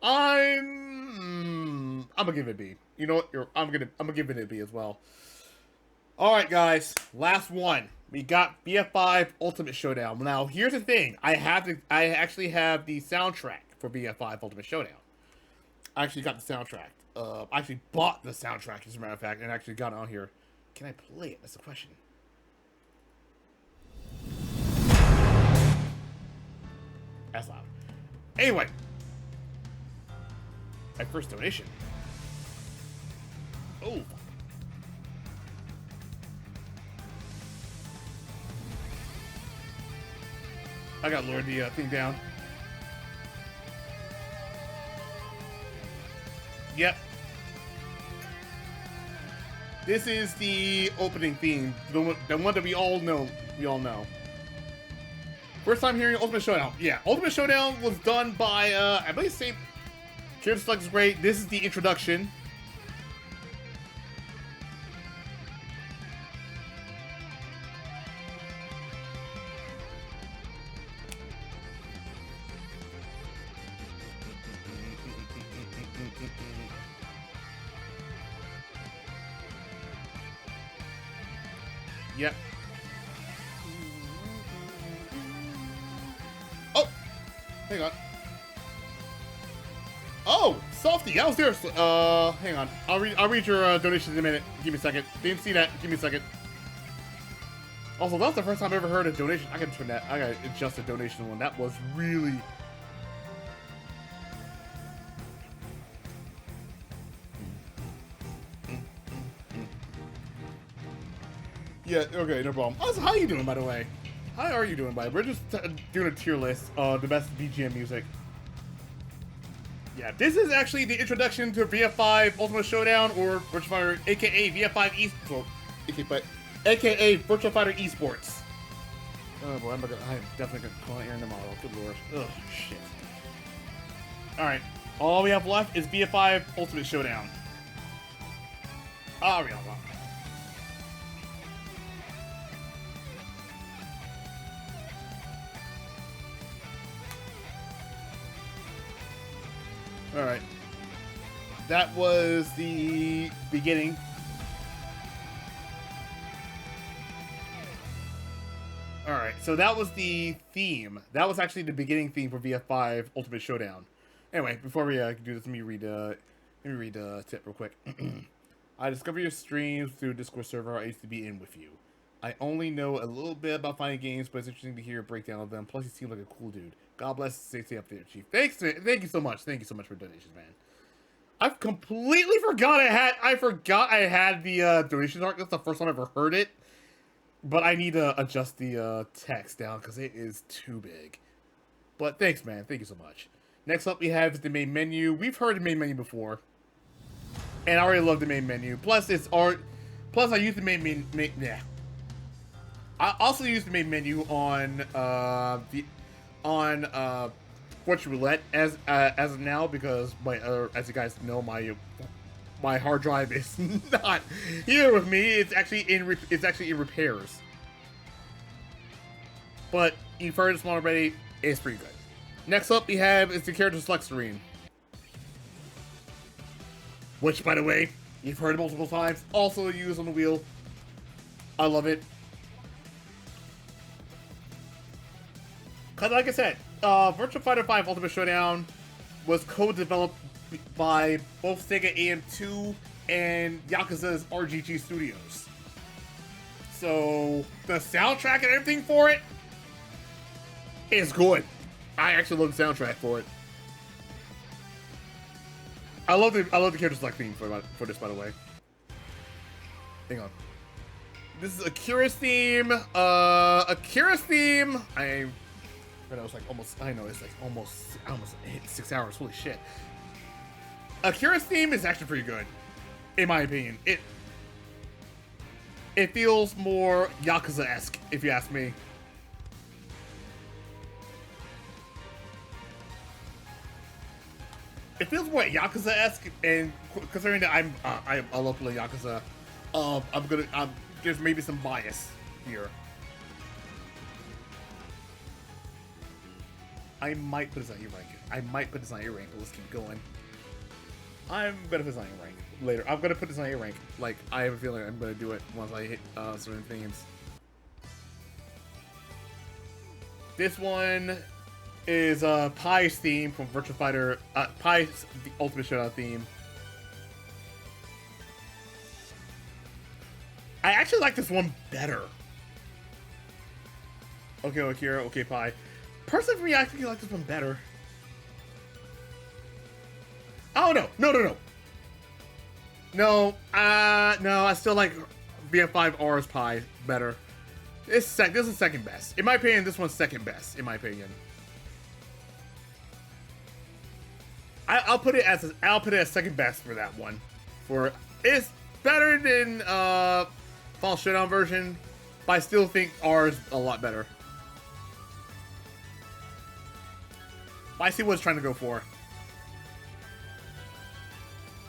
I'm gonna give it a B. You know what? I'm gonna give it a B as well. All right, guys. Last one. We got BF5 Ultimate Showdown. Now, here's the thing. I actually have the soundtrack for BF5 Ultimate Showdown. I actually got the soundtrack. I actually bought the soundtrack, as a matter of fact, and actually got it on here. Can I play it? That's the question. That's loud. Anyway. My first donation. Oh. I got lowered the thing down. Yep. This is the opening theme, the one that we all know. First time hearing Ultimate Showdown. Yeah, Ultimate Showdown was done by I believe same. Character select is great. This is the introduction. Yep. Oh! Hang on. Oh! Softy! I was there! Hang on. I'll read your donations in a minute. Give me a second. Didn't see that. Give me a second. Also, that's the first time I've ever heard a donation. I gotta adjust the donation one. That was really... Yeah, okay, no problem. Also, how are you doing, by the way? How are you doing, by the way? We're just doing a tier list of the best BGM music. Yeah, this is actually the introduction to VF5 Ultimate Showdown, or Virtua Fighter, aka VF5 Esports, aka Virtua Fighter Esports. Oh boy, I'm definitely gonna call Aaron tomorrow. Good lord. Ugh, shit. Alright, all we have left is VF5 Ultimate Showdown. Ah, real. Alright. That was the beginning. Alright, so that was the theme. That was actually the beginning theme for VF5 Ultimate Showdown. Anyway, before we do this, let me read a tip real quick. I discovered your streams through a Discord server I used to be in with you. I only know a little bit about fighting games, but it's interesting to hear a breakdown of them. Plus, you seem like a cool dude. God bless. Stay up there, Chief. Thanks. Thank you so much. Thank you so much for donations, man. I've completely forgot I had the donations art. That's the first time I ever heard it. But I need to adjust the text down because it is too big. But thanks, man. Thank you so much. Next up, we have the main menu. We've heard the main menu before, and I already love the main menu. Plus, it's art. Plus, I use the main menu. Yeah. I also use the main menu on Fortune Roulette as of now because as you guys know, my hard drive is not here with me. It's actually in repairs. But you've heard this one already. It's pretty good. Next up, we have is the character select screen, which, by the way, you've heard multiple times. Also used on the wheel. I love it. Cause like I said, Virtua Fighter 5 Ultimate Showdown was co-developed by both Sega AM2 and Yakuza's RGG Studios. So the soundtrack and everything for it is good. I actually love the soundtrack for it. I love the character select theme for this, by the way. Hang on. This is Akira's theme. Akira's theme. I know it's like almost. I know it's like almost hit 6 hours. Holy shit. Akira's theme is actually pretty good, in my opinion. It feels more Yakuza-esque, if you ask me. It feels more Yakuza-esque, and considering that I love playing Yakuza, there's maybe some bias here. I might put this on E-rank. But let's keep going. I'm gonna put this on E-rank later. I'm gonna put this on A-rank. Like, I have a feeling I'm gonna do it once I hit certain things. This one is Pi's theme from Virtua Fighter. Pi's the Ultimate Showdown theme. I actually like this one better. Okay, Akira. Okay, Pi. Personally, for me, I actually like this one better. Oh, no. No, I still like VF5R's Pi better. This is second best. In my opinion, this one's second best, in my opinion. I'll put it as second best for that one. It's better than Fall Showdown version, but I still think ours a lot better. But I see what it's trying to go for.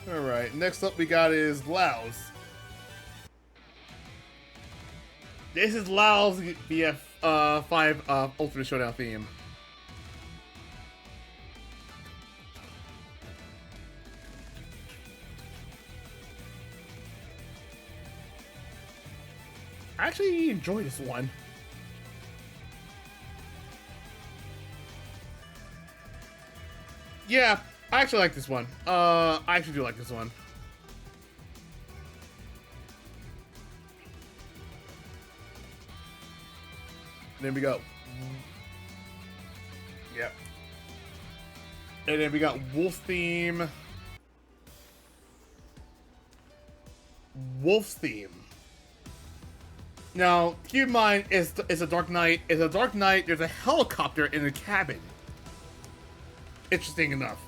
Alright, next up we got is Lao's. This is Lao's VF5 Ultimate Showdown theme. I actually enjoy this one. Yeah, I actually like this one. I actually do like this one. Then we got... Yep. And then we got Wolf's theme. Wolf's theme. Now, keep in mind, it's a Dark Knight. It's a Dark Knight. There's a helicopter in the cabin. Interesting enough.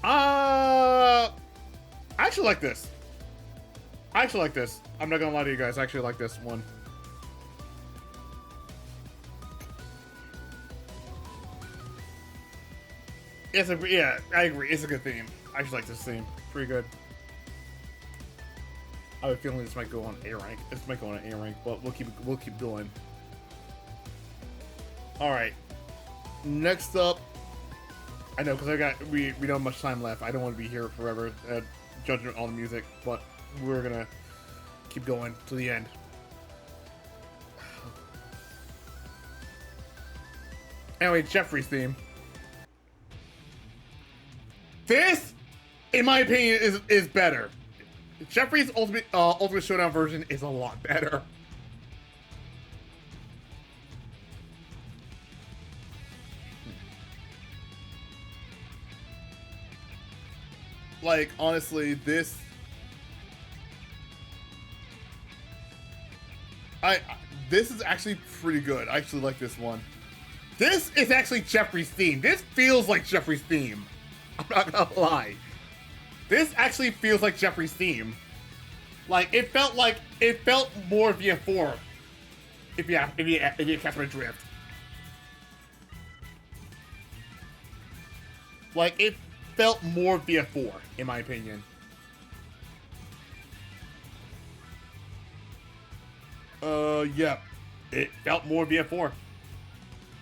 I actually like this. I'm not gonna lie to you guys. I actually like this one. Yeah, I agree. It's a good theme. I actually like this theme. Pretty good. I have a feeling this might go on A rank. This might go on an A rank, but we'll keep going. All right. Next up, I know because we don't have much time left. I don't want to be here forever judging all the music, but we're gonna keep going to the end. Anyway, Jeffrey's theme. This, in my opinion, is better. Jeffrey's Ultimate Showdown version is a lot better. Like, honestly, this... This is actually pretty good. I actually like this one. This is actually Jeffrey's theme. This feels like Jeffrey's theme. I'm not gonna lie. This actually feels like Jeffrey's theme. Like, it felt more VF4. If you catch my drift. Like, it felt more VF4, in my opinion. Yeah. It felt more VF4.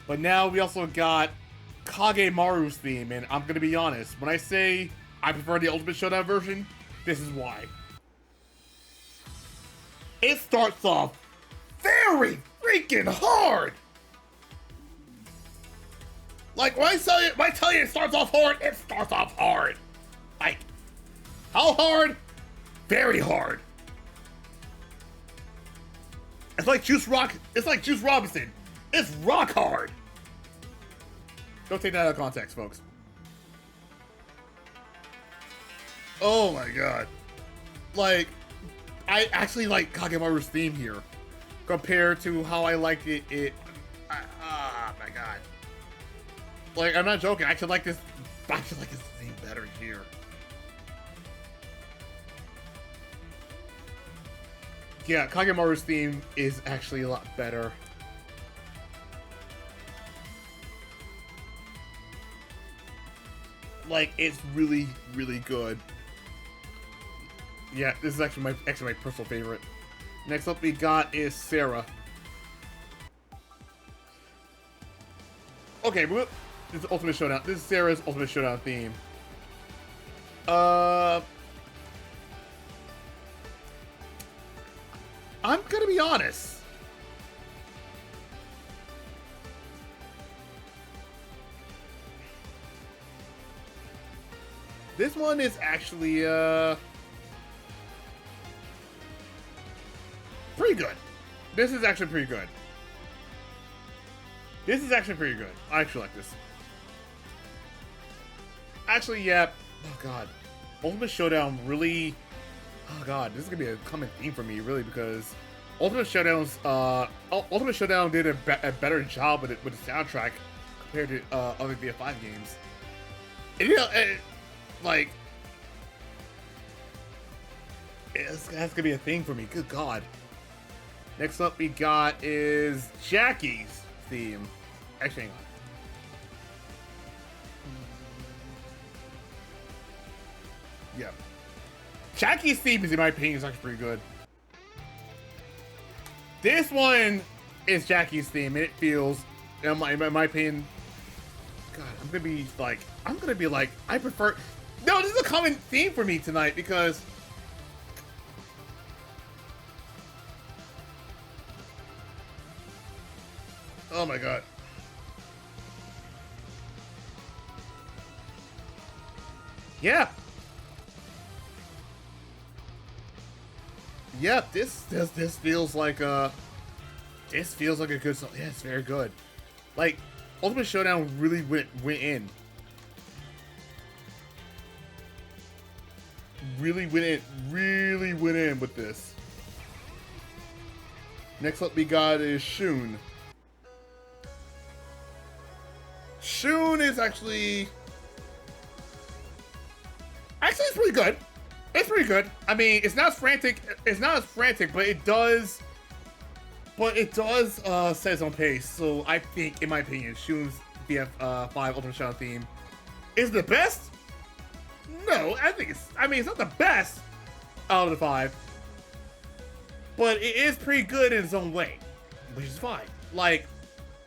But now we also got Kagemaru's theme, and I'm gonna be honest. When I say I prefer the Ultimate Showdown version, this is why. It starts off very freaking hard! Like, when I tell you it starts off hard, it starts off hard. Like, how hard? Very hard. It's like Juice Robinson. It's rock hard. Don't take that out of context, folks. Oh my god. Like, I actually like Kagemaru's theme here compared to how I liked it. Oh my god. Like, I'm not joking. I actually like this theme better here. Yeah, Kagemaru's theme is actually a lot better. Like, it's really, really good. Yeah, this is actually my personal favorite. Next up we got is Sarah. Okay, this is Ultimate Showdown. This is Sarah's Ultimate Showdown theme. I'm gonna be honest. This one is actually, pretty good. This is actually pretty good. This is actually pretty good. I actually like this. Actually, yeah. Oh god. Ultimate Showdown really... Oh god, this is gonna be a common theme for me, really, because Ultimate Showdown did a better job with the soundtrack compared to other VF5 games. And, you know, like, that's gonna be a thing for me. Good god. Next up we got is Jackie's theme. Actually, hang on. Yeah. Jackie's theme is, in my opinion, is actually pretty good. This one is Jackie's theme, and it feels, in my opinion, god, I'm gonna be like, I prefer... No, this is a common theme for me tonight, because... Oh my god. Yeah. Yeah, this feels like this feels like a good song. Yeah, it's very good. Like, Ultimate Showdown really went in. Really went in with this. Next up we got is Shun. Shun is actually it's pretty good. It's pretty good. I mean, it's not as frantic, but it does set its own pace. So I think, in my opinion, Shun's VF5 Ultimate Showdown theme is the best. No, it's not the best out of the 5, but it is pretty good in its own way, which is fine. Like,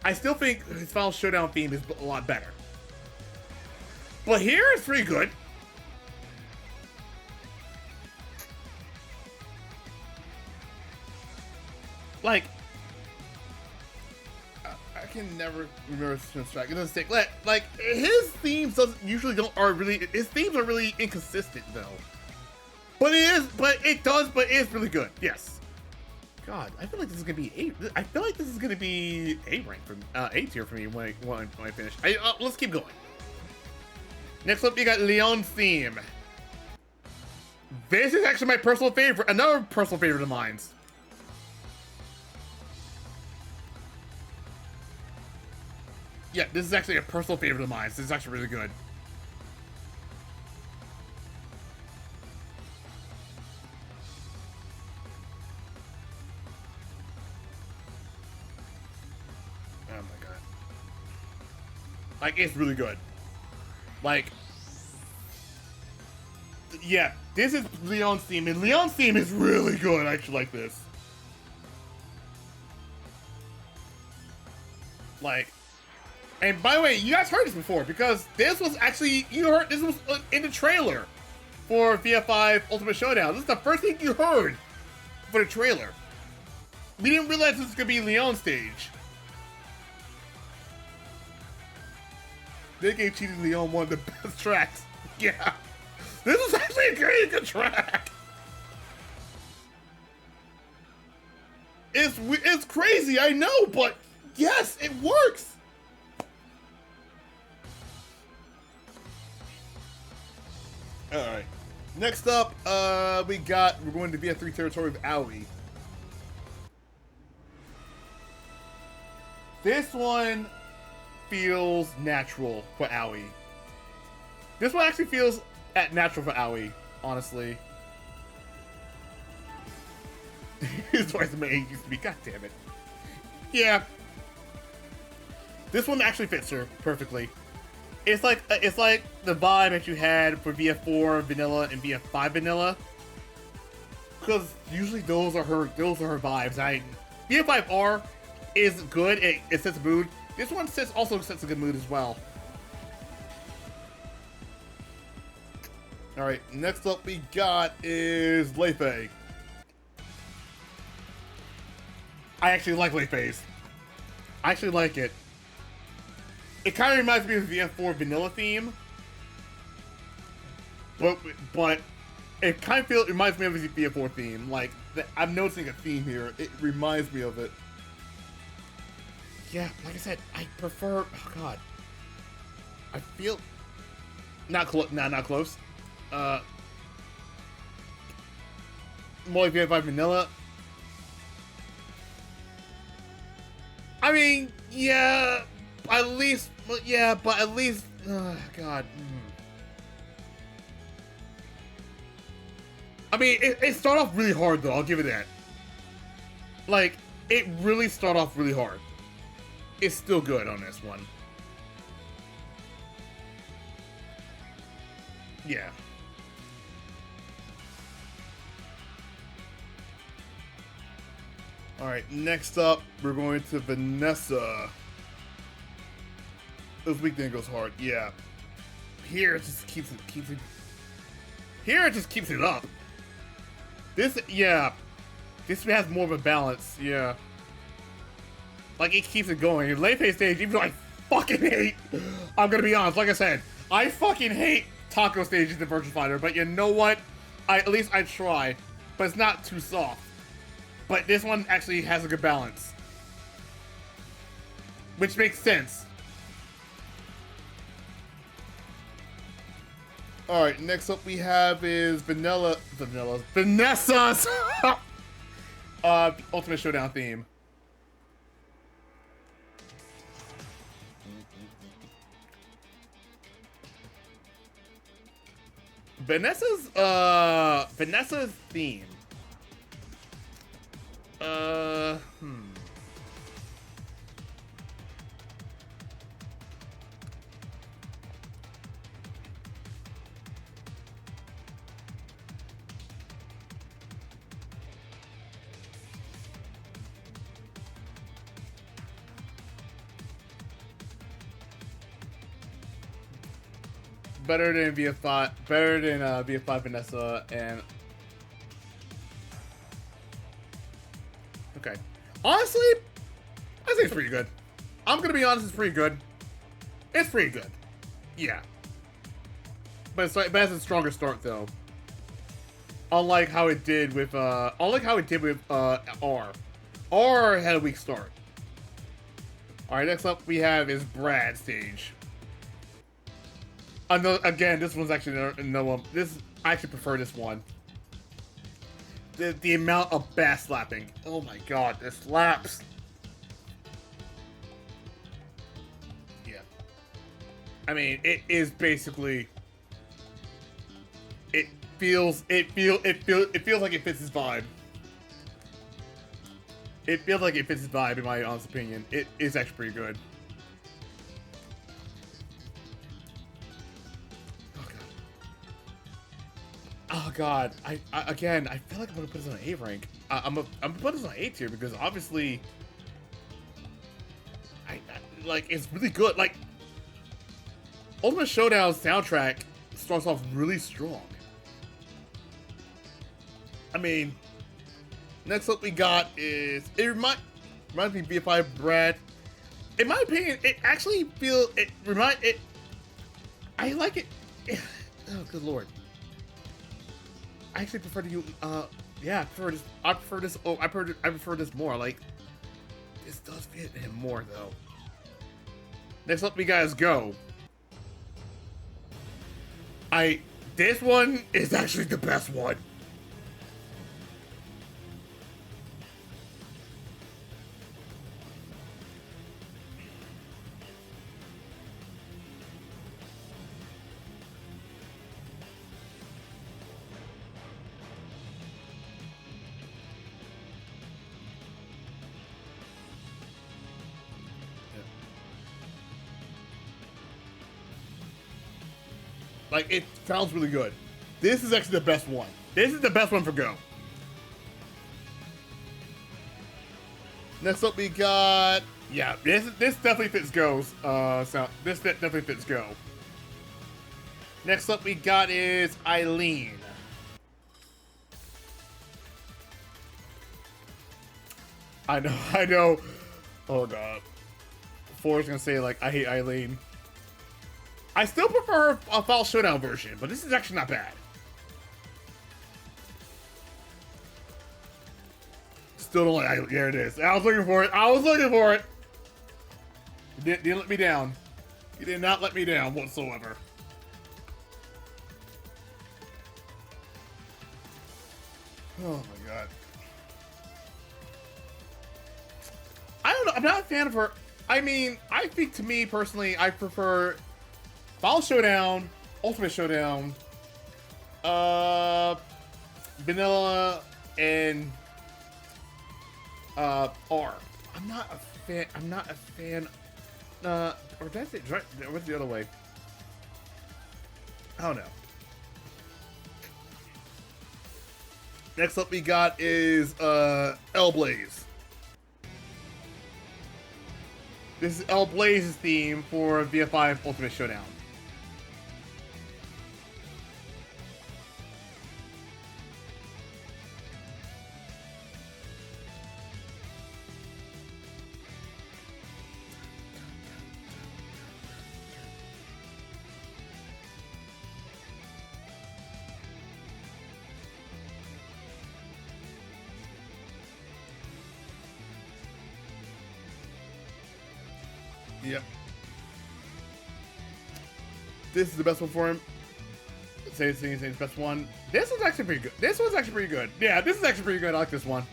I still think his Final Showdown theme is a lot better, but here it's pretty good. Like, I can never remember Shun's track. It doesn't take like his themes his themes are really inconsistent though. But it is really good. Yes. God, I feel like this is gonna be A rank from A tier for me when I finish. Let's keep going. Next up, you got Leon's theme. This is actually my personal favorite. Another personal favorite of mine. Yeah, this is actually a personal favorite of mine. This is actually really good. Oh my god. Like, it's really good. Like, yeah, this is Leon's theme, and Leon's theme is really good. I actually like this. Like, and by the way, you guys heard this before, because this was actually, this was in the trailer for VF5 Ultimate Showdown. This is the first thing you heard for the trailer. We didn't realize this was going to be Leon's stage. They gave Cheating Leon one of the best tracks. Yeah. This is actually a very good track. It's crazy, I know, but yes, it works. All right. Next up, we're going to VF3 territory of Aoi. This one feels natural for Aoi. This one actually feels natural for Aoi, honestly. His voice used to be, god damn it. Yeah. This one actually fits her perfectly. It's like the vibe that you had for VF4 vanilla and VF5 vanilla. Because usually those are her vibes. VF5R is good, it sets a mood. This one also sets a good mood as well. Alright, next up we got is Leifei. I actually like Leifei's. I actually like it. It kind of reminds me of the VF4 vanilla theme. But it kind of reminds me of the VF4 theme. Like, I'm noticing a theme here. It reminds me of it. Yeah, like I said, I prefer... Oh, God. I feel... Not close. More like VF5 vanilla. I mean, yeah, at least, yeah, but at least, God. I mean, it started off really hard, though, I'll give it that. Like, it really started off really hard. It's still good on this one. Yeah. Alright, next up, we're going to Vanessa. This weekend goes hard, yeah. Here it just keeps it here it just keeps it up. This has more of a balance, yeah. Like, it keeps it going. In late phase stage, even though I fucking hate, I'm gonna be honest, like I said, I fucking hate taco stages in Virtua Fighter, but you know what? At least I try, but it's not too soft. But this one actually has a good balance. Which makes sense. Alright, next up we have is Vanessa's Ultimate Showdown theme. Vanessa's theme. Better than VF5 Vanessa, and okay. Honestly, I think it's pretty good. I'm gonna be honest, it's pretty good. It's pretty good. Yeah. But it has a stronger start though. Unlike how it did with R. R had a weak start. Alright, next up we have is Brad's stage. Again, this one's actually another one. I actually prefer this one. The amount of bass slapping. Oh my god, it slaps. Yeah. I mean, it is basically. It feels like it fits his vibe. It feels like it fits his vibe, in my honest opinion. It is actually pretty good. Oh god, I feel like I'm gonna put this on an A rank. I'm gonna put this on A tier because obviously, like, it's really good. Like, Ultimate Showdown's soundtrack starts off really strong. I mean, next up we got is reminds me of VF5 Brad. In my opinion, it actually I like it. Oh, good lord. I actually prefer to use, yeah, I prefer this. I prefer this. Oh, I prefer this more. Like, this does fit him more though. Next up, we guys go. This one is actually the best one. Like, it sounds really good. This is actually the best one. This is the best one for Go. Next up, we got... Yeah, this definitely fits Go's sound. This definitely fits Go. Next up, we got is Eileen. I know. Oh, God. Forrest's gonna say, like, I hate Eileen. I still prefer a Final Showdown version, but this is actually not bad. Still don't like. There it is. I was looking for it. You didn't let me down. You did not let me down whatsoever. Oh my god. I don't know. I'm not a fan of her. I mean, I think to me personally, I prefer Final Showdown, Ultimate Showdown, Vanilla, and R. I'm not a fan. Or that's it. What's the other way? I don't know. Next up we got is L-Blaze. This is L-Blaze's theme for VF5 Ultimate Showdown. Yep. This is the best one for him. Say the best one. This one's actually pretty good. Yeah, this is actually pretty good. I like this one.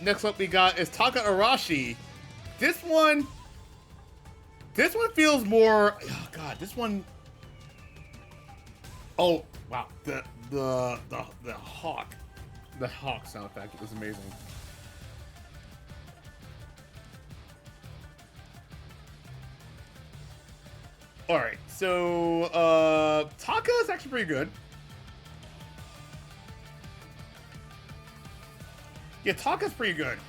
Next up we got is Taka Arashi. This one feels more. Oh god, this one. Oh wow, the hawk sound effect was amazing. Alright, so, Taka is actually pretty good. Yeah, Taka's pretty good.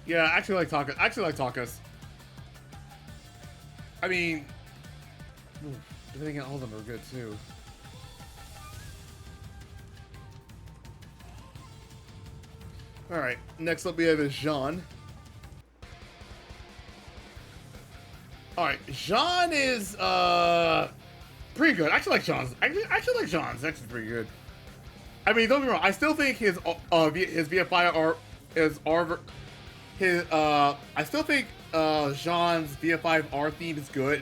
Yeah, I actually like Taka. I actually like Taka's. I mean, I think all of them are good, too. Alright, next up we have is Jean. Alright, Jean is, pretty good. I actually like Jean's. I actually like Jean's. Actually pretty good. I mean, don't get me wrong. I still think his VF5 I still think, Jean's VF5R theme is good.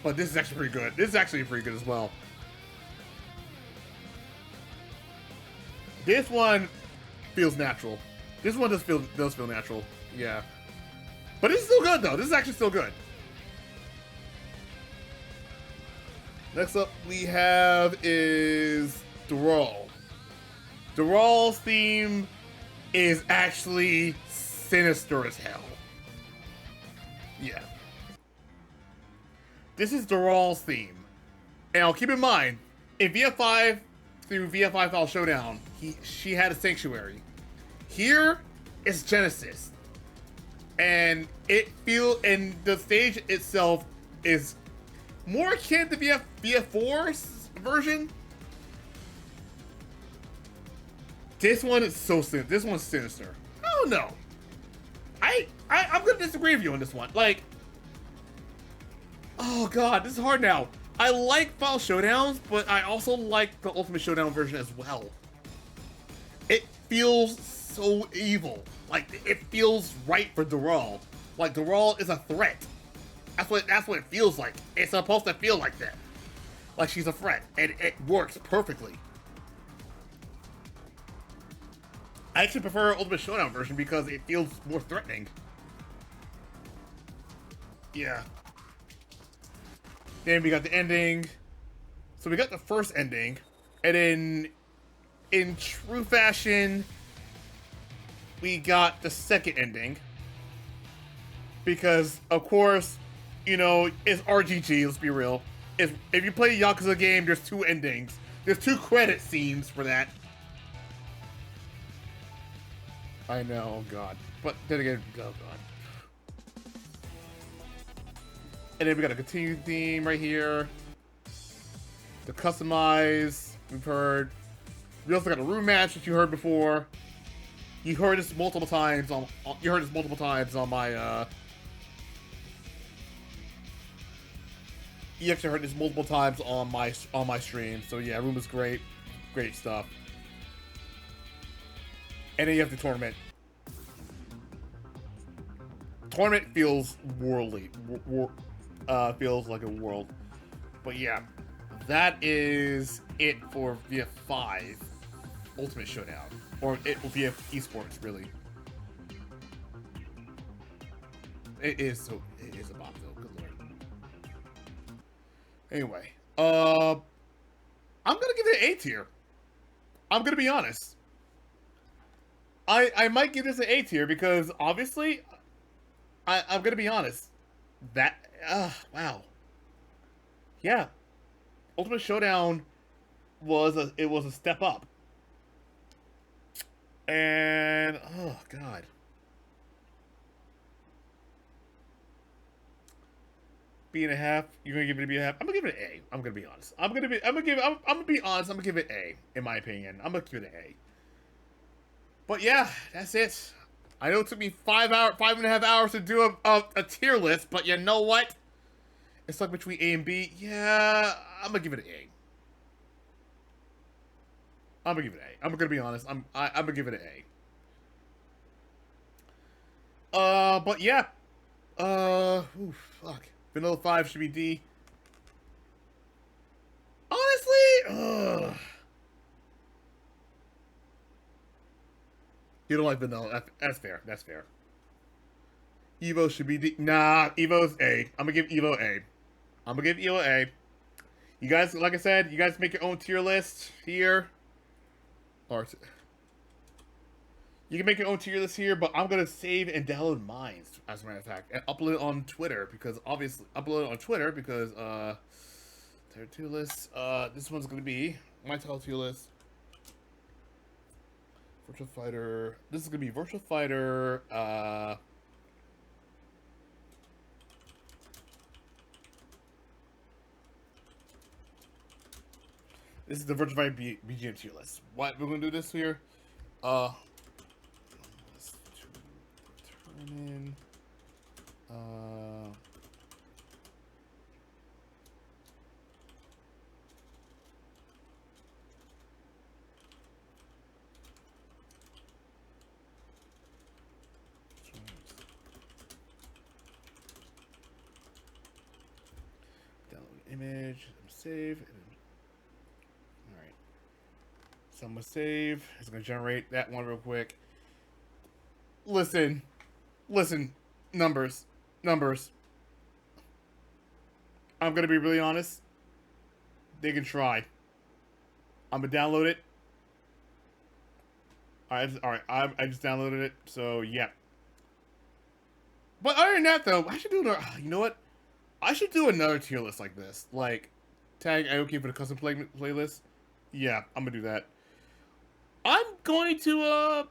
But this is actually pretty good. This is actually pretty good as well. This one feels natural. This one does feel natural, yeah. But this is still good though. This is actually still good. Next up we have is Dural. Dural's theme is actually sinister as hell. Yeah. This is Dural's theme. And I'll keep in mind, in VF5 through VF5 Final Showdown, she had a Sanctuary. Here is Genesis, and the stage itself is more akin to VF4's version. This one is so sinister. This one's sinister. I don't know. I'm gonna disagree with you on this one. Like, oh god, this is hard now. I like Final Showdowns, but I also like the Ultimate Showdown version as well. It feels so evil. Like, it feels right for Doral. Like, Doral is a threat. That's what it feels like. It's supposed to feel like that. Like she's a threat, and it works perfectly. I actually prefer Ultimate Showdown version because it feels more threatening. Yeah. Then we got the ending. So we got the first ending, and then in true fashion, we got the second ending. Because, of course, you know, it's RGG, let's be real. If you play a Yakuza game, there's two endings. There's two credit scenes for that. I know, oh god. But then again, oh god. And then we got a continued theme right here. The customize, we've heard. We also got a room match that you heard before. You heard this multiple times on my you actually heard this multiple times on my stream. So yeah, room is great. Great stuff. And then you have the tournament. Tournament feels worldly. Feels like a world. But yeah, that is it for VF5 Ultimate Showdown. Or it will VF Esports, really. It is a bop though, good lord. Anyway, I'm gonna give it an A tier. I'm gonna be honest. I might give this an A tier because obviously, I'm gonna be honest. That wow. Yeah, Ultimate Showdown was a step up. And oh god. B and a half. You're gonna give it a B and a half. I'm gonna give it an A. I'm gonna be honest. I'm gonna be honest. I'm gonna give it A. In my opinion, I'm gonna give it an A. But yeah, that's it. I know it took me 5.5 hours to do a tier list, but you know what? It's like between A and B. Yeah, I'm gonna give it an A. I'm gonna give it an A. I'm gonna be honest. I'm gonna give it an A. But yeah. Fuck. Vanilla 5 should be D. Honestly, you don't like Vanilla. That's fair. That's fair. Evo should be D. Nah, Evo's A. I'm gonna give Evo A. I'm gonna give Evo A. You guys, like I said, you guys make your own tier list here. Or you can make your own tier list here, but I'm gonna save and download mine, as a matter of fact, and upload it on Twitter because their tier list. This one's gonna be my title tier list. Virtua Fighter. This is gonna be Virtua Fighter. This is the Virtua Fighter BGM tier list. What we're gonna do this here? Let's turn in. Download image, save. Alright. So I'm gonna save. It's gonna generate that one real quick. Listen. Numbers. I'm gonna be really honest. They can try. I'm gonna download it. Alright, I just downloaded it, so yeah. But other than that, though, I should do another. You know what? I should do another tier list like this. Like, tag IOK for the custom playlist. Yeah, I'm gonna do that. I'm going to,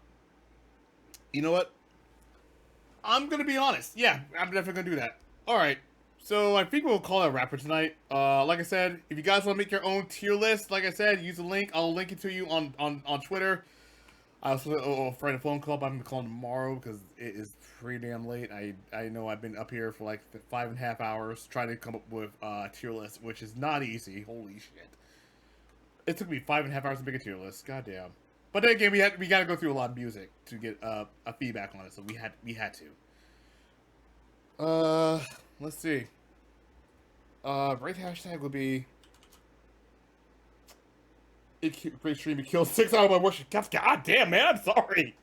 you know what? I'm gonna be honest. Yeah, I'm definitely gonna do that. Alright, so I think we'll call that a wrap for tonight. Like I said, if you guys want to make your own tier list, like I said, use the link. I'll link it to you on Twitter. I was afraid of phone call, but I'm gonna call him tomorrow because it is pretty damn late. I know I've been up here for like 5.5 hours trying to come up with tier list, which is not easy. Holy shit! It took me 5.5 hours to make a tier list. Goddamn. But then again, we got to go through a lot of music to get a feedback on it, so we had to. Let's see. Right hashtag would be. Great stream. He killed 6 out of my worship. God damn, man. I'm sorry.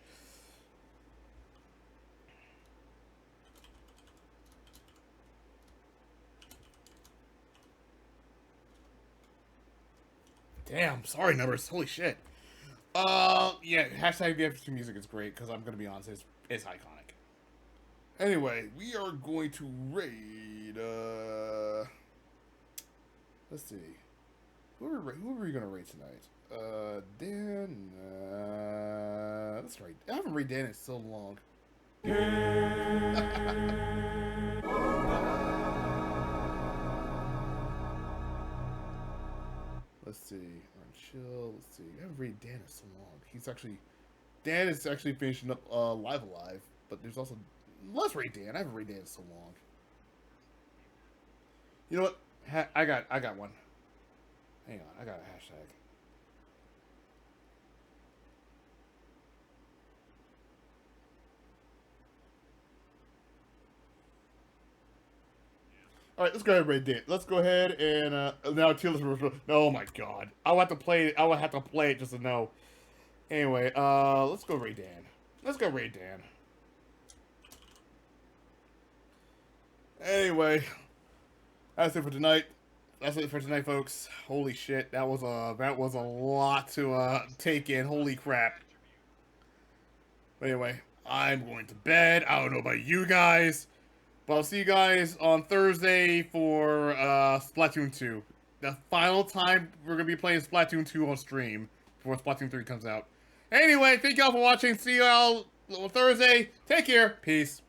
Damn. Sorry, numbers. Holy shit. Yeah. Hashtag VFX music is great because I'm gonna be honest, it's iconic. Anyway, we are going to raid. Let's see. Who are we gonna raid tonight? Dan. Let's raid. I haven't raid Dan in so long. Let's see. Run chill. Let's see. I haven't raid Dan in so long. Dan is actually finishing up Live Alive, but there's also let's raid Dan. I haven't raid Dan in so long. You know what? I got one. Hang on, I got a hashtag. All right, let's go ahead and raid Dan. Let's go ahead and now tier list. Oh my god, I would have to play it. I would have to play it just to know. Anyway, let's go raid Dan. Let's go raid Dan. Anyway, that's it for tonight. That's it for tonight, folks. Holy shit, that was a lot to take in. Holy crap. But anyway, I'm going to bed. I don't know about you guys, but I'll see you guys on Thursday for Splatoon 2. The final time we're gonna be playing Splatoon 2 on stream before Splatoon 3 comes out. Anyway, thank y'all for watching. See y'all on Thursday. Take care. Peace.